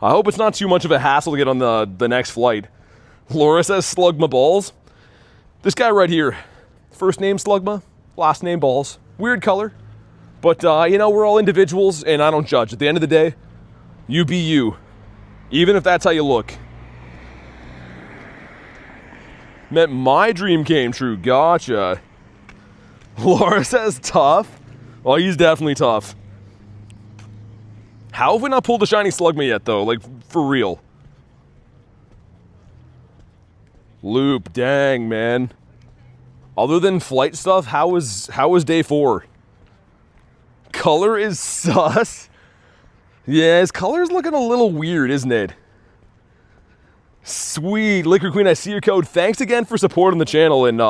I hope it's not too much of a hassle to get on the next flight. Laura says Slugma Balls. This guy right here. First name Slugma, last name Balls. Weird color. But, you know, we're all individuals, and I don't judge. At the end of the day, you be you. Even if that's how you look. Meant my dream came true. Gotcha. Laura says tough. Well, he's definitely tough. How have we not pulled a shiny Slugma yet, though? Like, for real. Loop, dang, man. Other than flight stuff, how was day 4? Color is sus. Yeah, his color's looking a little weird, isn't it? Sweet. Liquor Queen, I see your code. Thanks again for supporting the channel, and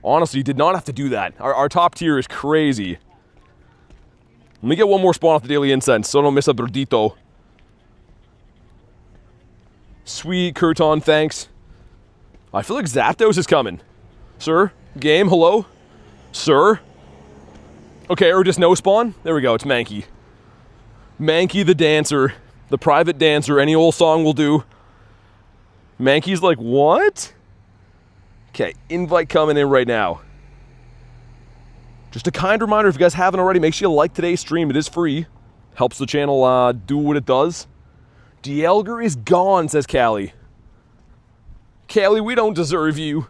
honestly, you did not have to do that. Our top tier is crazy. Let me get one more spawn off the Daily Incense, so I don't miss a Burdito. Sweet, Kurton, thanks. I feel like Zapdos is coming. Sir? Game, hello? Sir? Okay, or just no spawn? There we go, it's Mankey. Mankey the dancer. The private dancer, any old song will do. Mankey's like, what? Okay, invite coming in right now. Just a kind reminder, if you guys haven't already, make sure you like today's stream. It is free. Helps the channel do what it does. Dialga is gone, says Callie. Callie, we don't deserve you.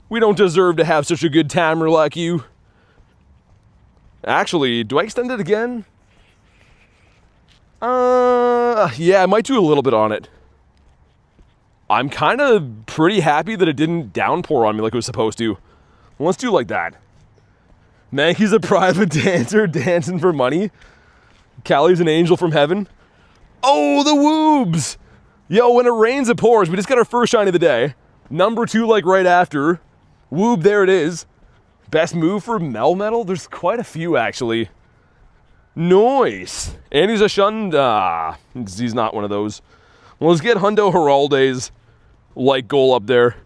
We don't deserve to have such a good timer like you. Actually, do I extend it again? Yeah, I might do a little bit on it. I'm kind of pretty happy that it didn't downpour on me like it was supposed to. Let's do like that. Mankey's a private dancer dancing for money. Callie's an angel from heaven. Oh, the woobs! Yo, when it rains, it pours. We just got our first shiny of the day. Number 2, like, right after. Whoop, there it is. Best move for Melmetal? There's quite a few, actually. Nice. And he's a Shunda. He's not one of those. Well, let's get Hundo Heralde's like goal up there.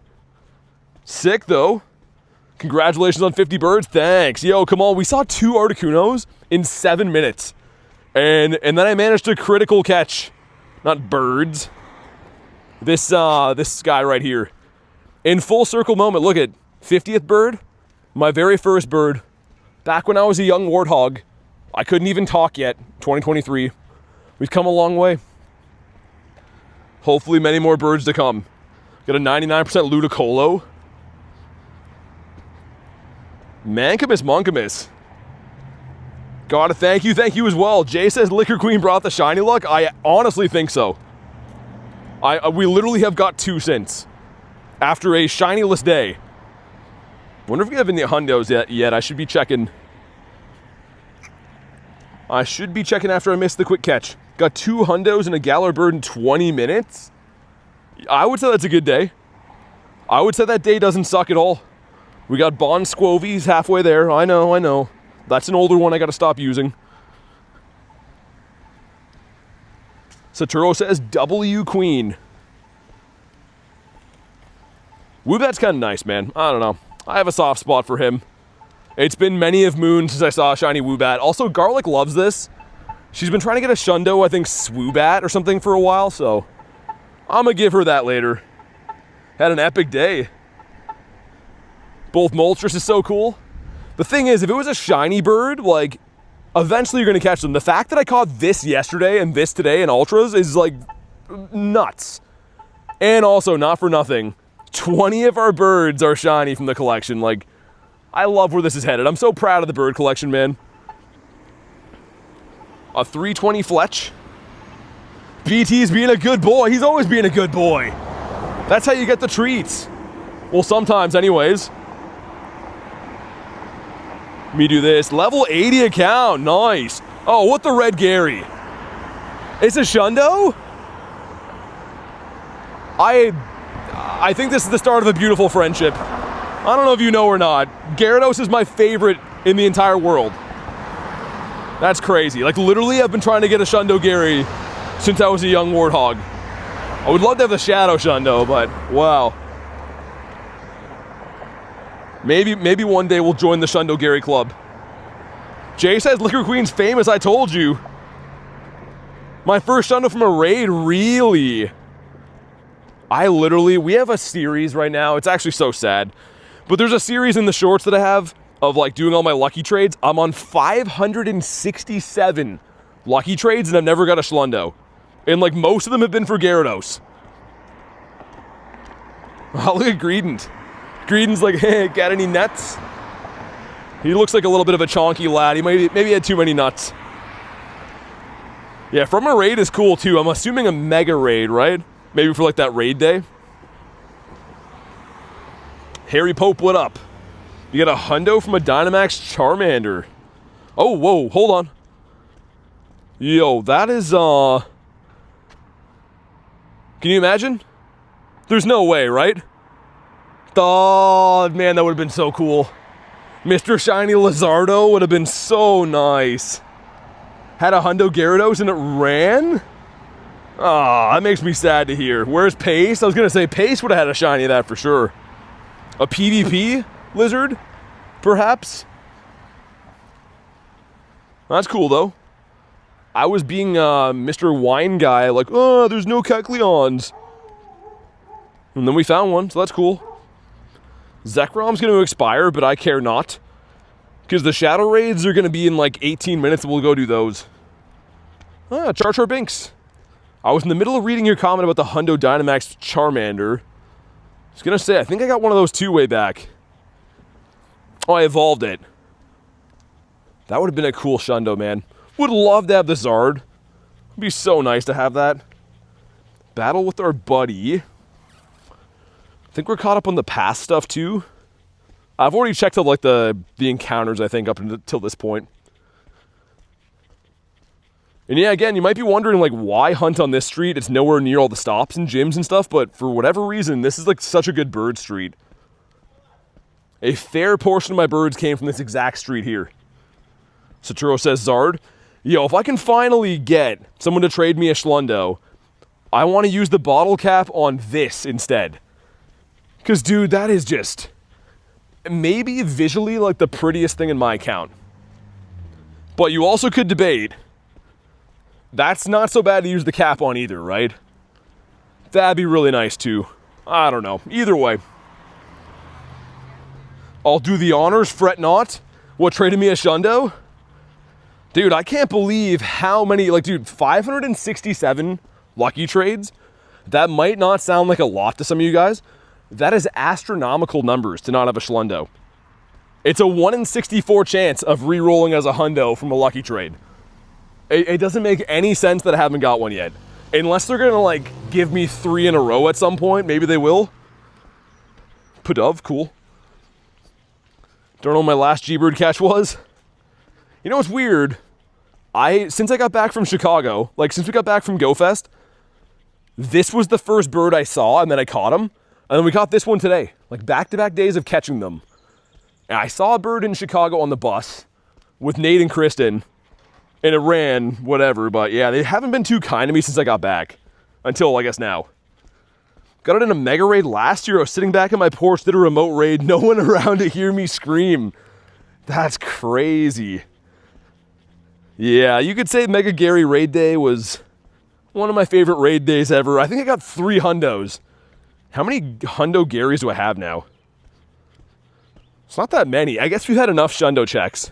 Sick, though. Congratulations on 50 birds. Thanks. Yo, come on. We saw 2 Articunos in 7 minutes. And then I managed to critical catch. Not birds. This guy right here. In full circle moment. Look at 50th bird. My very first bird. Back when I was a young warthog. I couldn't even talk yet. 2023. We've come a long way. Hopefully many more birds to come. Got a 99% Ludicolo. Mancamus Moncamus. Gotta thank you as well. Jay says Liquor Queen brought the shiny luck. I honestly think so. We literally have got 2 since. After a shinyless day. Wonder if we have any hundos yet. I should be checking. After I missed the quick catch. Got 2 hundos and a Galar bird in 20 minutes. I would say that's a good day. I would say that day doesn't suck at all. We got Bon Squovies halfway there. I know. That's an older one I gotta stop using. Saturo says W Queen. Woobat's kind of nice, man. I don't know. I have a soft spot for him. It's been many of moons since I saw a shiny Woobat. Also, Garlic loves this. She's been trying to get a Shundo, I think, Swoobat or something for a while, so I'm gonna give her that later. Had an epic day. Both Moltres is so cool. The thing is, if it was a shiny bird, like, eventually you're gonna catch them. The fact that I caught this yesterday and this today in Ultras is, like, nuts. And also, not for nothing, 20 of our birds are shiny from the collection. Like, I love where this is headed. I'm so proud of the bird collection, man. A 320 Fletch. BT's being a good boy. He's always being a good boy. That's how you get the treats. Well, sometimes anyways. Let me do this. Level 80 account. Nice. Oh, what the red Gary? It's a Shundo? I think this is the start of a beautiful friendship. I don't know if you know or not. Gyarados is my favorite in the entire world. That's crazy. Like, literally, I've been trying to get a Shundo Gary since I was a young warthog. I would love to have the Shadow Shundo, but wow. Maybe one day we'll join the Shundo Gary Club. Jay says Liquor Queen's famous, I told you. My first Shundo from a raid, really? We have a series right now. It's actually so sad. But there's a series in the shorts that I have of, like, doing all my lucky trades. I'm on 567 lucky trades and I've never got a Shundo. And, like, most of them have been for Gyarados. Oh, look at Grindz. Grindz like, hey, got any nuts? He looks like a little bit of a chonky lad. He maybe had too many nuts. Yeah, from a raid is cool too. I'm assuming a mega raid, right? Maybe for like that raid day. Harry Pope, what up? You got a Hundo from a Dynamax Charmander. Oh, whoa, hold on. Yo, that is, can you imagine? There's no way, right? Oh, man, that would have been so cool. Mr. Shiny Lizardo would have been so nice. Had a Hundo Gyarados and it ran? Ah, that makes me sad to hear. Where's Pace? I was going to say Pace would have had a shiny of that for sure. A PvP lizard, perhaps? That's cool, though. I was being Mr. Wine guy, like, oh, there's no Kecleons. And then we found one, so that's cool. Zekrom's going to expire, but I care not. Because the Shadow Raids are going to be in like 18 minutes, and we'll go do those. Ah, Char Binks. I was in the middle of reading your comment about the Hundo Dynamax Charmander. I was going to say, I think I got one of those too way back. Oh, I evolved it. That would have been a cool Shundo, man. Would love to have the Zard. It'd be so nice to have that. Battle with our buddy. I think we're caught up on the past stuff too. I've already checked out like the encounters, I think, up until this point. And yeah, again, you might be wondering, like, why hunt on this street? It's nowhere near all the stops and gyms and stuff, but for whatever reason, this is, like, such a good bird street. A fair portion of my birds came from this exact street here. Saturo says, Zard, yo, if I can finally get someone to trade me a Schlundo, I want to use the bottle cap on this instead. Because, dude, that is just maybe visually, like, the prettiest thing in my account. But you also could debate, that's not so bad to use the cap on either, right? That'd be really nice too. I don't know. Either way. I'll do the honors, fret not. What traded me a Shundo? Dude, I can't believe how many, like, dude, 567 lucky trades? That might not sound like a lot to some of you guys. That is astronomical numbers to not have a Schlundo. It's a 1 in 64 chance of re-rolling as a Hundo from a lucky trade. It doesn't make any sense that I haven't got one yet. Unless they're gonna, like, give me 3 in a row at some point. Maybe they will. Pudov, cool. Don't know what my last G-Bird catch was. You know what's weird? Since I got back from Chicago, like, since we got back from GoFest, this was the first bird I saw, and then I caught him. And then we caught this one today. Like, back-to-back days of catching them. And I saw a bird in Chicago on the bus with Nate and Kristen. And it ran, whatever, but yeah, they haven't been too kind to me since I got back. Until, I guess, now. Got it in a mega raid last year. I was sitting back on my porch, did a remote raid, no one around to hear me scream. That's crazy. Yeah, you could say Mega Gary raid day was one of my favorite raid days ever. I think I got 3 Hundos. How many Hundo Garys do I have now? It's not that many. I guess we've had enough Shundo checks.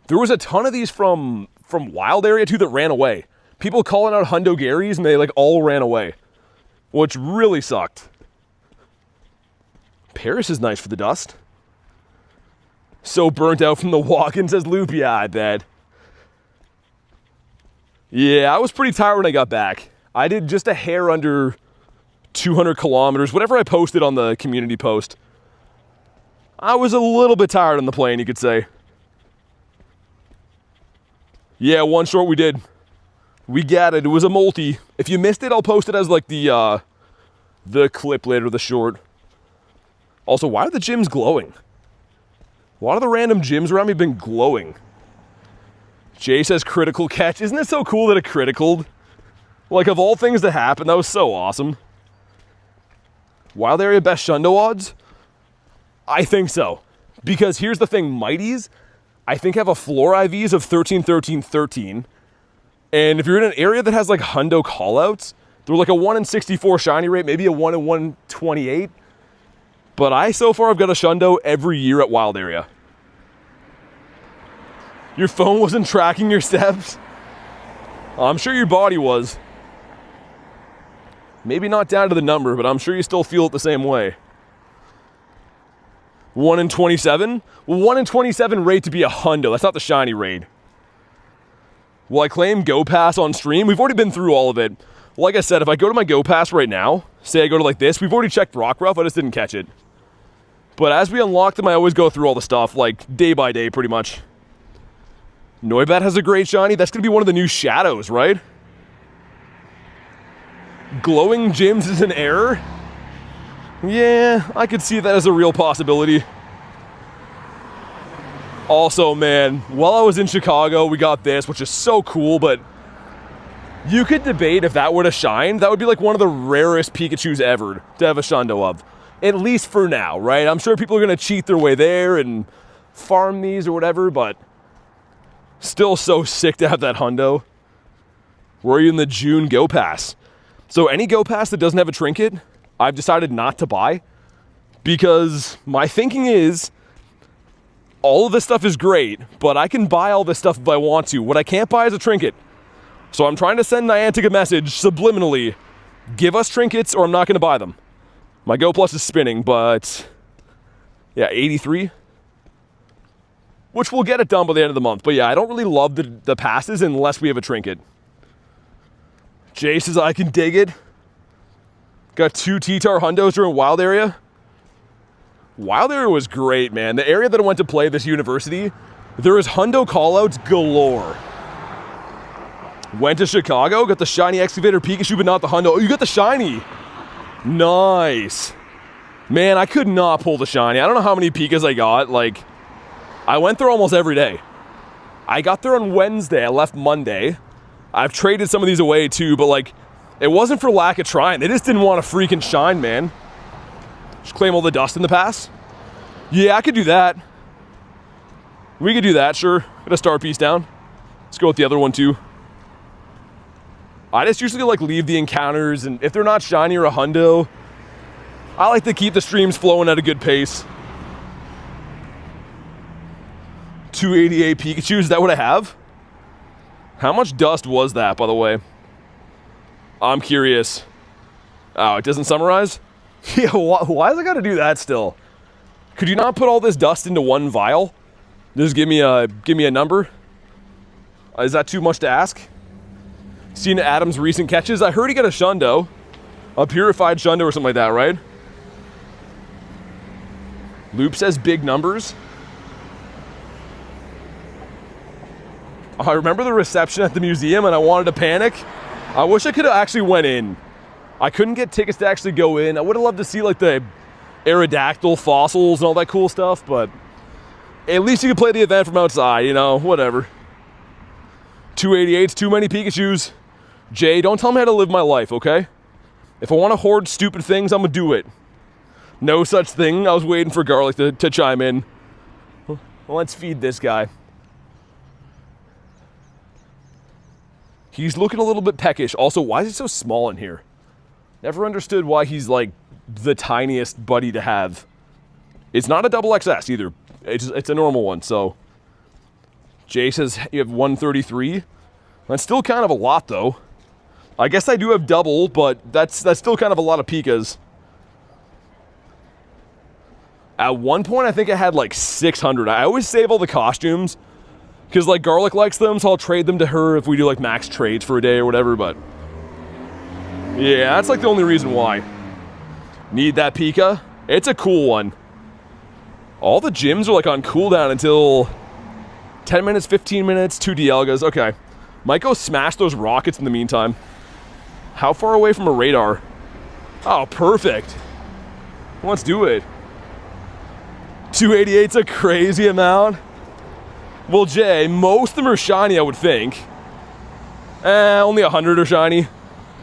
There was a ton of these from Wild Area too that ran away. People calling out Hundo Garys and they, like, all ran away. Which really sucked. Paris is nice for the dust. So burnt out from the walk-in, says Loop. Yeah, I bet. Yeah, I was pretty tired when I got back. I did just a hair under 200 kilometers, whatever I posted on the community post. I was a little bit tired on the plane, you could say. Yeah, one short we did. We got it. It was a multi. If you missed it, I'll post it as, like, the clip later, the short. Also, why are the gyms glowing? A lot of the random gyms around me have been glowing. Jay says critical catch. Isn't it so cool that it criticaled? Like, of all things to happen, that was so awesome. Wild Area best Shundo odds? I think so. Because here's the thing, Mighties, I think have a floor IVs of 13, 13, 13. And if you're in an area that has, like, Hundo callouts, they're like a 1 in 64 shiny rate, maybe a 1 in 128. But so far, I've got a Shundo every year at Wild Area. Your phone wasn't tracking your steps? I'm sure your body was. Maybe not down to the number, but I'm sure you still feel it the same way. 1 in 27? Well, 1 in 27 rate to be a Hundo. That's not the shiny raid. Will I claim Go Pass on stream? We've already been through all of it. Like I said, if I go to my Go Pass right now, say I go to, like, this, we've already checked Rockruff, I just didn't catch it. But as we unlock them, I always go through all the stuff, like, day by day, pretty much. Noibat has a great shiny. That's going to be one of the new Shadows, right? Glowing gyms is an error? Yeah, I could see that as a real possibility. Also, man, while I was in Chicago, we got this, which is so cool, but you could debate if that were to shine, that would be like one of the rarest Pikachus ever to have a Shundo of. At least for now, right? I'm sure people are going to cheat their way there and farm these or whatever, but still so sick to have that Hundo. Were you in the June Go Pass? So any Go Pass that doesn't have a trinket, I've decided not to buy, because my thinking is all of this stuff is great, but I can buy all this stuff if I want to. What I can't buy is a trinket. So I'm trying to send Niantic a message subliminally. Give us trinkets or I'm not going to buy them. My Go Plus is spinning, but yeah, 83. Which we'll get it done by the end of the month. But yeah, I don't really love the passes unless we have a trinket. Jay says I can dig it. Got 2 T-Tar Hundos during Wild Area. Wild Area was great, man. The area that I went to play this university, there was Hundo callouts galore. Went to Chicago, got the shiny excavator Pikachu, but not the Hundo. Oh, you got the shiny. Nice. Man, I could not pull the shiny. I don't know how many Pikas I got. Like, I went there almost every day. I got there on Wednesday. I left Monday. I've traded some of these away too, but like, it wasn't for lack of trying. They just didn't want to freaking shine, man. Just claim all the dust in the pass. Yeah, I could do that. We could do that, sure. Get a star piece down. Let's go with the other one too. I just usually like leave the encounters, and if they're not shiny or a Hundo, I like to keep the streams flowing at a good pace. 288 Pikachu, is that what I have? How much dust was that, by the way? I'm curious. Oh, it doesn't summarize? Yeah, why does I gotta do that still? Could you not put all this dust into one vial? Just give me a number? Is that too much to ask? Seen Adam's recent catches? I heard he got a Shundo. A purified Shundo or something like that, right? Loop says big numbers. I remember the reception at the museum and I wanted to panic. I wish I could have actually went in. I couldn't get tickets to actually go in. I would have loved to see like the Aerodactyl fossils and all that cool stuff, but at least you could play the event from outside, you know, whatever. 288's too many Pikachus. Jay, don't tell me how to live my life, okay? If I want to hoard stupid things, I'm gonna do it. No such thing. I was waiting for Garlic to chime in. Well, let's feed this guy. He's looking a little bit peckish. Also, why is he so small in here? Never understood why he's like the tiniest buddy to have. It's not a double XS either. It's a normal one, so. Jay says you have 133. That's still kind of a lot, though. I guess I do have double, but that's still kind of a lot of Pikas. At one point, I think I had like 600. I always save all the costumes, because like Garlic likes them, so I'll trade them to her if we do like max trades for a day or whatever, but. Yeah, that's like the only reason why. Need that Pika? It's a cool one. All the gyms are like on cooldown until 10 minutes, 15 minutes, 2 Dialgas. Okay. Might go smash those rockets in the meantime. How far away from a radar? Oh, perfect. Let's do it. 288's a crazy amount. Well, Jay, most of them are shiny, I would think. Only 100 are shiny.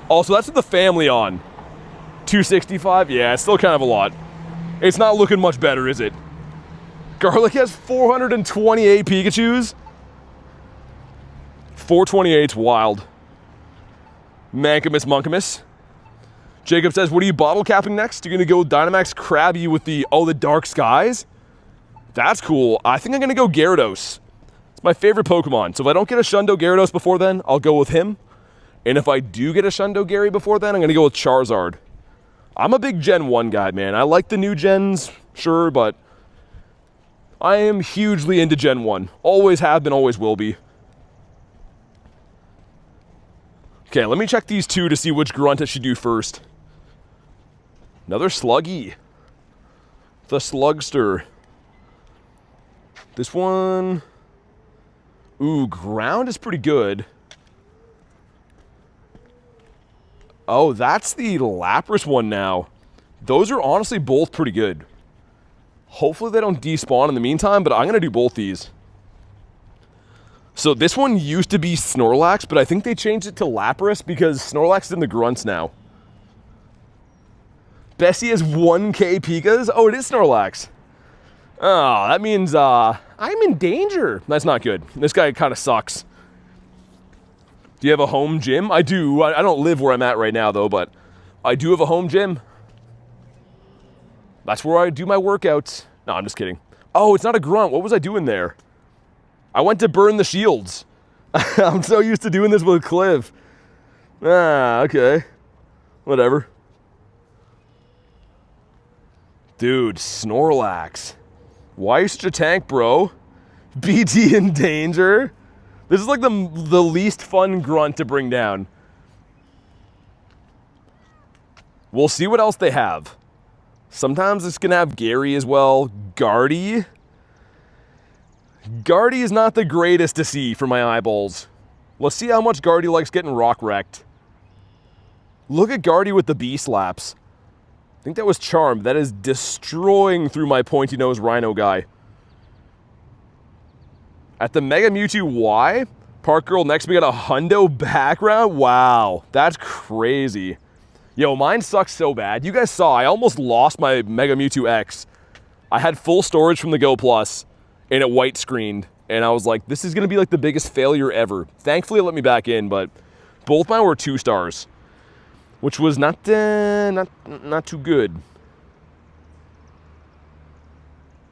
Also, that's with the family on. 265? Yeah, it's still kind of a lot. It's not looking much better, is it? Garlic has 428 Pikachus. 428's wild. Mankamus Monkamus. Jacob says, what are you bottle capping next? You're going to go with Dynamax Krabby with the Dark Skies? That's cool. I think I'm going to go Gyarados. It's my favorite Pokemon. So if I don't get a Shundo Gyarados before then, I'll go with him. And if I do get a Shundo Gary before then, I'm going to go with Charizard. I'm a big Gen 1 guy, man. I like the new gens, sure, but I am hugely into Gen 1. Always have been, always will be. Okay, let me check these two to see which grunt I should do first. Another Sluggy. The Slugster. This one. Ooh, ground is pretty good. Oh, that's the Lapras one now. Those are honestly both pretty good. Hopefully they don't despawn in the meantime, but I'm going to do both these. So this one used to be Snorlax, but I think they changed it to Lapras because Snorlax is in the grunts now. Bessie has 1k Pikas? Oh, it is Snorlax. Oh, that means I'm in danger. That's not good. This guy kind of sucks. Do you have a home gym? I do. I don't live where I'm at right now, though, but I do have a home gym. That's where I do my workouts. No, I'm just kidding. Oh, it's not a grunt. What was I doing there? I went to burn the shields. I'm so used to doing this with Cliff. Ah, okay. Whatever. Dude, Snorlax. Why are you such a tank, bro? BT in danger? This is like the least fun grunt to bring down. We'll see what else they have. Sometimes it's going to have Gary as well. Guardy is not the greatest to see for my eyeballs. Let's see how much Guardy likes getting rock wrecked. Look at Guardy with the bee slaps. I think that was Charmed. That is destroying through my pointy nose Rhino guy. At the Mega Mewtwo Y, Park Girl next we got a Hundo background. Wow, that's crazy. Yo, mine sucks so bad. You guys saw, I almost lost my Mega Mewtwo X. I had full storage from the Go Plus, and it white screened. And I was like, this is gonna be like the biggest failure ever. Thankfully, it let me back in, but both mine were 2 stars, which was not too good.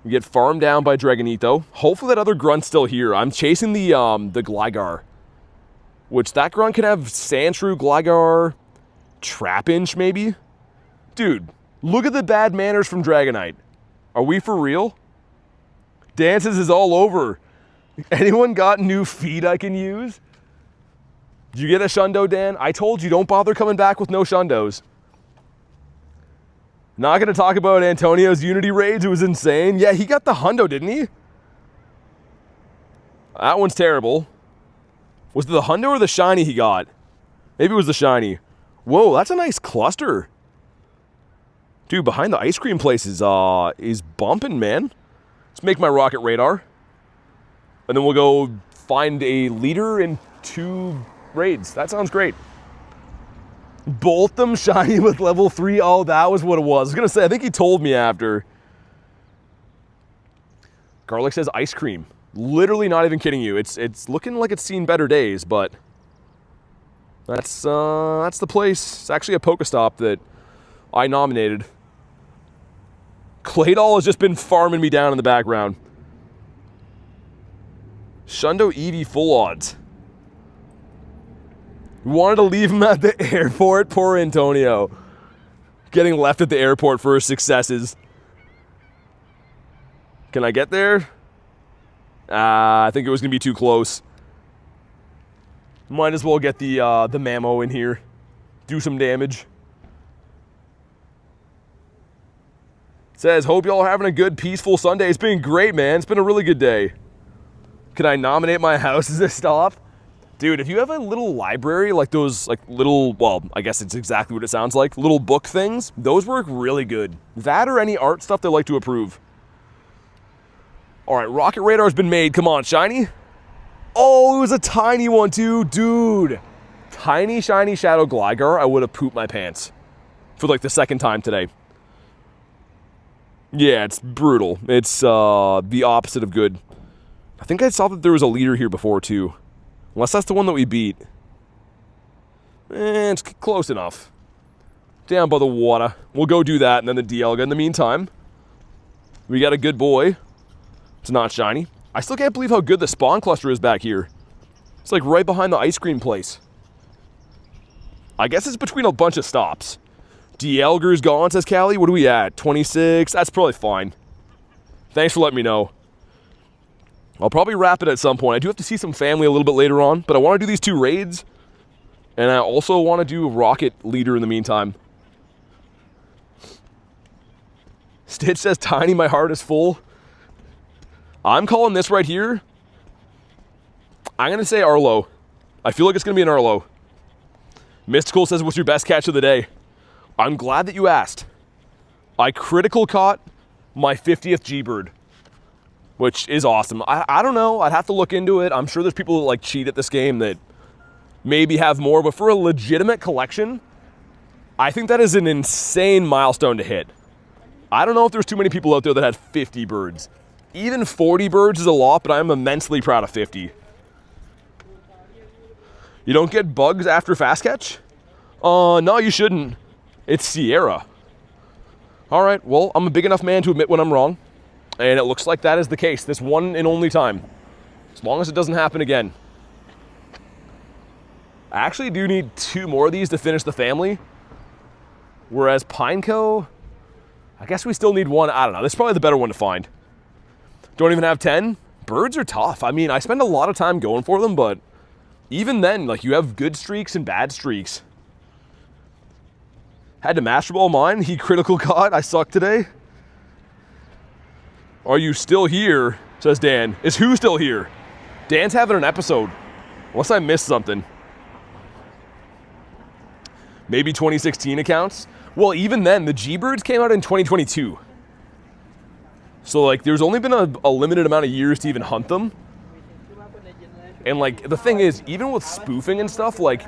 We get farmed down by Dragonito. Hopefully that other grunt's still here. I'm chasing the Gligar, which that grunt can have Sandshrew, Gligar, Trapinch maybe. Dude, look at the bad manners from Dragonite. Are we for real? Dances is all over. Anyone got new feet I can use? Did you get a Shundo, Dan? I told you, don't bother coming back with no Shundos. Not going to talk about Antonio's Unity raids. It was insane. Yeah, he got the Hundo, didn't he? That one's terrible. Was it the Hundo or the Shiny he got? Maybe it was the Shiny. Whoa, that's a nice cluster. Dude, behind the ice cream place is bumping, man. Let's make my rocket radar. And then we'll go find a leader in 2 raids. That sounds great. Both them shiny with level 3. Oh, that was what it was. I was going to say, I think he told me after. Garlic says ice cream. Literally not even kidding you. It's looking like it's seen better days, but that's the place. It's actually a Pokestop that I nominated. Claydol has just been farming me down in the background. Shundo Eevee full odds. We wanted to leave him at the airport. Poor Antonio. Getting left at the airport for his successes. Can I get there? I think it was going to be too close. Might as well get the Mamo in here. Do some damage. Says, hope y'all are having a good, peaceful Sunday. It's been great, man. It's been a really good day. Can I nominate my house as a stop? Dude, if you have a little library, like those little, well, I guess it's exactly what it sounds like, little book things, those work really good. That or any art stuff they like to approve. All right, rocket radar's been made. Come on, shiny. Oh, it was a tiny one too, dude. Tiny, shiny Shadow Gligar, I would have pooped my pants for like the 2nd time today. Yeah, it's brutal. It's the opposite of good. I think I saw that there was a leader here before too. Unless that's the one that we beat. It's close enough. Down by the water. We'll go do that and then the Dialga. In the meantime, we got a good boy. It's not shiny. I still can't believe how good the spawn cluster is back here. It's like right behind the ice cream place. I guess it's between a bunch of stops. Dialga's gone, says Callie. What are we at? 26? That's probably fine. Thanks for letting me know. I'll probably wrap it at some point. I do have to see some family a little bit later on, but I want to do these 2 raids. And I also want to do Rocket Leader in the meantime. Stitch says, Tiny, my heart is full. I'm calling this right here. I'm going to say Arlo. I feel like it's going to be an Arlo. Mystical says, what's your best catch of the day? I'm glad that you asked. I critical caught my 50th G-Bird, which is awesome. I don't know. I'd have to look into it. I'm sure there's people that like cheat at this game that maybe have more, but for a legitimate collection, I think that is an insane milestone to hit. I don't know if there's too many people out there that had 50 birds. Even 40 birds is a lot, but I'm immensely proud of 50. You don't get bugs after fast catch? No, you shouldn't. It's Sierra. All right, well, I'm a big enough man to admit when I'm wrong, and it looks like that is the case this one and only time, as long as it doesn't happen again. I actually do need 2 more of these to finish the family, whereas Pineco, I guess we still need 1. I don't know. This is probably the better one to find. Don't even have 10. Birds are tough. I mean, I spend a lot of time going for them, but even then, like, you have good streaks and bad streaks. Had to Master Ball mine. He critical caught. I suck today. Are you still here? Says Dan. Is who still here? Dan's having an episode. Unless I missed something. Maybe 2016 accounts? Well, even then, the G-Birds came out in 2022. So, like, there's only been a limited amount of years to even hunt them. And, like, the thing is, even with spoofing and stuff, like,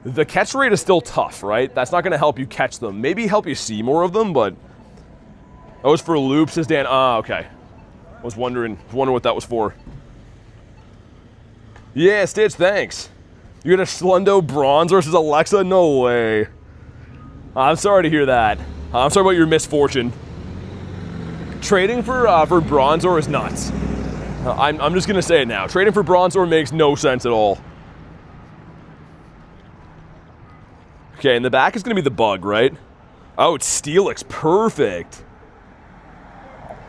the catch rate is still tough, right? That's not going to help you catch them. Maybe help you see more of them, but... That was for loops, says Dan. Ah, okay. I was wondering what that was for. Yeah, Stitch, thanks. You got a Shundo bronze versus Alexa? No way. I'm sorry to hear that. I'm sorry about your misfortune. Trading for Bronzor is nuts. I'm just gonna say it now. Trading for Bronzor makes no sense at all. Okay, in the back is gonna be the bug, right? Oh, it's Steelix, perfect.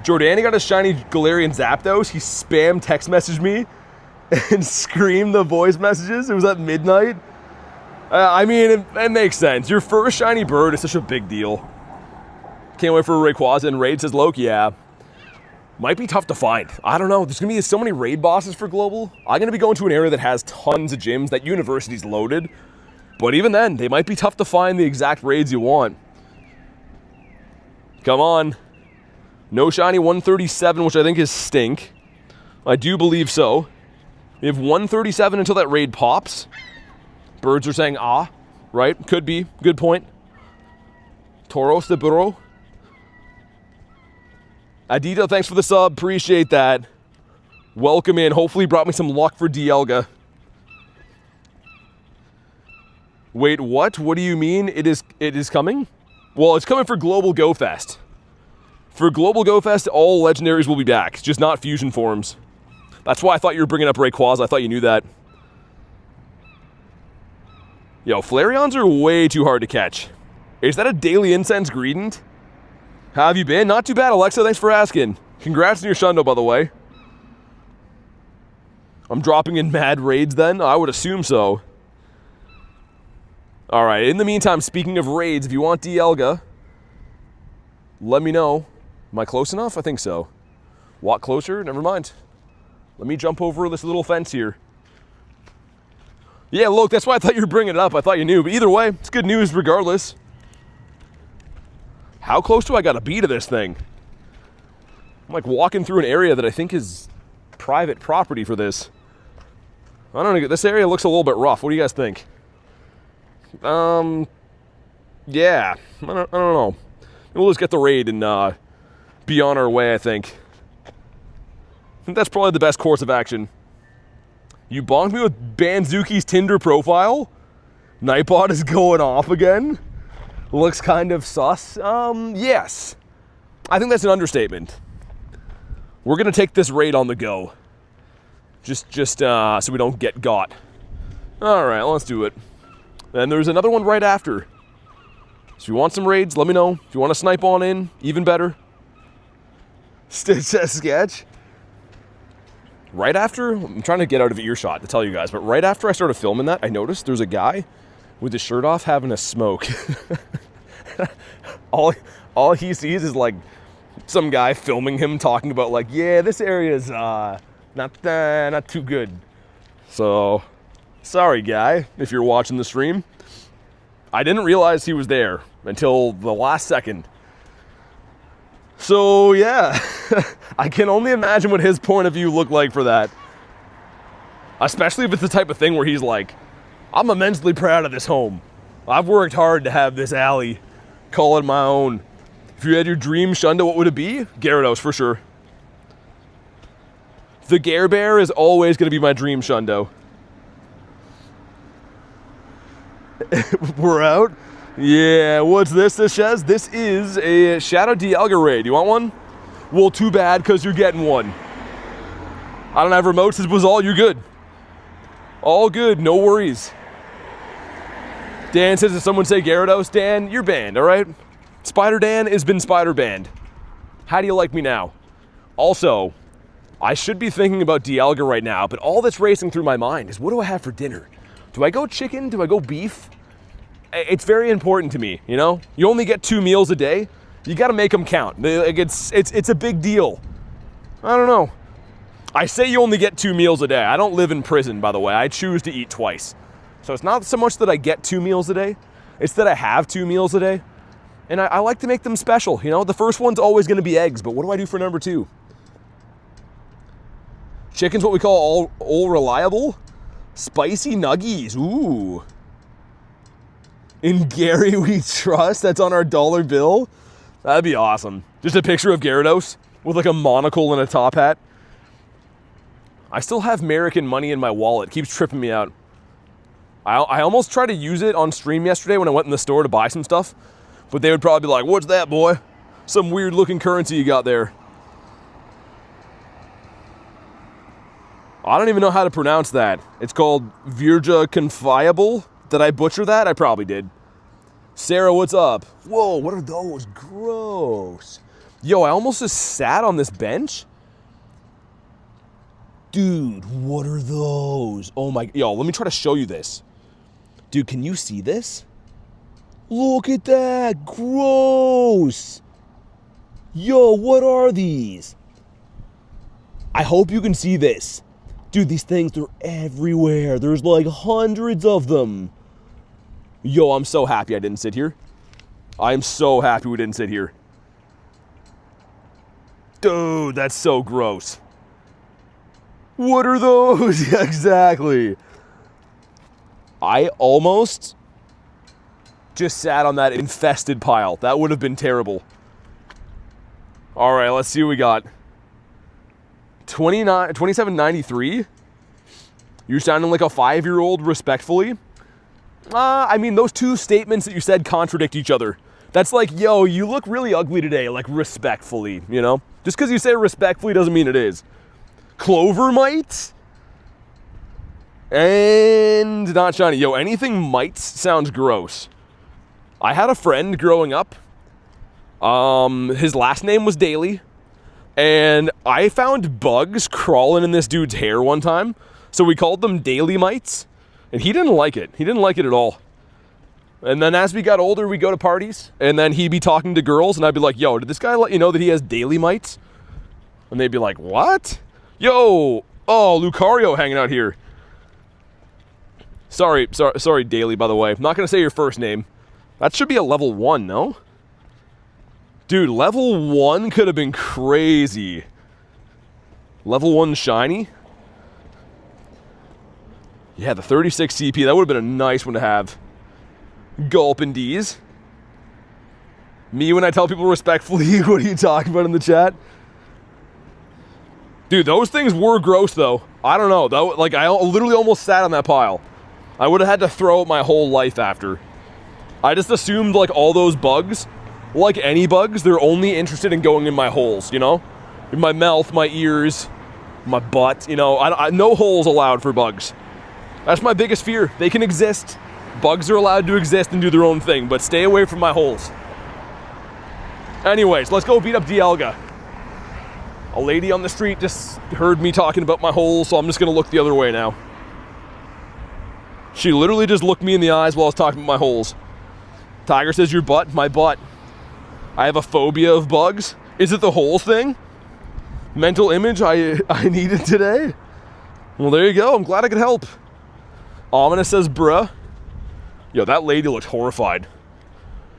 Jordani got a shiny Galarian Zapdos. He spam text messaged me and screamed the voice messages. It was at midnight. I mean, it makes sense. Your first shiny bird is such a big deal. Can't wait for Rayquaza and Raid, says Loki. Yeah. Might be tough to find. I don't know. There's going to be so many raid bosses for Global. I'm going to be going to an area that has tons of gyms. That university's loaded. But even then, they might be tough to find the exact raids you want. Come on. No shiny 137, which I think is stink. I do believe so. We have 137 until that raid pops. Birds are saying, ah, right? Could be. Good point. Toros the Burro. Adito, thanks for the sub. Appreciate that. Welcome in. Hopefully brought me some luck for Dialga. Wait, what? What do you mean it is coming? Well, it's coming for Global Go Fest. For Global Go Fest, all legendaries will be back, just not fusion forms. That's why I thought you were bringing up Rayquaza. I thought you knew that. Yo, Flareons are way too hard to catch. Is that a Daily Incense Greedent? How have you been? Not too bad, Alexa. Thanks for asking. Congrats on your Shundo, by the way. I'm dropping in mad raids then? I would assume so. Alright, in the meantime, speaking of raids, if you want Dialga, let me know. Am I close enough? I think so. Walk closer? Never mind. Let me jump over this little fence here. Yeah, look, that's why I thought you were bringing it up. I thought you knew. But either way, it's good news regardless. How close do I got to be to this thing? I'm like walking through an area that I think is private property for this. I don't know. This area looks a little bit rough. What do you guys think? Yeah. I don't know. We'll just get the raid and be on our way, I think. I think that's probably the best course of action. You bonked me with Banzuki's Tinder profile? Nightbot is going off again? Looks kind of sus. Yes. I think that's an understatement. We're going to take this raid on the go. Just so we don't get got. Alright, let's do it. And there's another one right after. So if you want some raids, let me know. If you want to snipe on in, even better. Stitch says sketch. Right after, I'm trying to get out of earshot to tell you guys, but right after I started filming that, I noticed there's a guy with his shirt off having a smoke. all he sees is like some guy filming him talking about like, yeah, this area is not too good. So, sorry guy, if you're watching the stream. I didn't realize he was there until the last second. So yeah, I can only imagine what his point of view looked like for that. Especially if it's the type of thing where he's like, I'm immensely proud of this home. I've worked hard to have this alley. Call it my own. If you had your dream Shundo, what would it be? Gyarados, for sure. The Gare Bear is always going to be my dream Shundo. We're out? Yeah, what's this, Shez? This is a Shadow Dialga raid. You want one? Well, too bad, because you're getting one. I don't have remotes. It was all, you're good. All good, no worries. Dan says, if someone say Gyarados, Dan, you're banned, all right? Spider Dan has been spider banned. How do you like me now? Also, I should be thinking about Dialga right now, but all that's racing through my mind is, what do I have for dinner? Do I go chicken? Do I go beef? It's very important to me, you know? You only get 2 meals a day. You got to make them count. Like it's a big deal. I don't know. I say you only get 2 meals a day. I don't live in prison, by the way. I choose to eat twice. So it's not so much that I get 2 meals a day, it's that I have 2 meals a day. And I like to make them special, you know? The first one's always gonna be eggs, but what do I do for number 2? Chicken's what we call all reliable. Spicy nuggies, ooh. In Gary we trust, that's on our dollar bill. That'd be awesome. Just a picture of Gyarados with like a monocle and a top hat. I still have American money in my wallet, keeps tripping me out. I almost tried to use it on stream yesterday when I went in the store to buy some stuff, but they would probably be like, what's that, boy? Some weird looking currency you got there. I don't even know how to pronounce that. It's called Virja Confiable. Did I butcher that? I probably did. Sarah, what's up? Whoa, what are those? Gross. Yo, I almost just sat on this bench. Dude, what are those? Oh my, yo, let me try to show you this. Dude, can you see this? Look at that, gross. Yo, what are these? I hope you can see this. Dude, these things, they're everywhere. There's like hundreds of them. Yo, I'm so happy I didn't sit here. I'm so happy we didn't sit here. Dude, that's so gross. What are those? Yeah, exactly. I almost just sat on that infested pile. That would have been terrible. All right, let's see what we got. 2793. You're sounding like a 5-year-old respectfully. I mean, those two statements that you said contradict each other. That's like, yo, you look really ugly today, like respectfully, you know? Just because you say respectfully doesn't mean it is. Clover mites? And not shiny. Yo, anything mites sounds gross. I had a friend growing up. His last name was Daily. And I found bugs crawling in this dude's hair one time. So we called them Daily mites. And he didn't like it. He didn't like it at all. And then as we got older, we go to parties. And then he'd be talking to girls. And I'd be like, yo, did this guy let you know that he has Daily mites? And they'd be like, what? Yo, oh, Lucario hanging out here. Sorry, Daily, by the way. I'm not going to say your first name. That should be a level 1, no? Dude, level 1 could have been crazy. Level 1 shiny? Yeah, the 36 CP, that would have been a nice one to have. Gulp and D's. Me when I tell people respectfully, what are you talking about in the chat? Dude, those things were gross though. I don't know, that, like I literally almost sat on that pile. I would have had to throw up my whole life after. I just assumed like all those bugs, like any bugs, they're only interested in going in my holes, you know? In my mouth, my ears, my butt, you know? No holes allowed for bugs. That's my biggest fear. They can exist. Bugs are allowed to exist and do their own thing, but stay away from my holes. Anyways, let's go beat up Dialga. A lady on the street just heard me talking about my holes, so I'm just gonna look the other way now. She literally just looked me in the eyes while I was talking about my holes. Tiger says your butt, my butt. I have a phobia of bugs. Is it the holes thing? Mental image I needed today? Well, there you go. I'm glad I could help. Ominous says, bruh. Yo, that lady looks horrified.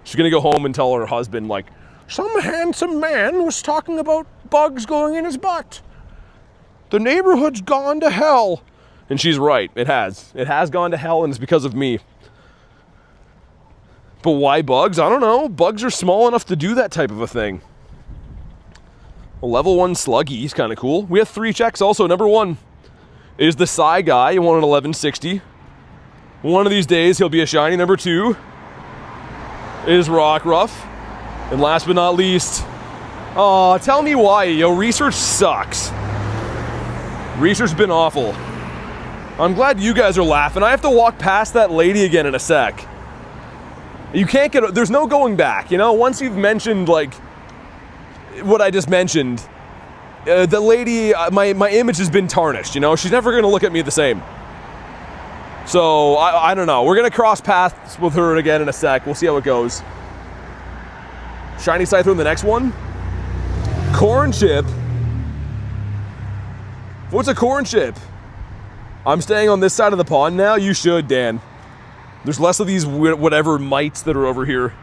She's gonna go home and tell her husband, like, some handsome man was talking about bugs going in his butt. The neighborhood's gone to hell. And she's right, it has. It has gone to hell and it's because of me. But why bugs? I don't know. Bugs are small enough to do that type of a thing. A level 1 Sluggy, he's kind of cool. We have 3 checks also. Number 1 is the Psy guy. You want an 1160. One of these days he'll be a shiny. Number 2 is Rockruff. And last but not least, oh, tell me why. Yo, research sucks. Research's been awful. I'm glad you guys are laughing. I have to walk past that lady again in a sec. You can't get, there's no going back, you know? Once you've mentioned, like, what I just mentioned, the lady, my image has been tarnished, you know? She's never gonna look at me the same. So, I don't know. We're gonna cross paths with her again in a sec. We'll see how it goes. Shiny Scyther in the next one. Corn Chip. What's a corn chip? I'm staying on this side of the pond now? You should, Dan. There's less of these whatever mites that are over here.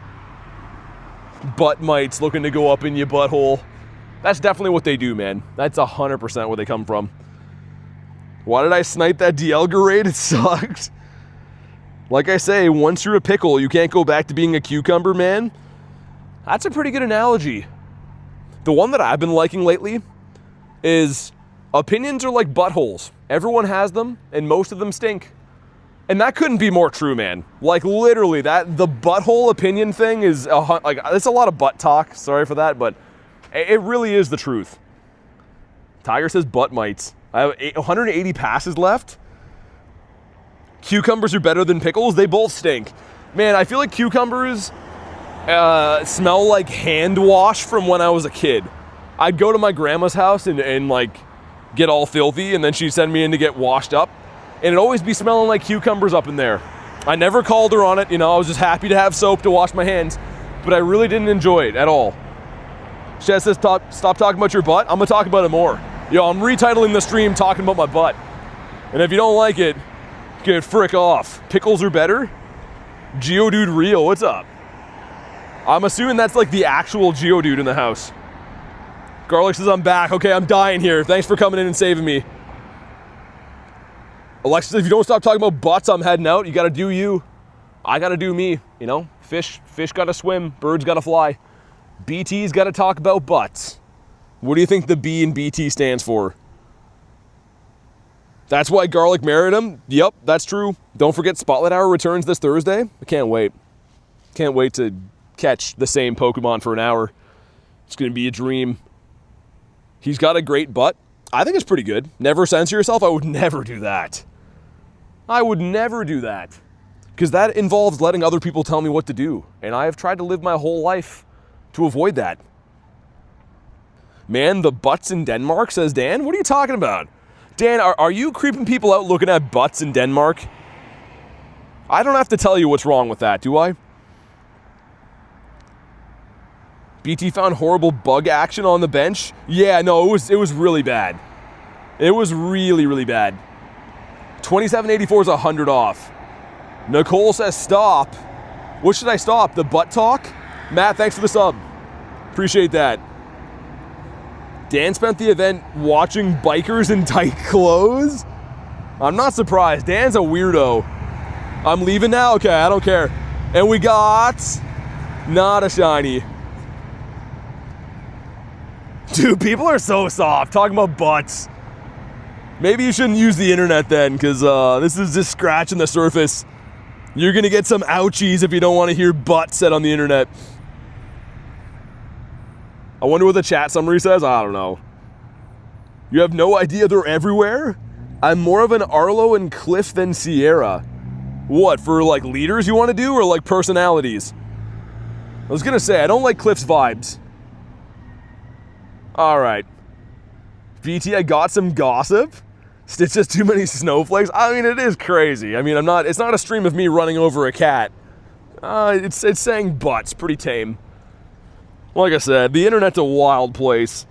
Butt mites looking to go up in your butthole. That's definitely what they do, man. That's 100% where they come from. Why did I snipe that Dialga raid? It sucked. Like I say, once you're a pickle, you can't go back to being a cucumber, man. That's a pretty good analogy. The one that I've been liking lately is opinions are like buttholes. Everyone has them, and most of them stink. And that couldn't be more true, man. Like, literally, the butthole opinion thing is, like, it's a lot of butt talk. Sorry for that, but it really is the truth. Tiger says butt mites. I have 180 passes left. Cucumbers are better than pickles. They both stink. Man, I feel like cucumbers smell like hand wash from when I was a kid. I'd go to my grandma's house and like, get all filthy, and then she'd send me in to get washed up. And it'd always be smelling like cucumbers up in there. I never called her on it, you know, I was just happy to have soap to wash my hands, but I really didn't enjoy it at all. Chad says, stop talking about your butt. I'm gonna talk about it more. Yo, I'm retitling the stream talking about my butt. And if you don't like it, get frick off. Pickles are better? Geodude Real, what's up? I'm assuming that's like the actual Geodude in the house. Garlic says, I'm back. Okay, I'm dying here. Thanks for coming in and saving me. Alexa says, if you don't stop talking about butts, I'm heading out. You gotta do you. I gotta do me, you know? Fish gotta swim, birds gotta fly. BT's gotta talk about butts. What do you think the B in BT stands for? That's why Garlic married him? Yep, that's true. Don't forget Spotlight Hour returns this Thursday. I can't wait. Can't wait to catch the same Pokemon for an hour. It's gonna be a dream. He's got a great butt. I think it's pretty good. Never censor yourself. I would never do that. I would never do that. Because that involves letting other people tell me what to do. And I have tried to live my whole life to avoid that. Man, the butts in Denmark, says Dan. What are you talking about? Dan, are you creeping people out looking at butts in Denmark? I don't have to tell you what's wrong with that, do I? BT found horrible bug action on the bench. Yeah, no, it was really bad. It was really, really bad. 2784 is 100 off. Nicole says stop. What should I stop? The butt talk? Matt, thanks for the sub. Appreciate that. Dan spent the event watching bikers in tight clothes. I'm not surprised. Dan's a weirdo. I'm leaving now? Okay, I don't care. And we got not a shiny. Dude, people are so soft talking about butts. Maybe you shouldn't use the internet then, because this is just scratching the surface. You're gonna get some ouchies if you don't want to hear butt said on the internet. I wonder what the chat summary says. I don't know. You have no idea they're everywhere? I'm more of an Arlo and Cliff than Sierra. What, for like leaders you want to do, or like personalities? I was gonna say, I don't like Cliff's vibes. Alright. VT, I got some gossip. Stitch has too many snowflakes. I mean, it is crazy. I mean, it's not a stream of me running over a cat. It's saying butts, pretty tame. Like I said, the internet's a wild place.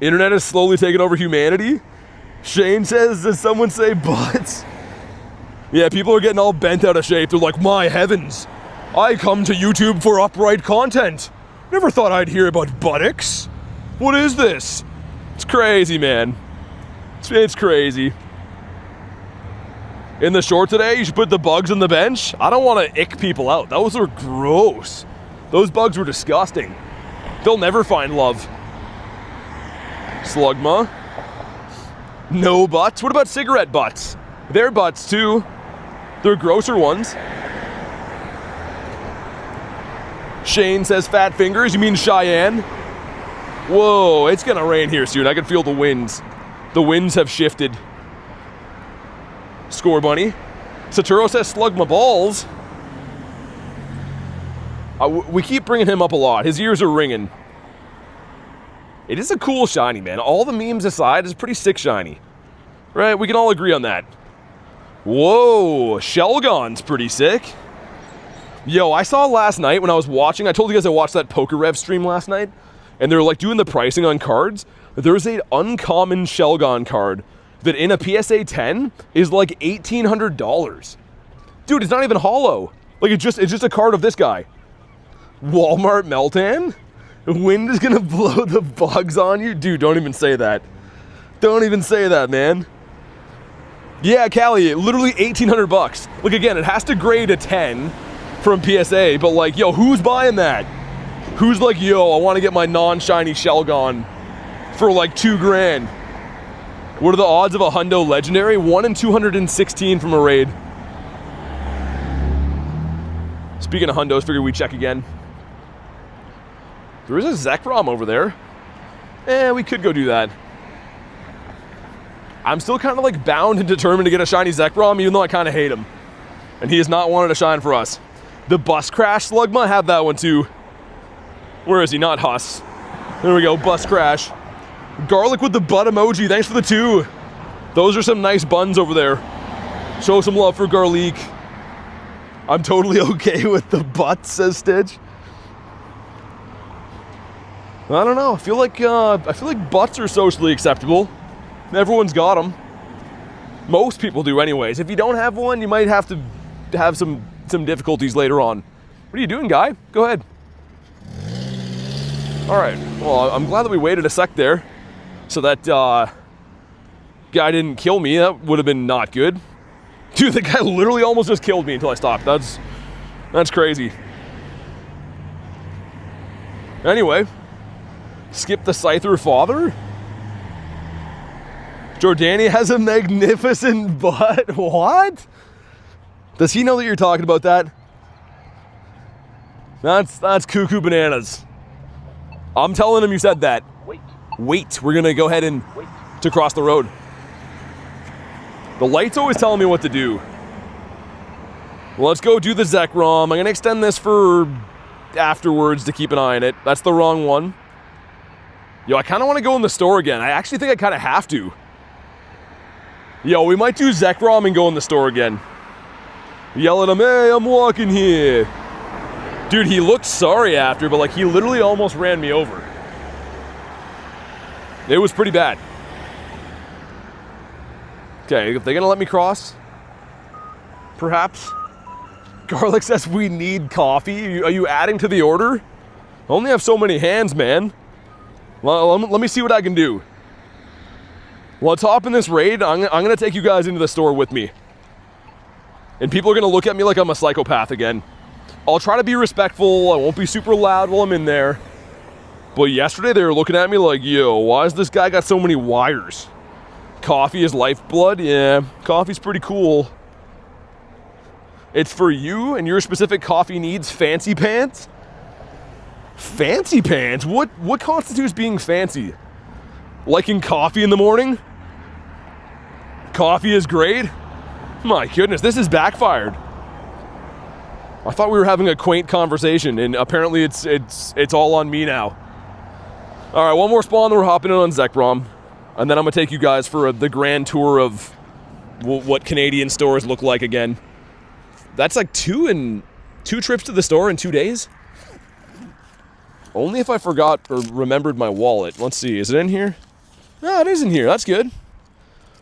Internet is slowly taking over humanity. Shane says, does someone say butts? Yeah, people are getting all bent out of shape. They're like, my heavens, I come to YouTube for upright content. Never thought I'd hear about buttocks. What is this? It's crazy, man. It's crazy. In the short today, you should put the bugs on the bench. I don't want to ick people out. Those are gross. Those bugs were disgusting. They'll never find love. Slugma. No butts. What about cigarette butts? They're butts too. They're grosser ones. Shane says fat fingers. You mean Cheyenne? Whoa, it's gonna rain here soon. I can feel the winds. The winds have shifted. Score bunny. Saturo says slug my balls. We keep bringing him up a lot. His ears are ringing. It is a cool shiny, man. All the memes aside, it's a pretty sick shiny. Right, we can all agree on that. Whoa, Shelgon's pretty sick. Yo, I saw last night when I was watching, I told you guys I watched that Poker Rev stream last night, and they were like doing the pricing on cards. there's an uncommon Shelgon card that in a PSA 10 is like $1,800. Dude, it's not even hollow. Like, it's just a card of this guy. Walmart Meltan? Wind is gonna blow the bugs on you? Dude, don't even say that. Don't even say that, man. Yeah, Callie, literally 1,800 bucks. Like, again, it has to grade a 10 from PSA, but like, yo, who's buying that? Who's like, yo, I want to get my non-shiny Shelgon for like 2 grand. What are the odds of a Hundo legendary? 1 in 216 from a raid. Speaking of Hundos, figure we check again. There is a Zekrom over there. We could go do that. I'm still kind of like bound and determined to get a shiny Zekrom, even though I kind of hate him. And he has not wanted to shine for us. The bus crash Slugma, have that one too. Where is he? Not Huss. There we go, bus crash. Garlic with the butt emoji, thanks for the 2. Those are some nice buns over there. Show some love for Garlic. I'm totally okay with the butt, says Stitch. I don't know, I feel like butts are socially acceptable. Everyone's got them. Most people do anyways. If you don't have one, you might have to have some difficulties later on. What are you doing, guy? Go ahead. All right, well, I'm glad that we waited a sec there so that guy didn't kill me. That would have been not good. Dude, the guy literally almost just killed me until I stopped. That's crazy. Anyway, skip the Scyther father. Jordani has a magnificent butt. What? Does he know that you're talking about that? That's cuckoo bananas. I'm telling him you said that. Wait. We're gonna go ahead and to cross the road. The light's always telling me what to do. Well, let's go do the Zekrom. I'm gonna extend this for afterwards to keep an eye on it. That's the wrong one. Yo, I kind of want to go in the store again. I actually think I kind of have to. Yo, we might do Zekrom and go in the store again. Yell at him, hey, I'm walking here. Dude, he looked sorry after, but like he literally almost ran me over. It was pretty bad. Okay, if they're gonna let me cross, perhaps. Garlic says we need coffee. Are you adding to the order? I only have so many hands, man. Well, let me see what I can do. Let's hop in this raid. I'm gonna take you guys into the store with me. And people are gonna look at me like I'm a psychopath again. I'll try to be respectful. I won't be super loud while I'm in there. But yesterday they were looking at me like, yo, why has this guy got so many wires? Coffee is lifeblood? Yeah, coffee's pretty cool. It's for you and your specific coffee needs. Fancy pants? Fancy pants? What constitutes being fancy? Liking coffee in the morning? Coffee is great? My goodness, this is backfired. I thought we were having a quaint conversation, and apparently it's all on me now. All right, one more spawn, then we're hopping in on Zekrom, and then I'm gonna take you guys for the grand tour of what Canadian stores look like again. That's like two trips to the store in 2 days? Only if I forgot or remembered my wallet. Let's see, is it in here? No, it is in here, that's good.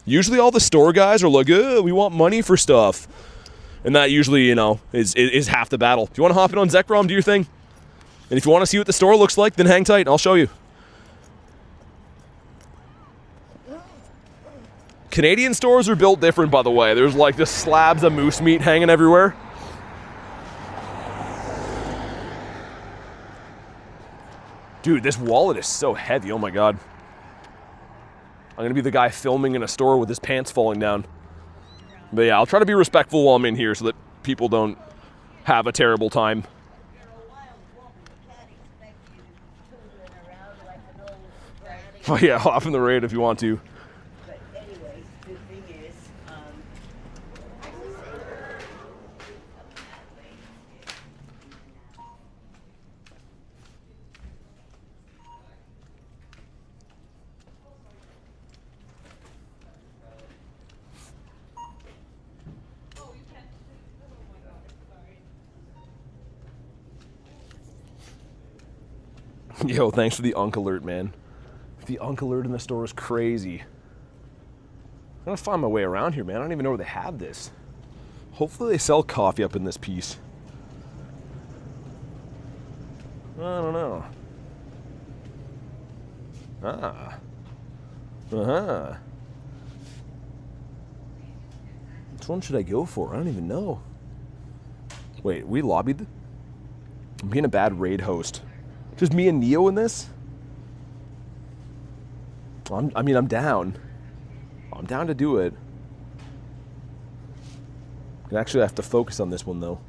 Usually all the store guys are like, we want money for stuff. And that usually, you know, is half the battle. If you want to hop in on Zekrom, do your thing. And if you want to see what the store looks like, then hang tight, I'll show you. Canadian stores are built different, by the way. There's like just slabs of moose meat hanging everywhere. Dude, this wallet is so heavy, oh my god. I'm gonna be the guy filming in a store with his pants falling down. But yeah, I'll try to be respectful while I'm in here so that people don't have a terrible time. But yeah, hop in the raid if you want to. Yo, thanks for the Unk alert, man. The unk alert in the store is crazy. I'm gonna find my way around here, man. I don't even know where they have this. Hopefully they sell coffee up in this piece. I don't know. Ah. Uh-huh. Which one should I go for? I don't even know. Wait, we lobbied? I'm being a bad raid host. Just me and Neo in this? I mean, I'm down. I'm down to do it. I actually have to focus on this one, though.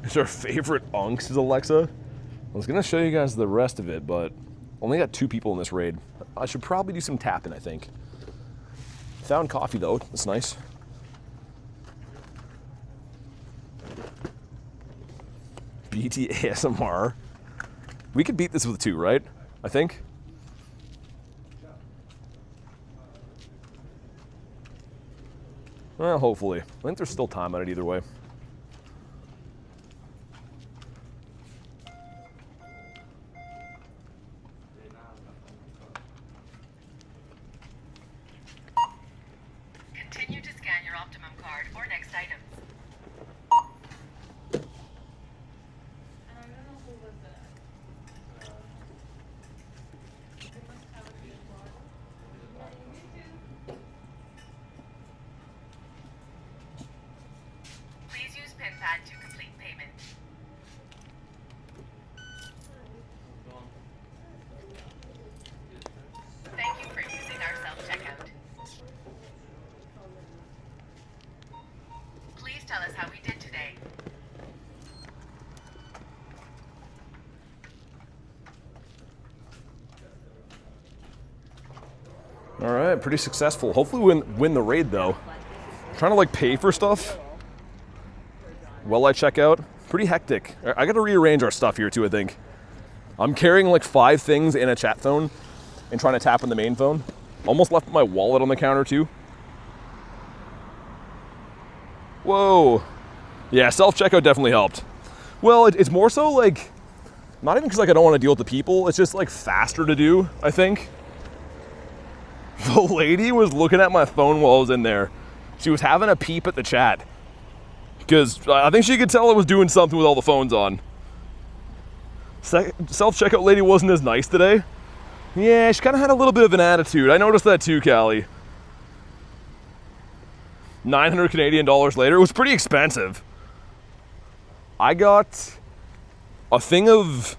It's our favorite unks is Alexa. I was gonna show you guys the rest of it, but only got 2 people in this raid. I should probably do some tapping, I think. Found coffee though, that's nice. BT ASMR. We could beat this with 2, right? I think. Well, hopefully. I think there's still time on it either way. Continue to scan your Optimum card or next items. Please use PIN pad to complete payment. Thank you for using our self-checkout. Please tell us how we did today. All right, pretty successful. Hopefully win the raid though. I'm trying to like pay for stuff while I check out. Pretty hectic. I got to rearrange our stuff here too, I think. I'm carrying like 5 things in a chat phone and trying to tap on the main phone. Almost left my wallet on the counter too. Whoa. Yeah, self-checkout definitely helped. Well, it's more so like, not even because like I don't want to deal with the people, it's just like faster to do, I think. The lady was looking at my phone while I was in there. She was having a peep at the chat. Because I think she could tell I was doing something with all the phones on. Self-checkout lady wasn't as nice today. Yeah, she kind of had a little bit of an attitude. I noticed that too, Callie. 900 Canadian dollars later. It was pretty expensive. I got a thing of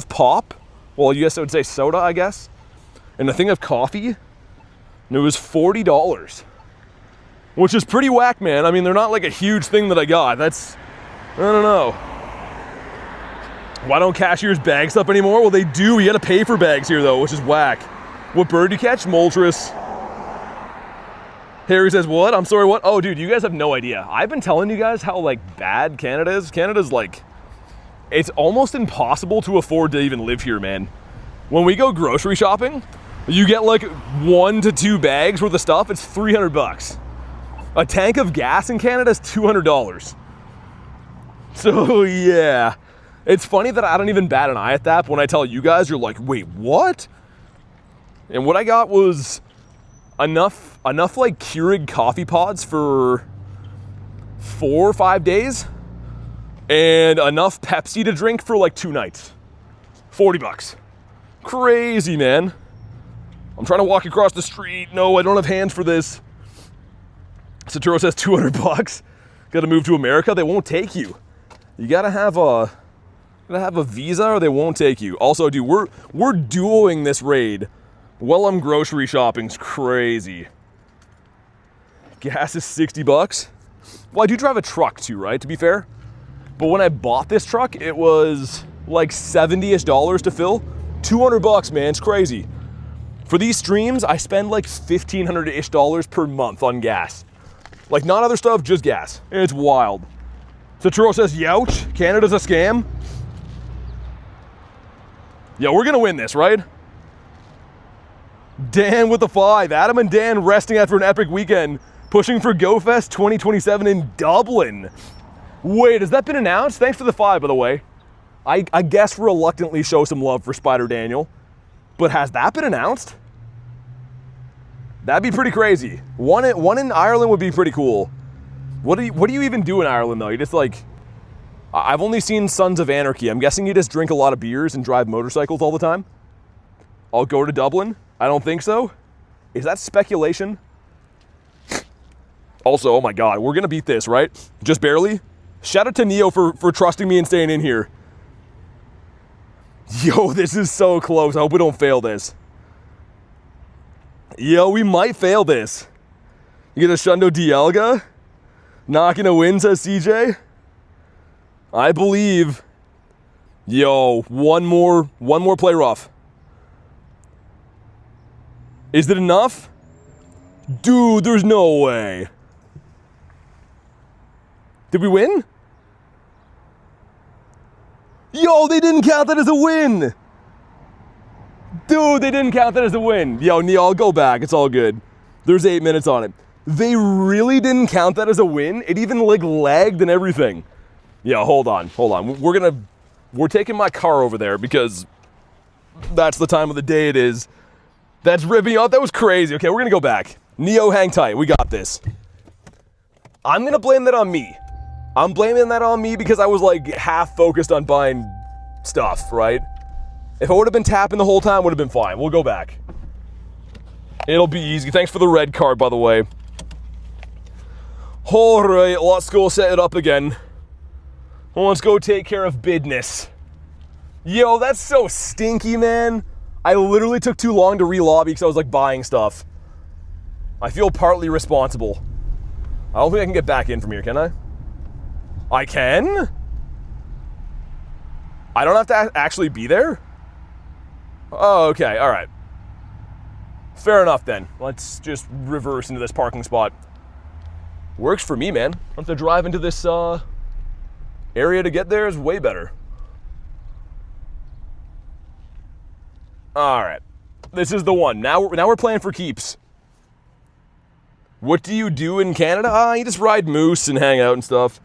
pop. Well, you guess I would say soda, I guess. And a thing of coffee. And it was $40. Which is pretty whack, man. I mean, they're not like a huge thing that I got. That's, I don't know. Why don't cashiers bag stuff anymore? Well, they do. You gotta pay for bags here, though, which is whack. What bird you catch? Moltres. Harry says, what? I'm sorry, what? Oh, dude, you guys have no idea. I've been telling you guys how, like, bad Canada is. Canada's, like, it's almost impossible to afford to even live here, man. When we go grocery shopping, you get, like, 1 to 2 bags worth of stuff. It's $300. A tank of gas in Canada is $200. So, yeah. It's funny that I don't even bat an eye at that, but when I tell you guys, you're like, wait, what? And what I got was enough like Keurig coffee pods for 4 or 5 days, and enough Pepsi to drink for like 2 nights. $40. Crazy, man. I'm trying to walk across the street. No, I don't have hands for this. Saturo says $200. Got to move to America. They won't take you. You gotta have a visa or they won't take you. Also, dude, we're duoing this raid while I'm grocery shopping's crazy. Gas is $60. Well, I do drive a truck too, right? To be fair. But when I bought this truck, it was like $70-ish to fill. $200, man. It's crazy. For these streams, I spend like $1,500-ish per month on gas. Like, not other stuff, just gas. It's wild. Saturo says, youch, Canada's a scam. Yeah, we're gonna win this, right? Dan with the 5. Adam and Dan resting after an epic weekend, pushing for GoFest 2027 in Dublin. Wait, has that been announced? Thanks for the 5, by the way. I guess reluctantly show some love for Spider Daniel. But has that been announced? That'd be pretty crazy. One in Ireland would be pretty cool. What do you even do in Ireland, though? You just, like... I've only seen Sons of Anarchy. I'm guessing you just drink a lot of beers and drive motorcycles all the time? I'll go to Dublin? I don't think so. Is that speculation? Also, oh my god, we're gonna beat this, right? Just barely? Shout out to Neo for trusting me and staying in here. Yo, this is so close. I hope we don't fail this. Yo, we might fail this. You get a Shundo Dialga? Not gonna win, says CJ. I believe. Yo, one more play rough. Is it enough? Dude, there's no way. Did we win? Yo, they didn't count that as a win. Dude, they didn't count that as a win. Yo, Neil, I'll go back. It's all good. There's 8 minutes on it. They really didn't count that as a win? It even, like, lagged and everything. Yeah, hold on. We're taking my car over there because that's the time of the day it is. That's ripping off. That was crazy. Okay, we're gonna go back. Neo, hang tight. We got this. I'm gonna blame that on me. I'm blaming that on me because I was like half focused on buying stuff, right? If I would have been tapping the whole time, would have been fine. We'll go back. It'll be easy. Thanks for the red card, by the way. Alright, let's go set it up again. Let's go take care of business. Yo, that's so stinky, man. I literally took too long to re-lobby because I was like buying stuff. I feel partly responsible. I don't think I can get back in from here, can I? I can? I don't have to actually be there? Oh, okay, alright. Fair enough then. Let's just reverse into this parking spot. Works for me, man. I have to drive into this area to get there is way better. Alright. This is the one. Now we're playing for keeps. What do you do in Canada? You just ride moose and hang out and stuff.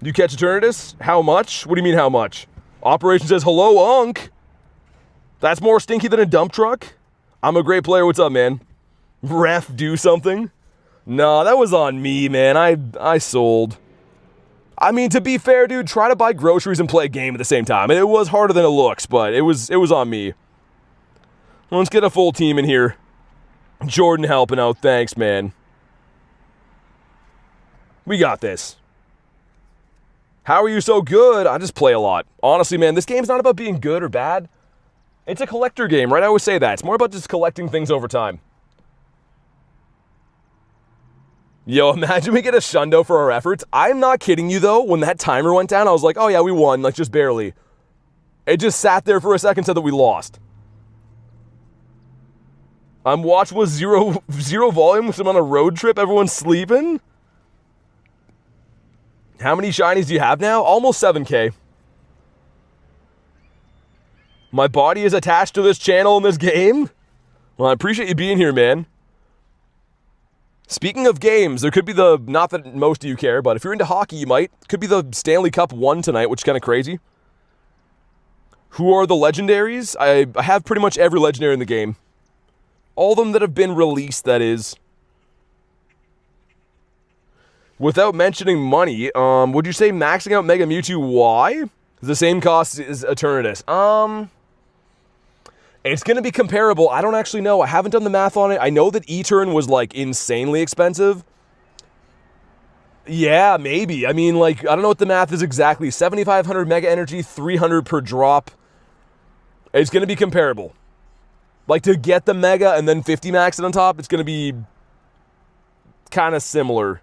You catch Eternatus? How much? What do you mean how much? Operation says, hello, Unk. That's more stinky than a dump truck? I'm a great player. What's up, man? Ref, do something? Nah, that was on me, man. I sold. I mean, to be fair, dude, try to buy groceries and play a game at the same time. It was harder than it looks, but it was on me. Let's get a full team in here. Jordan helping out. Thanks, man. We got this. How are you so good? I just play a lot. Honestly, man, this game's not about being good or bad. It's a collector game, right? I always say that. It's more about just collecting things over time. Yo, imagine we get a Shundo for our efforts. I'm not kidding you, though. When that timer went down, I was like, oh, yeah, we won. Like, just barely. It just sat there for a second, said that we lost. I'm watching with zero volume because I'm on a road trip. Everyone's sleeping. How many shinies do you have now? Almost 7K. My body is attached to this channel in this game? Well, I appreciate you being here, man. Speaking of games, there could be the, not that most of you care, but if you're into hockey, you might. Could be the Stanley Cup 1 tonight, which is kind of crazy. Who are the legendaries? I have pretty much every legendary in the game. All of them that have been released, that is. Without mentioning money, would you say maxing out Mega Mewtwo Y is the same cost as Eternatus? It's going to be comparable. I don't actually know. I haven't done the math on it. I know that E-Turn was, like, insanely expensive. Yeah, maybe. I mean, like, I don't know what the math is exactly. 7,500 Mega Energy, 300 per drop. It's going to be comparable. Like, to get the Mega and then 50 max it on top, it's going to be kind of similar.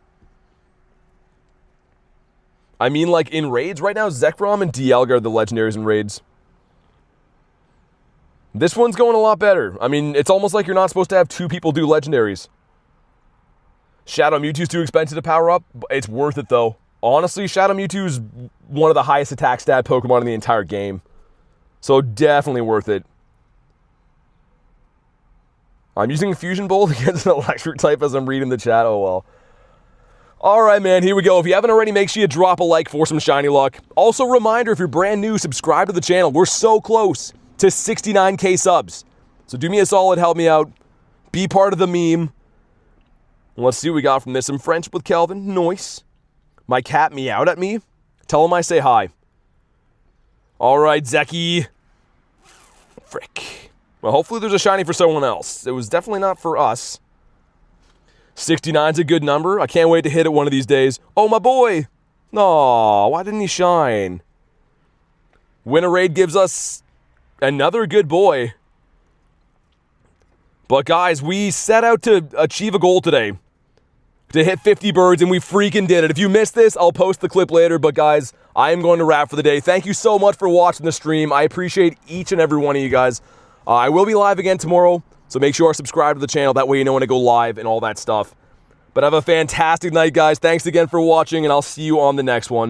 I mean, like, in raids right now, Zekrom and Dialga are the legendaries in raids. This one's going a lot better. I mean, it's almost like you're not supposed to have 2 people do legendaries. Shadow Mewtwo's too expensive to power up. It's worth it, though. Honestly, Shadow Mewtwo's one of the highest attack stat Pokemon in the entire game. So definitely worth it. I'm using Fusion Bolt against an electric type as I'm reading the chat. Oh, well. All right, man, here we go. If you haven't already, make sure you drop a like for some shiny luck. Also, reminder, if you're brand new, subscribe to the channel. We're so close to 69K subs. So do me a solid, help me out. Be part of the meme. And let's see what we got from this. I'm friendship with Kelvin. Nice. My cat meowed at me. Tell him I say hi. All right, Zeki. Frick. Well, hopefully there's a shiny for someone else. It was definitely not for us. 69's a good number. I can't wait to hit it one of these days. Oh, my boy. Aw, why didn't he shine? Win a raid gives us another good boy. But guys, we set out to achieve a goal today. To hit 50 birds, and we freaking did it. If you missed this, I'll post the clip later. But guys, I am going to wrap for the day. Thank you so much for watching the stream. I appreciate each and every one of you guys. I will be live again tomorrow. So make sure you are subscribed to the channel. That way you know when to go live and all that stuff. But have a fantastic night, guys. Thanks again for watching, and I'll see you on the next one.